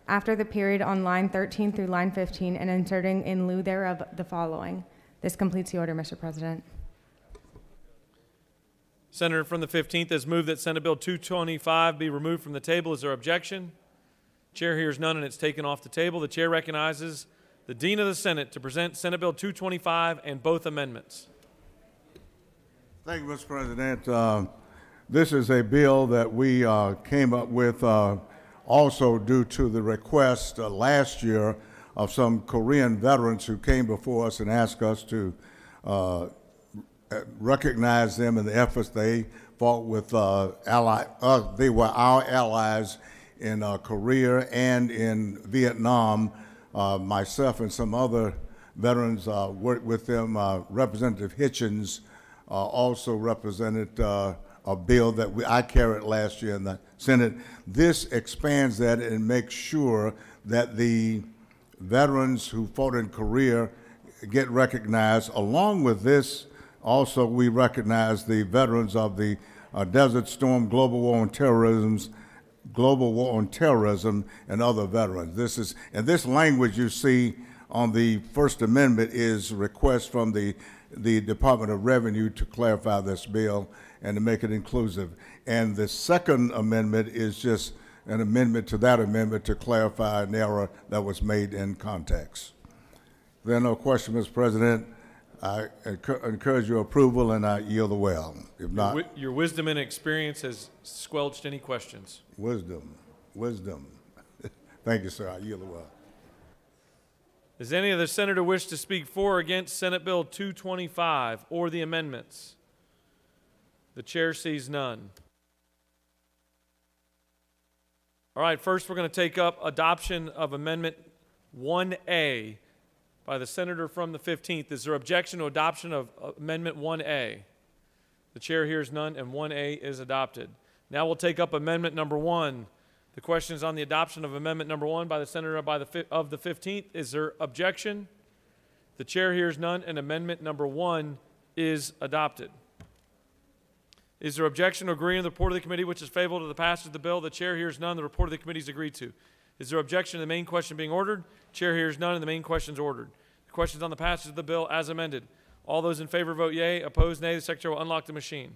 after the period on line 13 through line 15 and inserting in lieu thereof the following. This completes the order, Mr. President. Senator from the 15th has moved that Senate Bill 225 be removed from the table. Is there objection? Chair hears none, and it's taken off the table. The chair recognizes the Dean of the Senate to present Senate Bill 225 and both amendments. Thank you, Mr. President. This is a bill that we came up with also due to the request last year of some Korean veterans who came before us and asked us to recognize them in the efforts they fought with they were our allies in Korea and in Vietnam. Myself and some other veterans worked with them. Representative Hitchens also represented a bill that I carried last year in the Senate. This expands that and makes sure that the veterans who fought in Korea get recognized. Along with this, also we recognize the veterans of the Desert Storm, Global War on Terrorism, and other veterans. This language you see on the First Amendment is a request from the Department of Revenue to clarify this bill and to make it inclusive. And the second amendment is just an amendment to that amendment to clarify an error that was made in context. If there are no questions, Mr. President, I encourage your approval and I yield the well. If not, Your wisdom and experience has squelched any questions. Wisdom. Thank you, sir. I yield the well. Does any other senator wish to speak for or against Senate Bill 225 or the amendments? The chair sees none. All right, first we're going to take up adoption of Amendment 1A by the senator from the 15th. Is there objection to adoption of Amendment 1A? The chair hears none, and 1A is adopted. Now we'll take up Amendment number 1. The question is on the adoption of Amendment number 1 by the senator of the 15th. Is there objection? The chair hears none, and Amendment number 1 is adopted. Is there objection or agreeing with the report of the committee which is favorable to the passage of the bill? The chair hears none. The report of the committee is agreed to. Is there objection to the main question being ordered? Chair hears none, and the main question is ordered. The question is on the passage of the bill as amended. All those in favor vote yea. Opposed, nay. The secretary will unlock the machine.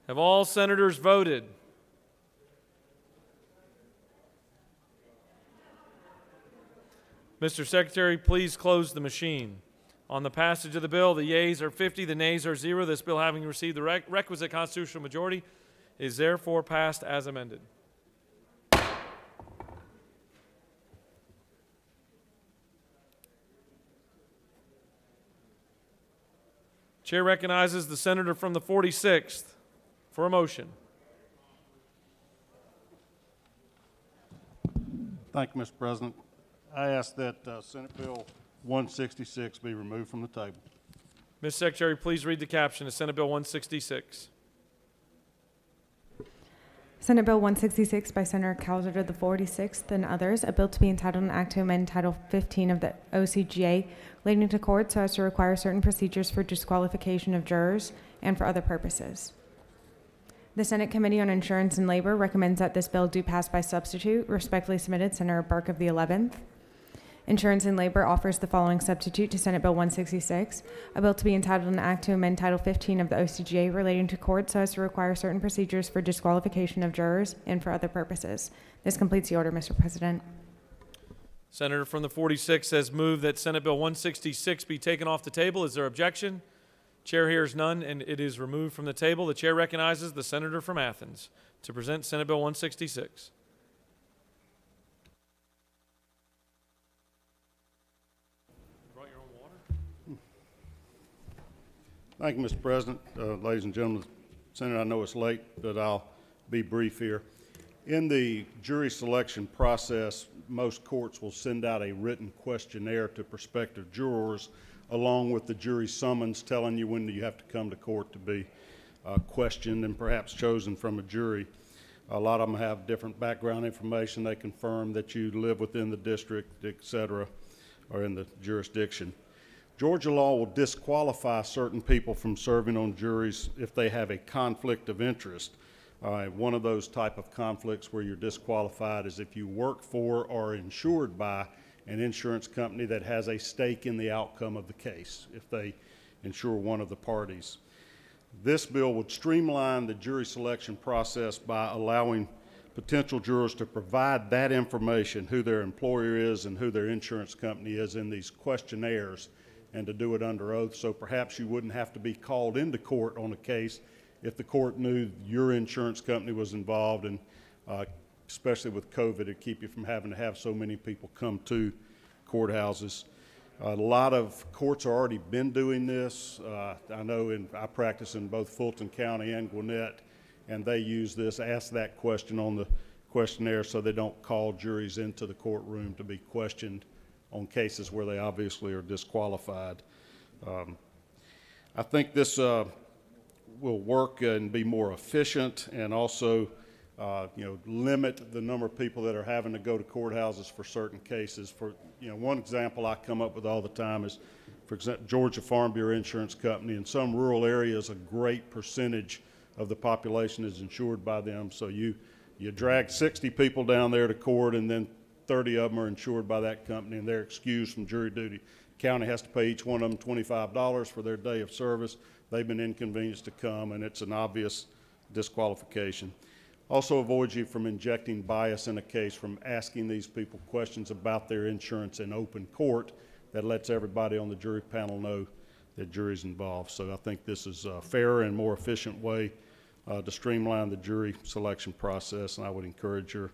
Have all senators voted? Mr. Secretary, please close the machine. On the passage of the bill, the yeas are 50, the nays are 0. This bill, having received the requisite constitutional majority, is therefore passed as amended. Chair recognizes the senator from the 46th for a motion. Thank you, Mr. President. I ask that Senate Bill 166 be removed from the table. Ms. Secretary, please read the caption of Senate Bill 166. Senate Bill 166 by Senator Cowser of the 46th and others, a bill to be entitled an act to amend Title 15 of the OCGA relating to court so as to require certain procedures for disqualification of jurors and for other purposes. The Senate Committee on Insurance and Labor recommends that this bill do pass by substitute. Respectfully submitted, Senator Burke of the 11th. Insurance and Labor offers the following substitute to Senate Bill 166, a bill to be entitled an act to amend Title 15 of the OCGA relating to court so as to require certain procedures for disqualification of jurors and for other purposes. This completes the order, Mr. President. Senator from the 46th has moved that Senate Bill 166 be taken off the table. Is there objection? Chair hears none, and it is removed from the table. The chair recognizes the senator from Athens to present Senate Bill 166. Thank you, Mr. President. Ladies and gentlemen, Senator, I know it's late, but I'll be brief here. In the jury selection process, most courts will send out a written questionnaire to prospective jurors along with the jury summons telling you when you have to come to court to be questioned and perhaps chosen from a jury. A lot of them have different background information. They confirm that you live within the district, et cetera, or in the jurisdiction. Georgia law will disqualify certain people from serving on juries if they have a conflict of interest. One of those type of conflicts where you're disqualified is if you work for or are insured by an insurance company that has a stake in the outcome of the case, if they insure one of the parties. This bill would streamline the jury selection process by allowing potential jurors to provide that information, who their employer is and who their insurance company is, in these questionnaires, and to do it under oath, so perhaps you wouldn't have to be called into court on a case if the court knew your insurance company was involved, and especially with COVID, it'd keep you from having to have so many people come to courthouses. A lot of courts have already been doing this. I know I practice in both Fulton County and Gwinnett, and they use this, ask that question on the questionnaire so they don't call juries into the courtroom to be questioned on cases where they obviously are disqualified. I think this will work and be more efficient, and also limit the number of people that are having to go to courthouses for certain cases. For one example I come up with all the time is, for example, Georgia Farm Bureau Insurance Company. In some rural areas, a great percentage of the population is insured by them. So you drag 60 people down there to court, and then 30 of them are insured by that company, and they're excused from jury duty. County has to pay each one of them $25 for their day of service. They've been inconvenienced to come, and it's an obvious disqualification. Also avoids you from injecting bias in a case, from asking these people questions about their insurance in open court that lets everybody on the jury panel know that jury's involved. So I think this is a fairer and more efficient way to streamline the jury selection process, and I would encourage your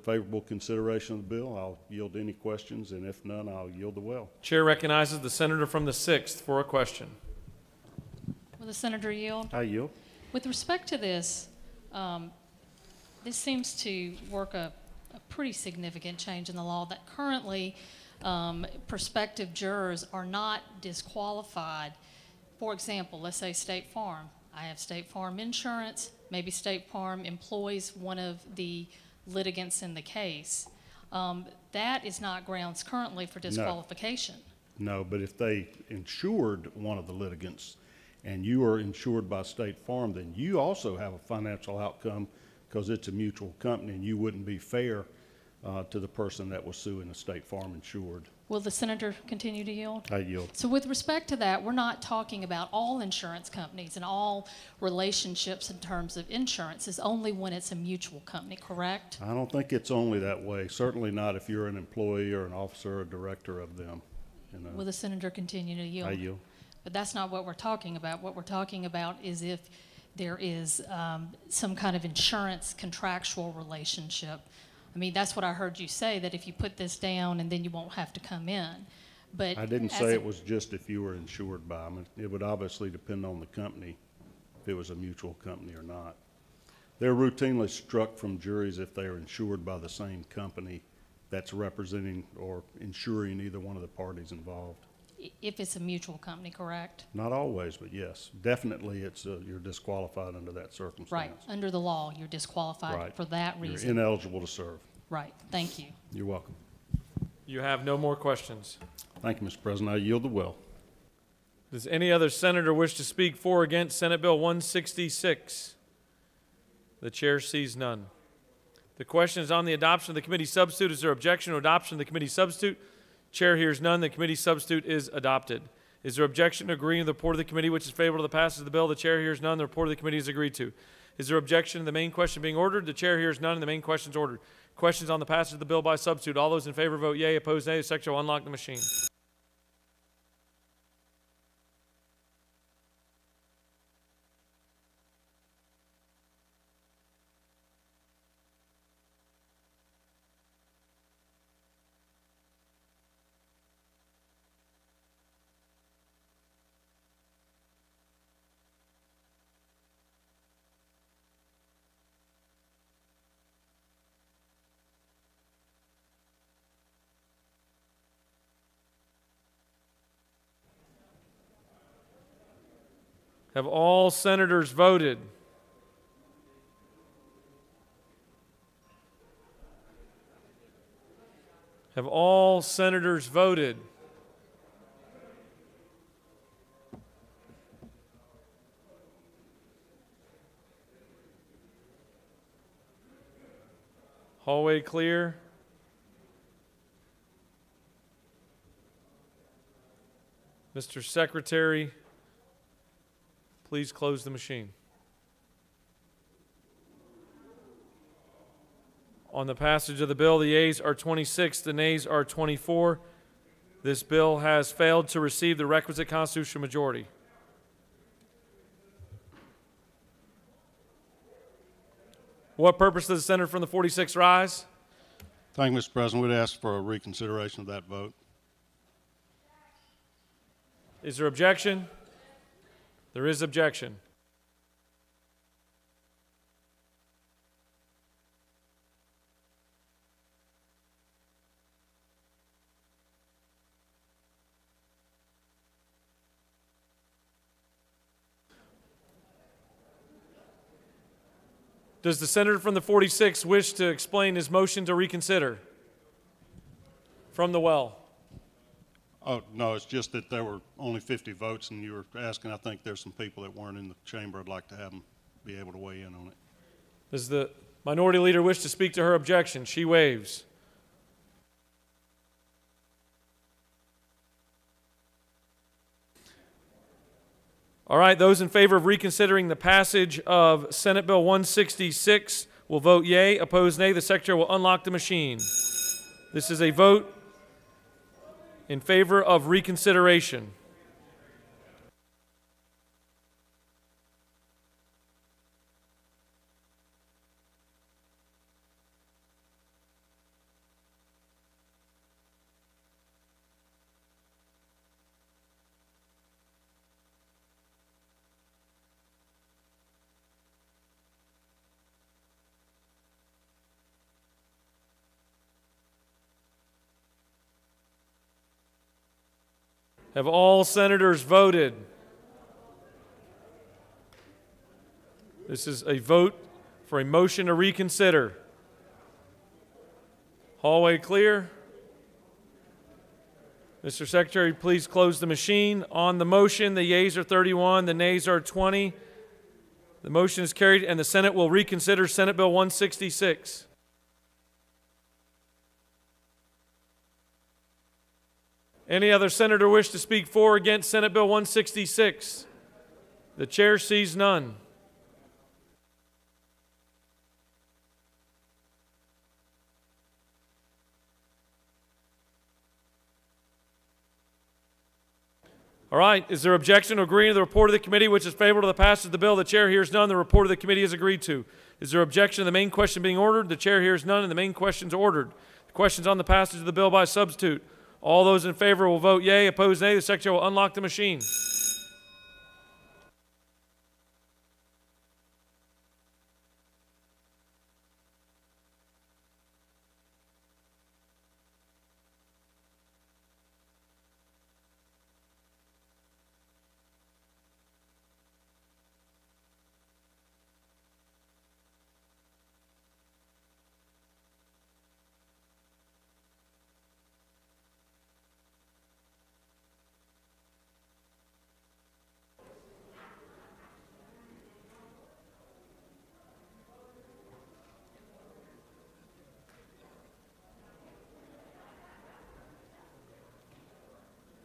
favorable consideration of the bill. I'll yield any questions, and if none, I'll yield the well. Chair recognizes the senator from the 6th for a question. Will the senator yield? I yield. With respect to this, this seems to work a pretty significant change in the law that currently prospective jurors are not disqualified. For example, let's say State Farm. I have State Farm insurance. Maybe State Farm employs one of the litigants in the case. That is not grounds currently for disqualification. No, but if they insured one of the litigants and you are insured by State Farm, then you also have a financial outcome because it's a mutual company, and you wouldn't be fair to the person that was suing the State Farm insured. Will the senator continue to yield? I yield. So with respect to that, we're not talking about all insurance companies and all relationships in terms of insurance. It's only when it's a mutual company, correct? I don't think it's only that way. Certainly not if you're an employee or an officer or director of them. And, Will the senator continue to yield? I yield. But that's not what we're talking about. What we're talking about is if there is some kind of insurance contractual relationship. I mean, that's what I heard you say, that if you put this down and then you won't have to come in. But I didn't say it was just if you were insured by them. It would obviously depend on the company, if it was a mutual company or not. They're routinely struck from juries if they are insured by the same company that's representing or insuring either one of the parties involved. if it's a mutual company, correct? Not always, but yes. Definitely, you're disqualified under that circumstance. Right. Under the law, you're disqualified Right. for that reason. You're ineligible to serve. Right. Thank you. You're welcome. You have no more questions. Thank you, Mr. President. I yield the will. Does any other senator wish to speak for or against Senate Bill 166? The chair sees none. The question is on the adoption of the committee substitute. Is there objection to adoption of the committee substitute? Chair hears none. The committee substitute is adopted. Is there objection to agreeing with the report of the committee, which is favorable to the passage of the bill? The chair hears none. The report of the committee is agreed to. Is there objection to the main question being ordered? The chair hears none, and the main question is ordered. Questions on the passage of the bill by substitute. All those in favor vote yea. Opposed, nay. The secretary will unlock the machine. Have all senators voted? Have all senators voted? Hallway clear? Mr. Secretary, please close the machine. On the passage of the bill, the yeas are 26, the nays are 24. This bill has failed to receive the requisite constitutional majority. What purpose does the senator from the 46th rise? Thank you, Mr. President. We'd ask for a reconsideration of that vote. Is there objection? There is objection. Does the senator from the 46th wish to explain his motion to reconsider? From the well. Oh, no, it's just that there were only 50 votes, and you were asking, I think there's some people that weren't in the chamber. I'd like to have them be able to weigh in on it. Does the minority leader wish to speak to her objection? She waives. All right, those in favor of reconsidering the passage of Senate Bill 166 will vote yea. Opposed, nay. The secretary will unlock the machine. This is a vote in favor of reconsideration. Have all senators voted? This is a vote for a motion to reconsider. Hallway clear? Mr. Secretary, please close the machine. On the motion, the yeas are 31, the nays are 20. The motion is carried, and the Senate will reconsider Senate Bill 166. Any other senator wish to speak for or against Senate Bill 166? The chair sees none. All right, is there objection to agreeing to the report of the committee which is favorable to the passage of the bill? The chair hears none. The report of the committee is agreed to. Is there objection to the main question being ordered? The chair hears none, and the main question is ordered. The questions on the passage of the bill by substitute. All those in favor will vote yea. Opposed, nay. The secretary will unlock the machine.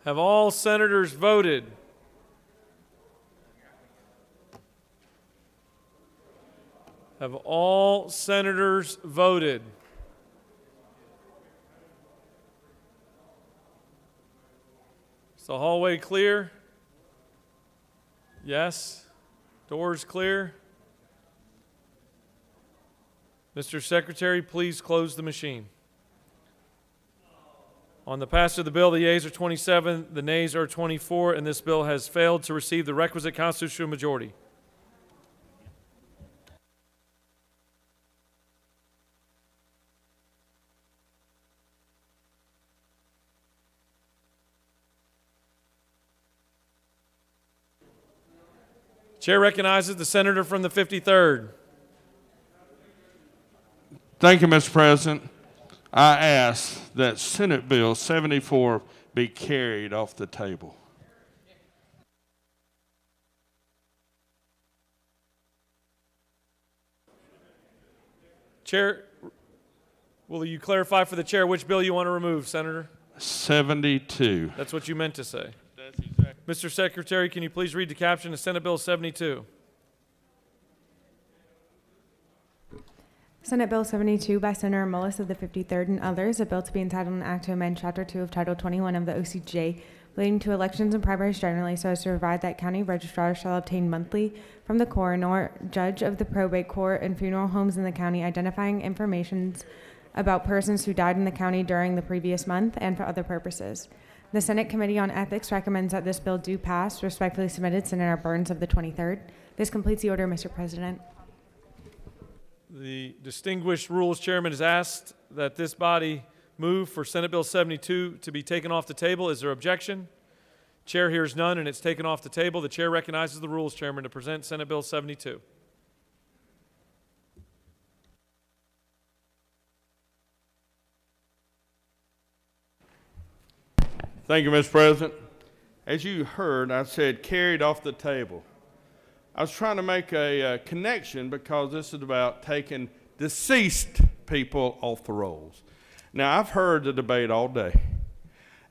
Have all senators voted? Have all senators voted? Is the hallway clear? Yes. Doors clear? Mr. Secretary, please close the machine. On the passage of the bill, the yeas are 27, the nays are 24, and this bill has failed to receive the requisite constitutional majority. Chair recognizes the senator from the 53rd. Thank you, Mr. President. I ask that Senate Bill 74 be carried off the table. Chair, will you clarify for the chair which bill you want to remove, Senator? 72. That's what you meant to say. Mr. Secretary, can you please read the caption of Senate Bill 72? Senate Bill 72 by Senator Mullis of the 53rd and others, a bill to be entitled an act to amend Chapter 2 of Title 21 of the OCJ relating to elections and primaries generally so as to provide that county registrars shall obtain monthly from the coroner, judge of the probate court, and funeral homes in the county identifying information about persons who died in the county during the previous month and for other purposes. The Senate Committee on Ethics recommends that this bill do pass. Respectfully submitted, Senator Burns of the 23rd. This completes the order, Mr. President. The distinguished Rules Chairman has asked that this body move for Senate Bill 72 to be taken off the table. Is there objection? Chair hears none, and it's taken off the table. The chair recognizes the Rules Chairman to present Senate Bill 72. Thank you, Mr. President. As you heard, I said carried off the table. I was trying to make a connection because this is about taking deceased people off the rolls. Now, I've heard the debate all day,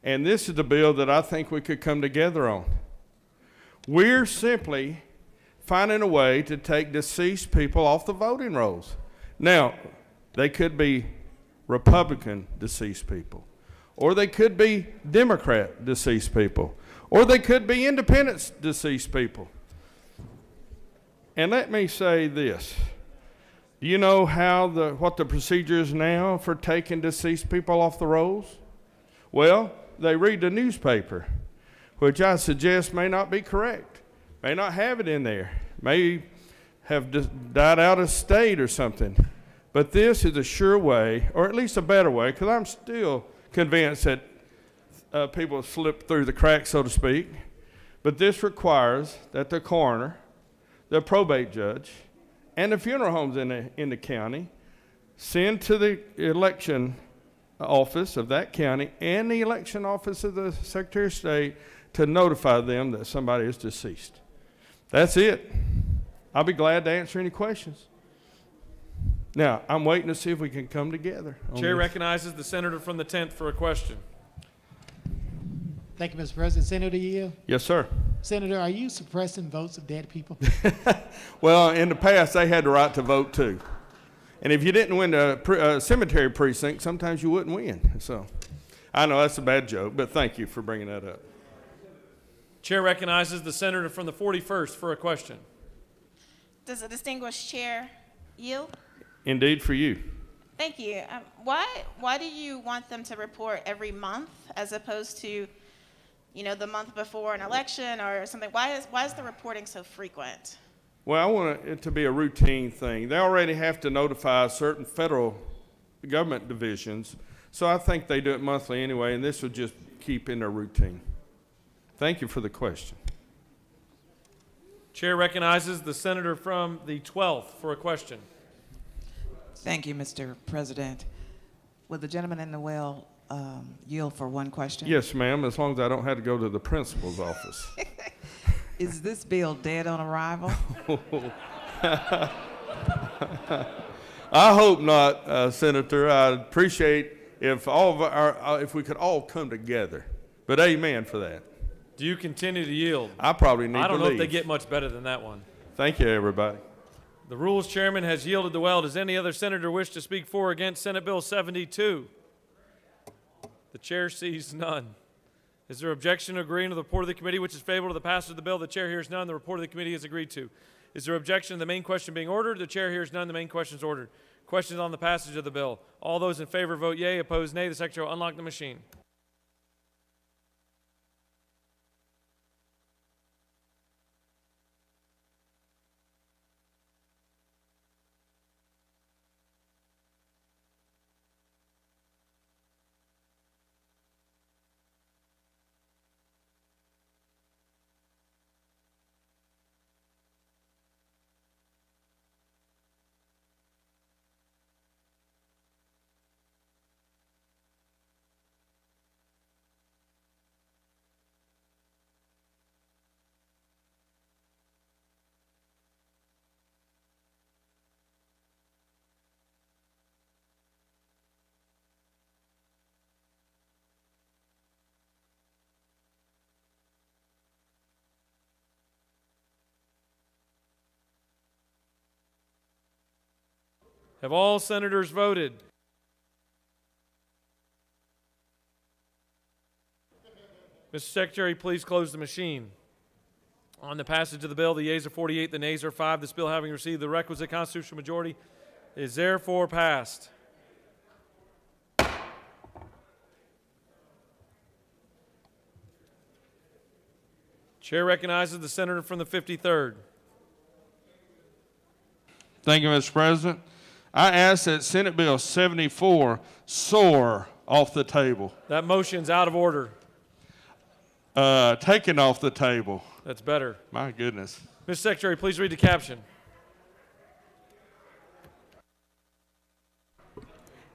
and this is the bill that I think we could come together on. We're simply finding a way to take deceased people off the voting rolls. Now, they could be Republican deceased people, or they could be Democrat deceased people, or they could be independent deceased people. And let me say this. Do you know what the procedure is now for taking deceased people off the rolls? Well, they read the newspaper, which I suggest may not be correct, may not have it in there, may have died out of state or something. But this is a sure way, or at least a better way, because I'm still convinced that people slip through the cracks, so to speak. But this requires that the coroner, the probate judge, and the funeral homes in the county send to the election office of that county and the election office of the Secretary of State to notify them that somebody is deceased. That's it. I'll be glad to answer any questions. Now, I'm waiting to see if we can come together. Chair recognizes the senator from the 10th for a question. Thank you, Mr. President. Senator Yield? Yes, sir. Senator, are you suppressing votes of dead people? Well, in the past, they had the right to vote, too. And if you didn't win a cemetery precinct, sometimes you wouldn't win. So I know that's a bad joke, but thank you for bringing that up. Chair recognizes the senator from the 41st for a question. Does the distinguished chair yield? Indeed for you. Thank you. Why do you want them to report every month as opposed to, the month before an election or something? Why is the reporting so frequent? Well, I want it to be a routine thing. They already have to notify certain federal government divisions, so I think they do it monthly anyway, and this would just keep in their routine. Thank you for the question. Chair recognizes the senator from the 12th for a question. Thank you, Mr. President. Would the gentleman in the well yield for one question? Yes, ma'am, as long as I don't have to go to the principal's office. Is this bill dead on arrival? I hope not, Senator. I'd appreciate if if we could all come together. But amen for that. Do you continue to yield? I probably need to leave. I don't know if they get much better than that one. Thank you, everybody. The Rules Chairman has yielded the well. Does any other senator wish to speak for or against Senate Bill 72? The chair sees none. Is there objection to agreeing to the report of the committee, which is favorable to the passage of the bill? The chair hears none. The report of the committee is agreed to. Is there objection to the main question being ordered? The chair hears none. The main question is ordered. Questions on the passage of the bill. All those in favor vote yea. Opposed, nay. The secretary will unlock the machine. Have all senators voted? Mr. Secretary, please close the machine. On the passage of the bill, the yeas are 48, the nays are 5. This bill, having received the requisite constitutional majority, is therefore passed. Chair recognizes the senator from the 53rd. Thank you, Mr. President. I ask that Senate Bill 74 soar off the table. That motion's out of order. Taken off the table. That's better. My goodness. Mr. Secretary, please read the caption.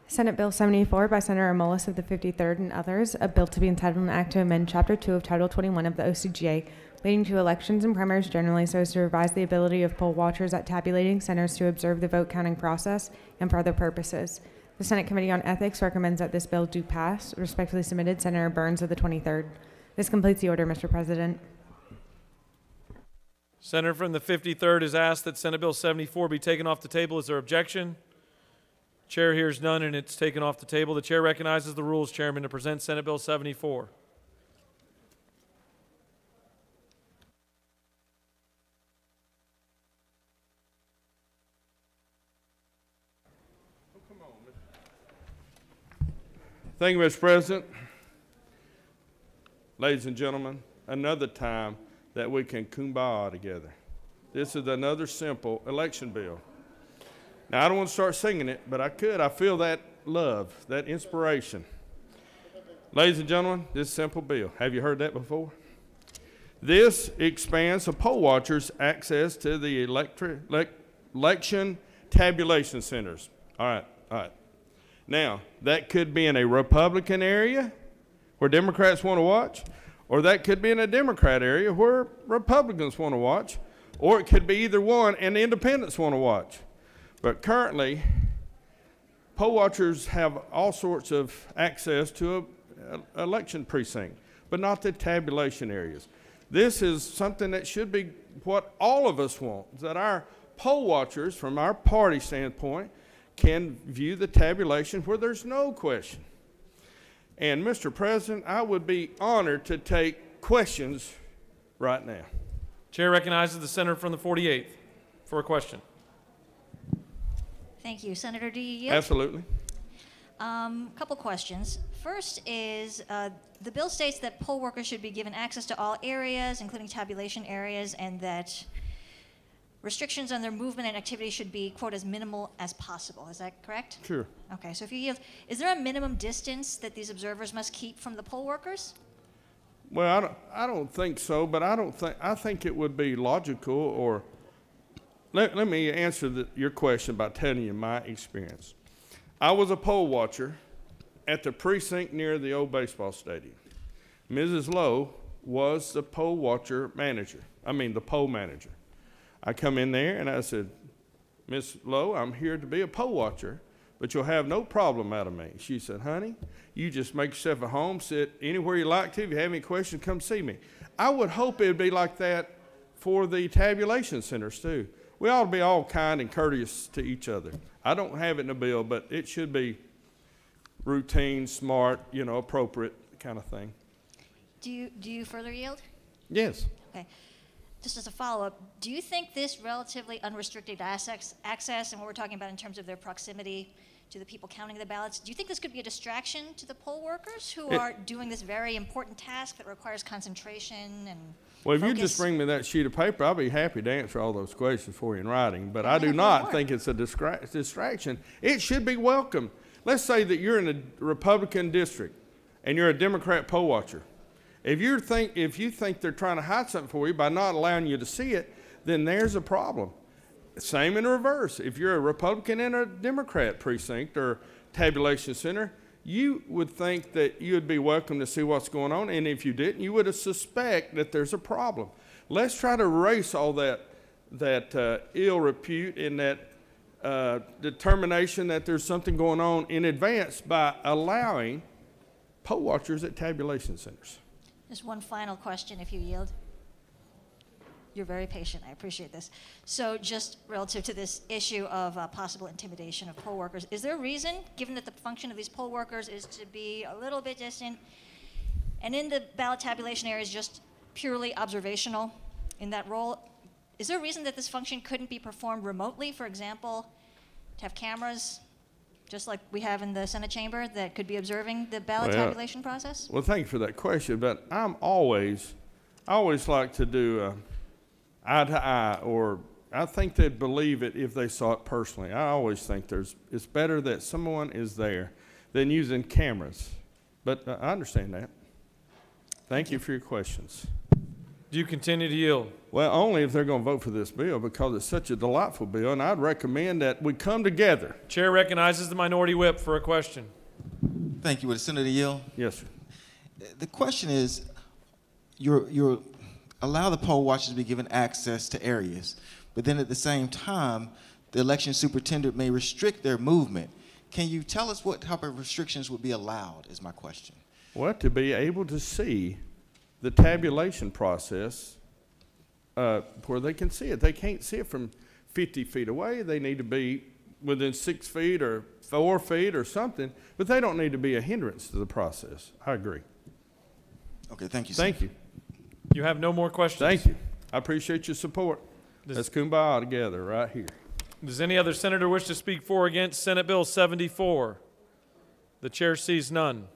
Senate Bill 74 by Senator Mullis of the 53rd and others, a bill to be entitled an act to amend Chapter 2 of Title 21 of the OCGA, leading to elections and primaries generally, so as to revise the ability of poll watchers at tabulating centers to observe the vote counting process and for other purposes. The Senate Committee on Ethics recommends that this bill do pass. Respectfully submitted, Senator Burns of the 23rd. This completes the order, Mr. President. Senator from the 53rd has asked that Senate Bill 74 be taken off the table. Is there objection? Chair hears none, and it's taken off the table. The chair recognizes the Rules Chairman to present Senate Bill 74. Thank you, Mr. President. Ladies and gentlemen, another time that we can kumbaya together. This is another simple election bill. Now, I don't want to start singing it, but I could. I feel that love, that inspiration. Ladies and gentlemen, this simple bill. Have you heard that before? This expands the poll watchers' access to the election tabulation centers. All right. Now, that could be in a Republican area where Democrats want to watch, or that could be in a Democrat area where Republicans want to watch, or it could be either one and the independents want to watch. But currently, poll watchers have all sorts of access to an election precinct, but not the tabulation areas. This is something that should be what all of us want, that our poll watchers, from our party standpoint, can view the tabulation where there's no question. And Mr. President, I would be honored to take questions right now. Chair recognizes the senator from the 48th for a question. Thank you. Senator, do you yield? Absolutely. Couple questions. First is, the bill states that poll workers should be given access to all areas, including tabulation areas, and that restrictions on their movement and activity should be, quote, as minimal as possible. Is that correct? Sure. Okay, so if you yield, is there a minimum distance that these observers must keep from the poll workers? Well, I don't think so, but I think it would be logical, or let me answer your question by telling you my experience. I was a poll watcher at the precinct near the old baseball stadium. Mrs. Lowe was the poll watcher manager, the poll manager. I come in there and I said, Miss Lowe, I'm here to be a poll watcher, but you'll have no problem out of me. She said, honey, you just make yourself at home, sit anywhere you like to. If you have any questions, come see me. I would hope it would be like that for the tabulation centers too. We ought to be all kind and courteous to each other. I don't have it in the bill, but it should be routine, smart, appropriate kind of thing. Do you further yield? Yes. Okay. Just as a follow-up, do you think this relatively unrestricted access, and what we're talking about in terms of their proximity to the people counting the ballots, do you think this could be a distraction to the poll workers who are doing this very important task that requires concentration and Well, if focus? you just bring me that sheet of paper, I'll be happy to answer all those questions for you in writing. But I do not think it's a distraction. It should be welcome. Let's say that you're in a Republican district and you're a Democrat poll watcher. If you think they're trying to hide something for you by not allowing you to see it, then there's a problem. Same in reverse. If you're a Republican in a Democrat precinct or tabulation center, you would think that you would be welcome to see what's going on, and if you didn't, you would suspect that there's a problem. Let's try to erase all that ill repute and that determination that there's something going on in advance by allowing poll watchers at tabulation centers. Just one final question, if you yield. You're very patient. I appreciate this. So just relative to this issue of possible intimidation of poll workers, is there a reason, given that the function of these poll workers is to be a little bit distant, and in the ballot tabulation area is just purely observational in that role, is there a reason that this function couldn't be performed remotely, for example, to have cameras, just like we have in the Senate chamber, that could be observing the ballot tabulation process? Well, thank you for that question, but I always like to do eye to eye, or I think they'd believe it if they saw it personally. I always think it's better that someone is there than using cameras. But I understand that. Thank you for your questions. Do you continue to yield? Well, only if they're going to vote for this bill, because it's such a delightful bill, and I'd recommend that we come together. Chair recognizes the minority whip for a question. Thank you. Would the senator yield? Yes, sir. The question is, you're allow the poll watchers to be given access to areas, but then at the same time, the election superintendent may restrict their movement. Can you tell us what type of restrictions would be allowed, is my question. Well, to be able to see the tabulation process where they can see it. They can't see it from 50 feet away. They need to be within 6 feet or 4 feet or something, but they don't need to be a hindrance to the process. I agree. Okay, thank you, Thank you. You have no more questions. Thank you. I appreciate your support. Let's kumbaya together right here. Does any other senator wish to speak for or against Senate Bill 74? The chair sees none.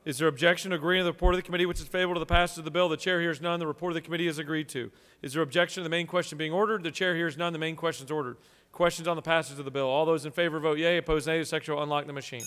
Is there objection to agreeing to the report of the committee which is favorable to the passage of the bill? The chair hears none. The report of the committee is agreed to. Is there objection to the main question being ordered? The chair hears none. The main question is ordered. Questions on the passage of the bill. All those in favor vote yea. Opposed nay. The secretary will unlock the machine.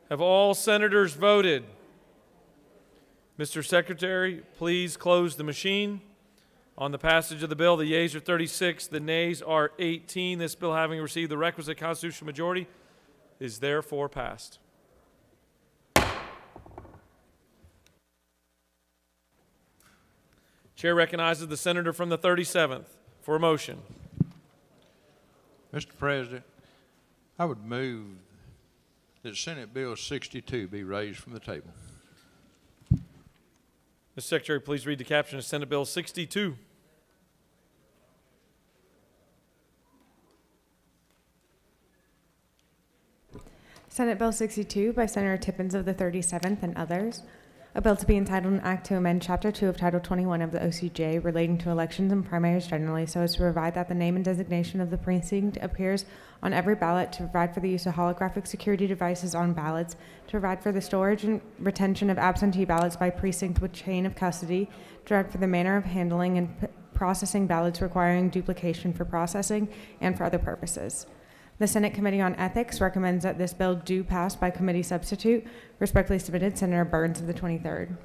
Have all senators voted? Mr. Secretary, please close the machine. On the passage of the bill, the yeas are 36, the nays are 18. This bill, having received the requisite constitutional majority, is therefore passed. Chair recognizes the senator from the 37th for a motion. Mr. President, I would move that Senate Bill 62 be raised from the table. Mr. Secretary, please read the caption of Senate Bill 62. Senate Bill 62 by Senator Tippins of the 37th and others. A bill to be entitled an act to amend Chapter 2 of Title 21 of the OCJ relating to elections and primaries generally so as to provide that the name and designation of the precinct appears on every ballot, to provide for the use of holographic security devices on ballots, to provide for the storage and retention of absentee ballots by precinct with chain of custody, to provide for the manner of handling and processing ballots requiring duplication for processing and for other purposes. The Senate Committee on Ethics recommends that this bill do pass by committee substitute. Respectfully submitted, Senator Burns of the 23rd.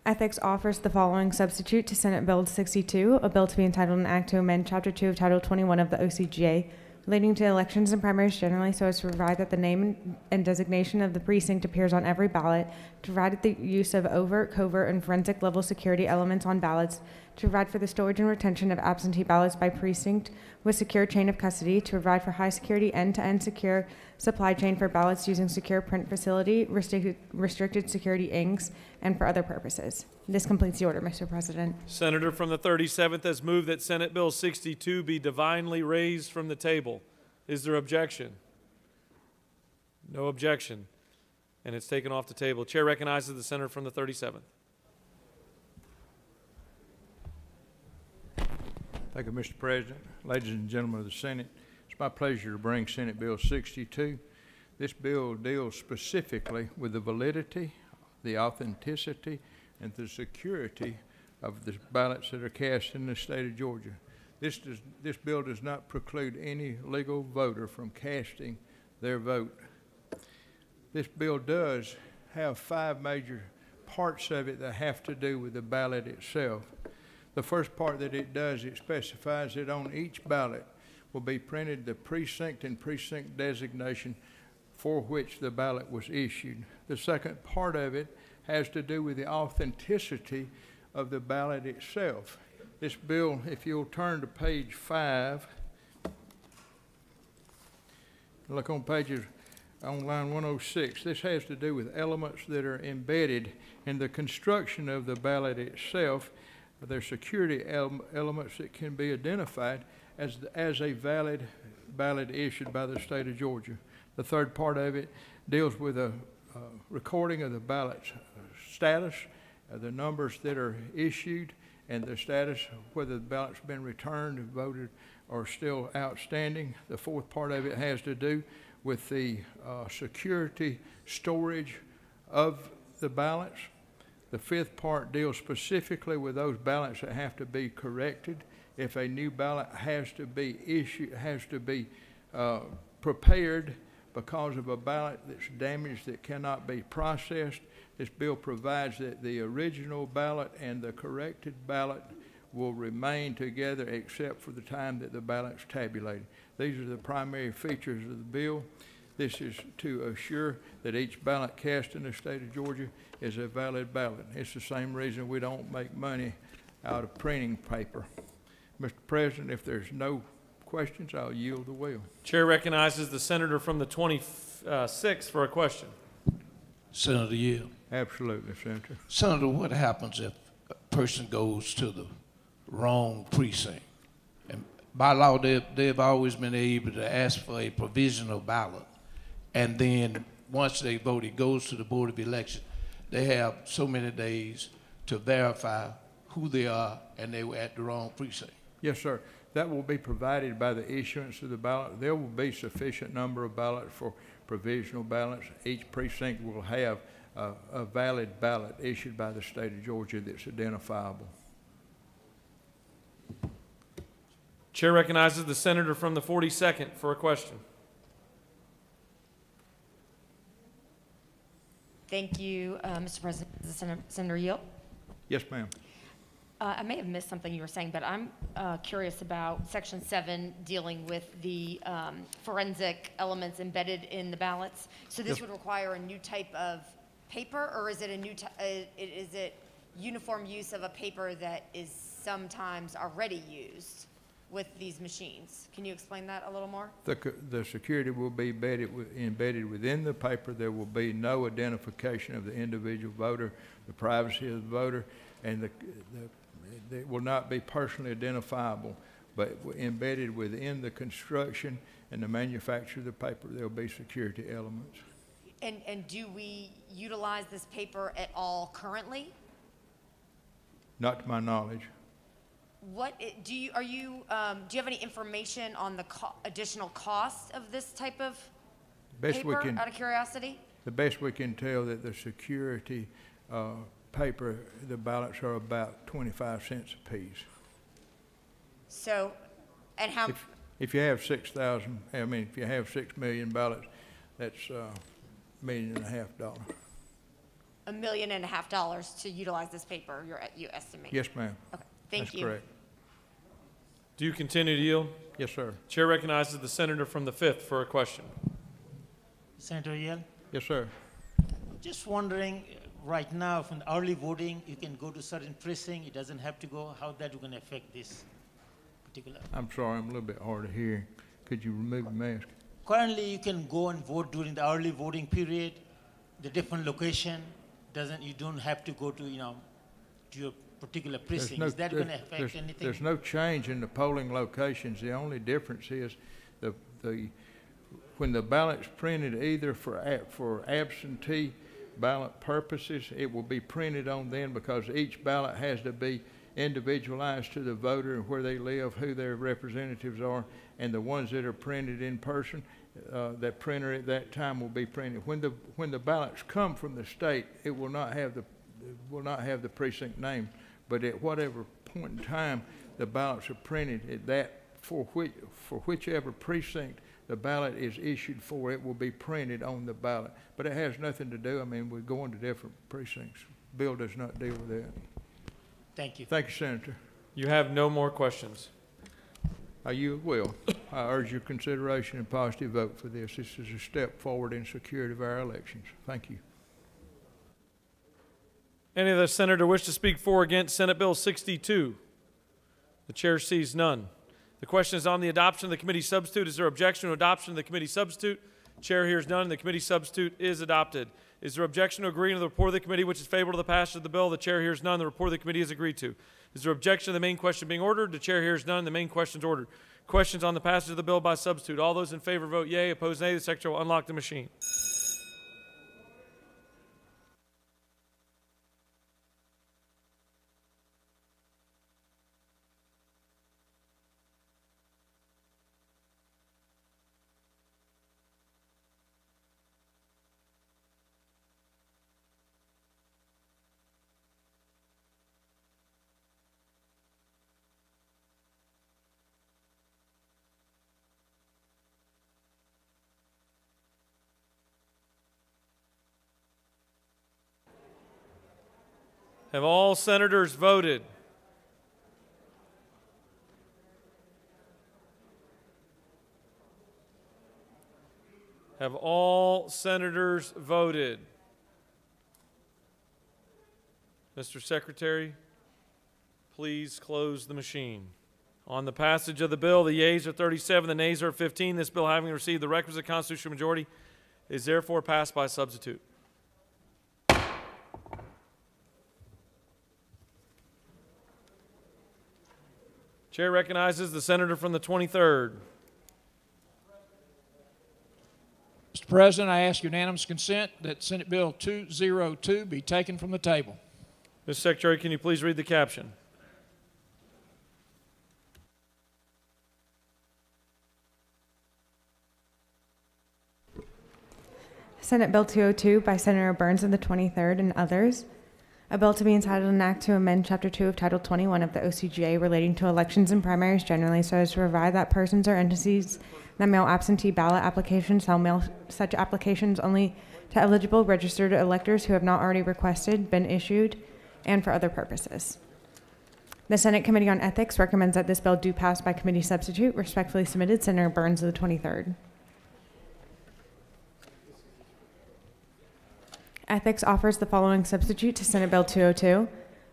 Ethics offers the following substitute to Senate Bill 62, a bill to be entitled an act to amend Chapter 2 of Title 21 of the OCGA relating to elections and primaries generally so as to provide that the name and designation of the precinct appears on every ballot, to provide the use of overt, covert, and forensic level security elements on ballots, to provide for the storage and retention of absentee ballots by precinct with secure chain of custody, to provide for high security end-to-end secure supply chain for ballots using secure print facility, restricted security inks, and for other purposes. This completes the order, Mr. President. Senator from the 37th has moved that Senate Bill 62 be divinely raised from the table. Is there objection? No objection. And it's taken off the table. Chair recognizes the senator from the 37th. Thank you, Mr. President. Ladies and gentlemen of the Senate, it's my pleasure to bring Senate Bill 62. This bill deals specifically with the validity, the authenticity, and the security of the ballots that are cast in the state of Georgia. This bill does not preclude any legal voter from casting their vote. This bill does have 5 major parts of it that have to do with the ballot itself. The first part that it does, it specifies that on each ballot will be printed the precinct and precinct designation for which the ballot was issued. The second part of it has to do with the authenticity of the ballot itself. This bill, if you'll turn to page 5, look on line 106. This has to do with elements that are embedded in the construction of the ballot itself. They're security elements that can be identified as a valid ballot issued by the state of Georgia. The third part of it deals with a recording of the ballot's status, the numbers that are issued, and the status, whether the ballot's been returned, voted, or still outstanding. The fourth part of it has to do with the security storage of the ballots. The fifth part deals specifically with those ballots that have to be corrected. If a new ballot has to be issued, has to be prepared because of a ballot that's damaged that cannot be processed, this bill provides that the original ballot and the corrected ballot will remain together except for the time that the ballot's tabulated. These are the primary features of the bill. This is to assure that each ballot cast in the state of Georgia is a valid ballot. It's the same reason we don't make money out of printing paper. Mr. President, if there's no questions, I'll yield the wheel. Chair recognizes the senator from the 26th for a question. Senator Yale. Absolutely, Senator. Senator, what happens if a person goes to the wrong precinct? And by law, they've always been able to ask for a provisional ballot. And then once they vote, it goes to the Board of Election. They have so many days to verify who they are, and they were at the wrong precinct. Yes, sir. That will be provided by the issuance of the ballot. There will be sufficient number of ballots for provisional ballots. Each precinct will have a valid ballot issued by the state of Georgia that's identifiable. Chair recognizes the senator from the 42nd for a question. Thank you, Mr. President. Senator Yield? Yes, ma'am. I may have missed something you were saying, but I'm curious about Section 7 dealing with the forensic elements embedded in the ballots. So this Yes. would require a new type of paper, or is it a new, is it uniform use of a paper that is sometimes already used with these machines? Can you explain that a little more? The security will be embedded within the paper. There will be no identification of the individual voter, the privacy of the voter, and it will not be personally identifiable, but embedded within the construction and the manufacture of the paper, there will be security elements. And do we utilize this paper at all currently? Not to my knowledge. Do you have any information on the additional cost of this type of paper, out of curiosity? The best we can tell that the security paper, the ballots are about 25 cents a piece. So, and how? If you have 6,000, I mean, if you have 6 million ballots, that's $1.5 million. $1.5 million to utilize this paper, you estimate? Yes, ma'am. Okay, thank you. That's correct. Do you continue to yield? Yes, sir. Chair recognizes the senator from the 5th for a question. Senator Yale? Yes, sir. Just wondering, right now, from the early voting, you can go to certain precinct, it doesn't have to go, how that going to affect this particular? I'm sorry, I'm a little bit hard to hear. Could you remove the mask? Currently, you can go and vote during the early voting period, the different location, you don't have to go to, to your particular precinct. Is that going to affect anything? There's no change in the polling locations. The only difference is when the ballot's printed either for absentee ballot purposes, it will be printed on then because each ballot has to be individualized to the voter and where they live, who their representatives are, and the ones that are printed in person, that printer at that time will be printed. When the ballots come from the state, it will not have the precinct name, but at whatever point in time the ballots are printed, at that for whichever precinct the ballot is issued for, it will be printed on the ballot. But it has nothing to do. I mean, we're going to different precincts. Bill does not deal with that. Thank you. Thank you, Senator. You have no more questions. You will. I urge your consideration and positive vote for this. This is a step forward in security of our elections. Thank you. Any other senator wish to speak for or against Senate Bill 62? The chair sees none. The question is on the adoption of the committee substitute. Is there objection to adoption of the committee substitute? Chair hears none. The committee substitute is adopted. Is there objection to agreeing to the report of the committee which is favorable to the passage of the bill? The chair hears none. The report of the committee is agreed to. Is there objection to the main question being ordered? The chair hears none. The main question is ordered. Questions on the passage of the bill by substitute. All those in favor vote yea. Opposed nay. The secretary will unlock the machine. Have all senators voted? Have all senators voted? Mr. Secretary, please close the machine. On the passage of the bill, the yeas are 37, the nays are 15. This bill, having received the requisite constitutional majority, is therefore passed by substitute. Chair recognizes the senator from the 23rd. Mr. President, I ask unanimous consent that Senate Bill 202 be taken from the table. Mr. Secretary, can you please read the caption? Senate Bill 202 by Senator Burns of the 23rd and others. A bill to be entitled an act to amend Chapter 2 of Title 21 of the OCGA relating to elections and primaries generally so as to provide that persons or entities that mail absentee ballot applications shall mail such applications only to eligible registered electors who have not already requested, been issued, and for other purposes. The Senate Committee on Ethics recommends that this bill do pass by committee substitute. Respectfully submitted, Senator Burns of the 23rd. Ethics offers the following substitute to Senate Bill 202,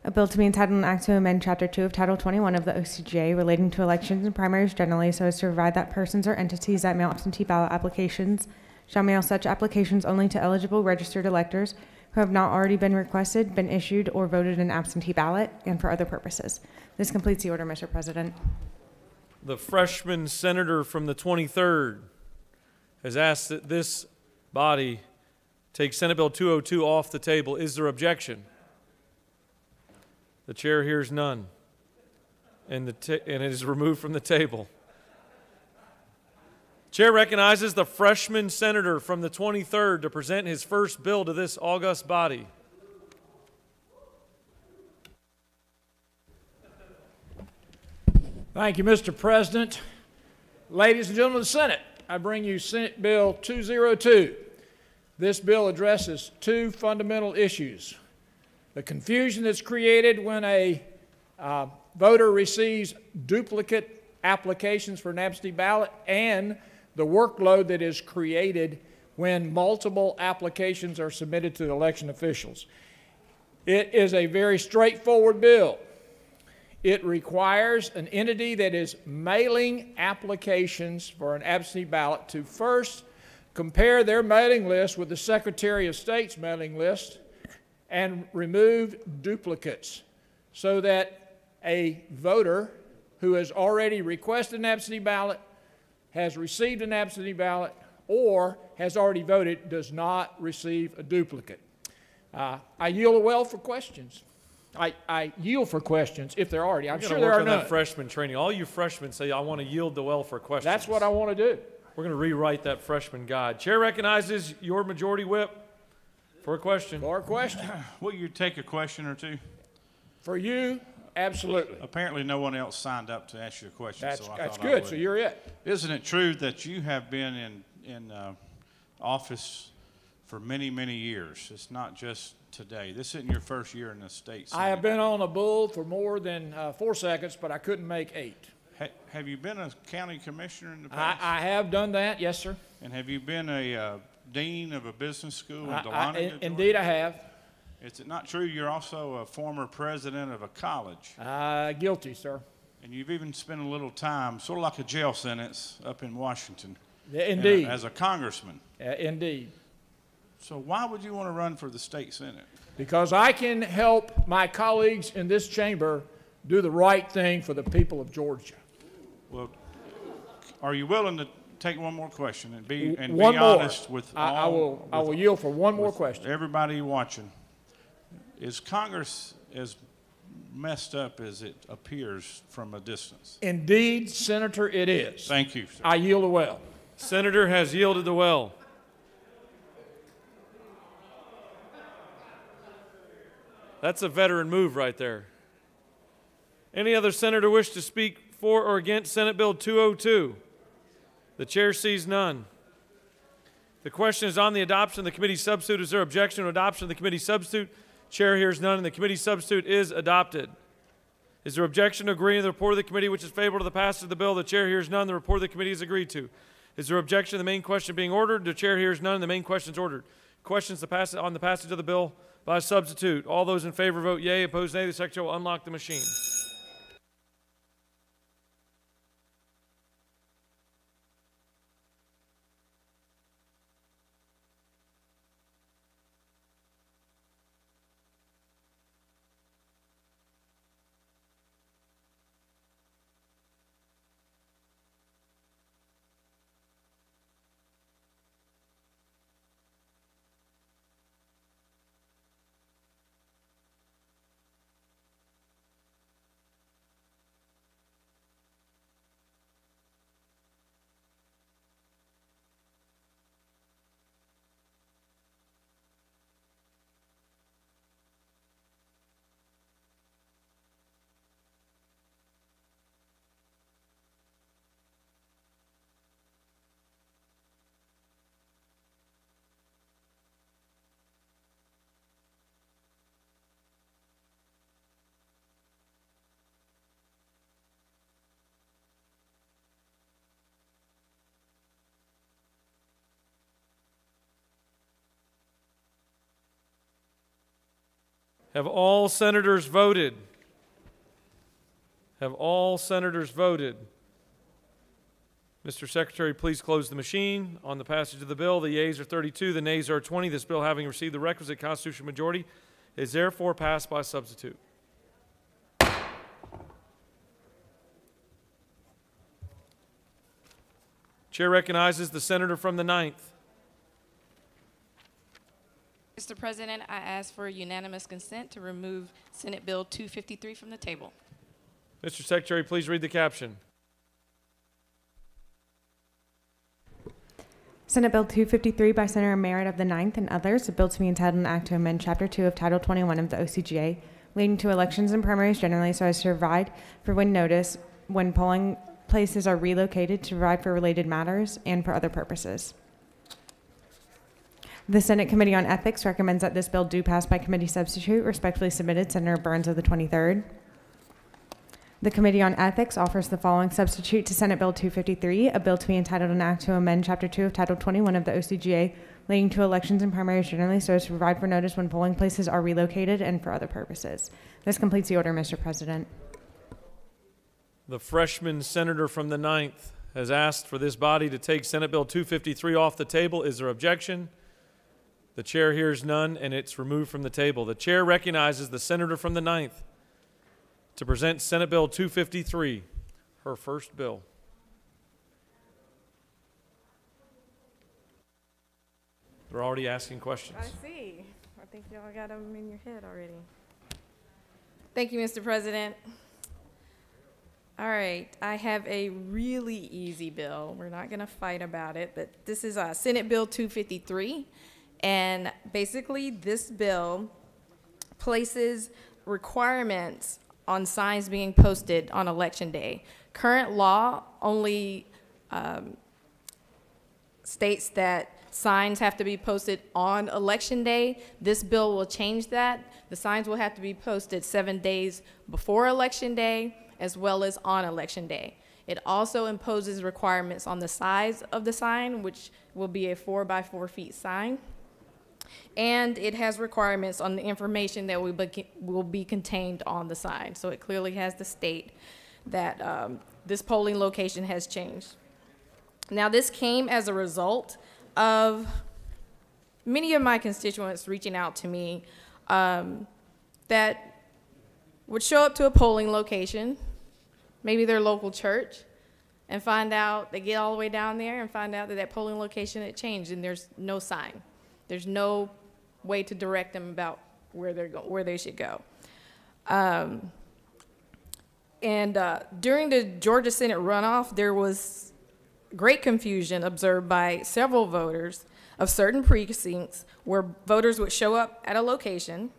a bill to be entitled an act to amend Chapter 2 of Title 21 of the OCGA relating to elections and primaries generally so as to provide that persons or entities that mail absentee ballot applications shall mail such applications only to eligible registered electors who have not already been requested, been issued, or voted an absentee ballot, and for other purposes. This completes the order, Mr. President. The freshman senator from the 23rd has asked that this body take Senate Bill 202 off the table. Is there objection? The chair hears none, and it is removed from the table. Chair recognizes the freshman senator from the 23rd to present his first bill to this august body. Thank you, Mr. President. Ladies and gentlemen of the Senate, I bring you Senate Bill 202. This bill addresses two fundamental issues: the confusion that's created when a voter receives duplicate applications for an absentee ballot, and the workload that is created when multiple applications are submitted to the election officials. It is a very straightforward bill. It requires an entity that is mailing applications for an absentee ballot to first compare their mailing list with the Secretary of State's mailing list and remove duplicates so that a voter who has already requested an absentee ballot, has received an absentee ballot, or has already voted does not receive a duplicate. I yield well for questions. I yield for questions if there are any. I'm sure there are none. That freshman training. All you freshmen say, I want to yield the well for questions. That's what I want to do. We're going to rewrite that freshman guide. Chair recognizes your majority whip for a question. For a question. Will you take a question or two? For you, absolutely. Apparently no one else signed up to ask you a question. That's good, so you're it. Isn't it true that you have been in office for many, many years? It's not just today. This isn't your first year in the state Senate. I have been on a bull for more than 4 seconds, but I couldn't make 8. Have you been a county commissioner in the past? I have done that, yes, sir. And have you been a dean of a business school in Dahlonega? Indeed, I have. Is it not true you're also a former president of a college? Guilty, sir. And you've even spent a little time, sort of like a jail sentence, up in Washington. Indeed. As a congressman. Indeed. So why would you want to run for the state Senate? Because I can help my colleagues in this chamber do the right thing for the people of Georgia. Well, are you willing to take one more question and be honest with all? I will yield for one more question. Everybody watching, is Congress as messed up as it appears from a distance? Indeed, Senator, it is. Thank you, sir. I yield the well. Senator has yielded the well. That's a veteran move right there. Any other senator wish to speak for or against Senate Bill 202? The chair sees none. The question is on the adoption of the committee substitute. Is there objection to adoption of the committee substitute? Chair hears none, and the committee substitute is adopted. Is there objection to agreeing to the report of the committee which is favorable to the passage of the bill? The chair hears none. The report of the committee is agreed to. Is there objection to the main question being ordered? The chair hears none. The main question is ordered. Questions on the passage of the bill by substitute. All those in favor vote yea. Opposed nay. The secretary will unlock the machine. Have all senators voted? Have all senators voted? Mr. Secretary, please close the machine. On the passage of the bill, the yeas are 32, the nays are 20. This bill, having received the requisite constitutional majority, is therefore passed by substitute. Chair recognizes the senator from the 9th. Mr. President, I ask for unanimous consent to remove Senate Bill 253 from the table. Mr. Secretary, please read the caption. Senate Bill 253 by Senator Merritt of the 9th and others, a bill to be entitled an act to amend Chapter 2 of Title 21 of the OCGA, leading to elections and primaries generally, so as to provide for when notice when polling places are relocated, to provide for related matters and for other purposes. The Senate Committee on Ethics recommends that this bill do pass by committee substitute. Respectfully submitted, Senator Burns of the 23rd. The Committee on Ethics offers the following substitute to Senate Bill 253, a bill to be entitled an act to amend Chapter 2 of Title 21 of the OCGA, leading to elections and primaries generally, so as to provide for notice when polling places are relocated and for other purposes. This completes the order, Mr. President. The freshman senator from the 9th has asked for this body to take Senate Bill 253 off the table. Is there objection? The chair hears none, and it's removed from the table. The chair recognizes the senator from the 9th to present Senate Bill 253, her first bill. They're already asking questions. I see. I think y'all got them in your head already. Thank you, Mr. President. All right, I have a really easy bill. We're not going to fight about it, but this is Senate Bill 253. And basically, this bill places requirements on signs being posted on Election Day. Current law only states that signs have to be posted on Election Day. This bill will change that. The signs will have to be posted 7 days before Election Day, as well as on Election Day. It also imposes requirements on the size of the sign, which will be a 4 by 4 feet sign. And it has requirements on the information that will be contained on the sign. So it clearly has to state that this polling location has changed. Now, this came as a result of many of my constituents reaching out to me that would show up to a polling location, maybe their local church, and find out, they get all the way down there and find out that that polling location had changed and there's no sign. There's no way to direct them about where they should go. During the Georgia Senate runoff, there was great confusion observed by several voters of certain precincts where voters would show up at a location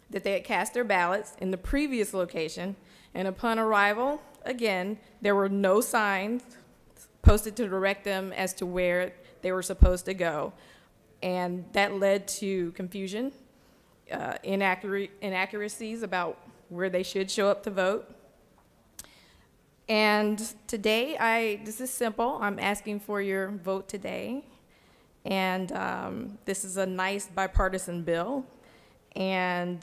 that they had cast their ballots in the previous location, and upon arrival, again, there were no signs posted to direct them as to where they were supposed to go. And that led to confusion, inaccuracies about where they should show up to vote. And today, this is simple. I'm asking for your vote today. And this is a nice bipartisan bill. And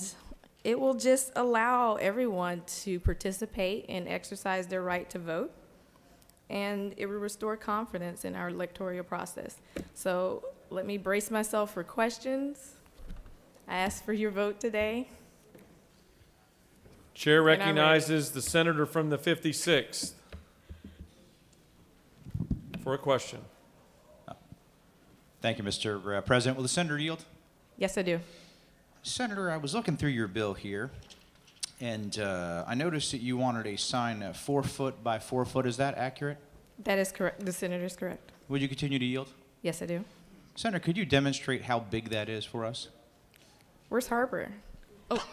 it will just allow everyone to participate and exercise their right to vote. And it will restore confidence in our electoral process. So let me brace myself for questions. I ask for your vote today. Chair recognizes the senator from the 56th for a question. Thank you, Mr. President. Will the senator yield? Yes, I do. Senator, I was looking through your bill here, and I noticed that you wanted a sign 4 foot by 4 foot. Is that accurate? That is correct. The senator is correct. Would you continue to yield? Yes, I do. Senator, could you demonstrate how big that is for us? Where's Harper? Oh.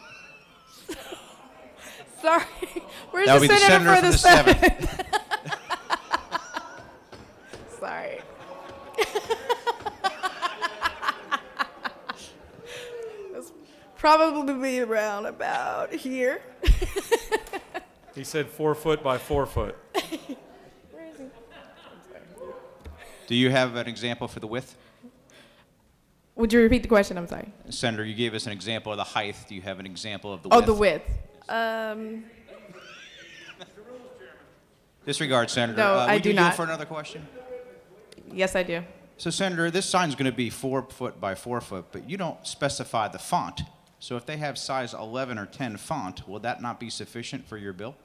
Sorry. Where's That the would be senator for the 7th. Sorry. It's probably around about here. He said 4 foot by 4 foot. Where is he? Do you have an example for the width? Would you repeat the question? I'm sorry. Senator, you gave us an example of the height. Do you have an example of the Oh, width? the width. Disregard, Senator. No, I would do you yield not. for another question? Yes, I do. So, Senator, this sign's going to be 4 foot by 4 foot, but you don't specify the font. So if they have size 11 or 10 font, will that not be sufficient for your bill?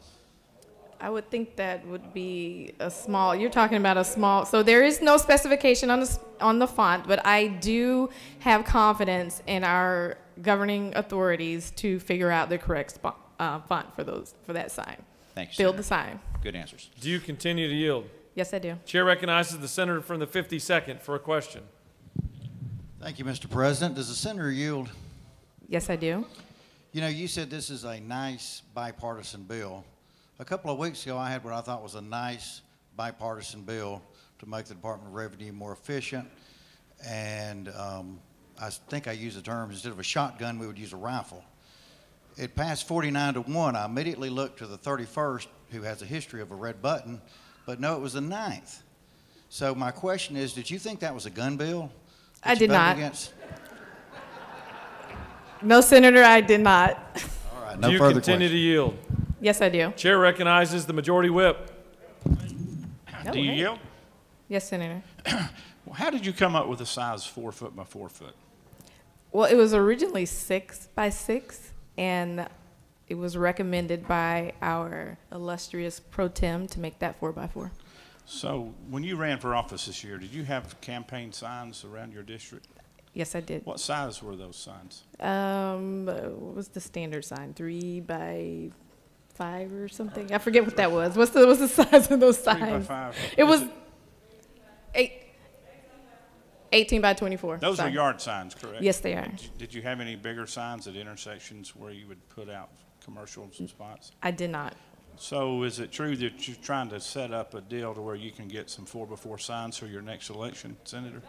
I would think that would be a small, you're talking about a small, so there is no specification on the font, but I do have confidence in our governing authorities to figure out the correct font for that sign. Thank you, Build Senator. the sign. Good answers. Do you continue to yield? Yes, I do. Chair recognizes the senator from the 52nd for a question. Thank you, Mr. President. Does the senator yield? Yes, I do. You know, you said this is a nice bipartisan bill. A couple of weeks ago, I had what I thought was a nice bipartisan bill to make the Department of Revenue more efficient. And I think I used the term, instead of a shotgun, we would use a rifle. It passed 49-1. I immediately looked to the 31st, who has a history of a red button, but no, it was the 9th. So my question is, did you think that was a gun bill? I did not. Against? No, Senator, I did not. All right, Do no you further continue to yield? Yes, I do. Chair recognizes the majority whip. Do you yield? Yes, Senator. Well, how did you come up with a size 4 foot by 4 foot? Well, it was originally 6 by 6, and it was recommended by our illustrious pro tem to make that 4 by 4. So when you ran for office this year, did you have campaign signs around your district? Yes, I did. What size were those signs? What was the standard sign? 3 by 5 or something? I forget what that was. What's the size of those 3 signs? by 5. It was 18 by 24. Those Sorry. are yard signs, correct? Yes, they are. Did you have any bigger signs at intersections where you would put out commercials and spots? I did not. So is it true that you're trying to set up a deal to where you can get some 4 by 4 signs for your next election, Senator?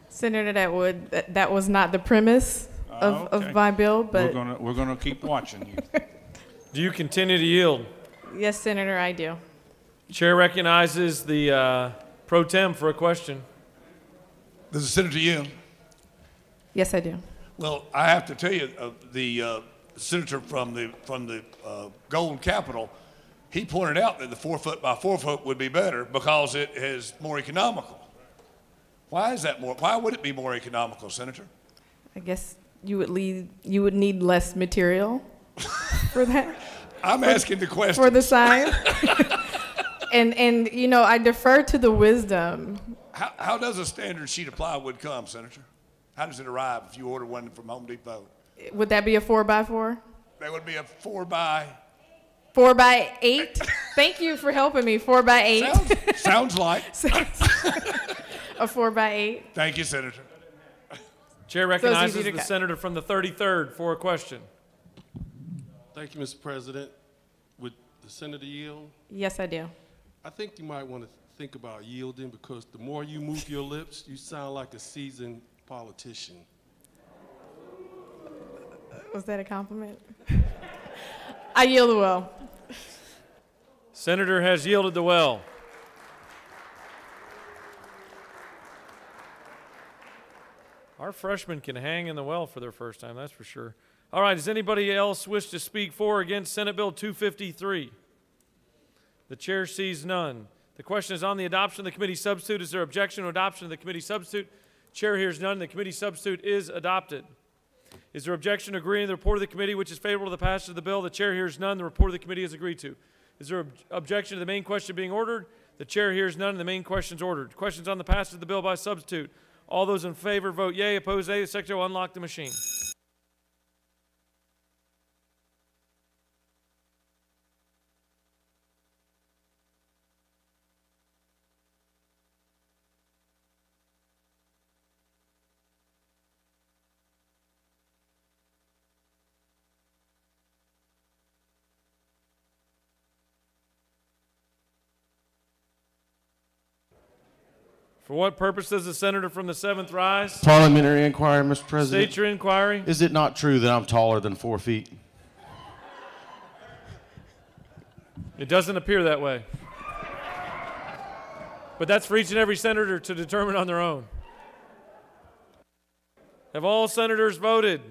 Senator, that was not the premise of my bill, but we're gonna keep watching you. Do you continue to yield? yes, Senator, I do. Chair recognizes the pro tem for a question. Does the senator yield? Yes, I do. Well, I have to tell you, the senator from the Gold Capitol, he pointed out that the 4 foot by 4 foot would be better because it is more economical. Why is that more? Why would it be more economical, Senator? I guess you would need less material for that. I'm asking the question. For the sign. and you know, I defer to the wisdom. How does a standard sheet of plywood come, Senator? How does it arrive if you order one from Home Depot? Would that be a 4 by 4? That would be a 4 by 4 by 8? Thank you for helping me. 4 by 8. Sounds like. A 4 by 8. Thank you, Senator. Chair recognizes the senator from the 33rd for a question. Thank you, Mr. President. Would the senator yield? Yes, I do. I think you might want to think about yielding because the more you move your lips, you sound like a seasoned politician. Was that a compliment? I yield well. Senator has yielded the well. Our freshmen can hang in the well for their first time, that's for sure. All right, does anybody else wish to speak for or against Senate Bill 253? The chair sees none. The question is on the adoption of the committee substitute. Is there objection to adoption of the committee substitute? Chair hears none. The committee substitute is adopted. Is there objection to agreeing to the report of the committee which is favorable to the passage of the bill? The chair hears none. The report of the committee is agreed to. Is there objection to the main question being ordered? The chair hears none. The main question is ordered. Questions on the passage of the bill by substitute. All those in favor vote yea. Opposed, nay. The secretary will unlock the machine. For what purpose does the senator from the 7th rise? Parliamentary inquiry, Mr. President. State your inquiry. Is it not true that I'm taller than 4 feet? It doesn't appear that way. But that's for each and every senator to determine on their own. Have all senators voted?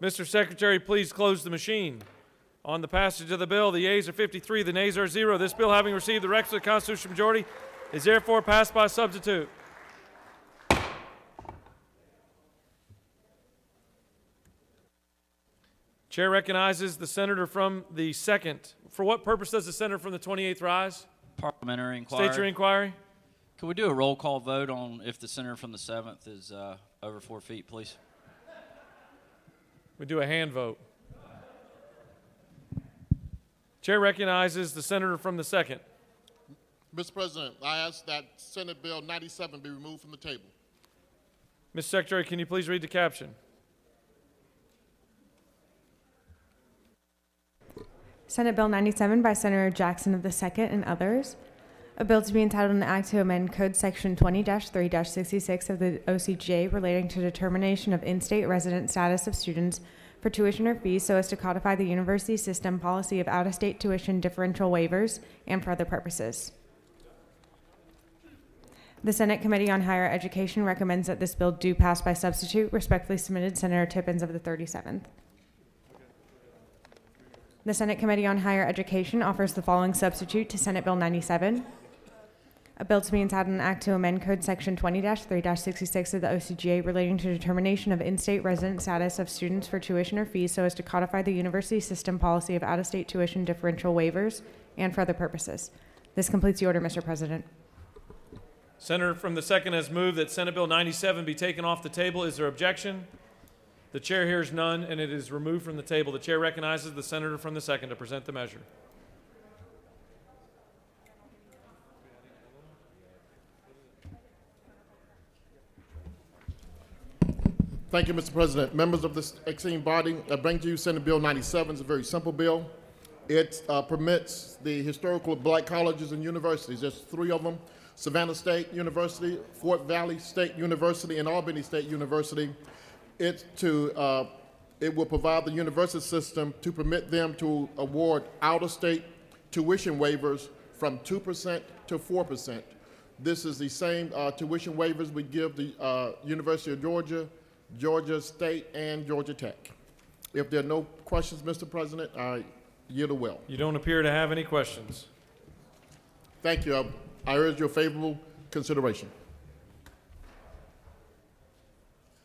Mr. Secretary, please close the machine. On the passage of the bill, the yeas are 53, the nays are 0. This bill, having received the requisite constitutional majority, is therefore passed by substitute. Chair recognizes the senator from the 2nd. For what purpose does the senator from the 28th rise? Parliamentary inquiry. State your inquiry. Can we do a roll call vote on if the senator from the 7th is over 4 feet, please? We do a hand vote. Chair recognizes the senator from the 2nd. Mr. President, I ask that Senate Bill 97 be removed from the table. Mr. Secretary, can you please read the caption? Senate Bill 97 by Senator Jackson of the 2nd and others. A bill to be entitled an act to amend Code Section 20-3-66 of the OCGA relating to determination of in-state resident status of students for tuition or fees so as to codify the university system policy of out-of-state tuition differential waivers and for other purposes. The Senate Committee on Higher Education recommends that this bill do pass by substitute. Respectfully submitted, Senator Tippins of the 37th. The Senate Committee on Higher Education offers the following substitute to Senate Bill 97. A bill to be entitled an act to amend Code Section 20-3-66 of the OCGA relating to determination of in-state resident status of students for tuition or fees so as to codify the university system policy of out-of-state tuition differential waivers and for other purposes. This completes the order, Mr. President. Senator from the 2nd has moved that Senate Bill 97 be taken off the table. Is there objection? The chair hears none, and it is removed from the table. The chair recognizes the senator from the 2nd to present the measure. Thank you, Mr. President. Members of this esteemed body, I bring to you Senate Bill 97. It's a very simple bill. It permits the historical black colleges and universities, there's 3 of them, Savannah State University, Fort Valley State University, and Albany State University. It will provide the university system to permit them to award out-of-state tuition waivers from 2% to 4%. This is the same tuition waivers we give the University of Georgia, Georgia State, and Georgia Tech. If there are no questions, Mr. President, I yield the will. You don't appear to have any questions. Thank you. I urge your favorable consideration.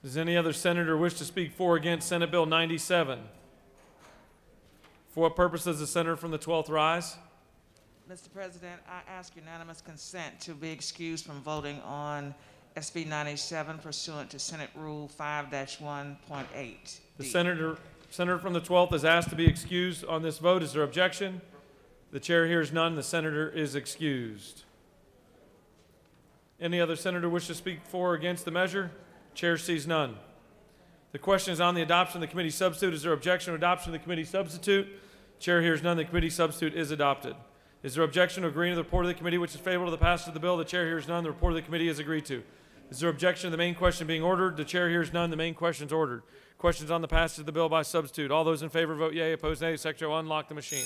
Does any other senator wish to speak for or against Senate Bill 97? For what purpose does the senator from the 12th rise? Mr. President, I ask unanimous consent to be excused from voting on SB 97 pursuant to Senate Rule 5-1.8. The senator from the 12th is asked to be excused on this vote. Is there objection? The chair hears none. The senator is excused. Any other senator wish to speak for or against the measure? Chair sees none. The question is on the adoption of the committee substitute. Is there objection to adoption of the committee substitute? Chair hears none. The committee substitute is adopted. Is there objection to agreeing to the report of the committee which is favorable to the passage of the bill? The chair hears none. The report of the committee is agreed to. Is there objection to the main question being ordered? The chair hears none. The main question is ordered. Questions on the passage of the bill by substitute. All those in favor vote yea. Opposed nay. Secretary will unlock the machine.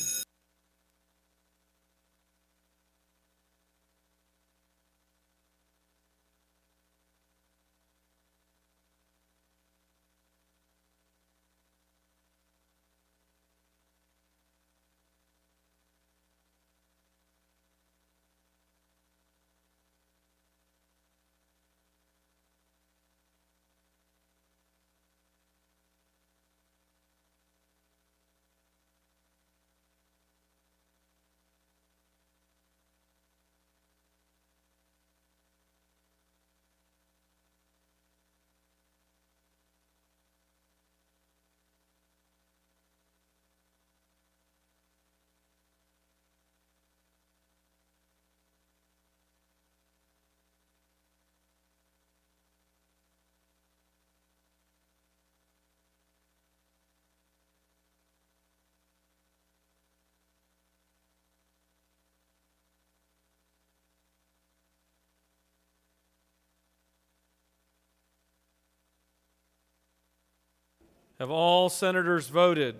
Have all senators voted?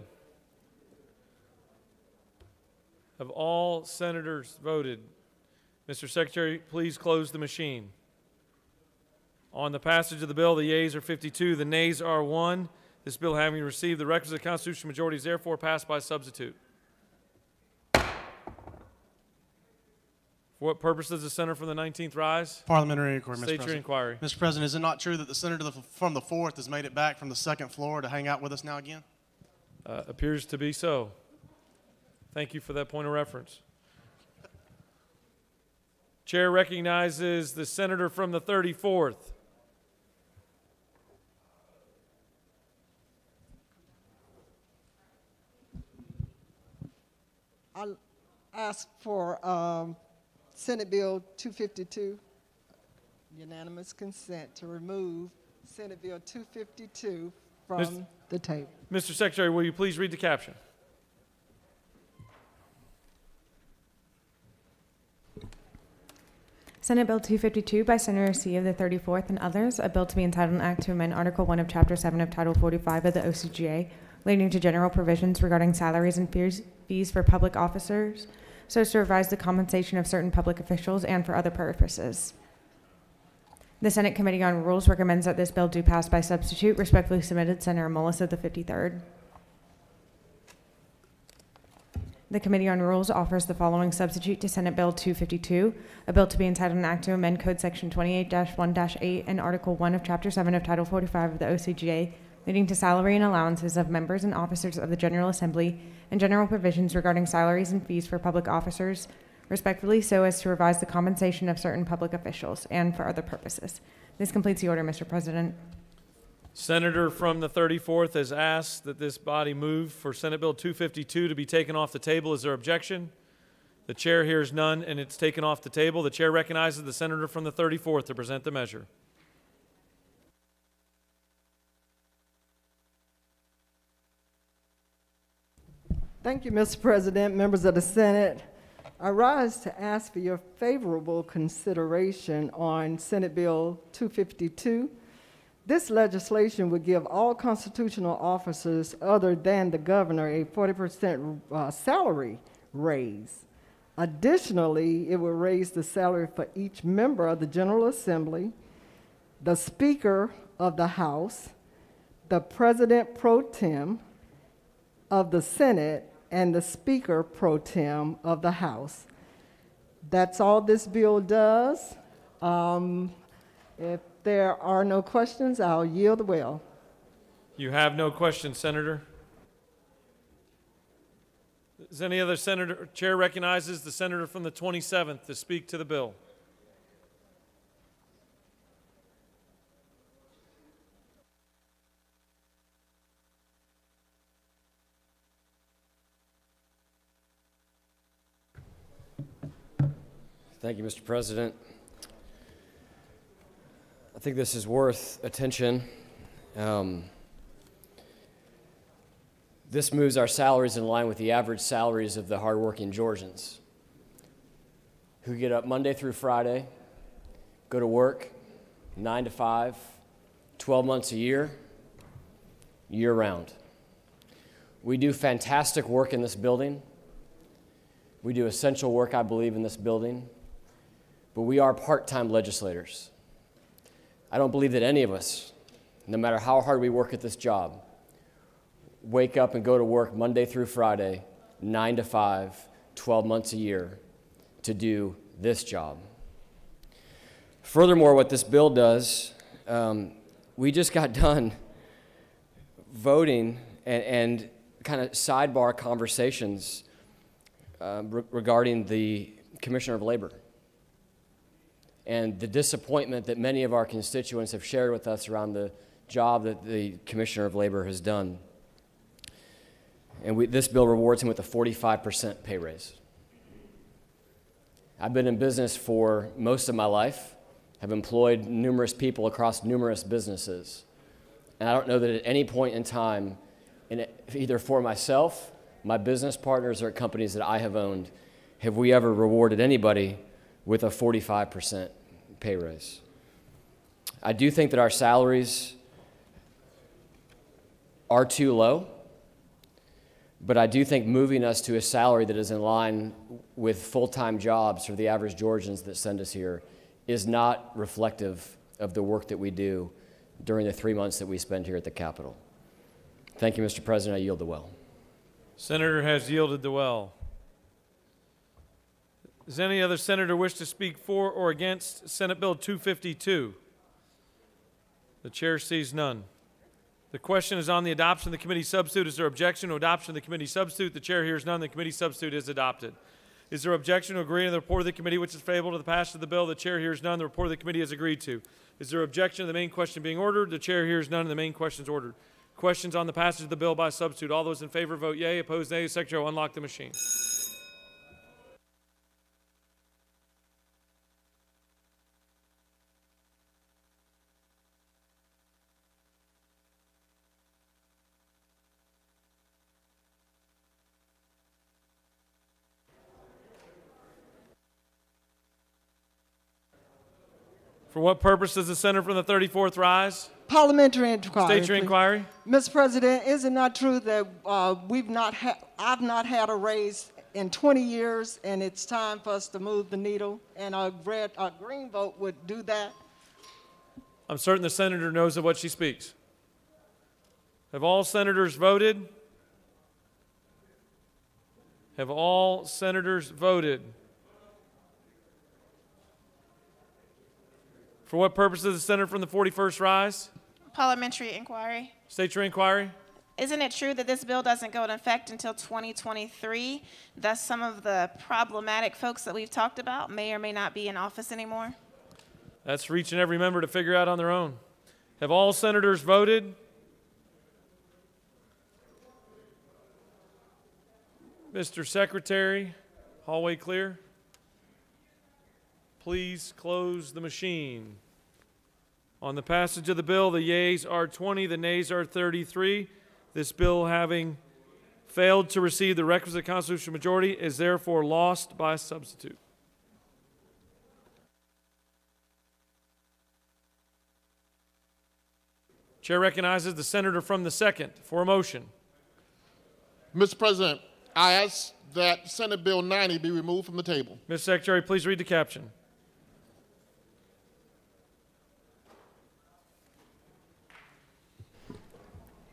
Have all senators voted? Mr. Secretary, please close the machine. On the passage of the bill, the yeas are 52, the nays are 1. This bill, having received the requisite constitutional majority, is therefore passed by substitute. For what purpose does the senator from the 19th rise? Parliamentary inquiry, Mr. State President. your inquiry. Mr. President, is it not true that the senator from the 4th has made it back from the 2nd floor to hang out with us now again? Appears to be so. Thank you for that point of reference. Chair recognizes the senator from the 34th. I'll ask for Senate Bill 252, unanimous consent to remove Senate Bill 252 from the table. Mr. Secretary, will you please read the caption? Senate Bill 252 by Senator C. of the 34th and others, a bill to be entitled an act to amend Article 1 of Chapter 7 of Title 45 of the OCGA, leading to general provisions regarding salaries and fees for public officers, so as to revise the compensation of certain public officials and for other purposes. The Senate Committee on Rules recommends that this bill do pass by substitute. Respectfully submitted, Senator Mullis of the 53rd. The Committee on Rules offers the following substitute to Senate Bill 252, a bill to be entitled an act to amend Code Section 28-1-8 and Article 1 of Chapter 7 of Title 45 of the OCGA, leading to salary and allowances of members and officers of the General Assembly and general provisions regarding salaries and fees for public officers, respectively, so as to revise the compensation of certain public officials and for other purposes. This completes the order, Mr. President. Senator from the 34th has asked that this body move for Senate Bill 252 to be taken off the table. Is there objection? The chair hears none, and it's taken off the table. The chair recognizes the senator from the 34th to present the measure. Thank you, Mr. President, members of the Senate. I rise to ask for your favorable consideration on Senate Bill 252. This legislation would give all constitutional officers other than the governor a 40% salary raise. Additionally, it would raise the salary for each member of the General Assembly, the Speaker of the House, the President pro tem of the Senate, and the Speaker pro tem of the House. That's all this bill does. If there are no questions, I'll yield the will. You have no questions, Senator. Does any other senator? Chair recognizes the senator from the 27th to speak to the bill. Thank you, Mr. President. I think this is worth attention. This moves our salaries in line with the average salaries of the hardworking Georgians who get up Monday through Friday, go to work 9 to 5, 12 months a year, year-round. We do fantastic work in this building. We do essential work, I believe, in this building. But we are part-time legislators. I don't believe that any of us, no matter how hard we work at this job, wake up and go to work Monday through Friday, 9 to 5, 12 months a year, to do this job. Furthermore, what this bill does, we just got done voting and kind of sidebar conversations regarding the Commissioner of Labor and the disappointment that many of our constituents have shared with us around the job that the Commissioner of Labor has done. And this bill rewards him with a 45% pay raise. I've been in business for most of my life, have employed numerous people across numerous businesses. And I don't know that at any point in time, either for myself, my business partners, or companies that I have owned, have we ever rewarded anybody with a 45% pay raise. I do think that our salaries are too low, But I do think moving us to a salary that is in line with full-time jobs for the average Georgians that send us here is not reflective of the work that we do during the 3 months that we spend here at the Capitol. Thank you, Mr. President. I yield the well. Senator has yielded the well. Does any other senator wish to speak for or against Senate Bill 252? The chair sees none. The question is on the adoption of the committee substitute. Is there objection to adoption of the committee substitute? The chair hears none. The committee substitute is adopted. Is there objection to agreeing to the report of the committee which is favorable to the passage of the bill? The chair hears none. The report of the committee is agreed to. Is there objection to the main question being ordered? The chair hears none and the main question is ordered. Questions on the passage of the bill by substitute. All those in favor vote yea. Opposed nay. Secretary will unlock the machine. For what purpose does the senator from the 34th rise? Parliamentary inquiry. State your please. inquiry. Mr. President, is it not true that I've not had a raise in 20 years, and it's time for us to move the needle, and a green vote would do that? I'm certain the senator knows of what she speaks. Have all senators voted? Have all senators voted? For what purpose does the senator from the 41st rise? Parliamentary inquiry. State your inquiry. Isn't it true that this bill doesn't go into effect until 2023? Thus, some of the problematic folks that we've talked about may or may not be in office anymore. That's reaching every member to figure out on their own. Have all senators voted? Mr. Secretary, hallway clear. Please close the machine. On the passage of the bill, the yeas are 20, the nays are 33. This bill, having failed to receive the requisite constitutional majority, is therefore lost by substitute. Chair recognizes the senator from the 2nd for a motion. Mr. President, I ask that Senate Bill 90 be removed from the table. Mr. Secretary, please read the caption.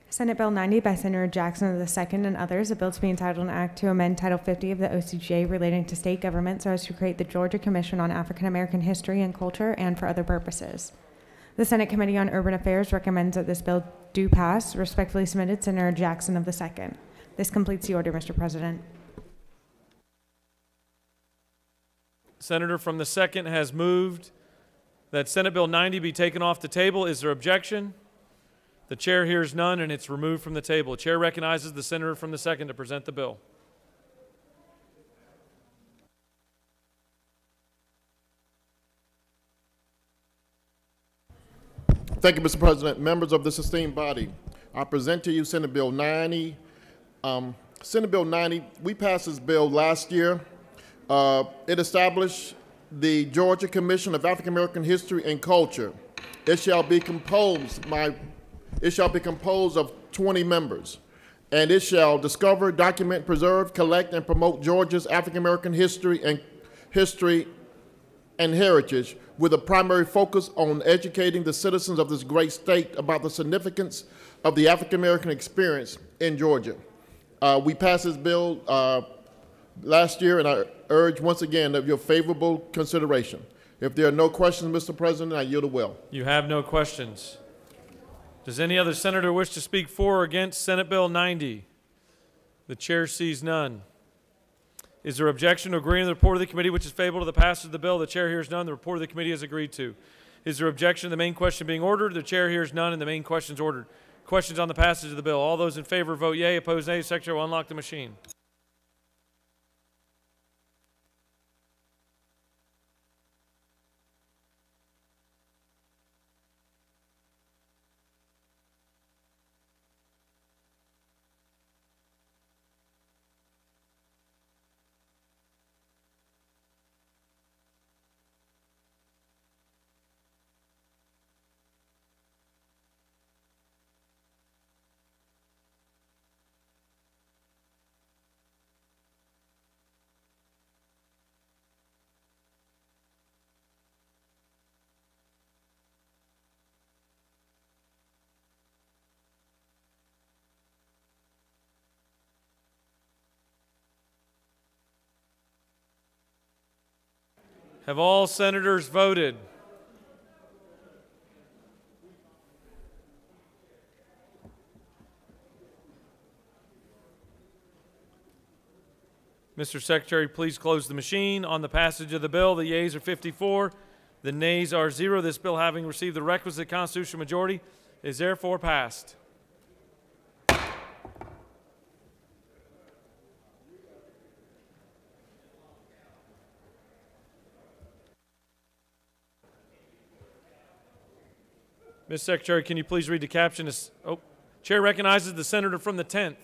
Senate Bill 90 by Senator Jackson of the 2nd and others, a bill to be entitled an act to amend Title 50 of the OCGA relating to state government so as to create the Georgia Commission on African American History and Culture and for other purposes. The Senate Committee on Urban Affairs recommends that this bill do pass. Respectfully submitted, Senator Jackson of the 2nd. This completes the order, Mr. President. Senator from the 2nd has moved that Senate Bill 90 be taken off the table. Is there objection? The chair hears none, and it's removed from the table. The chair recognizes the senator from the 2nd to present the bill. Thank you, Mr. President. Members of this esteemed body, I present to you Senate Bill 90. Senate Bill 90, we passed this bill last year. It established the Georgia Commission of African American History and Culture. It shall be composed of 20 members, and it shall discover, document, preserve, collect, and promote Georgia's African American history and heritage, with a primary focus on educating the citizens of this great state about the significance of the African American experience in Georgia. We passed this bill last year, and I urge once again of your favorable consideration. If there are no questions, Mr. President, I yield the well. You have no questions. Does any other senator wish to speak for or against Senate Bill 90? The chair sees none. Is there objection to agreeing to the report of the committee which is favorable to the passage of the bill? The chair hears none. The report of the committee is agreed to. Is there objection to the main question being ordered? The chair hears none, and the main question is ordered. Questions on the passage of the bill. All those in favor vote yea. Opposed nay. Secretary will unlock the machine. Have all senators voted? Mr. Secretary, please close the machine. On the passage of the bill, the yeas are 54, the nays are 0. This bill, having received the requisite constitutional majority, is therefore passed. Ms. Secretary, can you please read the caption? Chair recognizes the senator from the 10th.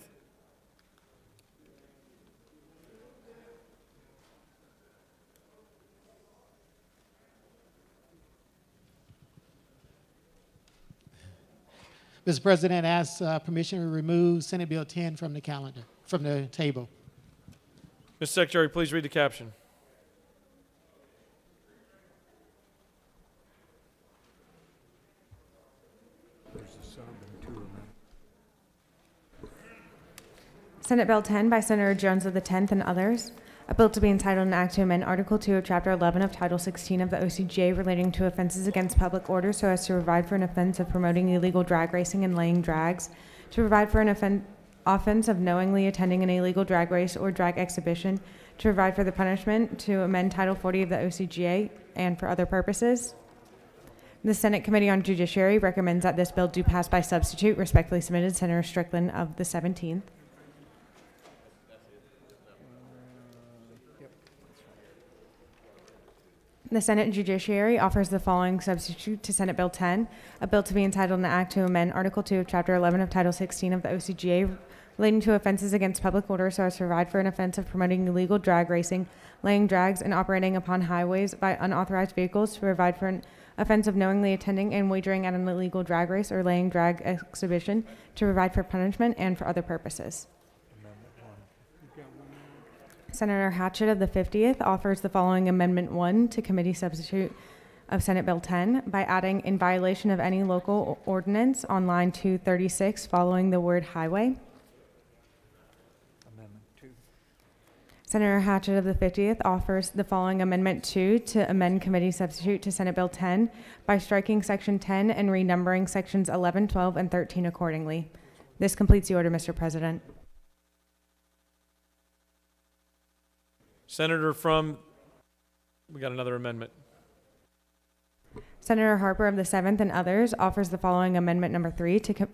Mr. President, I ask permission to remove Senate Bill 10 from the calendar, from the table. Ms. Secretary, please read the caption. Senate Bill 10 by Senator Jones of the 10th and others. A bill to be entitled an act to amend Article 2 of Chapter 11 of Title 16 of the OCGA relating to offenses against public order so as to provide for an offense of promoting illegal drag racing and laying drags, to provide for an offense of knowingly attending an illegal drag race or drag exhibition, to provide for the punishment, to amend Title 40 of the OCGA, and for other purposes. The Senate Committee on Judiciary recommends that this bill do pass by substitute. Respectfully submitted, Senator Strickland of the 17th. The Senate Judiciary offers the following substitute to Senate Bill 10, a bill to be entitled an act to amend Article 2 of Chapter 11 of Title 16 of the OCGA relating to offenses against public order so as to provide for an offense of promoting illegal drag racing, laying drags, and operating upon highways by unauthorized vehicles, to provide for an offense of knowingly attending and wagering at an illegal drag race or laying drag exhibition, to provide for punishment, and for other purposes. Senator Hatchett of the 50th offers the following Amendment 1 to committee substitute of Senate Bill 10 by adding, in violation of any local ordinance, on line 236 following the word highway. Amendment 2. Senator Hatchett of the 50th offers the following Amendment 2 to amend committee substitute to Senate Bill 10 by striking Section 10 and renumbering Sections 11, 12, and 13 accordingly. This completes the order, Mr. President. Senator from, we got another amendment. Senator Harper of the 7th and others offers the following Amendment Number 3 to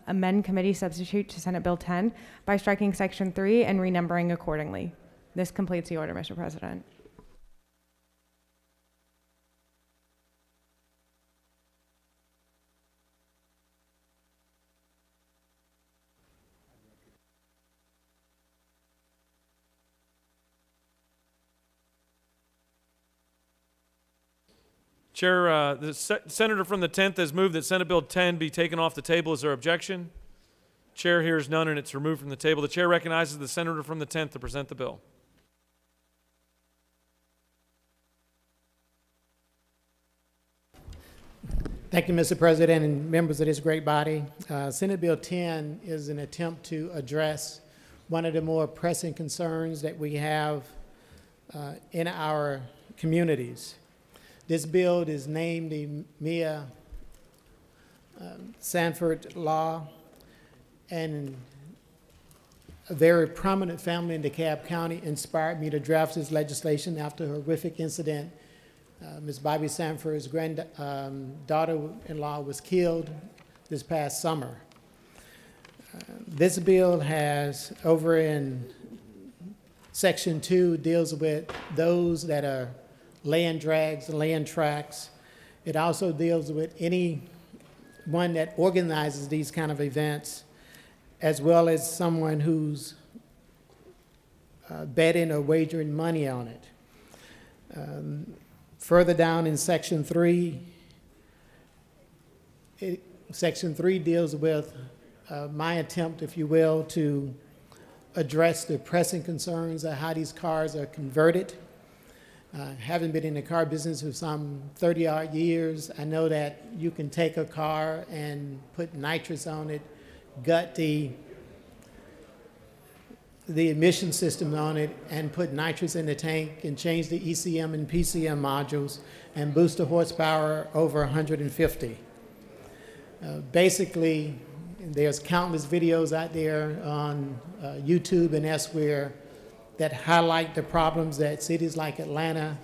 amend committee substitute to Senate Bill 10 by striking Section 3 and renumbering accordingly. This completes the order, Mr. President. Chair, the senator from the 10th has moved that Senate Bill 10 be taken off the table. Is there objection? Chair hears none and it's removed from the table. The chair recognizes the senator from the 10th to present the bill. Thank you, Mr. President and members of this great body. Senate Bill 10 is an attempt to address one of the more pressing concerns that we have in our communities. This bill is named the Mia Sanford Law, and a very prominent family in DeKalb County inspired me to draft this legislation after a horrific incident. Ms. Bobby Sanford's daughter-in-law was killed this past summer. This bill has, over in Section 2, deals with those that are laying drags and laying tracks. It also deals with anyone that organizes these kind of events, as well as someone who's betting or wagering money on it. Further down in Section 3, Section 3 deals with my attempt, if you will, to address the pressing concerns of how these cars are converted. Having been in the car business for some 30-odd years, I know that you can take a car and put nitrous on it, gut the the emission system on it and put nitrous in the tank and change the ECM and PCM modules and boost the horsepower over 150. Basically, there's countless videos out there on YouTube and elsewhere that highlight the problems that cities like Atlanta,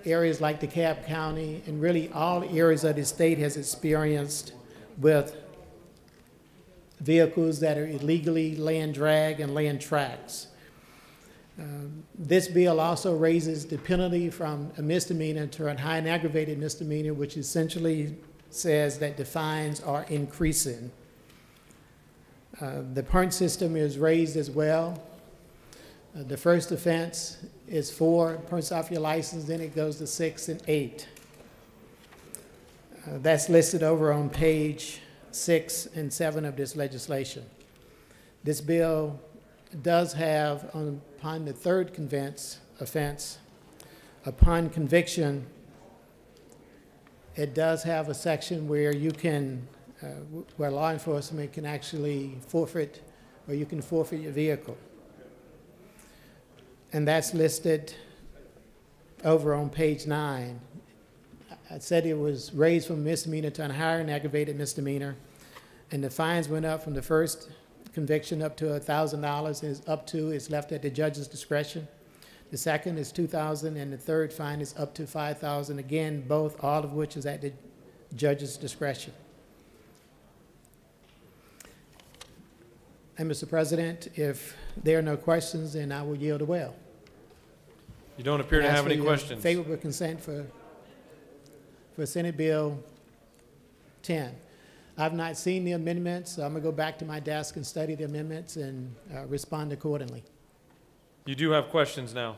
areas like DeKalb County, and really all areas of the state has experienced with vehicles that are illegally laying drag and laying tracks. This bill also raises the penalty from a misdemeanor to a high and aggravated misdemeanor, which essentially says that the fines are increasing. The point system is raised as well. The first offense is 4 points off your license, then it goes to 6 and 8. That's listed over on page 6 and 7 of this legislation. This bill does have, upon the third offense, upon conviction, it does have a section where you can, where law enforcement can actually forfeit, or you can forfeit your vehicle. And that's listed over on page 9. I said it was raised from misdemeanor to a higher and aggravated misdemeanor, and the fines went up from the first conviction up to $1,000. It's left at the judge's discretion. The second is $2,000, and the third fine is up to $5,000. Again, all of which is at the judge's discretion. And Mr. President, if there are no questions, then I will yield the well. You don't appear to have any questions. Favorable consent for Senate Bill 10. I've not seen the amendments, so I'm going to go back to my desk and study the amendments and respond accordingly. You do have questions now.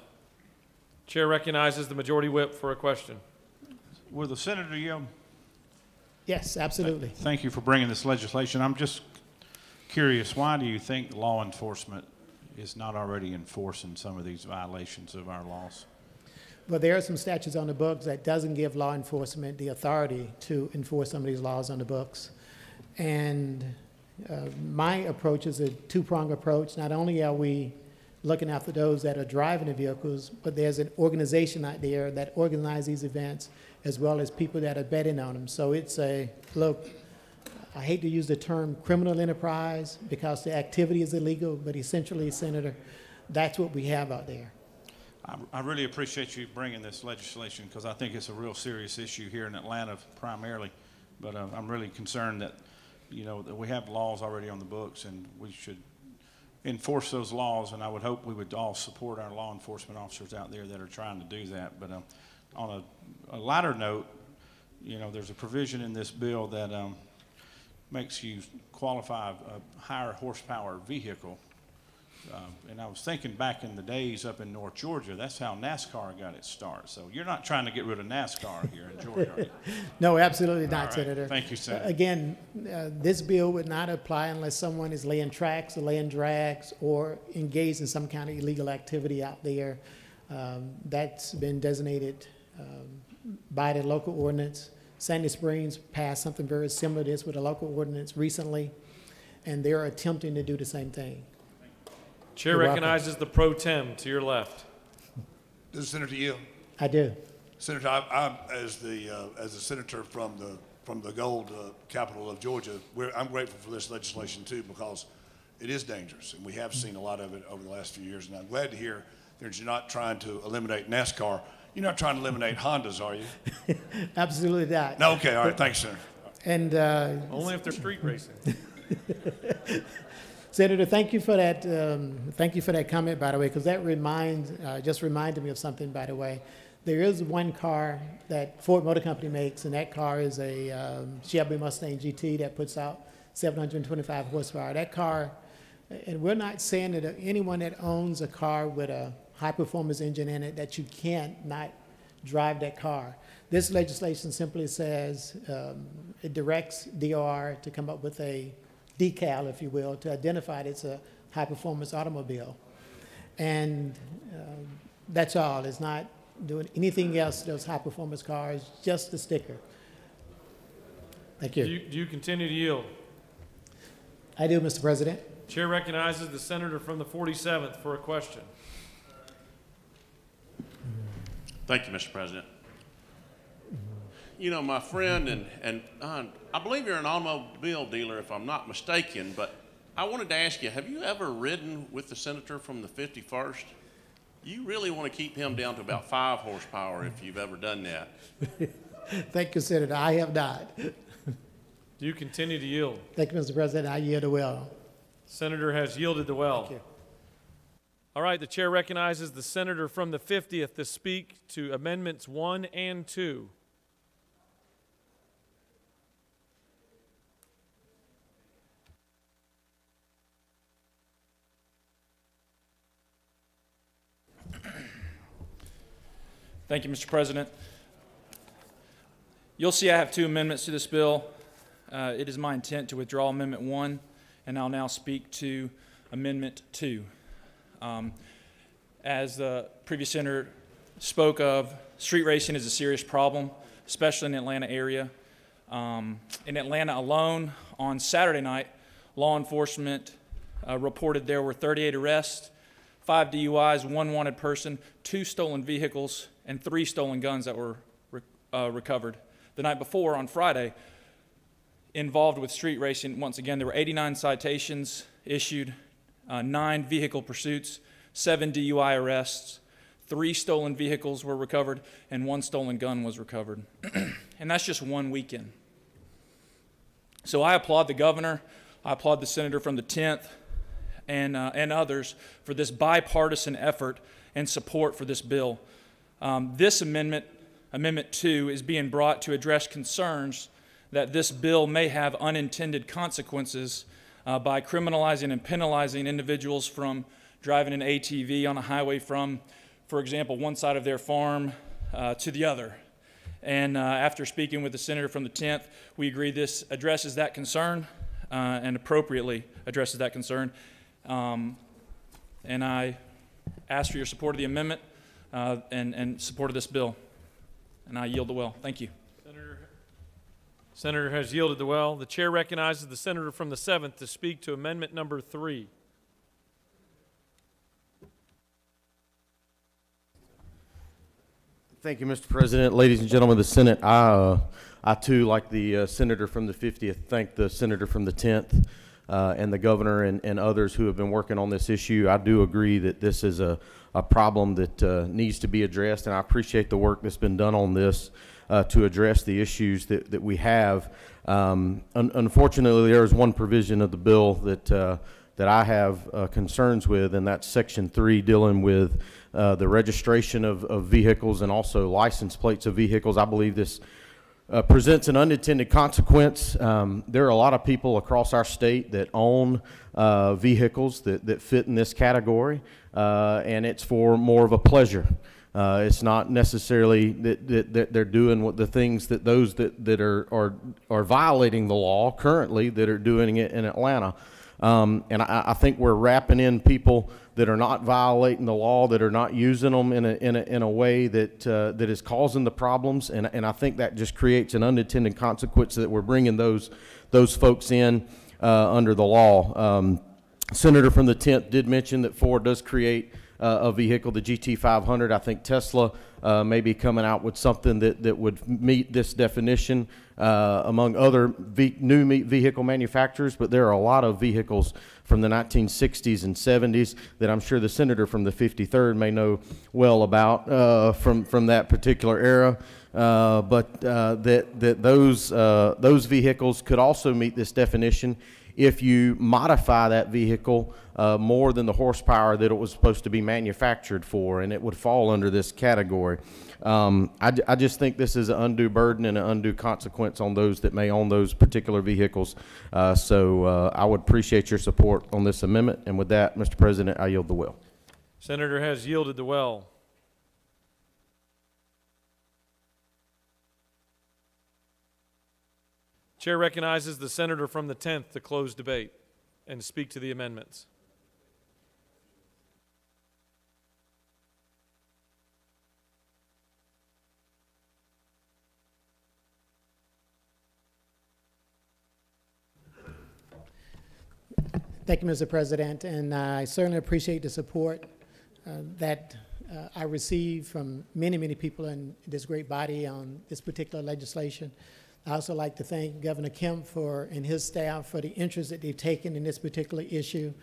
Chair recognizes the Majority Whip for a question. Will the senator yield? Yes, absolutely. Thank you for bringing this legislation. I'm just curious, why do you think law enforcement is not already enforcing some of these violations of our laws? Well, there are some statutes on the books that doesn't give law enforcement the authority to enforce some of these laws on the books. And my approach is a two-pronged approach. Not only are we looking after those that are driving the vehicles, but there's an organization out there that organizes these events, as well as people that are betting on them. So it's a, look, I hate to use the term criminal enterprise because the activity is illegal, but essentially, Senator, that's what we have out there. I really appreciate you bringing this legislation because I think it's a real serious issue here in Atlanta primarily. But I'm really concerned that, you know, that we have laws already on the books and we should enforce those laws. And I would hope we would all support our law enforcement officers out there that are trying to do that. But on a lighter note, you know, there's a provision in this bill that makes you qualify a higher horsepower vehicle. And I was thinking back in the days up in North Georgia, that's how NASCAR got its start. So you're not trying to get rid of NASCAR here in Georgia, are you? No, absolutely not, right. Senator. Thank you, Senator. Again, this bill would not apply unless someone is laying tracks or laying drags or engaged in some kind of illegal activity out there. That's been designated by the local ordinance. Sandy Springs passed something very similar to this with a local ordinance recently, and they're attempting to do the same thing. Chair recognizes the pro tem to your left. Does the senator yield? I do. Senator, I'm as a senator from the gold capital of Georgia, I'm grateful for this legislation too because it is dangerous, and we have seen a lot of it over the last few years. And I'm glad to hear that you're not trying to eliminate NASCAR. You're not trying to eliminate Hondas, are you? Absolutely not. No. Okay. All right. Thanks, Senator. And only if they're street racing. Senator, thank you for that. Thank you for that comment, by the way, because that just reminded me of something. By the way, there is one car that Ford Motor Company makes, and that car is a Chevy Mustang GT that puts out 725 horsepower. That car, and we're not saying that anyone that owns a car with a high-performance engine in it that you can't not drive that car. This legislation simply says it directs DOR to come up with a decal, if you will, to identify that it's a high-performance automobile. And that's all. It's not doing anything else to those high-performance cars, just the sticker. Thank you. Do you continue to yield? I do, Mr. President. Chair recognizes the senator from the 47th for a question. Thank you, Mr. President. You know, my friend, and I believe you're an automobile dealer, if I'm not mistaken, but I wanted to ask you, have you ever ridden with the senator from the 51st? You really want to keep him down to about 5 horsepower if you've ever done that. Thank you, Senator. I have not. Do you continue to yield? Thank you, Mr. President. I yield the well. Senator has yielded the well. Thank you. All right, the chair recognizes the senator from the 50th to speak to amendments 1 and 2. Thank you, Mr. President. You'll see I have 2 amendments to this bill. It is my intent to withdraw Amendment 1, and I'll now speak to Amendment 2. As the previous senator spoke of, street racing is a serious problem, especially in the Atlanta area. In Atlanta alone, on Saturday night, law enforcement reported there were 38 arrests, 5 DUIs, 1 wanted person, 2 stolen vehicles, and 3 stolen guns that were recovered. The night before, on Friday, involved with street racing, once again, there were 89 citations issued, 9 vehicle pursuits, 7 DUI arrests, 3 stolen vehicles were recovered, and 1 stolen gun was recovered. And that's just one weekend. So I applaud the governor, I applaud the senator from the 10th, and others for this bipartisan effort and support for this bill. This amendment, Amendment 2, is being brought to address concerns that this bill may have unintended consequences by criminalizing and penalizing individuals from driving an ATV on a highway from, for example, one side of their farm to the other. And after speaking with the senator from the 10th, we agree this addresses that concern and appropriately addresses that concern. And I ask for your support of the amendment and support of this bill. And I yield the well. Thank you. Senator has yielded the well. The chair recognizes the senator from the 7th to speak to amendment number 3. Thank you, Mr. President. Ladies and gentlemen of the Senate, I too, like the senator from the 50th, thank the senator from the 10th and the governor and others who have been working on this issue. I do agree that this is a problem that needs to be addressed, and I appreciate the work that's been done on this to address the issues that we have. Unfortunately, there is one provision of the bill that I have concerns with, and that's Section 3 dealing with the registration of vehicles and also license plates of vehicles. I believe this presents an unintended consequence. There are a lot of people across our state that own vehicles that fit in this category, and it's for more of a pleasure. It's not necessarily that they're doing what the things that those that are violating the law currently that are doing it in Atlanta. And I think we're wrapping in people that are not violating the law, that are not using them in a way that is causing the problems, and I think that just creates an unintended consequence that we're bringing those folks in under the law. Senator from the 10th did mention that Ford does create a vehicle, the GT500. I think Tesla may be coming out with something that would meet this definition among other new vehicle manufacturers, but there are a lot of vehicles from the 1960s and 70s that I'm sure the senator from the 53rd may know well about from that particular era. But those vehicles could also meet this definition if you modify that vehicle more than the horsepower that it was supposed to be manufactured for, and it would fall under this category. I just think this is an undue burden and an undue consequence on those that may own those particular vehicles. So I would appreciate your support on this amendment. And with that, Mr. President, I yield the will. Senator has yielded the well. Chair recognizes the senator from the 10th to close debate and speak to the amendments. Thank you, Mr. President, and I certainly appreciate the support that I received from many, many people in this great body on this particular legislation. I also like to thank Governor Kemp and his staff for the interest that they've taken in this particular issue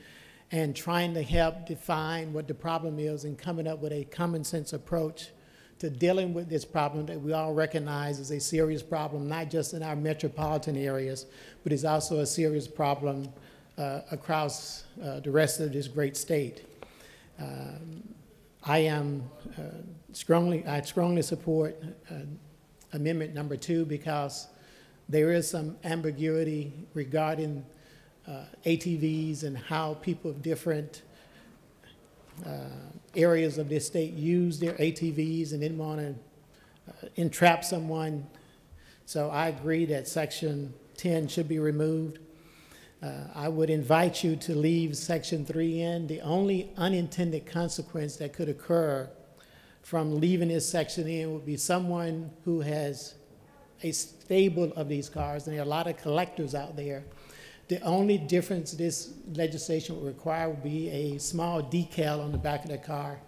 and trying to help define what the problem is and coming up with a common sense approach to dealing with this problem that we all recognize is a serious problem, not just in our metropolitan areas, but is also a serious problem across the rest of this great state. I strongly support amendment number 2 because there is some ambiguity regarding ATVs and how people of different areas of this state use their ATVs and didn't want to entrap someone. So I agree that Section 10 should be removed. I would invite you to leave Section 3 in. The only unintended consequence that could occur from leaving this section in would be someone who has a stable of these cars, and there are a lot of collectors out there. The only difference this legislation would require would be a small decal on the back of the car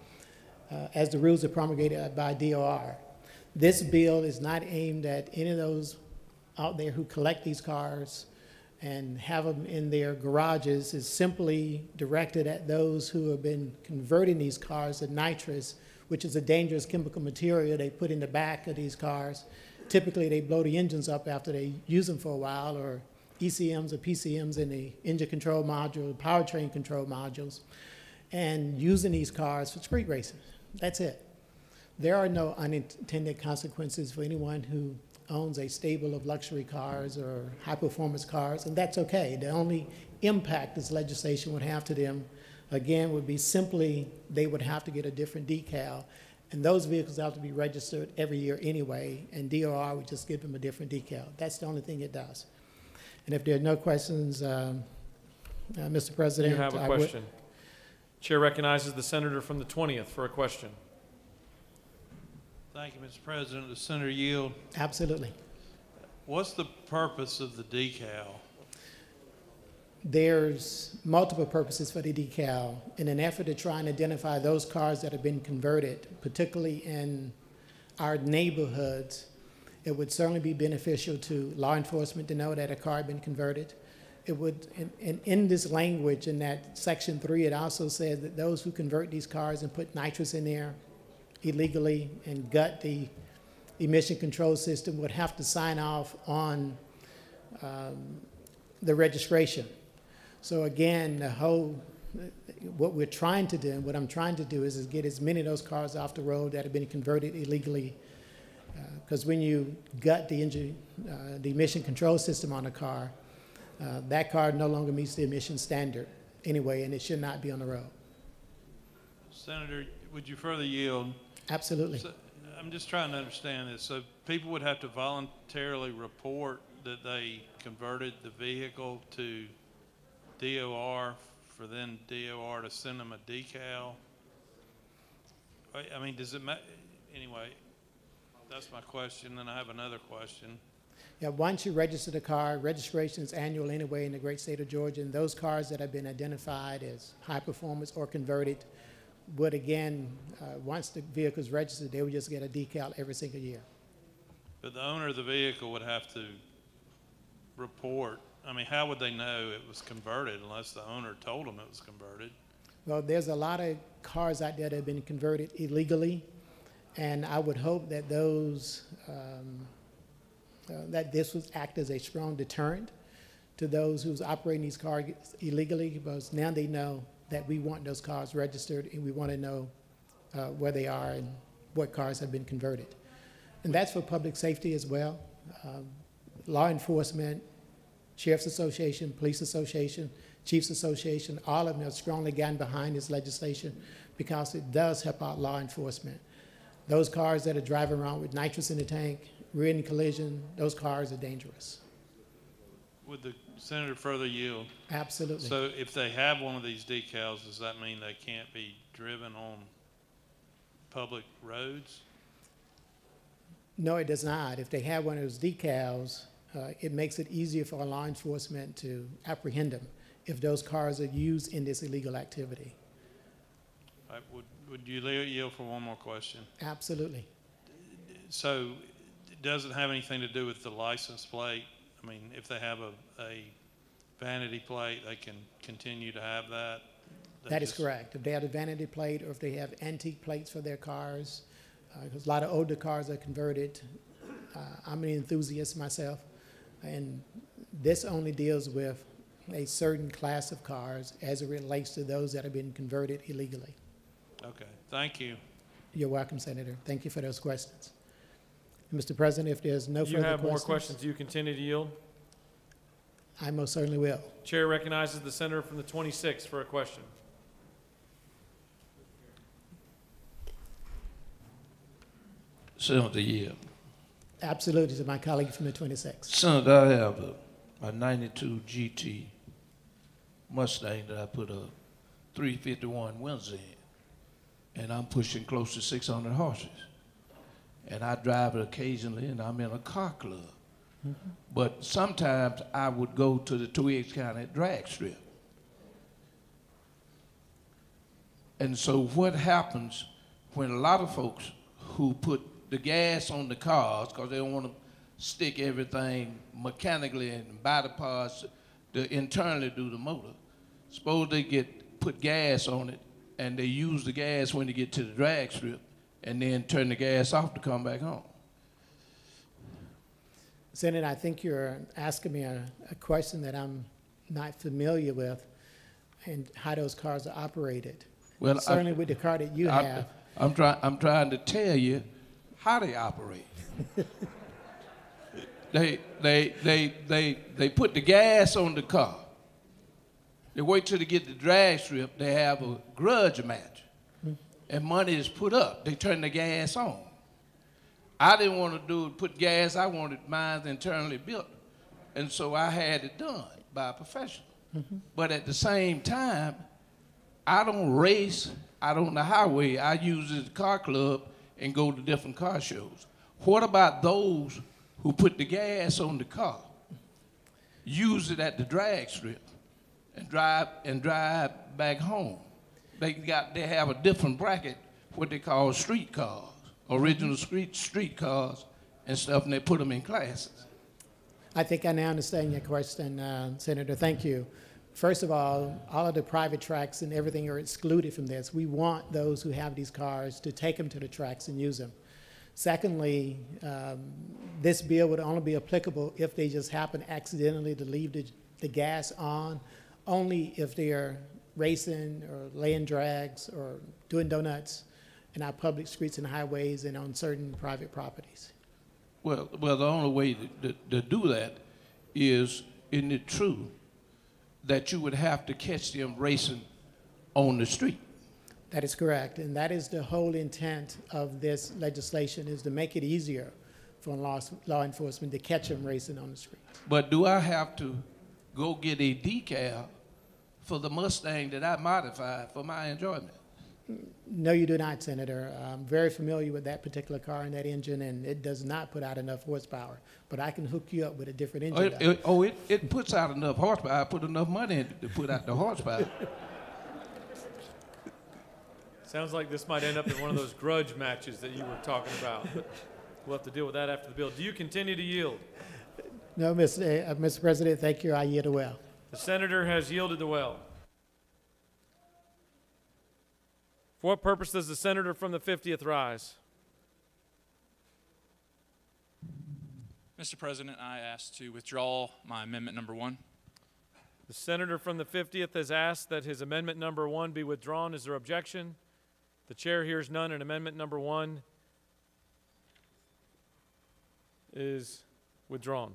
as the rules are promulgated by DOR. This bill is not aimed at any of those out there who collect these cars and have them in their garages. It's simply directed at those who have been converting these cars to nitrous, which is a dangerous chemical material they put in the back of these cars. Typically, they blow the engines up after they use them for a while, or ECMs or PCMs in the engine control module, powertrain control modules, and using these cars for street racing. That's it. There are no unintended consequences for anyone who owns a stable of luxury cars or high-performance cars, and that's okay. The only impact this legislation would have to them, again, would be simply they would have to get a different decal, and those vehicles have to be registered every year anyway, and DOR would just give them a different decal. That's the only thing it does. And if there are no questions, Mr. President, You have a question. Chair recognizes the senator from the 20th for a question. Thank you, Mr. President. Does Senator yield? Absolutely. What's the purpose of the decal? There's multiple purposes for the decal in an effort to try and identify those cars that have been converted, particularly in our neighborhoods. It would certainly be beneficial to law enforcement to know that a car had been converted. It would, in this language, in that Section 3, it also says that those who convert these cars and put nitrous in there illegally and gut the emission control system would have to sign off on the registration. So again, what we're trying to do, and what I'm trying to do is get as many of those cars off the road that have been converted illegally, because when you gut the emission control system on a car, that car no longer meets the emission standard anyway, and it should not be on the road. Senator, would you further yield? Absolutely. So, I'm just trying to understand this. So people would have to voluntarily report that they converted the vehicle to DOR for then DOR to send them a decal? I mean, does it matter? Anyway, that's my question. Then I have another question. Yeah, once you register the car, registration is annual anyway in the great state of Georgia, and those cars that have been identified as high performance or converted would again, once the vehicle is registered, they would just get a decal every single year. But the owner of the vehicle would have to report. I mean, how would they know it was converted unless the owner told them it was converted? Well, there's a lot of cars out there that have been converted illegally, and I would hope that those that this would act as a strong deterrent to those who's operating these cars illegally, because now they know that we want those cars registered and we want to know where they are and what cars have been converted. And that's for public safety as well. Law enforcement, Sheriff's Association, Police Association, Chiefs Association, all of them have strongly gotten behind this legislation because it does help out law enforcement. Those cars that are driving around with nitrous in the tank, rear-end collision, those cars are dangerous. Would the senator further yield? Absolutely. So if they have one of these decals, does that mean they can't be driven on public roads? No, it does not. If they have one of those decals, it makes it easier for law enforcement to apprehend them. if those cars are used in this illegal activity. All right, would you yield for one more question? Absolutely. So, does it have anything to do with the license plate? I mean, if they have a vanity plate, they can continue to have that? That is correct. If they have a vanity plate or if they have antique plates for their cars, because a lot of older cars are converted. I'm an enthusiast myself, and this only deals with a certain class of cars as it relates to those that have been converted illegally. Okay, thank you. You're welcome, Senator. Thank you for those questions. Mr. President, if there's no further questions. You have more questions. Do you continue to yield? I most certainly will. Chair recognizes the senator from the 26th for a question. Senator Yield. Absolutely, to my colleague from the 26th. Senator, I have a 92 GT Mustang that I put a 351 Windsor in, and I'm pushing close to 600 horses. And I drive it occasionally, and I'm in a car club. Mm-hmm. But sometimes I would go to the Twiggs County drag strip. And so what happens when a lot of folks who put the gas on the cars because they don't want to stick everything mechanically and buy the parts to internally do the motor. Suppose they put gas on it and they use the gas when they get to the drag strip and then turn the gas off to come back home. Senator, I think you're asking me a question that I'm not familiar with and how those cars are operated. Well, certainly with the car that you have. I'm trying to tell you how they operate. They put the gas on the car. They wait till they get the drag strip. They have a grudge match, and money is put up. They turn the gas on. I didn't want to put gas. I wanted mine internally built, and so I had it done by a professional. Mm-hmm. But at the same time, I don't race out on the highway. I use it as a car club and go to different car shows. What about those who put the gas on the car, use it at the drag strip, and drive back home? They have a different bracket, what they call street cars, original street cars and stuff, and they put them in classes. I think I now understand your question, Senator. Thank you. First of all of the private tracks and everything are excluded from this. We want those who have these cars to take them to the tracks and use them. Secondly, this bill would only be applicable if they just happen accidentally to leave the gas on, only if they are racing or laying drags or doing donuts in our public streets and highways and on certain private properties. Well, the only way to do that is, isn't it true, that you would have to catch them racing on the street? That is correct, and that is the whole intent of this legislation, is to make it easier for law enforcement to catch them racing on the street. But do I have to go get a decal for the Mustang that I modified for my enjoyment? No, you do not, Senator. I'm very familiar with that particular car and that engine, and it does not put out enough horsepower. But I can hook you up with a different engine. It puts out enough horsepower. I put enough money in to put out the horsepower. Sounds like this might end up in one of those grudge matches that you were talking about. But we'll have to deal with that after the bill. Do you continue to yield? No, Mr. President, thank you. I yield well. The senator has yielded the well. For what purpose does the senator from the 50th rise? Mr. President, I ask to withdraw my amendment number 1. The senator from the 50th has asked that his amendment number 1 be withdrawn. Is there objection? The chair hears none, and amendment number 1 is withdrawn.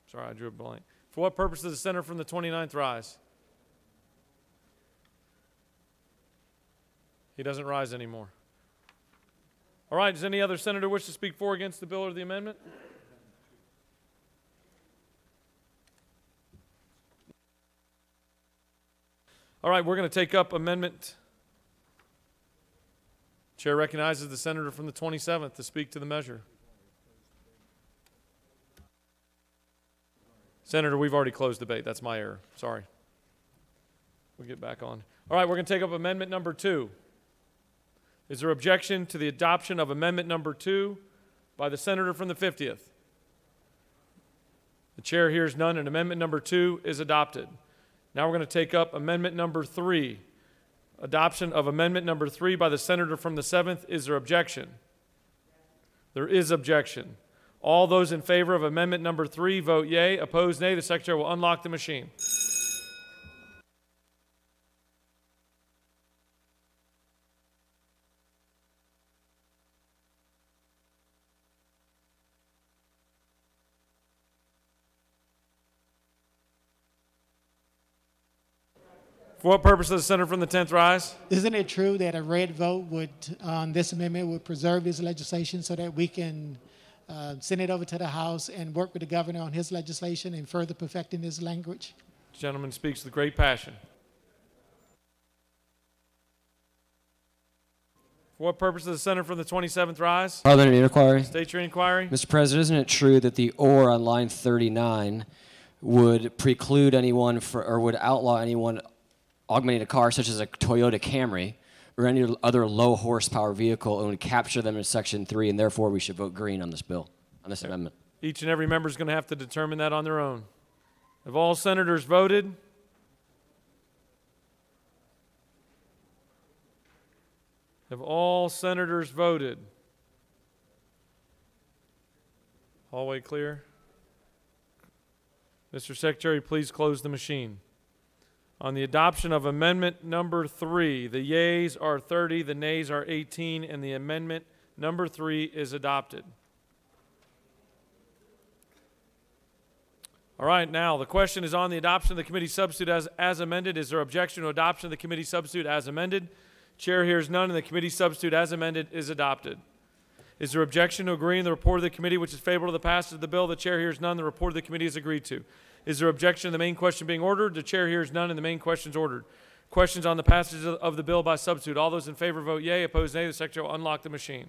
Sorry, I drew a blank. For what purpose does the senator from the 29th rise? He doesn't rise anymore. All right, does any other senator wish to speak for or against the bill or the amendment? All right, we're going to take up amendment. Chair recognizes the senator from the 27th to speak to the measure. Senator, we've already closed debate. That's my error. Sorry. We'll get back on. All right, we're going to take up amendment number 2. Is there objection to the adoption of amendment number 2 by the senator from the 50th? The chair hears none, and amendment number 2 is adopted. Now we're going to take up amendment number 3. Adoption of amendment number 3 by the senator from the 7th. Is there objection? There is objection. All those in favor of amendment number 3 vote yea. Opposed, nay. The secretary will unlock the machine. For what purpose does the senator from the 10th rise? Isn't it true that a red vote would, on this amendment, would preserve this legislation so that we can send it over to the House and work with the governor on his legislation and further perfecting his language? The gentleman speaks with great passion. For what purpose does the senator from the 27th rise? Parliamentary inquiry. State your inquiry. Mr. President, isn't it true that the or on line 39 would preclude anyone or would outlaw anyone augmenting a car such as a Toyota Camry or any other low horsepower vehicle and would capture them in Section 3, and therefore we should vote green on this bill, on this amendment? Each and every member is going to have to determine that on their own. Have all senators voted? Have all senators voted? Hallway clear. Mr. Secretary, please close the machine. On the adoption of amendment number 3, the yeas are 30, the nays are 18, and the amendment number 3 is adopted. All right, now the question is on the adoption of the committee substitute as amended. Is there objection to adoption of the committee substitute as amended? Chair hears none, and the committee substitute as amended is adopted. Is there objection to agreeing the report of the committee which is favorable to the passage of the bill? The chair hears none. The report of the committee is agreed to. Is there objection to the main question being ordered? The chair hears none, and the main question is ordered. Questions on the passage of the bill by substitute. All those in favor vote yea. Opposed, nay. The secretary will unlock the machine.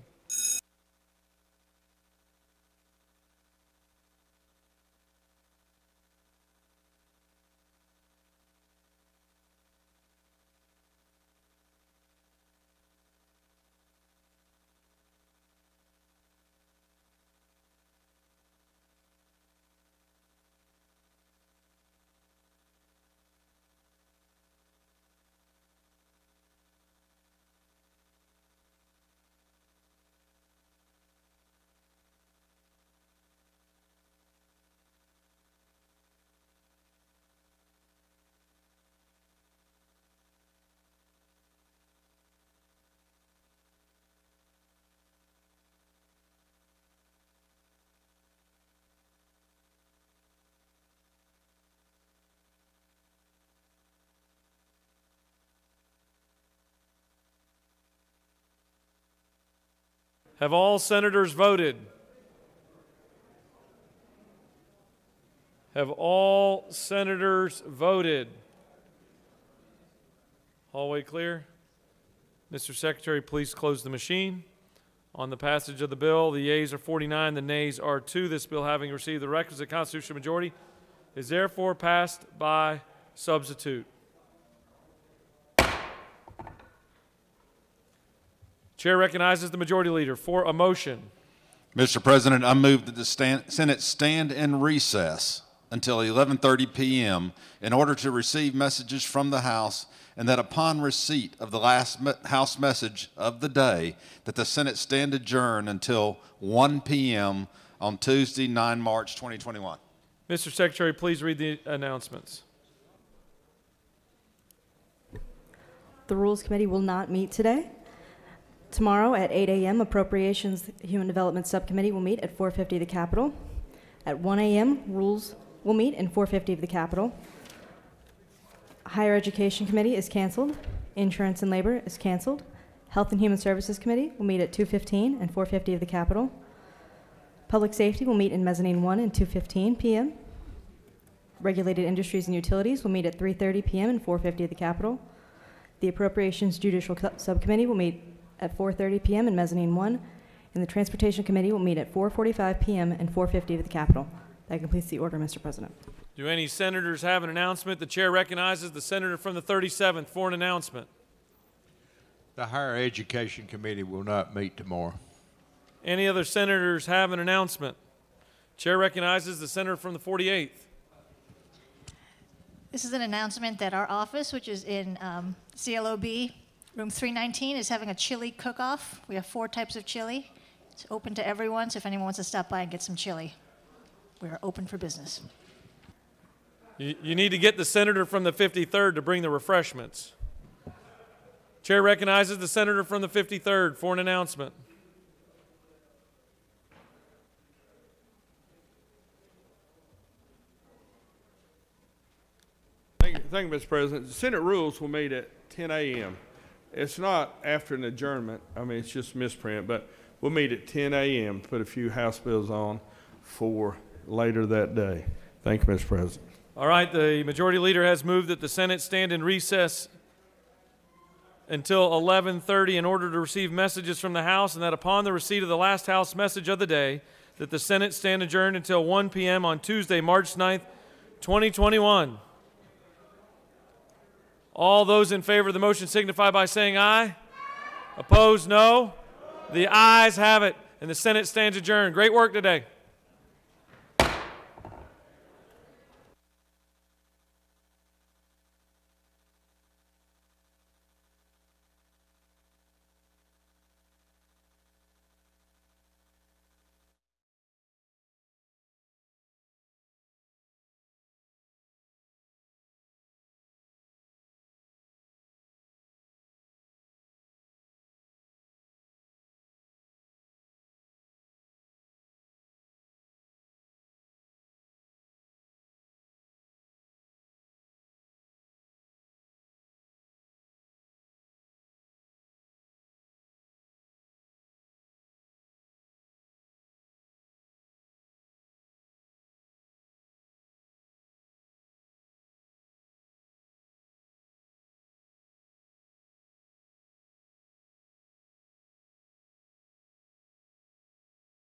Have all senators voted? Have all senators voted? Hallway clear. Mr. Secretary, please close the machine. On the passage of the bill, the yeas are 49, the nays are 2. This bill, having received the requisite constitutional majority, is therefore passed by substitute. Chair recognizes the majority leader for a motion. Mr. President, I move that the Senate stand in recess until 11:30 p.m. in order to receive messages from the House, and that upon receipt of the last House message of the day, that the Senate stand adjourned until 1 p.m. on Tuesday, 9 March 2021. Mr. Secretary, please read the announcements. The Rules Committee will not meet today. Tomorrow at 8 a.m., Appropriations Human Development Subcommittee will meet at 450 of the Capitol. At 1 a.m., Rules will meet in 450 of the Capitol. Higher Education Committee is canceled. Insurance and Labor is canceled. Health and Human Services Committee will meet at 2:15 and 450 of the Capitol. Public Safety will meet in Mezzanine 1 and 2:15 p.m. Regulated Industries and Utilities will meet at 3:30 p.m. and 450 of the Capitol. The Appropriations Judicial Subcommittee will meet at 4:30 p.m. in Mezzanine 1, and the Transportation Committee will meet at 4:45 p.m. and 450 of the Capitol. That completes the order, Mr. President. Do any senators have an announcement? The chair recognizes the senator from the 37th for an announcement. The Higher Education Committee will not meet tomorrow. Any other senators have an announcement? Chair recognizes the senator from the 48th. This is an announcement that our office, which is in CLOB, room 319, is having a chili cook-off. We have 4 types of chili. It's open to everyone, so if anyone wants to stop by and get some chili, we are open for business. You need to get the senator from the 53rd to bring the refreshments. Chair recognizes the senator from the 53rd for an announcement. Thank you, Mr. President. The Senate rules will meet at 10 a.m. It's not after an adjournment. I mean, it's just misprint, but we'll meet at 10 a.m. Put a few House bills on for later that day. Thank you, Mr. President. All right, the majority leader has moved that the Senate stand in recess until 11:30 in order to receive messages from the House, and that upon the receipt of the last House message of the day, that the Senate stand adjourned until 1 p.m. on Tuesday, March 9th, 2021. All those in favor of the motion signify by saying aye. Opposed, no. The ayes have it, and the Senate stands adjourned. Great work today.